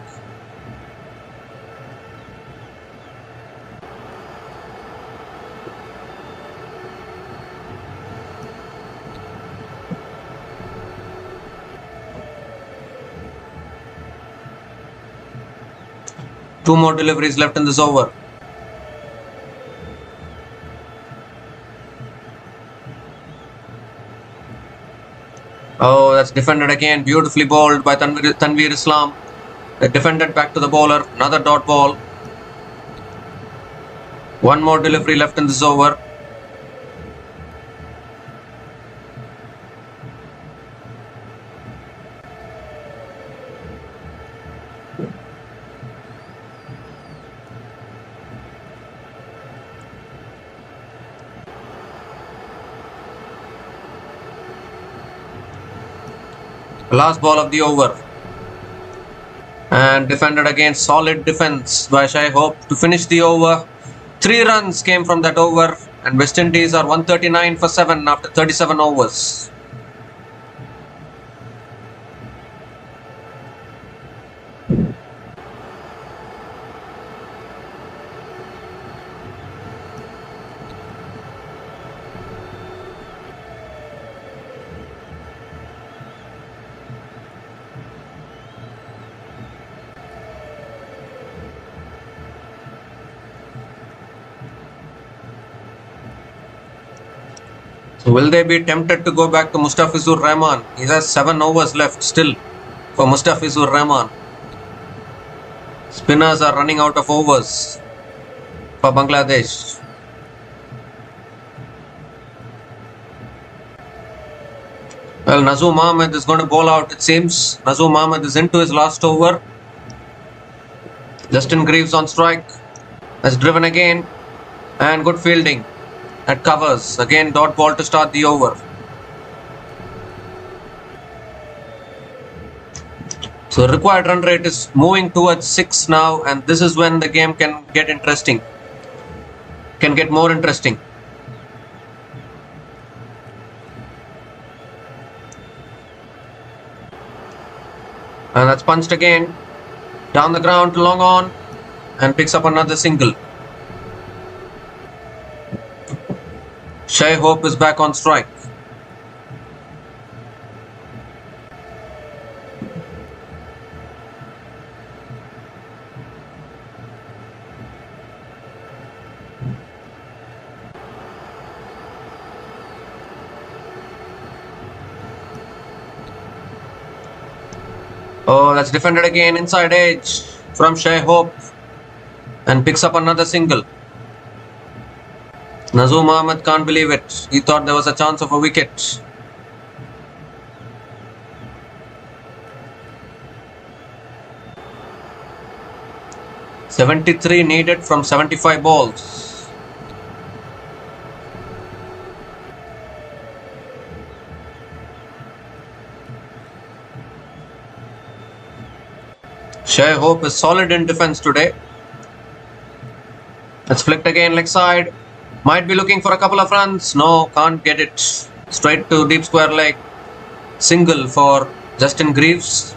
A: Two more deliveries left in this over. Oh, that's defended again. Beautifully bowled by Tanveer Islam. Defended back to the bowler. Another dot ball. One more delivery left in this over. Last ball of the over. And defended again. Solid defense by Shai Hope to finish the over. 3 runs came from that over. And West Indies are 139 for 7 after 37 overs. So will they be tempted to go back to Mustafizur Rahman? He has 7 overs left still for Mustafizur Rahman. Spinners are running out of overs for Bangladesh. Well, Nazoom Ahmed is going to bowl out, it seems. Nazoom Ahmed is into his last over. Justin Greaves on strike. Has driven again. And good fielding. At covers. Again, dot ball to start the over. So required run rate is moving towards 6 now, and this is when the game can get interesting. Can get more interesting. And that's punched again. Down the ground to long on. And picks up another single. Shai Hope is back on strike. Oh, that's defended again inside edge from Shai Hope and picks up another single. Nazum Ahmed can't believe it. He thought there was a chance of a wicket. "73 needed from 75 balls. Shai Hope is solid in defense today. It's flicked again leg side. Might be looking for a couple of runs. No, can't get it. Straight to deep square leg. Single for Justin Greaves.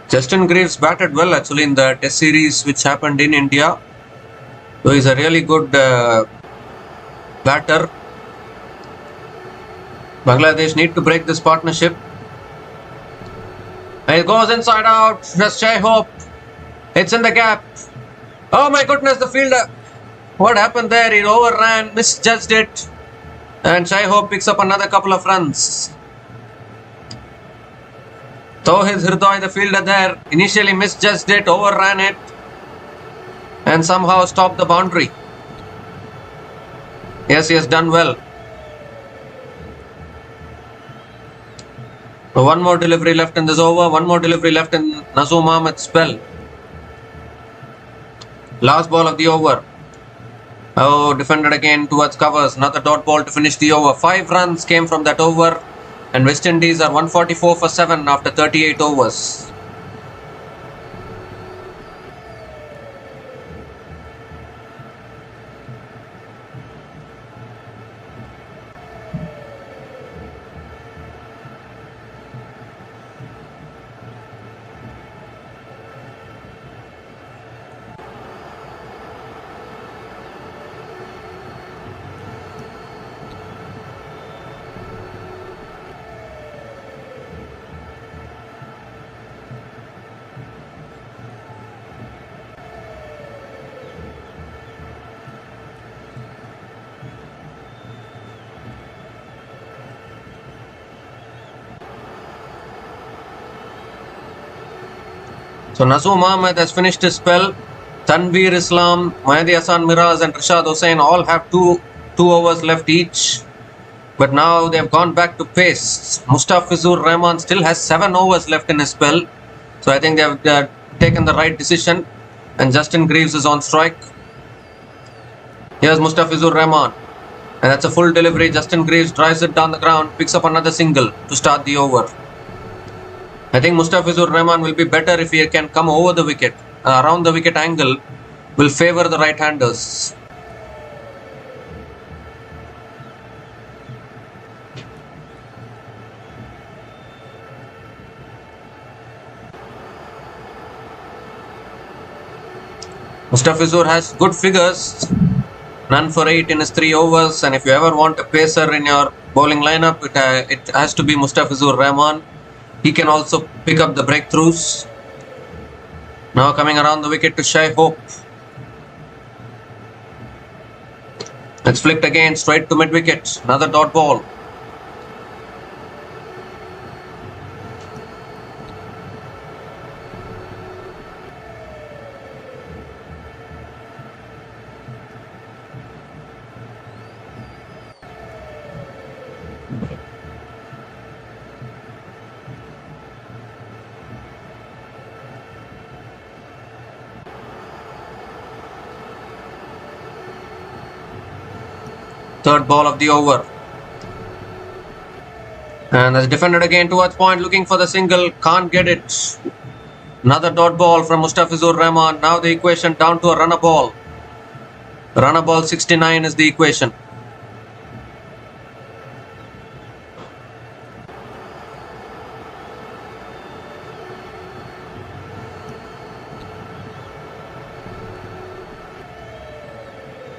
A: Justin Greaves batted well actually in the test series which happened in India. So he's a really good batter. Bangladesh need to break this partnership. It goes inside out. Just Shai Hope. It's in the gap. Oh my goodness, the fielder. What happened there? He overran, misjudged it. And Shai Hope picks up another couple of runs. Tauhid Hirdoy, the fielder there, initially misjudged it, overran it, and somehow stopped the boundary. Yes, he has done well. So one more delivery left in this over, one more delivery left in Nazum Ahmed's spell. Last ball of the over. Oh, defended again towards covers. Another dot ball to finish the over. 5 runs came from that over. And West Indies are 144 for 7 after 38 overs. So Nazum Ahmed has finished his spell. Tanveer Islam, Mahdi Hassan Miraz and Rashad Hussain all have two overs left each. But now they have gone back to pace. Mustafizur Rahman still has 7 overs left in his spell. So I think they have taken the right decision. And Justin Greaves is on strike. Here's Mustafizur Rahman. And that's a full delivery. Justin Greaves drives it down the ground, picks up another single to start the over. I think Mustafizur Rahman will be better if he can come over the wicket. Around the wicket angle will favour the right-handers. Mustafizur has good figures. None for 8 in his 3 overs. And if you ever want a pacer in your bowling lineup, it has to be Mustafizur Rahman. He can also pick up the breakthroughs. Now coming around the wicket to Shai Hope. It's flicked again straight to mid-wicket. Another dot ball. Third ball of the over. And that's defended again towards point, looking for the single, can't get it. Another dot ball from Mustafizur Rahman. Now the equation down to a runner ball. Runner ball 69 is the equation.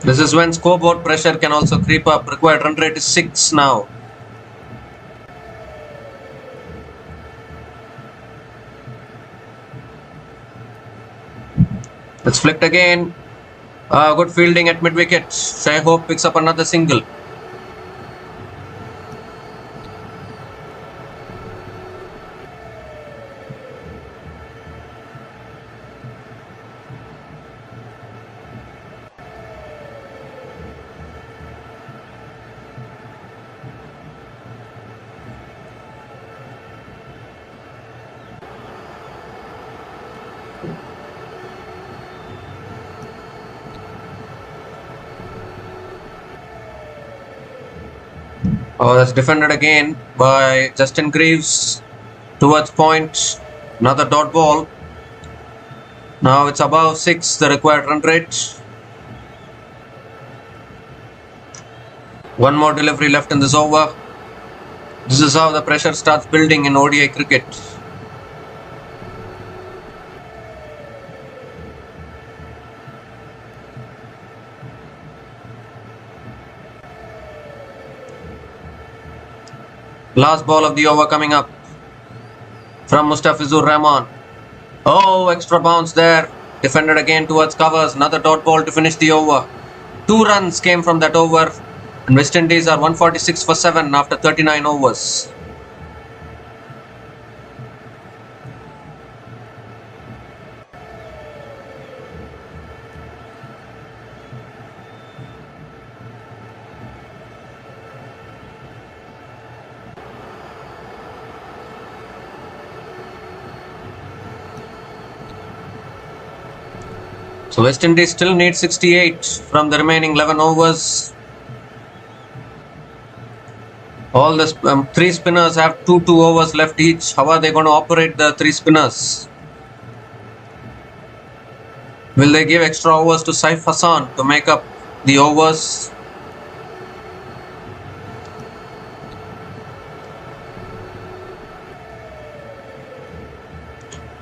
A: This is when scoreboard pressure can also creep up. Required run rate is 6 now. It's flicked again. Good fielding at mid-wicket. Shai Hope picks up another single. Oh, that's defended again by Justin Greaves towards point. Another dot ball. Now it's above 6, the required run rate. One more delivery left in this over. This is how the pressure starts building in ODI cricket. Last ball of the over coming up from Mustafizur Rahman. Oh, extra bounce there. Defended again towards covers. Another dot ball to finish the over. 2 runs came from that over. And West Indies are 146 for 7 after 39 overs. So West Indies still need 68 from the remaining 11 overs. All the 3 spinners have 2 overs left each. How are they going to operate the 3 spinners? Will they give extra overs to Saif Hassan to make up the overs?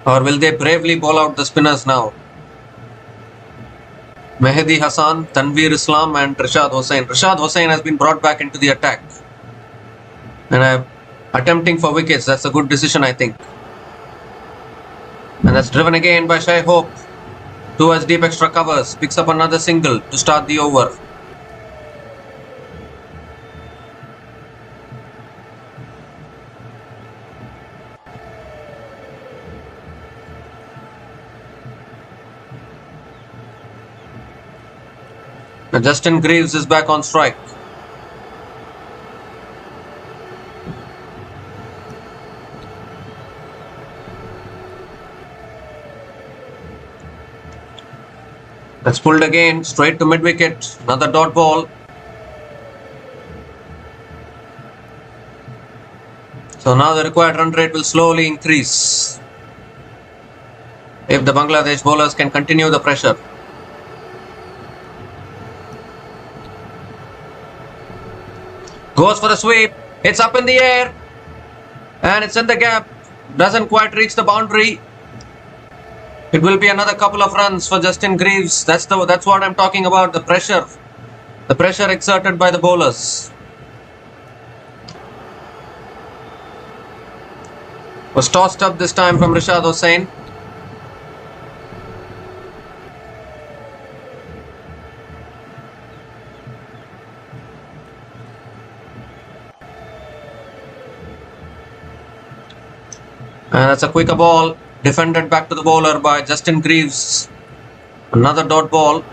A: Or will they bravely bowl out the spinners now? Mehdi Hassan, Tanveer Islam and Rashad Hossain. Rashad Hossain has been brought back into the attack. And attempting for wickets. That's a good decision, I think. And that's driven again by Shai Hope towards deep extra covers. Picks up another single to start the over. Now Justin Greaves is back on strike. That's pulled again, straight to mid-wicket. Another dot ball. So now the required run rate will slowly increase if the Bangladesh bowlers can continue the pressure. Goes for the sweep. It's up in the air. And it's in the gap. Doesn't quite reach the boundary. It will be another couple of runs for Justin Greaves. That's what I'm talking about. The pressure. The pressure exerted by the bowlers. Was tossed up this time from Rashad Hossain. And that's a quicker ball. Defended back to the bowler by Justin Greaves. Another dot ball.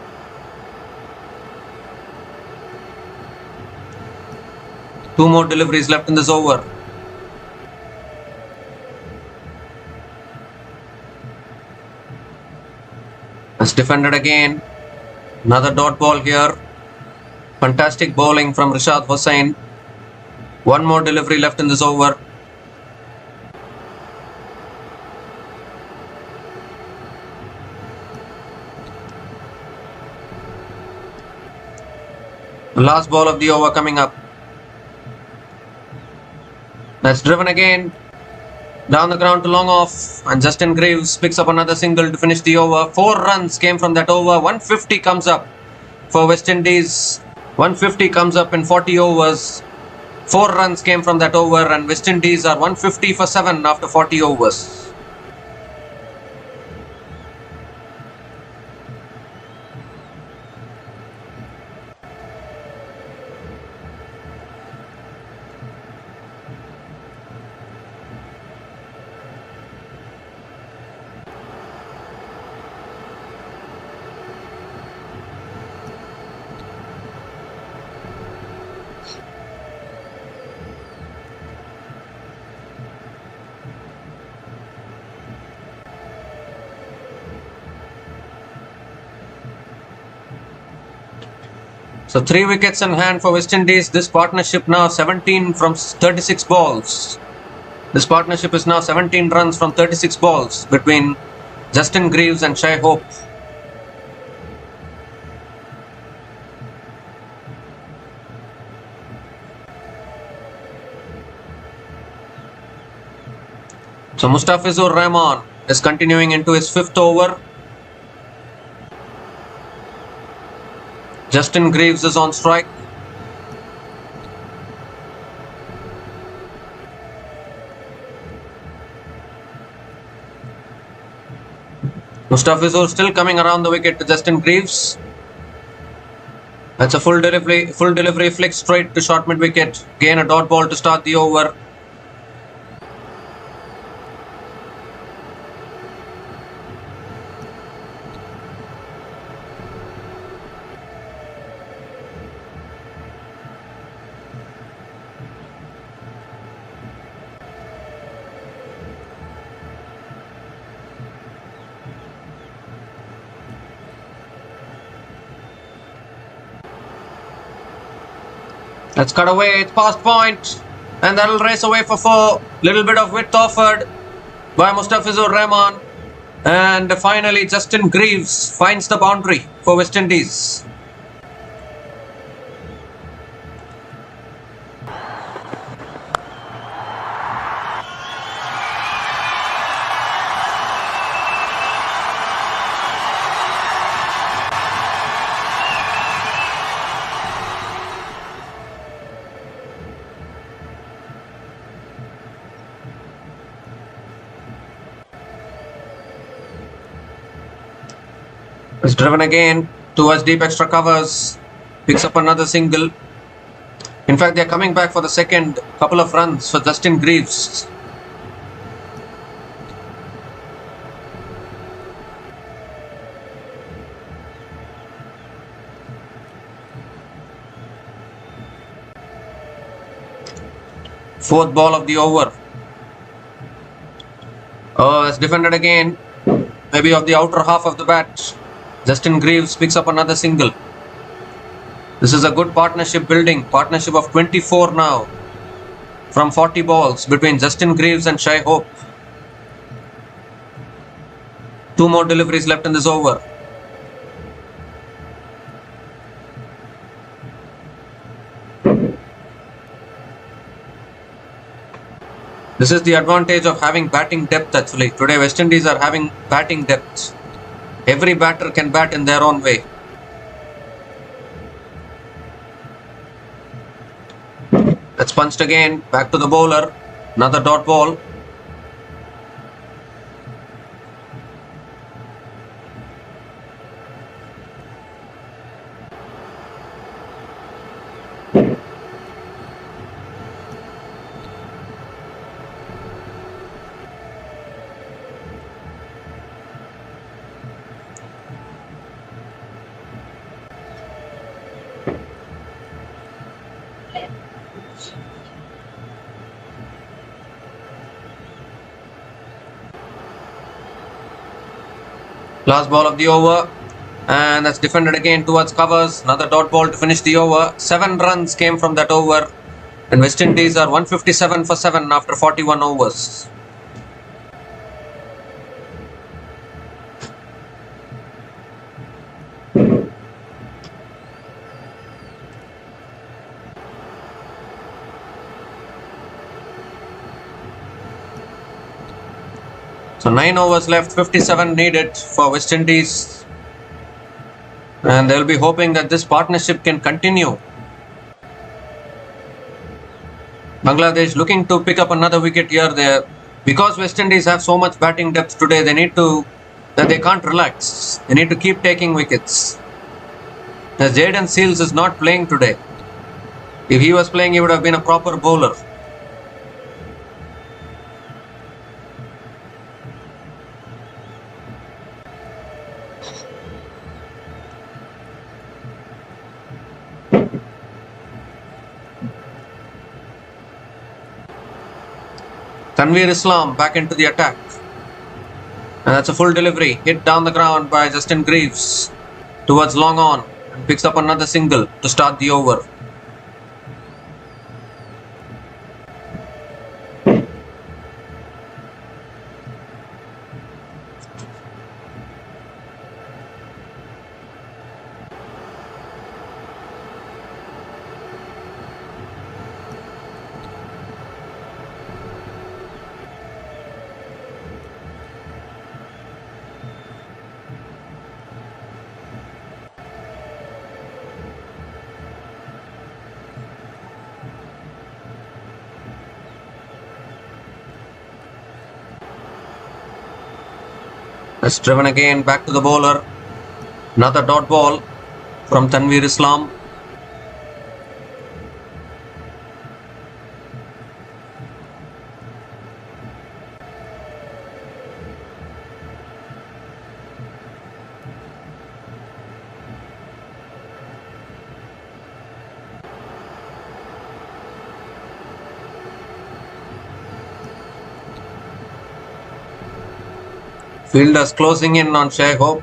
A: Two more deliveries left in this over. That's defended again. Another dot ball here. Fantastic bowling from Rashad Hossain. One more delivery left in this over. The last ball of the over coming up. That's driven again. Down the ground to long off. And Justin Greaves picks up another single to finish the over. 4 runs came from that over. 150 comes up for West Indies. 150 comes up in 40 overs. 4 runs came from that over. And West Indies are 150 for 7 after 40 overs. So 3 wickets in hand for West Indies. This partnership now 17 from 36 balls. This partnership is now 17 runs from 36 balls between Justin Greaves and Shai Hope. So Mustafizur Rahman is continuing into his 5th over. Justin Greaves is on strike. Mustafizur still coming around the wicket to Justin Greaves. That's a full delivery flick straight to short mid wicket. Again a dot ball to start the over. Let's cut away, it's past point, and that'll race away for 4. Little bit of width offered by Mustafizur Rahman, and finally Justin Greaves finds the boundary for West Indies. Is driven again towards deep extra covers, picks up another single. In fact, they're coming back for the second couple of runs for Justin Greaves. Fourth ball of the over. Oh, it's defended again, maybe of the outer half of the bat. Justin Greaves picks up another single. This is a good partnership building. Partnership of 24 now from 40 balls between Justin Greaves and Shai Hope. 2 more deliveries left in this over. This is the advantage of having batting depth actually. Today West Indies are having batting depth. Every batter can bat in their own way. That's punched again, back to the bowler. Another dot ball. Last ball of the over, and that's defended again towards covers. Another dot ball to finish the over. 7 runs came from that over, and West Indies are 157 for 7 after 41 overs. So 9 overs left, 57 needed for West Indies, and they'll be hoping that this partnership can continue. Bangladesh looking to pick up another wicket here there. Because West Indies have so much batting depth today, they can't relax. They need to keep taking wickets. As Jayden Seales is not playing today. If he was playing, he would have been a proper bowler. Tanveer Islam back into the attack. And that's a full delivery. Hit down the ground by Justin Greaves towards long on. and picks up another single to start the over. That's driven again back to the bowler. Another dot ball from Tanveer Islam. Fielders closing in on Shai Hope.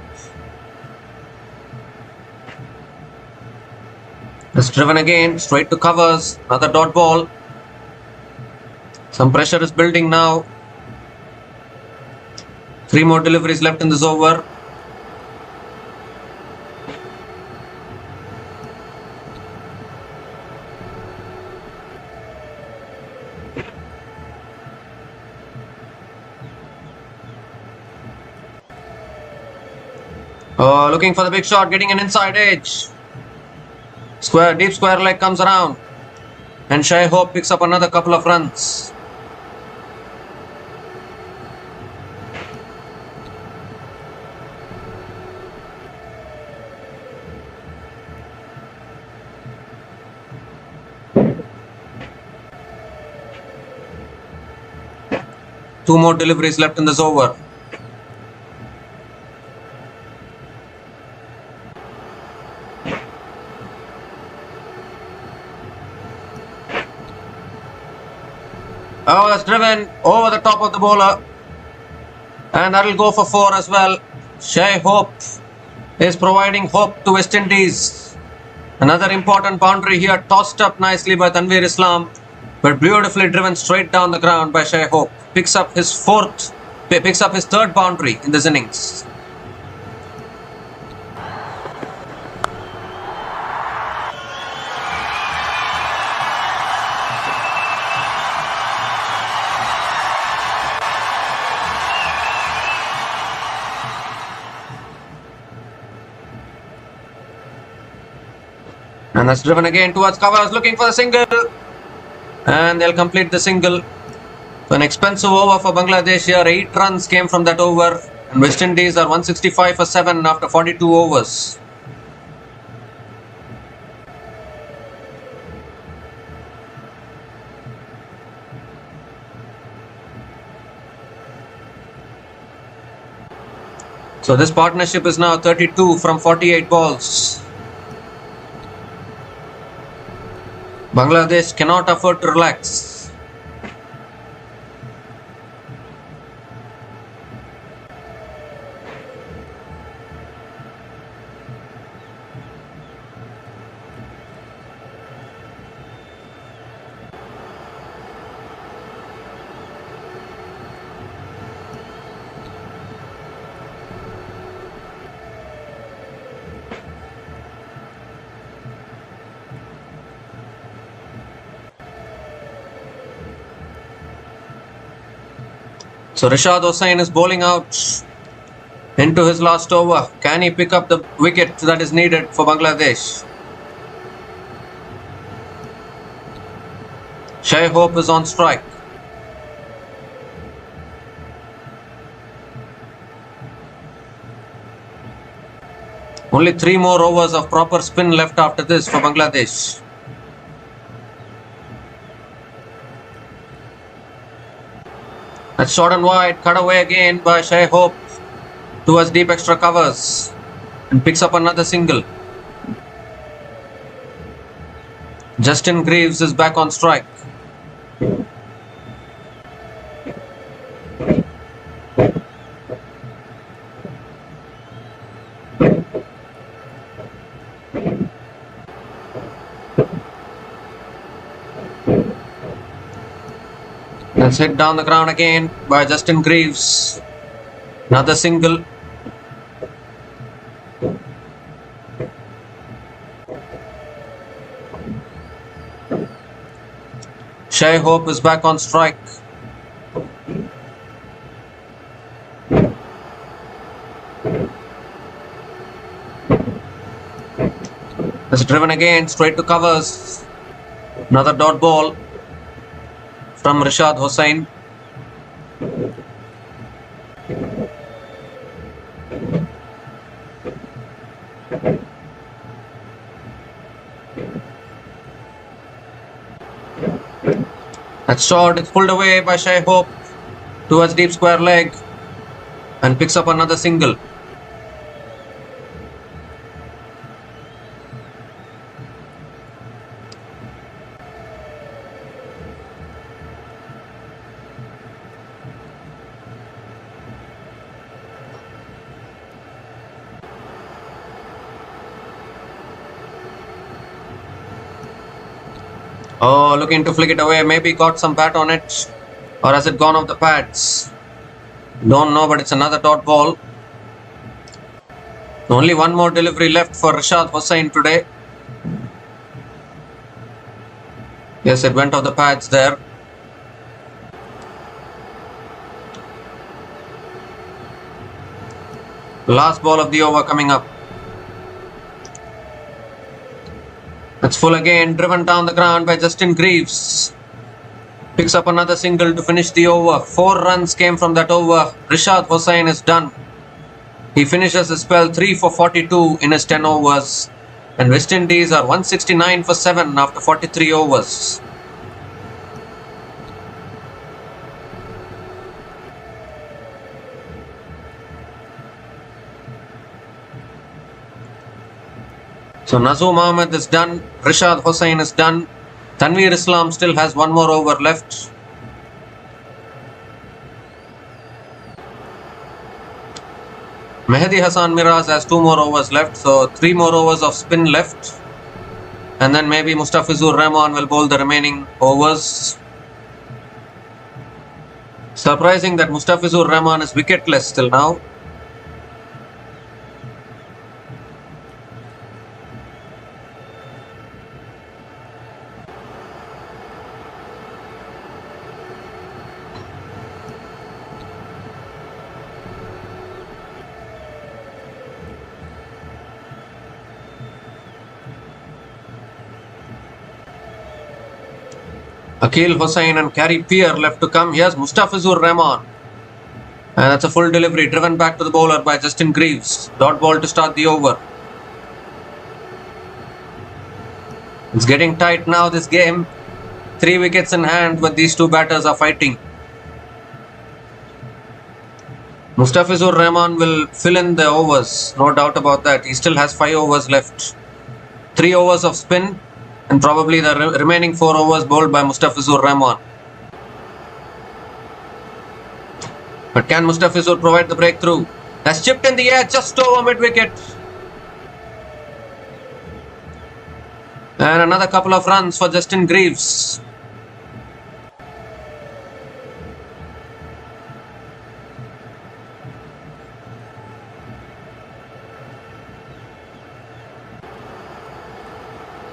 A: It's driven again, straight to covers. Another dot ball. Some pressure is building now. 3 more deliveries left in this over. Oh, looking for the big shot, getting an inside edge. Deep square leg comes around. And Shai Hope picks up another couple of runs. Two more deliveries left in this over. Oh, that's driven over the top of the bowler. And that will go for 4 as well. Shai Hope is providing hope to West Indies. Another important boundary here, tossed up nicely by Tanveer Islam, but beautifully driven straight down the ground by Shai Hope. Picks up his 3rd boundary in this innings. And that's driven again towards covers, looking for the single. And they'll complete the single. An expensive over for Bangladesh here. 8 runs came from that over. And West Indies are 165 for 7 after 42 overs. So this partnership is now 32 from 48 balls. Bangladesh cannot afford to relax. So Rashad Hossain is bowling out into his last over. Can he pick up the wicket that is needed for Bangladesh? Shai Hope is on strike. Only 3 more overs of proper spin left after this for Bangladesh. That's short and wide, cut away again by Shai Hope towards deep extra covers and picks up another single. Justin Greaves is back on strike. That's hit down the ground again by Justin Greaves. Another single. Shai Hope is back on strike. It's driven again, straight to covers. Another dot ball from Rishad Hossain. That's short, it's pulled away by Shai Hope towards deep square leg and picks up another single. Oh, looking to flick it away. Maybe got some bat on it. Or has it gone off the pads? Don't know, but it's another dot ball. Only one more delivery left for Rishad Hossain today. Yes, it went off the pads there. Last ball of the over coming up. It's full again, driven down the ground by Justin Greaves. Picks up another single to finish the over. 4 runs came from that over. Rishad Hossain is done. He finishes his spell 3 for 42 in his 10 overs. And West Indies are 169 for 7 after 43 overs. So Nazoom Ahmed is done, Rishad Hossain is done, Tanveer Islam still has one more over left. Mehdi Hassan Miraz has 2 more overs left, so 3 more overs of spin left. And then maybe Mustafizur Rahman will bowl the remaining overs. Surprising that Mustafizur Rahman is wicketless till now. Akil Hossain and Gary Peer left to come. Here's Mustafizur Rahman. And that's a full delivery driven back to the bowler by Justin Greaves. Dot ball to start the over. It's getting tight now, this game. 3 wickets in hand, but these two batters are fighting. Mustafizur Rahman will fill in the overs, no doubt about that. He still has 5 overs left. 3 overs of spin. And probably the remaining 4 overs bowled by Mustafizur Rahman. But can Mustafizur provide the breakthrough? Has chipped in the air just over mid-wicket. And another couple of runs for Justin Greaves.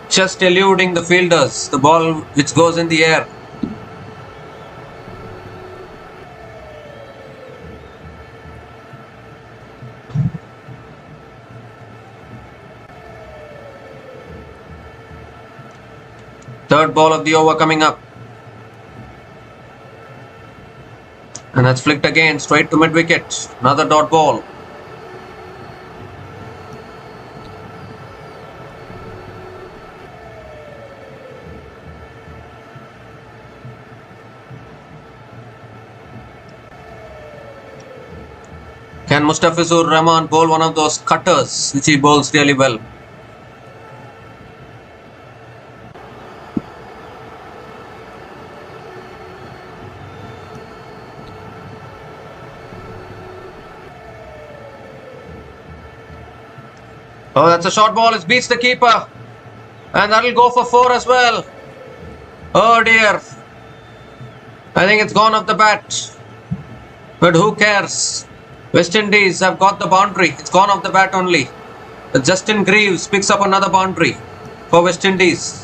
A: Just eluding the fielders, the ball which goes in the air. Third ball of the over coming up. And that's flicked again straight to mid-wicket. Another dot ball. Can Mustafizur Rahman bowl one of those cutters which he bowls really well? Oh, that's a short ball. It beats the keeper. And that'll go for 4 as well. Oh dear. I think it's gone off the bat. But who cares? West Indies have got the boundary. It's gone off the bat only. But Justin Greaves picks up another boundary for West Indies.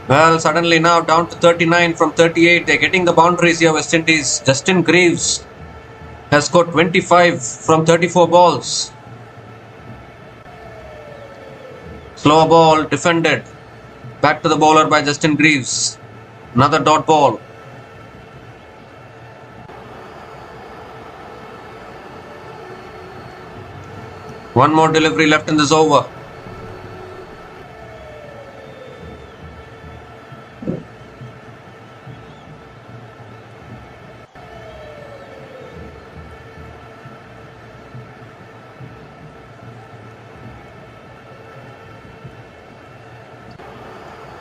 A: Well, suddenly now down to 39 from 38. They're getting the boundaries here, West Indies. Justin Greaves has scored 25 from 34 balls. Slow ball defended. Back to the bowler by Justin Greaves. Another dot ball. One more delivery left in this over.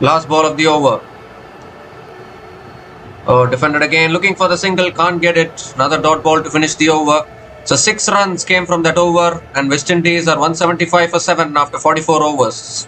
A: Last ball of the over. Oh, defended again, looking for the single, can't get it. Another dot ball to finish the over. So 6 runs came from that over, and West Indies are 175 for 7 after 44 overs.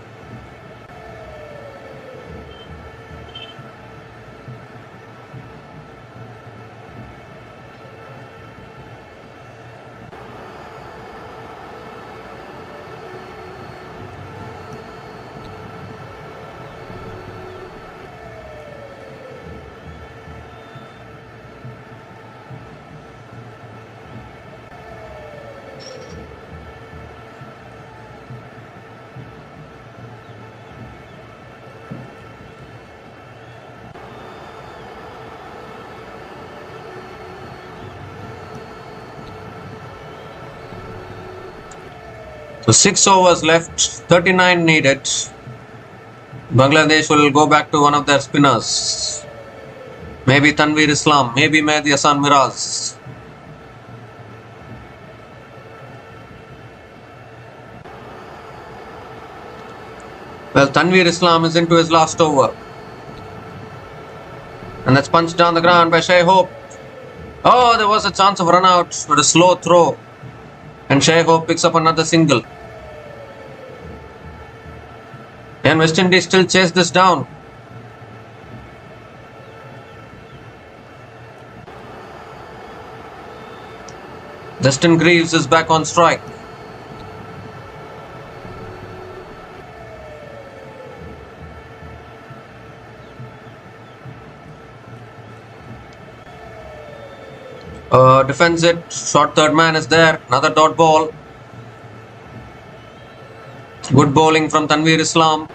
A: So 6 overs left, 39 needed. Bangladesh will go back to one of their spinners. Maybe Tanveer Islam, maybe Mehdi Hasan Miraz. Well, Tanveer Islam is into his last over. And that's punched down the ground by Shai Hope. Oh, there was a chance of run out, but a slow throw. And Shai Hope picks up another single. Can West Indies still chase this down? Justin Greaves is back on strike. Defends it. Short third man is there. Another dot ball. Good bowling from Tanveer Islam.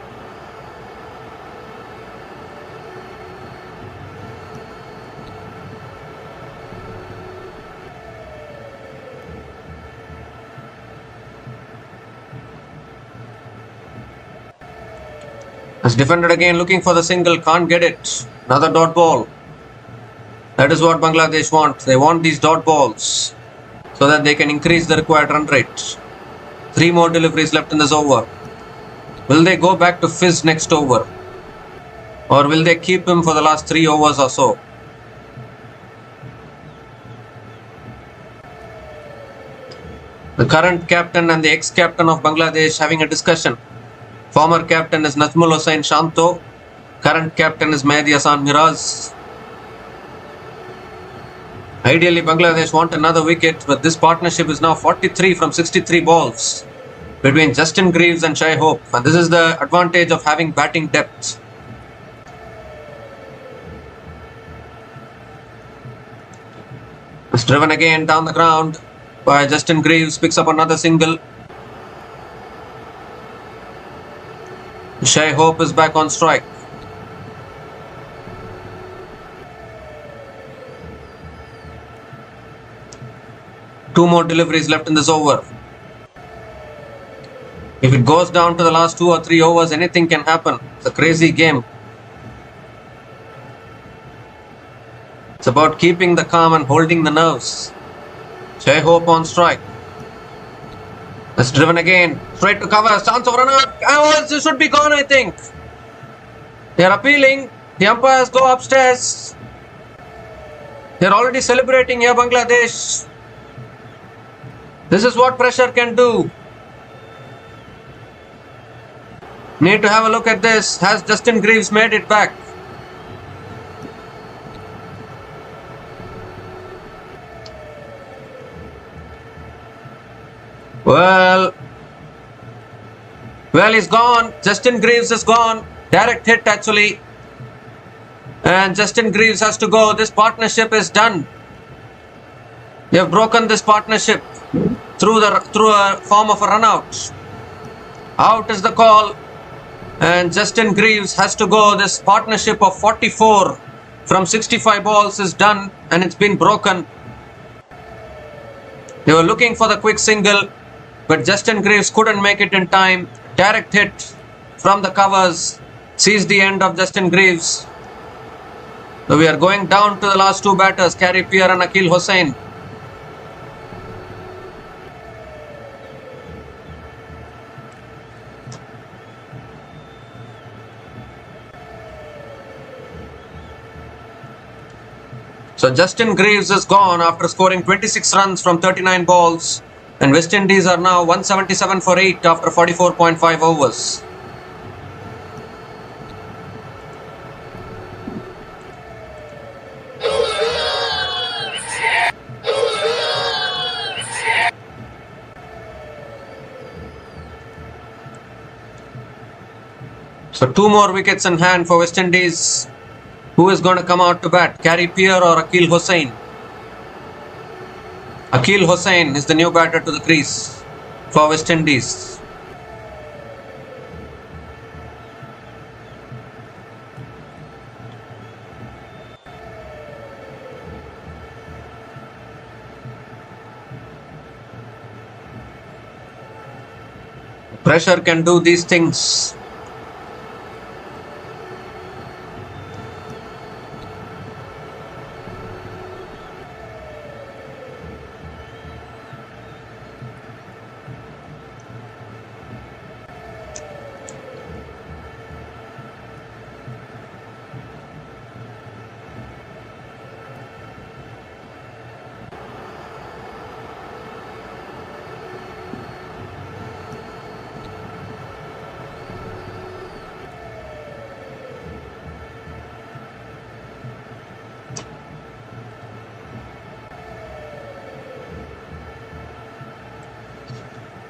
A: Has defended again, looking for the single, can't get it. Another dot ball. That is what Bangladesh want. They want these dot balls so that they can increase the required run rate. 3 more deliveries left in this over. Will they go back to Fizz next over? Or will they keep him for the last 3 overs or so? The current captain and the ex-captain of Bangladesh having a discussion. Former captain is Najmul Hossain Shanto. Current captain is Mehdi Hasan Miraz. Ideally, Bangladesh want another wicket, but this partnership is now 43 from 63 balls between Justin Greaves and Shai Hope. And this is the advantage of having batting depth. It's driven again down the ground by Justin Greaves, picks up another single. Shai Hope is back on strike. Two more deliveries left in this over. If it goes down to the last 2 or 3 overs, anything can happen. It's a crazy game. It's about keeping the calm and holding the nerves. Shai Hope on strike. It's driven again. Straight to cover. Chance of run out. Oh, this should be gone, I think. They are appealing. The umpires go upstairs. They are already celebrating here, Bangladesh. This is what pressure can do. Need to have a look at this. Has Justin Greaves made it back? Well, he's gone. Justin Greaves is gone. Direct hit actually. And Justin Greaves has to go. This partnership is done. They have broken this partnership through a form of a run out. Out is the call. And Justin Greaves has to go. This partnership of 44 from 65 balls is done and it's been broken. They were looking for the quick single, but Justin Greaves couldn't make it in time. Direct hit from the covers sees the end of Justin Greaves. So we are going down to the last two batters, Gary Pierre and Akil Hossain. So Justin Greaves is gone after scoring 26 runs from 39 balls, and West Indies are now 177 for 8 after 44.5 overs. So 2 more wickets in hand for West Indies. Who is going to come out to bat? Gary Pierre or Akil Hossain? Akil Hossain is the new batter to the crease for West Indies. Pressure can do these things.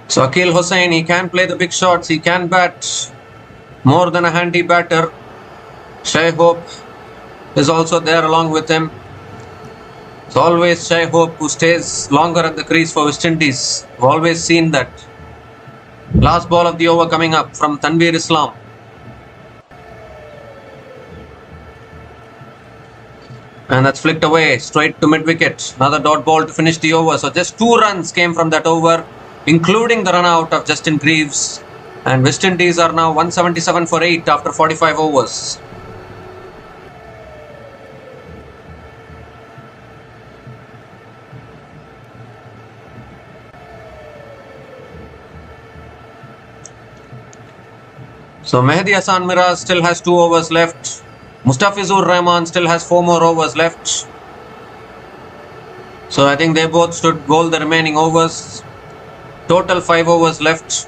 A: So Akil Hossain, he can play the big shots, he can bat more than a handy batter. Shai Hope is also there along with him. It's always Shai Hope who stays longer at the crease for West Indies. We've always seen that. Last ball of the over coming up from Tanveer Islam. And that's flicked away straight to mid-wicket. Another dot ball to finish the over. So just 2 runs came from that over, including the run out of Justin Greaves. And West Indies are now 177 for 8 after 45 overs. So Mehdi Hasan Miraz still has 2 overs left. Mustafizur Rahman still has 4 more overs left. So I think they both should bowl the remaining overs. Total 5 overs left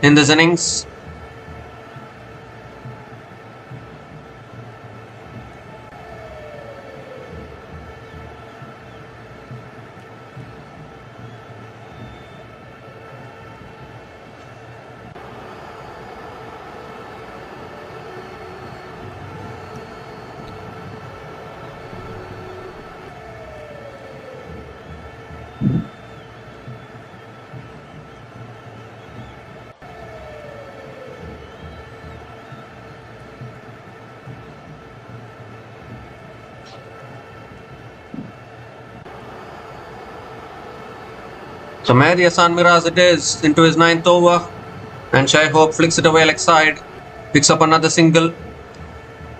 A: in this innings. So Mehdi Hasan Miraz it is into his 9th over, and Shai Hope flicks it away leg side, picks up another single,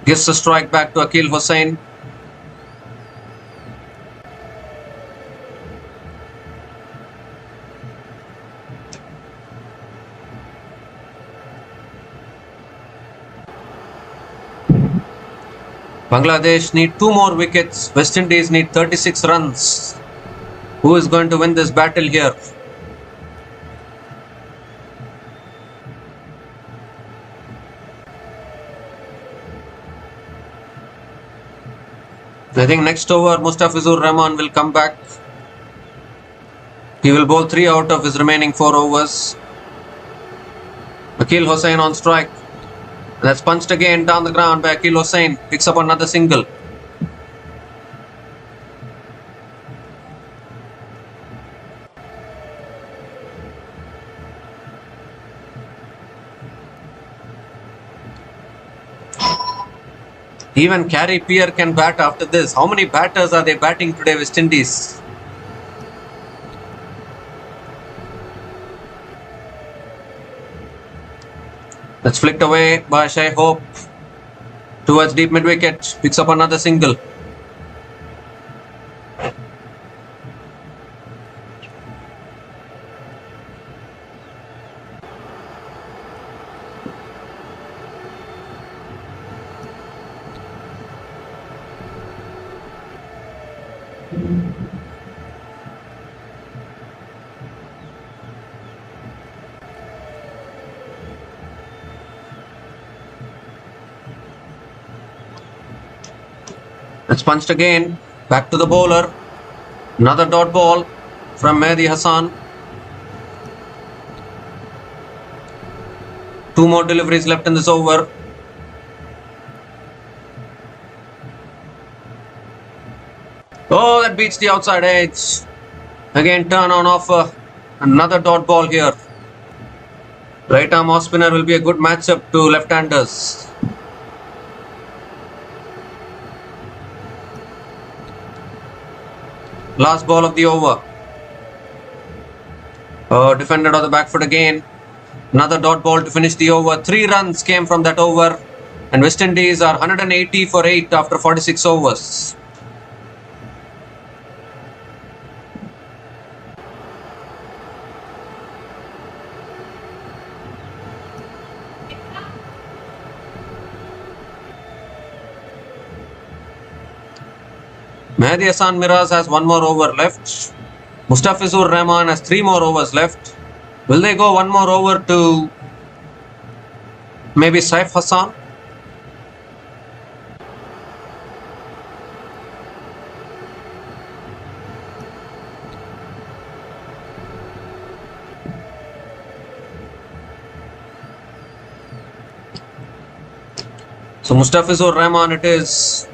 A: gives a strike back to Akil Hossain. Bangladesh need 2 more wickets. West Indies need 36 runs. Who is going to win this battle here? I think next over Mustafizur Rahman will come back. He will bowl 3 out of his remaining 4 overs. Akil Hossain on strike. That's punched again down the ground by Akil Hossain. Picks up another single. Even Carey Peer can bat after this. How many batters are they batting today, West Indies? That's flicked away by Shai Hope towards deep mid wicket. Picks up another single. It's punched again. Back to the bowler. Another dot ball from Mehdi Hassan. 2 more deliveries left in this over. Oh, that beats the outside edge. Again, turn on offer. Another dot ball here. Right arm off spinner will be a good matchup to left-handers. Last ball of the over. Defended on the back foot again. Another dot ball to finish the over. 3 runs came from that over. And West Indies are 180 for 8 after 46 overs. Mehdi Hassan Miraz has 1 more over left. Mustafizur Rahman has 3 more overs left. Will they go 1 more over to maybe Saif Hassan? So Mustafizur Rahman it is.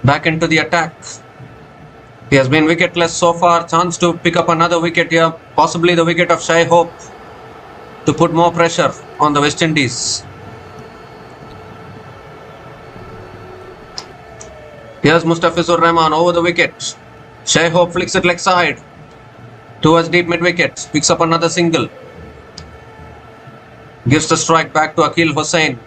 A: Back into the attack. He has been wicketless so far. Chance to pick up another wicket here. Possibly the wicket of Shai Hope to put more pressure on the West Indies. Here's Mustafizur Rahman over the wicket. Shai Hope flicks it leg side towards deep mid wicket. Picks up another single. Gives the strike back to Akil Hossain.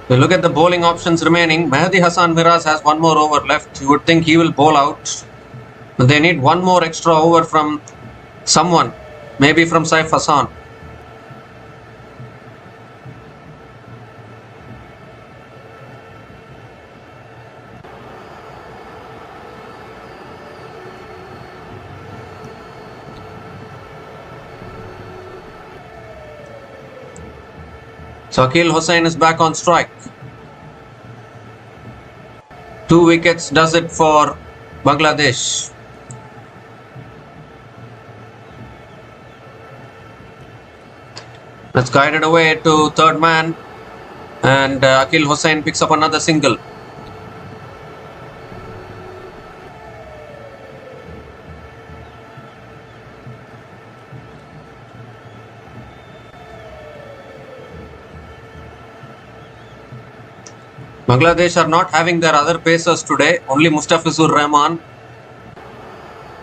A: We look at the bowling options remaining. Mehdi Hassan Miraz has 1 more over left. You would think he will bowl out. But they need 1 more extra over from someone. Maybe from Saif Hassan. So Akil Hossain is back on strike. 2 wickets does it for Bangladesh. That's guided away to third man, and Akil Hossain picks up another single. Bangladesh are not having their other pacers today, only Mustafizur Rahman.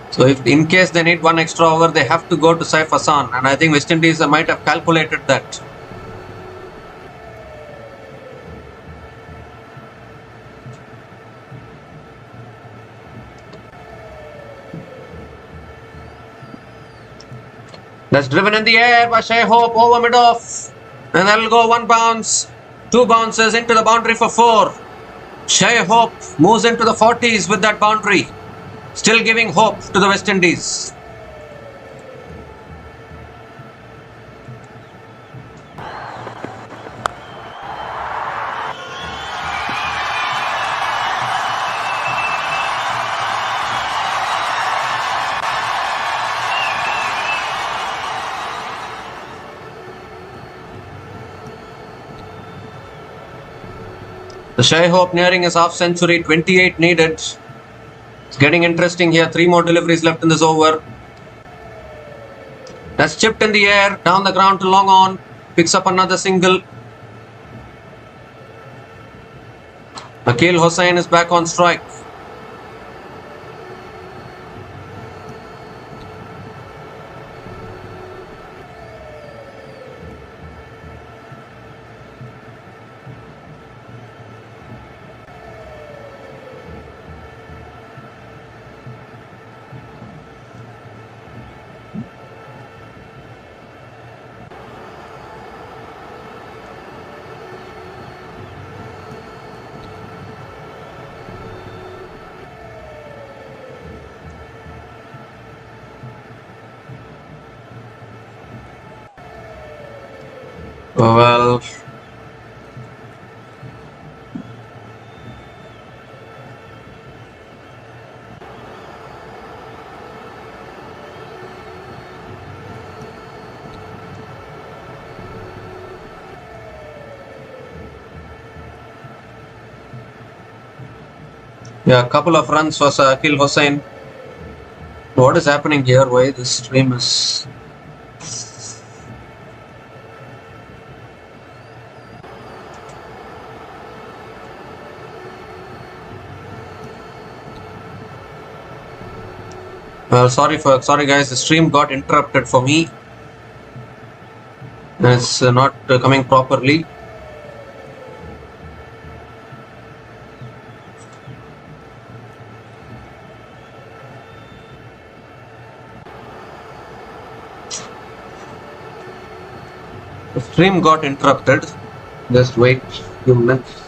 A: So if in case they need 1 extra over, they have to go to Saif Hassan, and I think West Indies might have calculated that. That's driven in the air by Shai Hope over mid-off. And that'll go 1 bounce. 2 bounces into the boundary for 4. Shai Hope moves into the 40s with that boundary. Still giving hope to the West Indies. The Shai Hope nearing his half century, 28 needed. It's getting interesting here. 3 more deliveries left in this over. That's chipped in the air, down the ground to long on. Picks up another single. Akil Hossain is back on strike. Well, yeah, a couple of runs for Akil Hossain. What is happening here? Why this stream is... Well, sorry guys, the stream got interrupted for me. It's not coming properly. The stream got interrupted. Just wait a few minutes.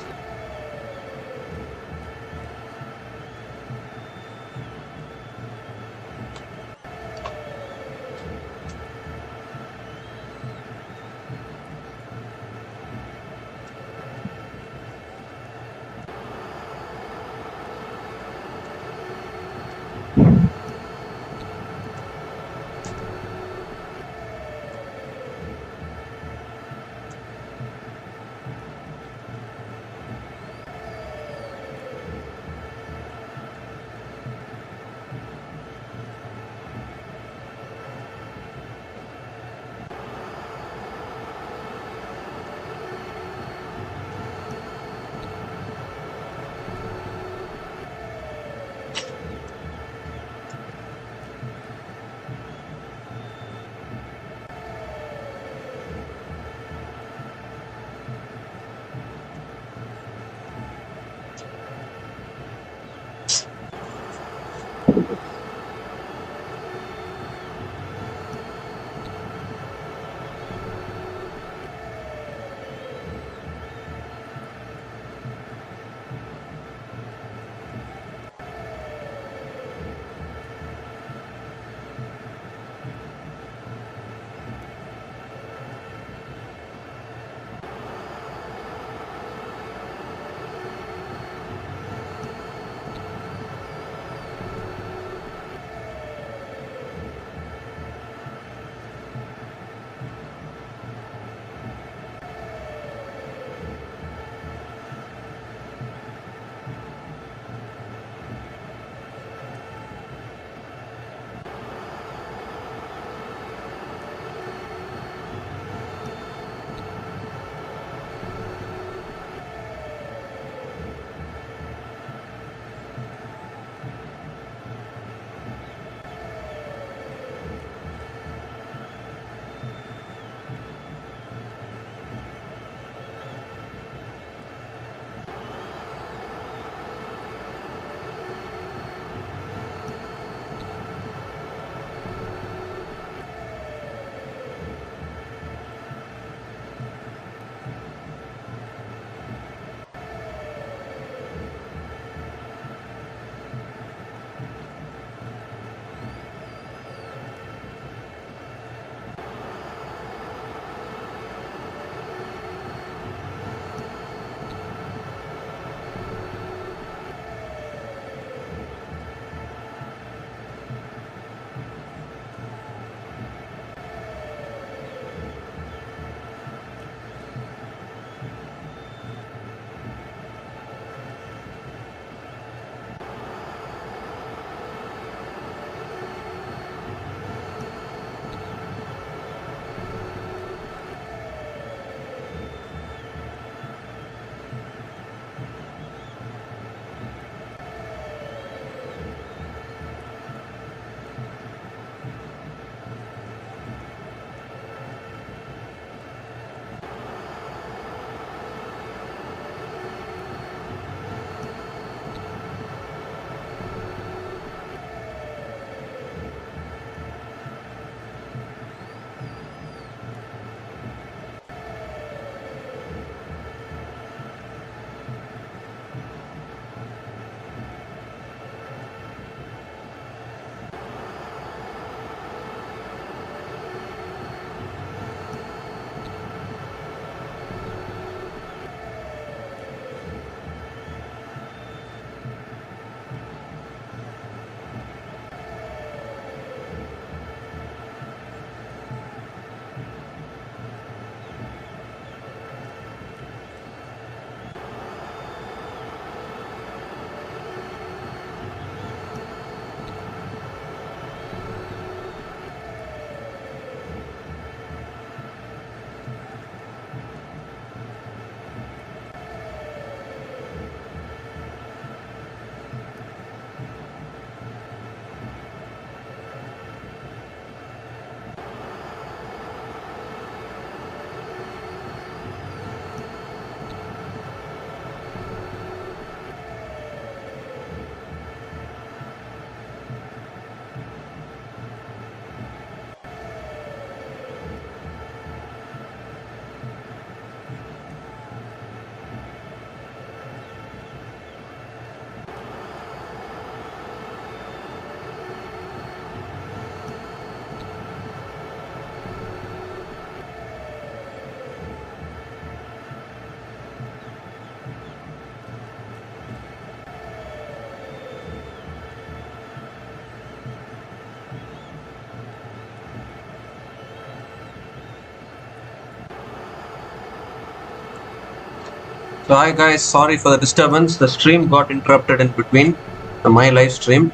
A: So hi guys, sorry for the disturbance. The stream got interrupted in between, my live stream.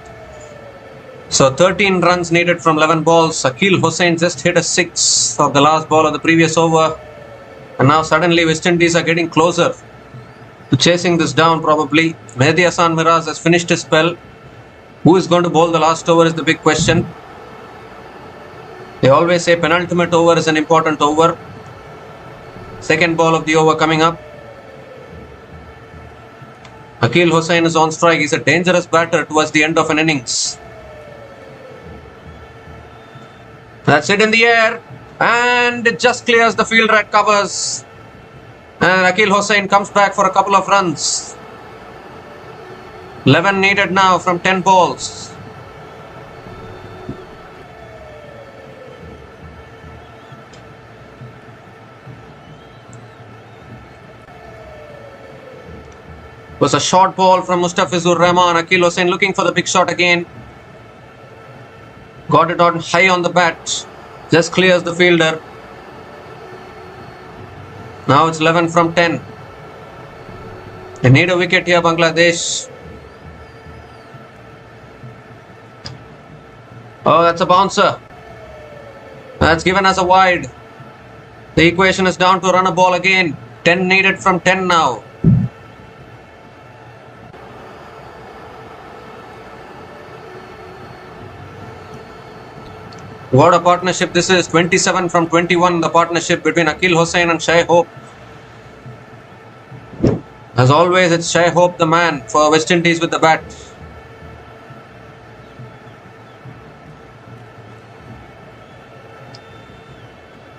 A: So 13 runs needed from 11 balls. Akil Hussain just hit a 6 of the last ball of the previous over. And now suddenly West Indies are getting closer to chasing this down probably. Mehdi Hasan Miraz has finished his spell. Who is going to bowl the last over is the big question. They always say penultimate over is an important over. Second ball of the over coming up. Akil Hussain is on strike. He's a dangerous batter towards the end of an innings. That's it in the air. And it just clears the field right covers. And Akil Hussain comes back for a couple of runs. 11 needed now from 10 balls. It was a short ball from Mustafizur Rahman. Akil Hussain looking for the big shot again. Got it on high on the bat. Just clears the fielder. Now it's 11 from 10. They need a wicket here, Bangladesh. Oh, that's a bouncer. That's given as a wide. The equation is down to run a ball again. 10 needed from 10 now. What a partnership this is. 27 from 21, the partnership between Akil Hussain and Shai Hope. As always, it's Shai Hope the man for West Indies with the bat.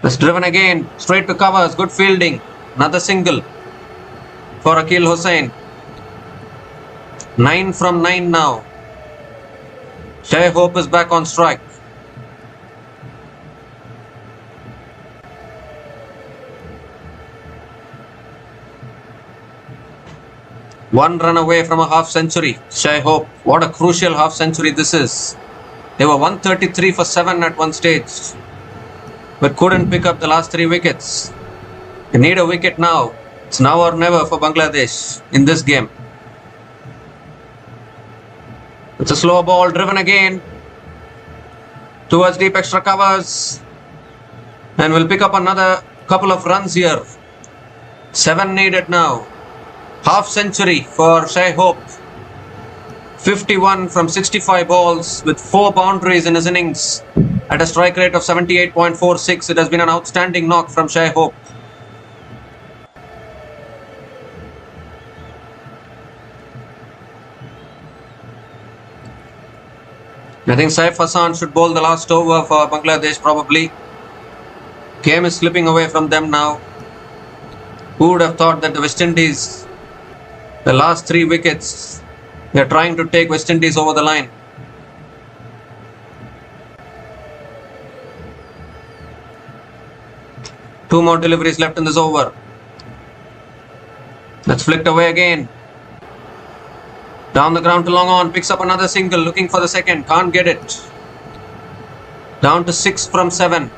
A: It's driven again, straight to covers, good fielding. Another single for Akil Hussain. 9 from 9 now. Shai Hope is back on strike. One run away from a half century. Shai Hope, what a crucial half century this is. They were 133 for 7 at one stage, but couldn't pick up the last 3 wickets. They need a wicket now. It's now or never for Bangladesh in this game. It's a slow ball driven again towards deep extra covers, and we'll pick up another couple of runs here. 7 needed now. Half century for Shai Hope. 51 from 65 balls with 4 boundaries in his innings. At a strike rate of 78.46, it has been an outstanding knock from Shai Hope. I think Saif Hassan should bowl the last over for Bangladesh probably. Game is slipping away from them now. Who would have thought that the West Indies, the last 3 wickets, they are trying to take West Indies over the line. Two more deliveries left in this over. That's flicked away again. Down the ground to long on, picks up another single, looking for the second, can't get it. Down to 6 from 7.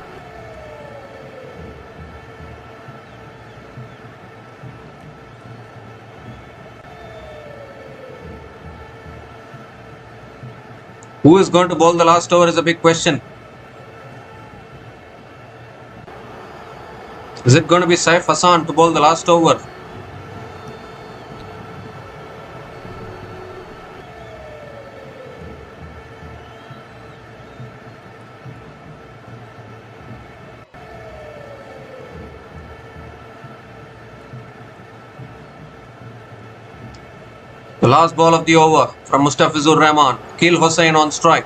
A: Who is going to bowl the last over is a big question. Is it going to be Saif Hassan to bowl the last over? The last ball of the over from Mustafizur Rahman. Akil Hussain on strike.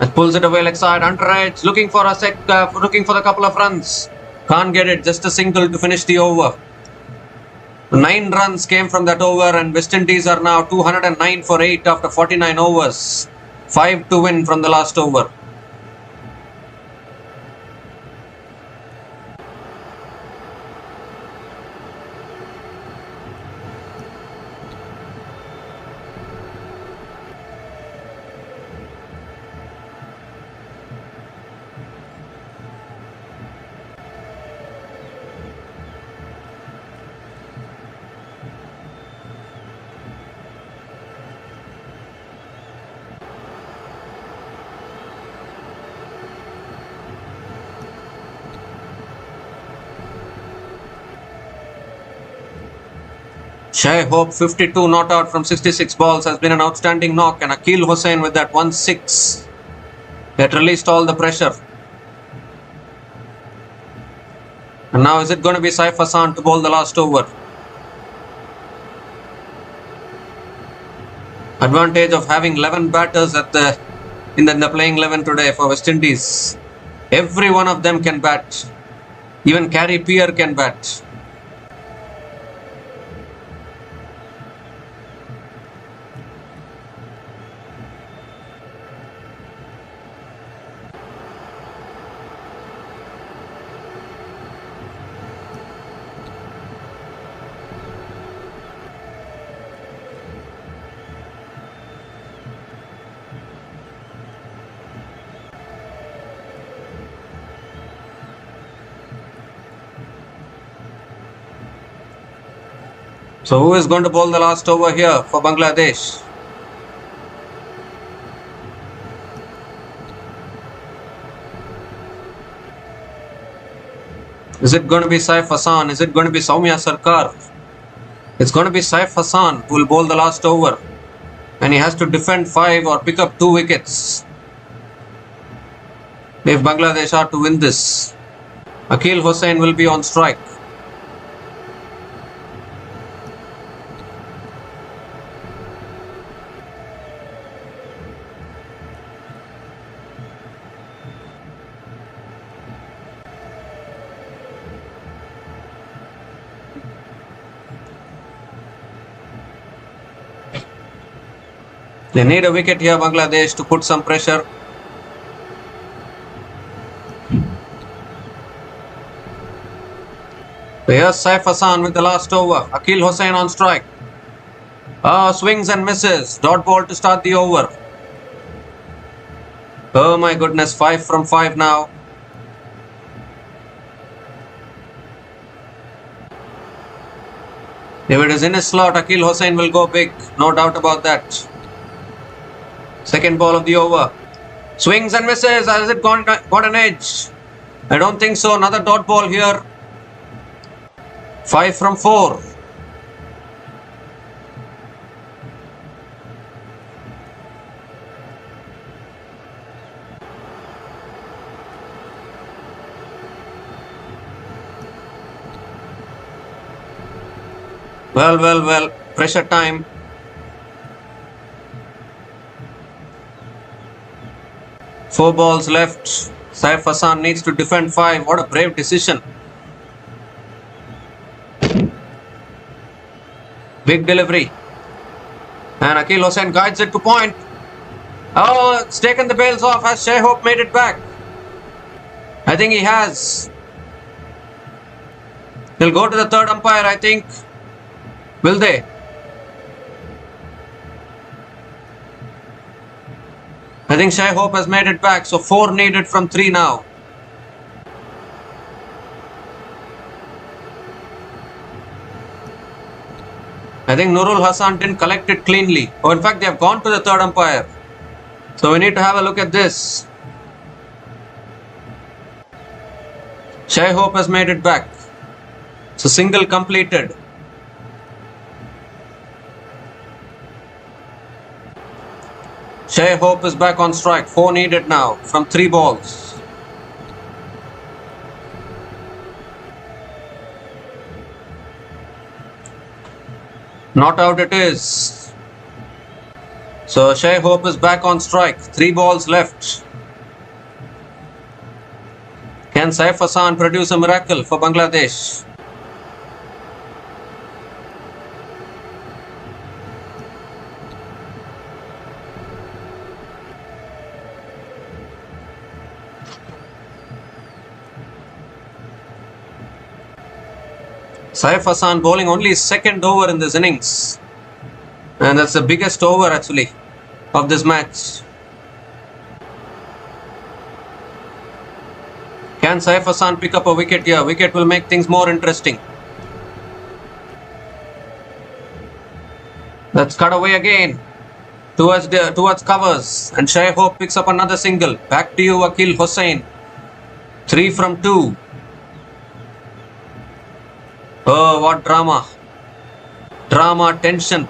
A: And pulls it away leg side. Under edge, looking for the couple of runs. Can't get it. Just a single to finish the over. 9 runs came from that over, and West Indies are now 209 for 8 after 49 overs. 5 to win from the last over. Shai Hope 52 not out from 66 balls has been an outstanding knock, and Akil Hussain with that 1-6 that released all the pressure. And now is it going to be Saif Hassan to bowl the last over? Advantage of having 11 batters in the playing 11 today for West Indies. Every one of them can bat. Even Carey Pierre can bat. So who is going to bowl the last over here for Bangladesh? Is it going to be Saif Hassan? Is it going to be Soumya Sarkar? It's going to be Saif Hassan who will bowl the last over. And he has to defend 5 or pick up 2 wickets if Bangladesh are to win this. Akil Hussain will be on strike. They need a wicket here, Bangladesh, to put some pressure. Here's Saif Hassan with the last over. Akil Hussain on strike. Swings and misses. Dot ball to start the over. Oh my goodness, 5 from 5 now. If it is in his slot, Akil Hussain will go big. No doubt about that. Second ball of the over. Swings and misses. Has it got an edge? I don't think so. Another dot ball here. 5 from 4. Well. Pressure time. Four balls left. Saif Hassan needs to defend 5. What a brave decision. Big delivery. And Akil Hussain guides it to point. Oh, it's taken the bails off. Has Shai Hope made it back? I think he has. He'll go to the third umpire, I think. Will they? I think Shai Hope has made it back. So 4 needed from 3 now. I think Nurul Hassan didn't collect it cleanly. Oh, in fact, they have gone to the third umpire. So we need to have a look at this. Shai Hope has made it back. So single completed. Shai Hope is back on strike. 4 needed now from 3 balls. Not out it is. So Shai Hope is back on strike. 3 balls left. Can Saif Hassan produce a miracle for Bangladesh? Saif Hassan bowling only his second over in this innings. And that's the biggest over actually of this match. Can Saif Hassan pick up a wicket here? Wicket will make things more interesting. Let's cut away again towards covers. And Shai Hope picks up another single. Back to you, Akil Hussain. 3 from 2. Oh, what drama. drama, tension.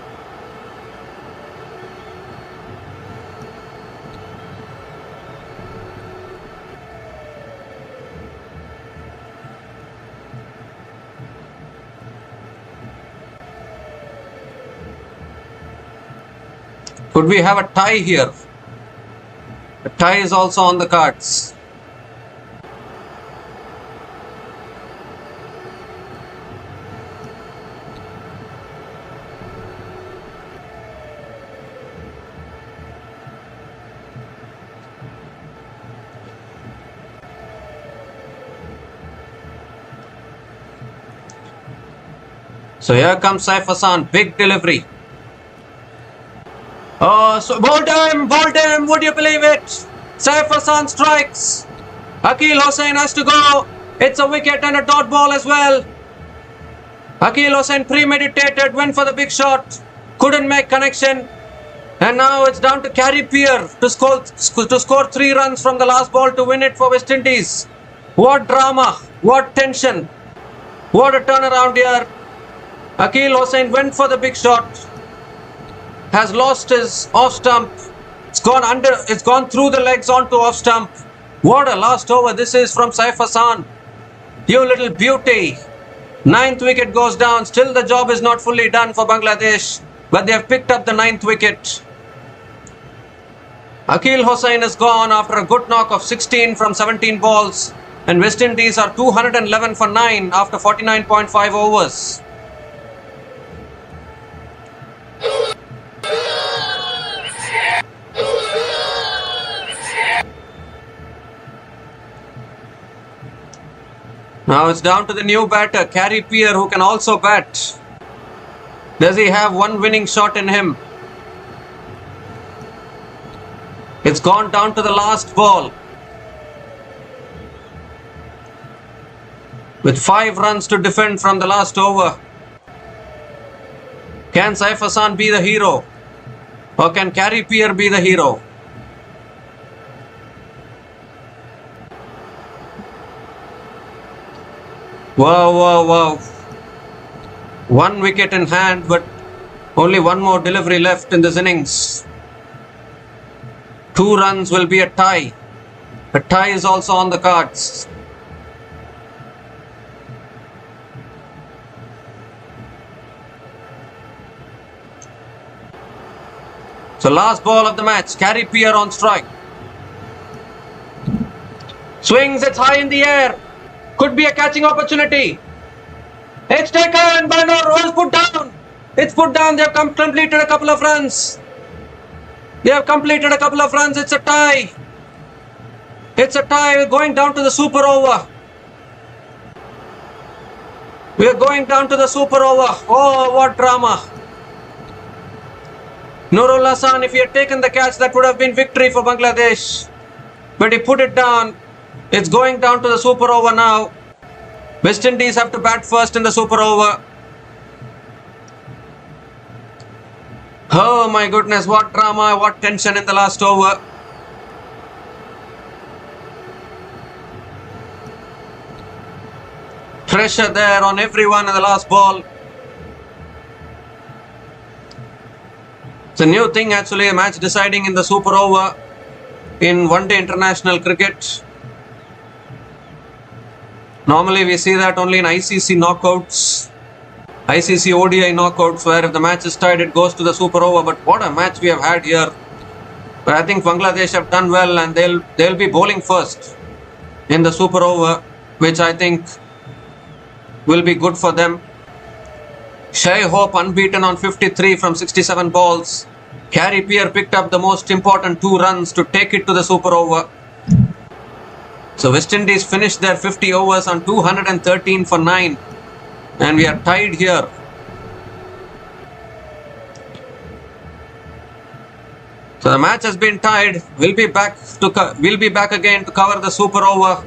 A: Could we have a tie here? A tie is also on the cards. So here comes Saif Hassan, big delivery. Oh, so ball time, would you believe it? Saif Hassan strikes. Akil Hossain has to go. It's a wicket and a dot ball as well. Akil Hossain premeditated, went for the big shot, couldn't make connection. And now it's down to Carey Peer to score 3 runs from the last ball to win it for West Indies. What drama, what tension, what a turnaround here. Akil Hossain went for the big shot, has lost his off stump. It's gone through the legs onto off stump. What a last over this is from Saif Hassan. You little beauty. 9th wicket goes down. Still the job is not fully done for Bangladesh, but they have picked up the 9th wicket. Akil Hossain is gone after a good knock of 16 from 17 balls, and West Indies are 211 for 9 after 49.5 overs. Now it's down to the new batter, Carey Peer, who can also bat. Does he have one winning shot in him? It's gone down to the last ball. With 5 runs to defend from the last over. Can Saif Hassan be the hero? Or can Carey Peer be the hero? Wow. 1 wicket in hand, but only 1 more delivery left in this innings. 2 runs will be a tie. A tie is also on the cards. So last ball of the match, Carey Peer on strike. Swings, it's high in the air. Could be a catching opportunity. It's taken by no runs put down. It's put down. They have completed a couple of runs. It's a tie. We're going down to the super over. Oh, what drama. Nurul Hassan, if he had taken the catch, that would have been victory for Bangladesh. But he put it down. It's going down to the super over now. West Indies have to bat first in the super over. Oh my goodness, what drama, what tension in the last over. Pressure there on everyone in the last ball. It's a new thing actually, a match deciding in the super over in one-day international cricket. Normally we see that only in ICC knockouts, ICC ODI knockouts, where if the match is tied it goes to the super over. But what a match we have had here. But I think Bangladesh have done well, and they'll be bowling first in the super over, which I think will be good for them. Shai Hope unbeaten on 53 from 67 balls. Carey Peer picked up the most important 2 runs to take it to the super over. So West Indies finished their 50 overs on 213 for 9, and we are tied here. So the match has been tied. We'll be back again to cover the super over.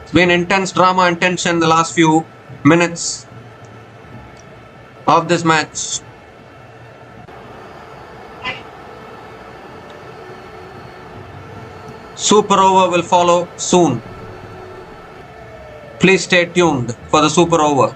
A: It's been intense drama and tension the last few minutes of this match. Super over will follow soon. Please stay tuned for the super over.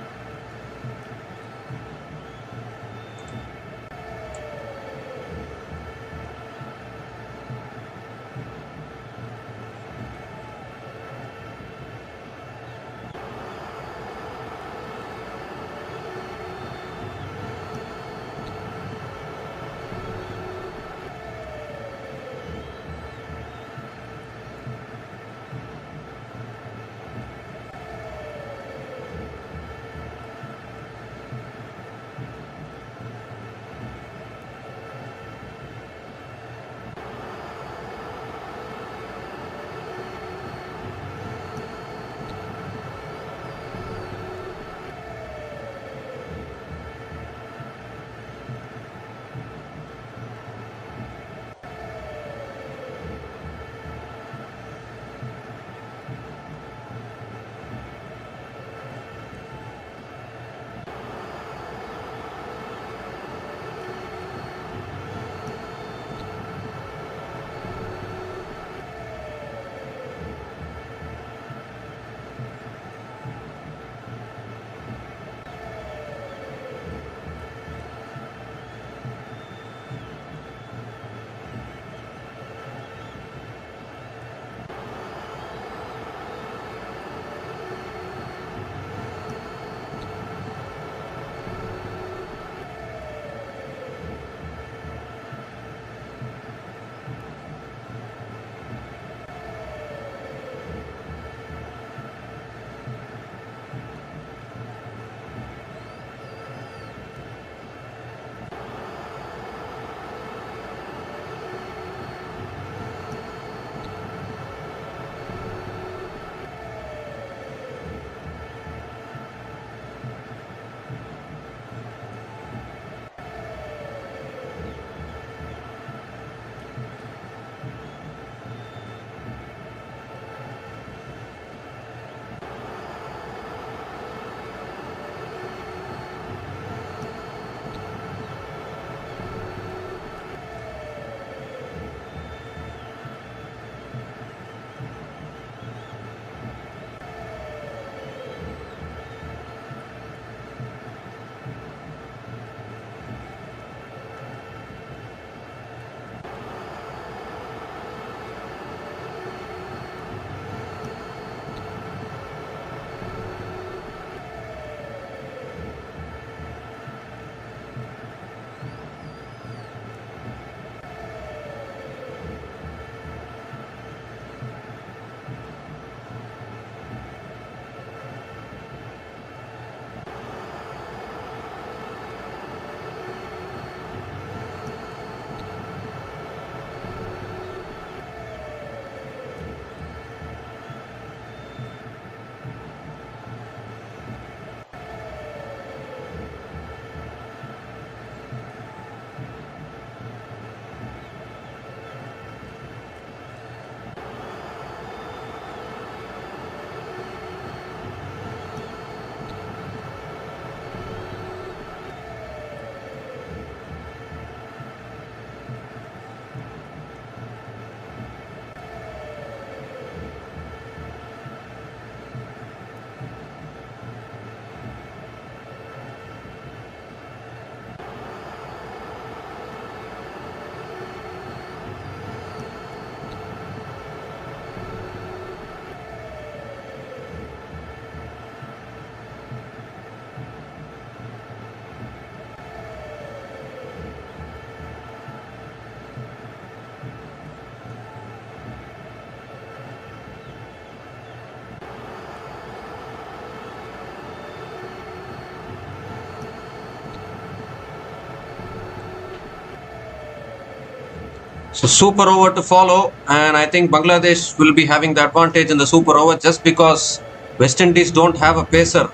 A: So super over to follow, and I think Bangladesh will be having the advantage in the super over just because West Indies don't have a pacer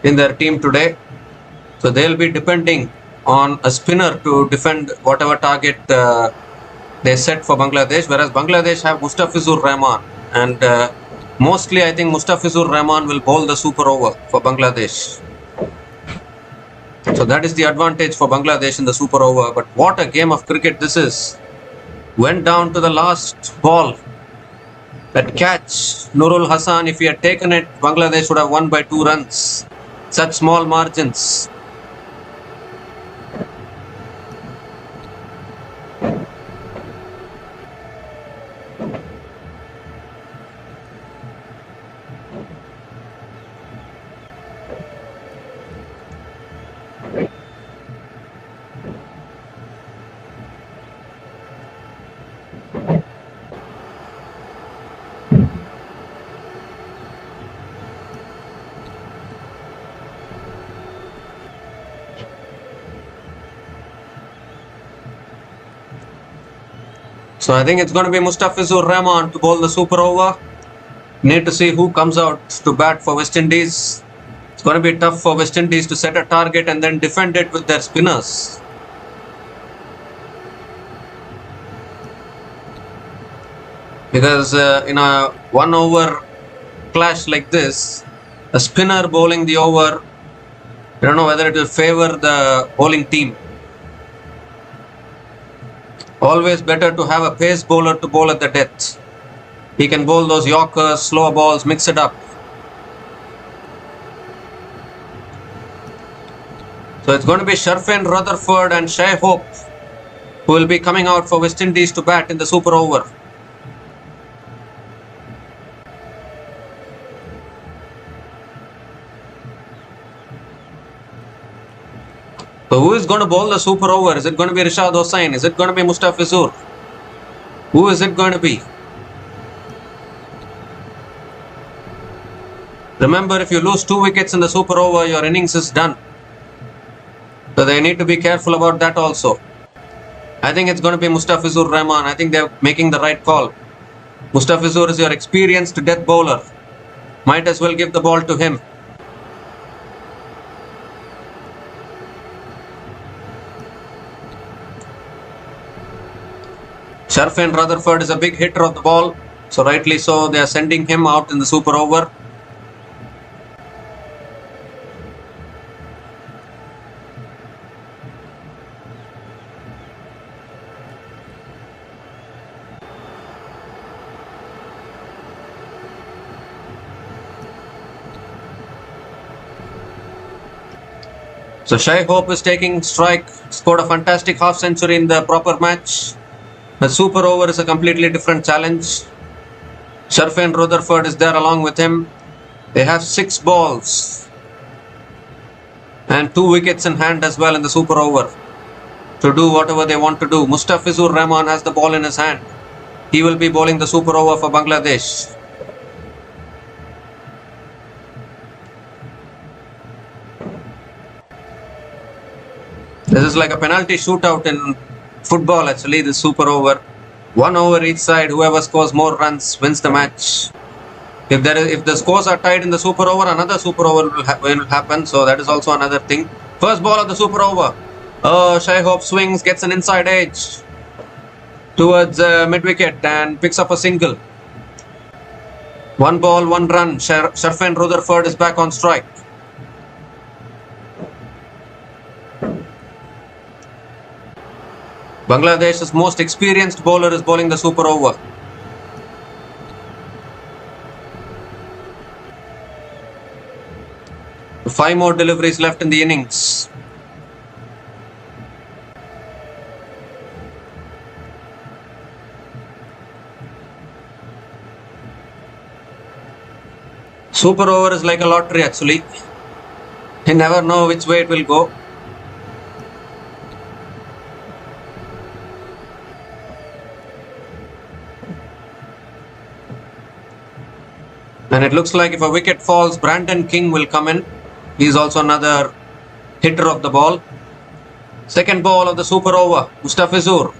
A: in their team today. So they'll be depending on a spinner to defend whatever target they set for Bangladesh, whereas Bangladesh have Mustafizur Rahman, and mostly I think Mustafizur Rahman will bowl the super over for Bangladesh. So that is the advantage for Bangladesh in the super over. But what a game of cricket this is. Went down to the last ball. That catch, Nurul Hassan, if he had taken it, Bangladesh would have won by 2 runs. Such small margins. So I think it's going to be Mustafizur Rahman to bowl the super over. Need to see who comes out to bat for West Indies. It's going to be tough for West Indies to set a target and then defend it with their spinners. Because in a 1 over clash like this, a spinner bowling the over, I don't know whether it will favor the bowling team. Always better to have a pace bowler to bowl at the death. He can bowl those Yorkers, slower balls, mix it up. So it's going to be Sharfin Rutherford and Shai Hope who will be coming out for West Indies to bat in the super over. So who is going to bowl the super over? Is it going to be Rishad Hossain? Is it going to be Mustafizur? Who is it going to be? Remember, if you lose 2 wickets in the super over, your innings is done. So they need to be careful about that also. I think it's going to be Mustafizur Rahman. I think they're making the right call. Mustafizur is your experienced death bowler. Might as well give the ball to him. Sharfin Rutherford is a big hitter of the ball. So rightly so, they are sending him out in the super over. So Shai Hope is taking strike, scored a fantastic half century in the proper match. The super over is a completely different challenge. Sharfin Rutherford is there along with him. They have 6 balls and 2 wickets in hand as well in the super over to do whatever they want to do. Mustafizur Rahman has the ball in his hand. He will be bowling the super over for Bangladesh. This is like a penalty shootout in football actually, the super over. 1 over each side, whoever scores more runs wins the match. If the scores are tied in the super over, another super over will happen, so that is also another thing. First ball of the super over. Oh, Shai Hope swings, gets an inside edge towards mid wicket and picks up a single. 1 ball, 1 run. Sharfin Rutherford is back on strike. Bangladesh's most experienced bowler is bowling the super over. Five more deliveries left in the innings. Super over is like a lottery actually. You never know which way it will go. And it looks like if a wicket falls, Brandon King will come in. He is also another hitter of the ball. Second ball of the super over. Mustafizur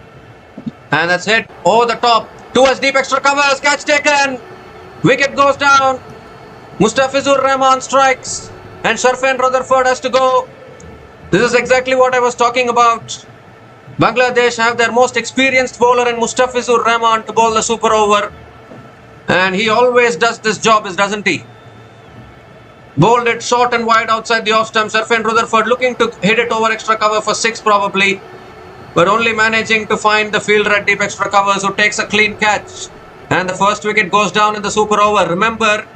A: And that's hit over the top. Towards deep extra covers. Catch taken. Wicket goes down. Mustafizur Rahman strikes. And Sharfan Rutherford has to go. This is exactly what I was talking about. Bangladesh have their most experienced bowler in Mustafizur Rahman to bowl the super over. And he always does this job, doesn't he? Bowled it short and wide outside the off stump. Sharfan Rutherford looking to hit it over extra cover for 6 probably. But only managing to find the fielder at deep extra covers who takes a clean catch. And the first wicket goes down in the super over. Remember,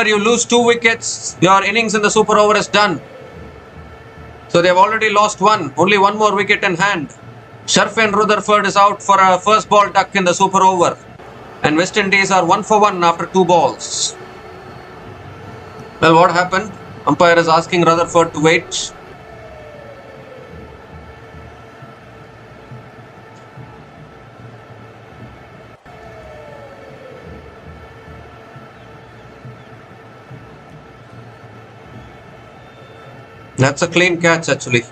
A: you lose 2 wickets, your innings in the super over is done. So they have already lost 1, only 1 more wicket in hand. Sharfan Rutherford is out for a first ball duck in the super over. And West Indies are 1 for 1 after 2 balls. Well, what happened? Umpire is asking Rutherford to wait. That's a clean catch actually.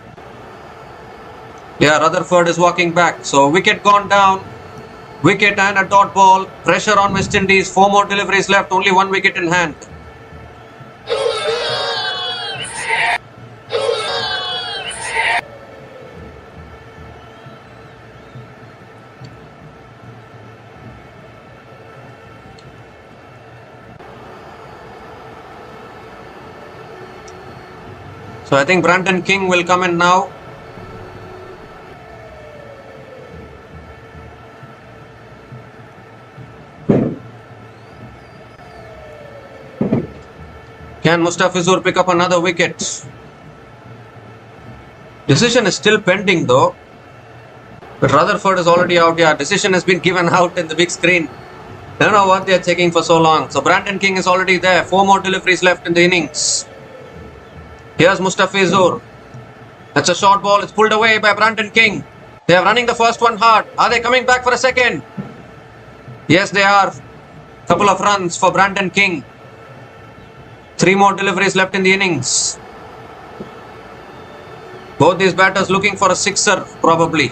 A: Yeah, Rutherford is walking back. So wicket gone down. Wicket and a dot ball. Pressure on West Indies. 4 more deliveries left. Only 1 wicket in hand. So I think Brandon King will come in now. Can Mustafizur pick up another wicket? Decision is still pending though. But Rutherford is already out. Yeah, decision has been given out in the big screen. I don't know what they are taking for so long. So Brandon King is already there. 4 more deliveries left in the innings. Here's Mustafizur. That's a short ball. It's pulled away by Brandon King. They are running the first one hard. Are they coming back for a second? Yes, they are. Couple of runs for Brandon King. 3 more deliveries left in the innings. Both these batters looking for a sixer probably.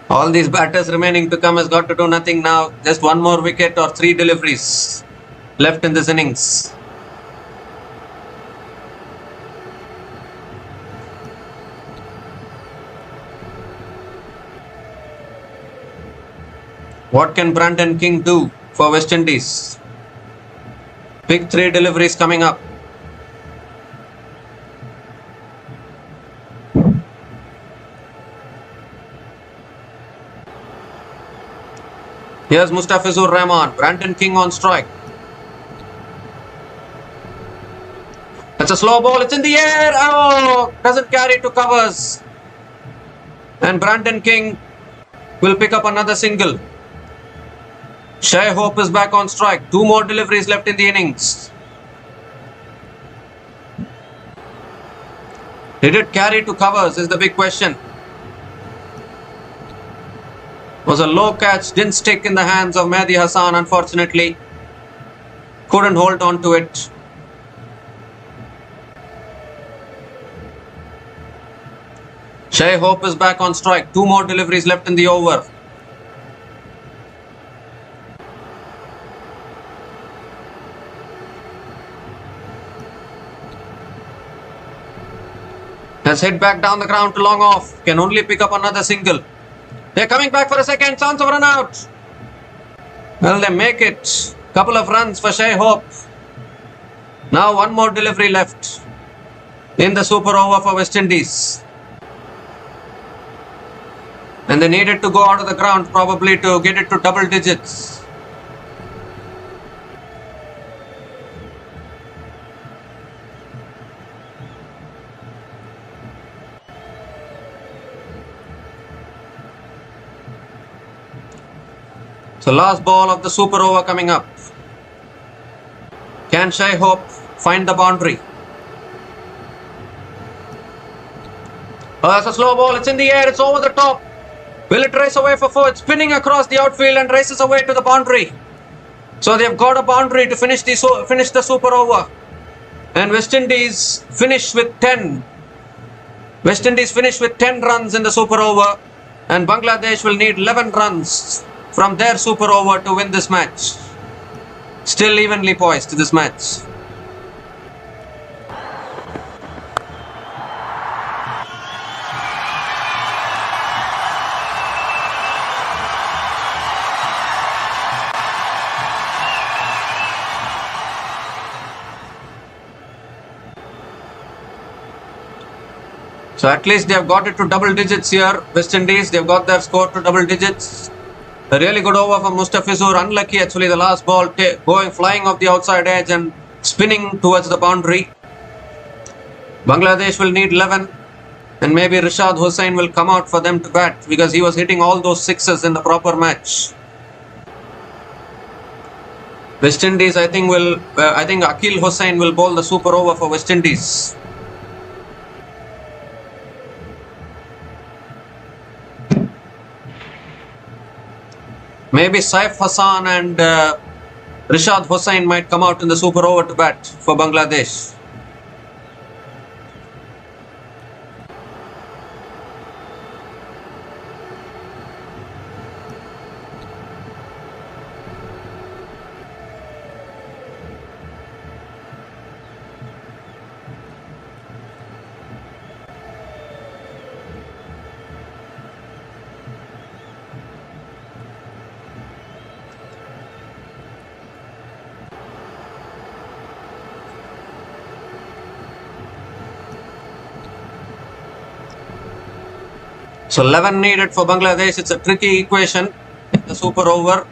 A: All these batters remaining to come has got to do nothing now. Just 1 more wicket or 3 deliveries left in this innings. What can Brandon King do for West Indies? Big 3 deliveries coming up. Here's Mustafizur Rahman. Brandon King on strike. That's a slow ball. It's in the air. Oh, doesn't carry to covers. And Brandon King will pick up another single. Shai Hope is back on strike. 2 more deliveries left in the innings. Did it carry to covers is the big question. Was a low catch, didn't stick in the hands of Mehdi Hassan unfortunately. Couldn't hold on to it. Shai Hope is back on strike. 2 more deliveries left in the over. Has hit back down the ground to long off. Can only pick up another single. They're coming back for a second. Chance of run out. Well, they make it. Couple of runs for Shai Hope. Now 1 more delivery left in the super over for West Indies. And they needed to go out of the ground probably to get it to double digits. So last ball of the super over coming up. Can Shai Hope find the boundary? Oh, that's a slow ball. It's in the air. It's over the top. Will it race away for 4? It's spinning across the outfield and races away to the boundary. So they've got a boundary to finish the super over. And West Indies finish with 10. West Indies finish with 10 runs in the super over. And Bangladesh will need 11 runs from their super over to win this match. Still evenly poised to this match. So at least they have got it to double digits here. West Indies, they've got their score to double digits. A really good over from Mustafizur. Unlucky actually, the last ball going flying off the outside edge and spinning towards the boundary. Bangladesh will need 11. And maybe Rashad Hussain will come out for them to bat because he was hitting all those sixes in the proper match. West Indies, I think Akil Hussain will bowl the super over for West Indies. Maybe Saif Hassan and Rashad Hussain might come out in the super over to bat for Bangladesh. So 11 needed for Bangladesh. It's a tricky equation in the super over.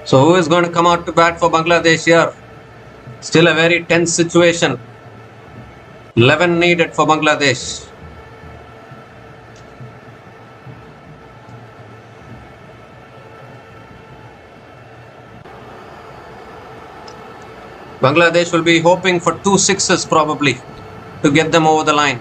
A: So who is going to come out to bat for Bangladesh here? Still a very tense situation. 11 needed for Bangladesh. Bangladesh will be hoping for 2 sixes probably to get them over the line.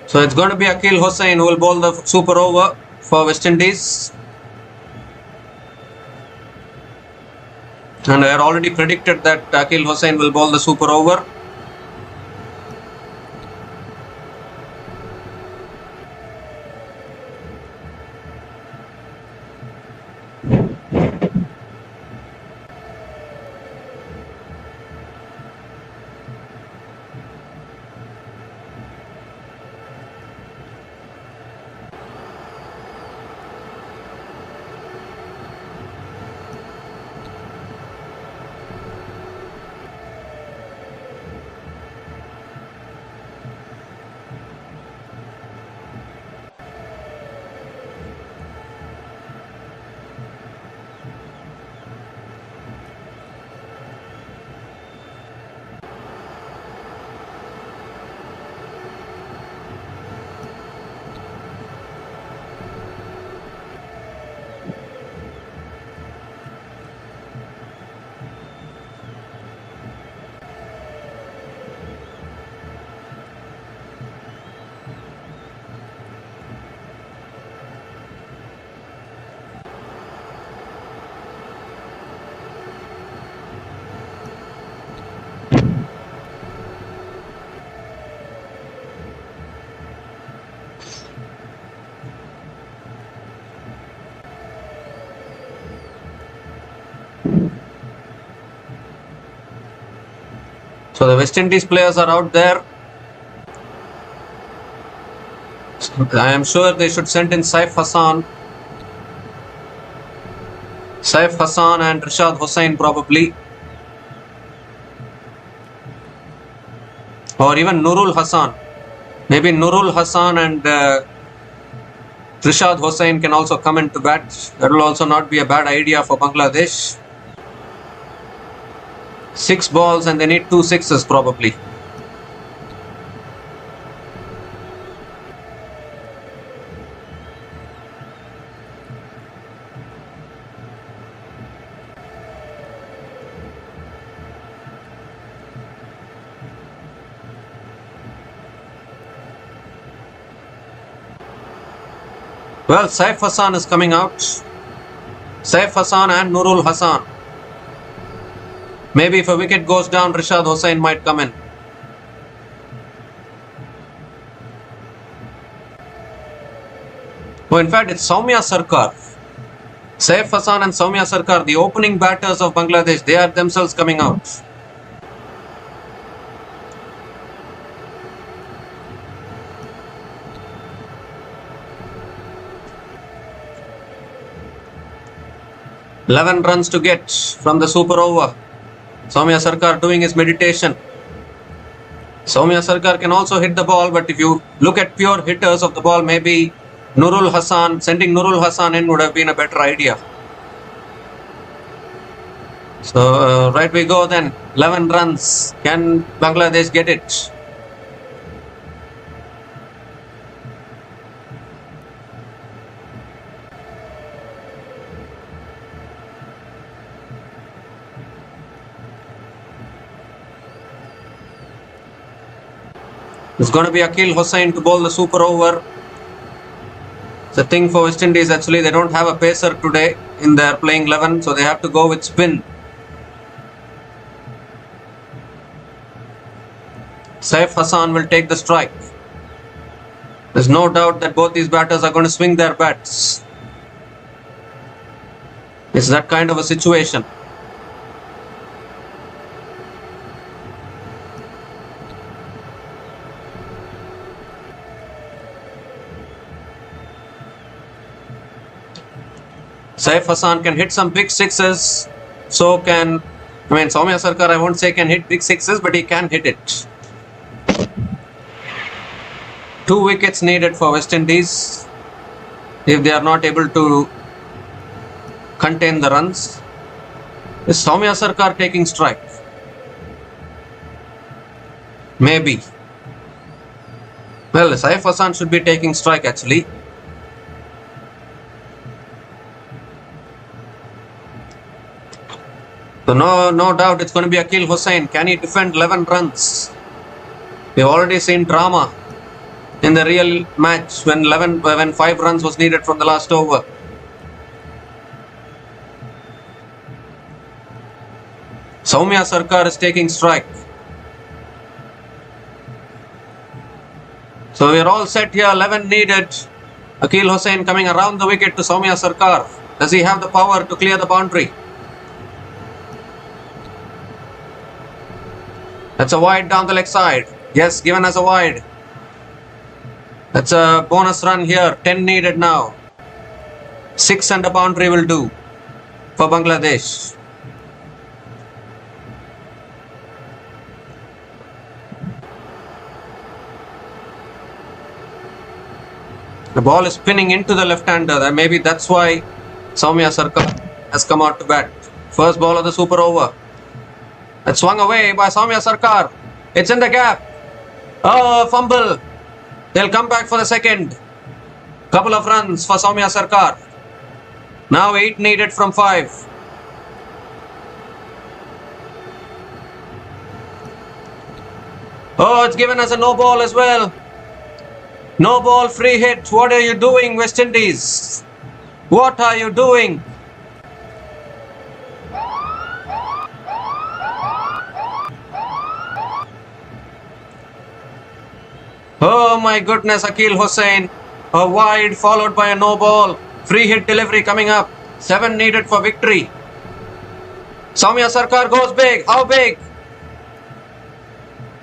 A: So it's going to be Akil Hussain who will bowl the super over for West Indies. And I had already predicted that Akil Hussain will bowl the super over. So the West Indies players are out there. I am sure they should send in Saif Hassan. Saif Hassan and Rashad Hussain probably. Or even Nurul Hassan. Maybe Nurul Hassan and Rashad Hussain can also come into bat. That will also not be a bad idea for Bangladesh. 6 balls and they need 2 sixes probably. Well, Saif Hassan is coming out. Saif Hassan and Nurul Hassan. Maybe if a wicket goes down, Rashad Hussain might come in. Oh, in fact, it's Soumya Sarkar. Saif Hassan and Soumya Sarkar, the opening batters of Bangladesh, they are themselves coming out. $11 runs to get from the super over. Soumya Sarkar doing his meditation. Soumya Sarkar can also hit the ball, but if you look at pure hitters of the ball, maybe Nurul Hassan, sending Nurul Hassan in would have been a better idea. So right we go then. 11 runs. Can Bangladesh get it? It's going to be Akil Hussain to bowl the super over. It's a thing for West Indies actually. They don't have a pacer today in their playing 11, so they have to go with spin. Saif Hassan will take the strike. There's no doubt that both these batters are going to swing their bats. It's that kind of a situation. Saif Hassan can hit some big sixes. So can, Soumya Sarkar, I won't say can hit big sixes, but he can hit it. 2 wickets needed for West Indies if they are not able to contain the runs. Is Soumya Sarkar taking strike? Maybe. Well, Saif Hassan should be taking strike actually. So no doubt it's going to be Akil Hussain. Can he defend 11 runs? We've already seen drama in the real match when 5 runs was needed from the last over. Soumya Sarkar is taking strike. So we are all set here. 11 needed. Akil Hussain coming around the wicket to Soumya Sarkar. Does he have the power to clear the boundary? That's a wide down the leg side. Yes, given as a wide. That's a bonus run here. 10 needed now. 6 and a boundary will do for Bangladesh. The ball is spinning into the left-hander. Maybe that's why Soumya Sarkar has come out to bat. First ball of the super over. It's swung away by Soumya Sarkar. It's in the gap. Oh, fumble. They'll come back for the second. Couple of runs for Soumya Sarkar. Now 8 needed from 5. Oh, it's given as a no ball as well. No ball, free hit. What are you doing, West Indies? What are you doing? Oh my goodness, Akil Hussain. A wide followed by a no ball. Free hit delivery coming up. 7 needed for victory. Soumya Sarkar goes big. How big?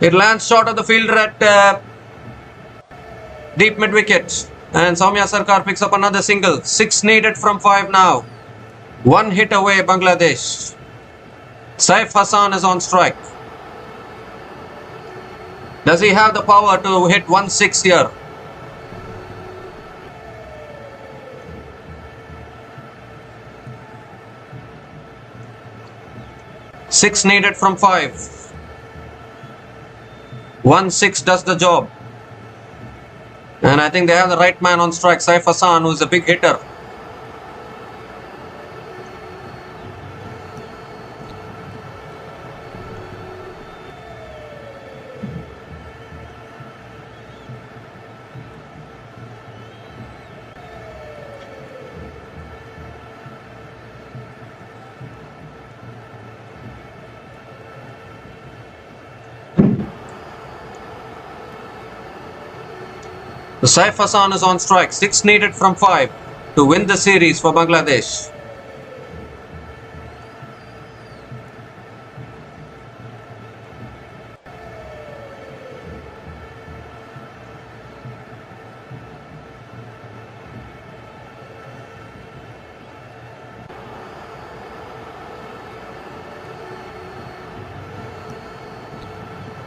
A: It lands short of the fielder at deep mid wicket. And Soumya Sarkar picks up another single. 6 needed from 5 now. 1 hit away, Bangladesh. Saif Hassan is on strike. Does he have the power to hit 1-6 here? Six needed from 5. 1-6 does the job. And I think they have the right man on strike, Saif Hassan, who is a big hitter. The Saif Hassan is on strike. 6 needed from 5 to win the series for Bangladesh.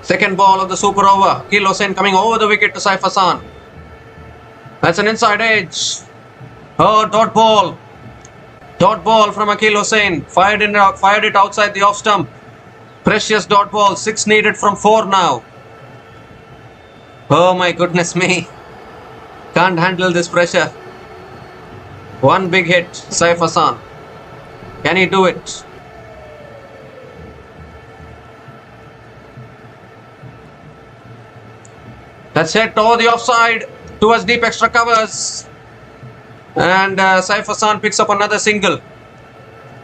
A: Second ball of the super over. Akil Hossain coming over the wicket to Saif Hassan. That's an inside edge. Oh, dot ball. Dot ball from Akil Hossain. Fired it outside the off stump. Precious dot ball. 6 needed from 4 now. Oh my goodness me. Can't handle this pressure. One big hit, Saif Hassan. Can he do it? That's hit over the offside towards deep extra covers. And Saif Hassan picks up another single.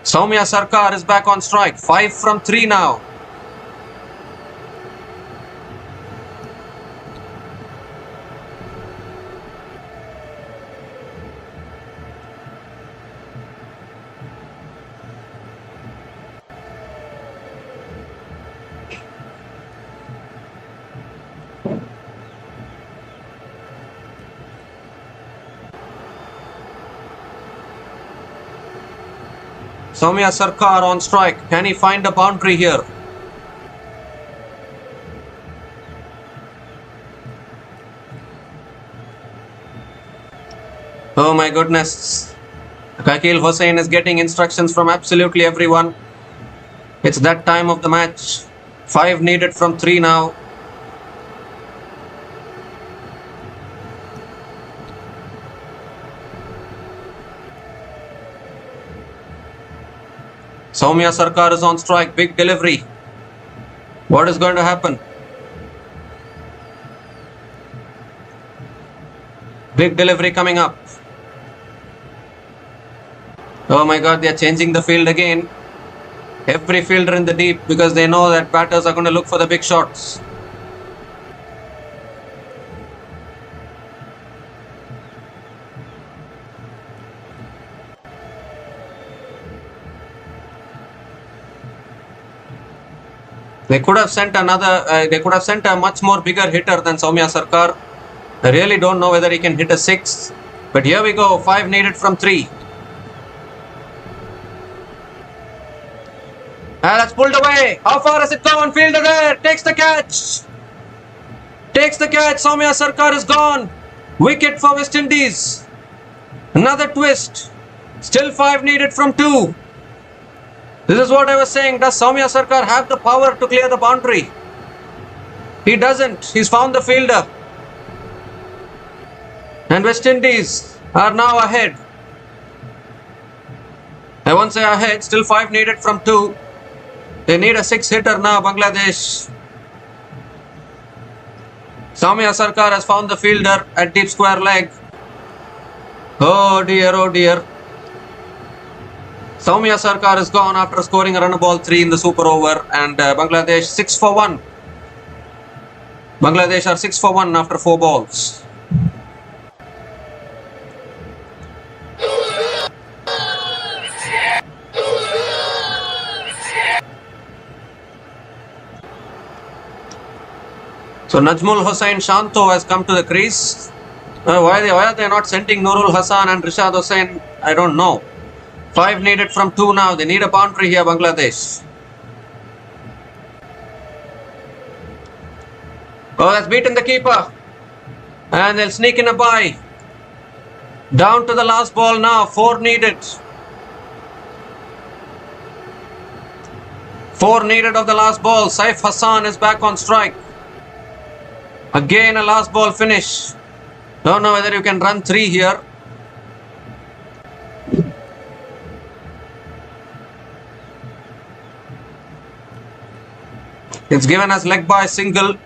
A: Soumya Sarkar is back on strike. 5 from 3 now. Soumya Sarkar on strike. Can he find a boundary here? Oh my goodness. Akil Hossain is getting instructions from absolutely everyone. It's that time of the match. 5 needed from 3 now. Soumya Sarkar is on strike. Big delivery. What is going to happen? Big delivery coming up. Oh my God, they are changing the field again. Every fielder in the deep because they know that batters are going to look for the big shots. They could have sent a much more bigger hitter than Soumya Sarkar. I really don't know whether he can hit a 6. But here we go. 5 needed from 3. That's pulled away. How far has it gone? Fielder there. Takes the catch. Takes the catch. Soumya Sarkar is gone. Wicket for West Indies. Another twist. Still 5 needed from 2. This is what I was saying. Does Soumya Sarkar have the power to clear the boundary? He doesn't. He's found the fielder. And West Indies are now ahead. I won't say ahead. Still 5 needed from 2. They need a 6 hitter now, Bangladesh. Soumya Sarkar has found the fielder at deep square leg. Oh dear, oh dear. Soumya Sarkar is gone after scoring a run ball 3 in the super over, and Bangladesh 6 for 1. Bangladesh are 6 for 1 after 4 balls. So Najmul Hossain Shanto has come to the crease. Why are they not sending Nurul Hassan and Rishad Hossain? I don't know. 5 needed from 2 now. They need a boundary here, Bangladesh. Oh, that's beaten the keeper. And they'll sneak in a bye. Down to the last ball now. 4 needed. 4 needed of the last ball. Saif Hassan is back on strike. Again a last ball finish. Don't know whether you can run 3 here. It's given as leg by single.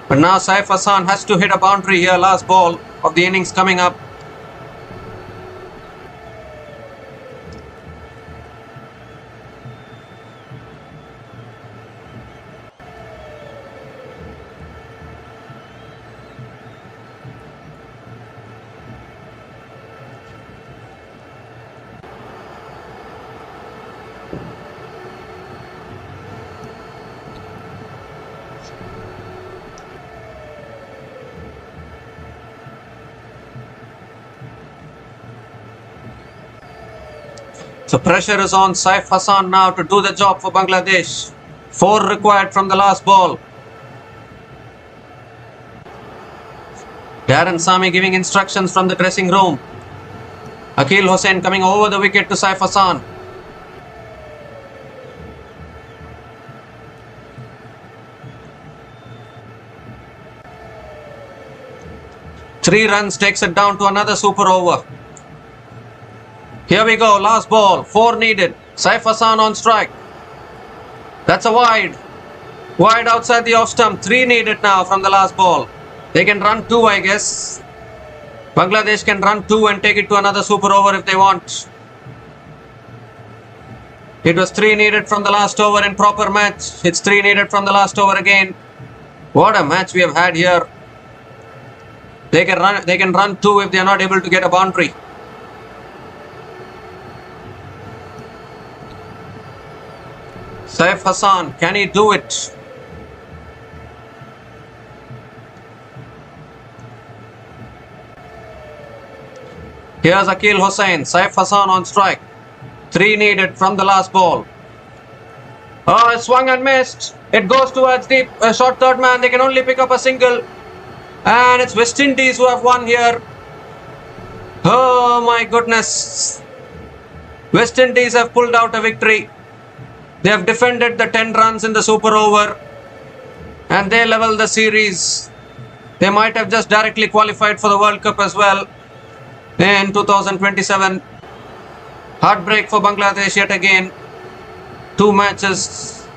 A: But now Saif Hassan has to hit a boundary here. Last ball of the innings coming up. So pressure is on Saif Hassan now to do the job for Bangladesh. 4 required from the last ball. Darren Sami giving instructions from the dressing room. Akil Hossain coming over the wicket to Saif Hassan. Three runs takes it down to another super over. Here we go, last ball, 4 needed. Saif Hassan on strike. That's a wide. Wide outside the off stump, 3 needed now from the last ball. They can run 2, I guess. Bangladesh can run 2 and take it to another super over if they want. It was 3 needed from the last over in proper match. It's 3 needed from the last over again. What a match we have had here. They can run 2 if they are not able to get a boundary. Saif Hassan, can he do it? Here's Akil Hossain, Saif Hassan on strike. 3 needed from the last ball. Oh, it swung and missed. It goes towards the short third man. They can only pick up a single. And it's West Indies who have won here. Oh my goodness. West Indies have pulled out a victory. They have defended the 10 runs in the super over and they level the series. They might have just directly qualified for the World Cup as well in 2027. Heartbreak for Bangladesh yet again. 2 matches.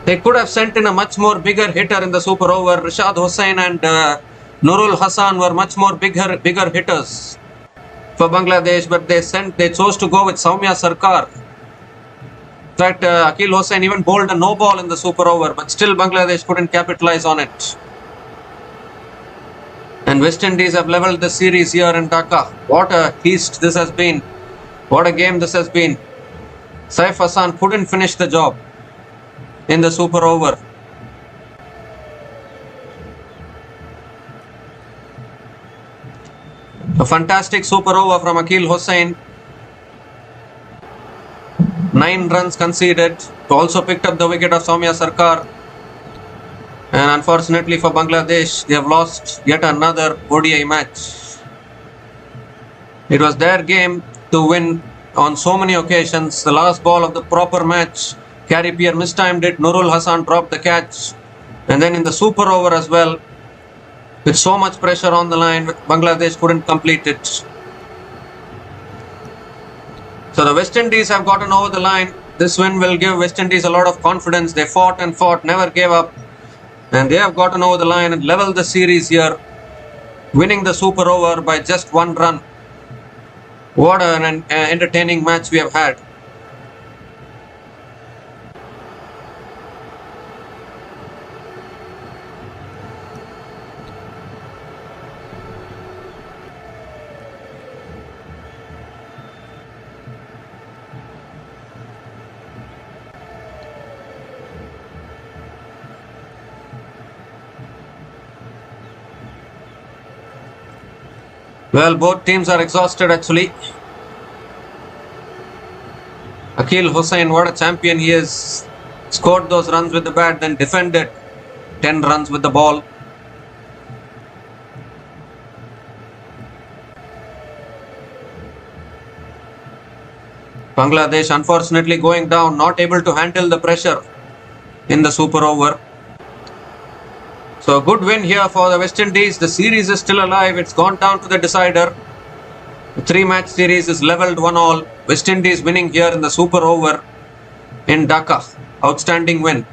A: They could have sent in a much more bigger hitter in the super over. Rishad Hossain and Nurul Hassan were much more bigger hitters for Bangladesh, but they chose to go with Soumya Sarkar. In fact, Akil Hossain even bowled a no ball in the super over, but still Bangladesh couldn't capitalize on it. And West Indies have levelled the series here in Dhaka. What a feast this has been. What a game this has been. Saif Hassan couldn't finish the job in the super over. A fantastic super over from Akil Hossain. 9 runs conceded. Also picked up the wicket of Soumya Sarkar. And unfortunately for Bangladesh, they have lost yet another ODI match. It was their game to win on so many occasions. The last ball of the proper match, Gary Pierre mistimed it. Nurul Hassan dropped the catch. And then in the super over as well, with so much pressure on the line, Bangladesh couldn't complete it. So the West Indies have gotten over the line. This win will give West Indies a lot of confidence. They fought and fought, never gave up. And they have gotten over the line and leveled the series here, winning the super over by just 1 run. What an entertaining match we have had. Well, both teams are exhausted actually. Akil Hussain, what a champion he is. Scored those runs with the bat, then defended 10 runs with the ball. Bangladesh unfortunately going down, not able to handle the pressure in the super over. So a good win here for the West Indies. The series is still alive. It's gone down to the decider. The 3-match series is levelled 1-1. West Indies winning here in the super over in Dhaka. Outstanding win.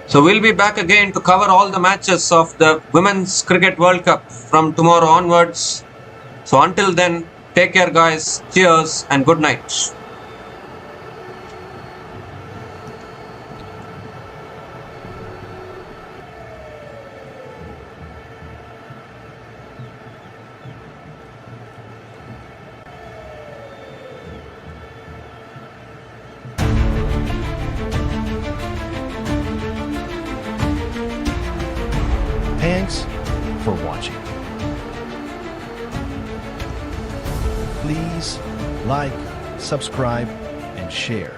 A: So we'll be back again to cover all the matches of the Women's Cricket World Cup from tomorrow onwards. So until then, take care guys. Cheers and good night.
B: Thanks for watching. Please like, subscribe, and share.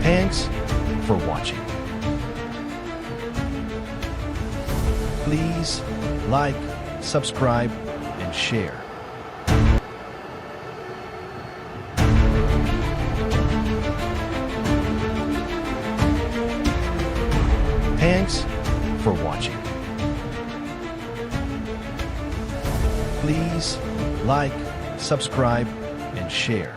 B: Thanks for watching. Please like, subscribe, and share. Thanks for watching. Please like, subscribe, and share.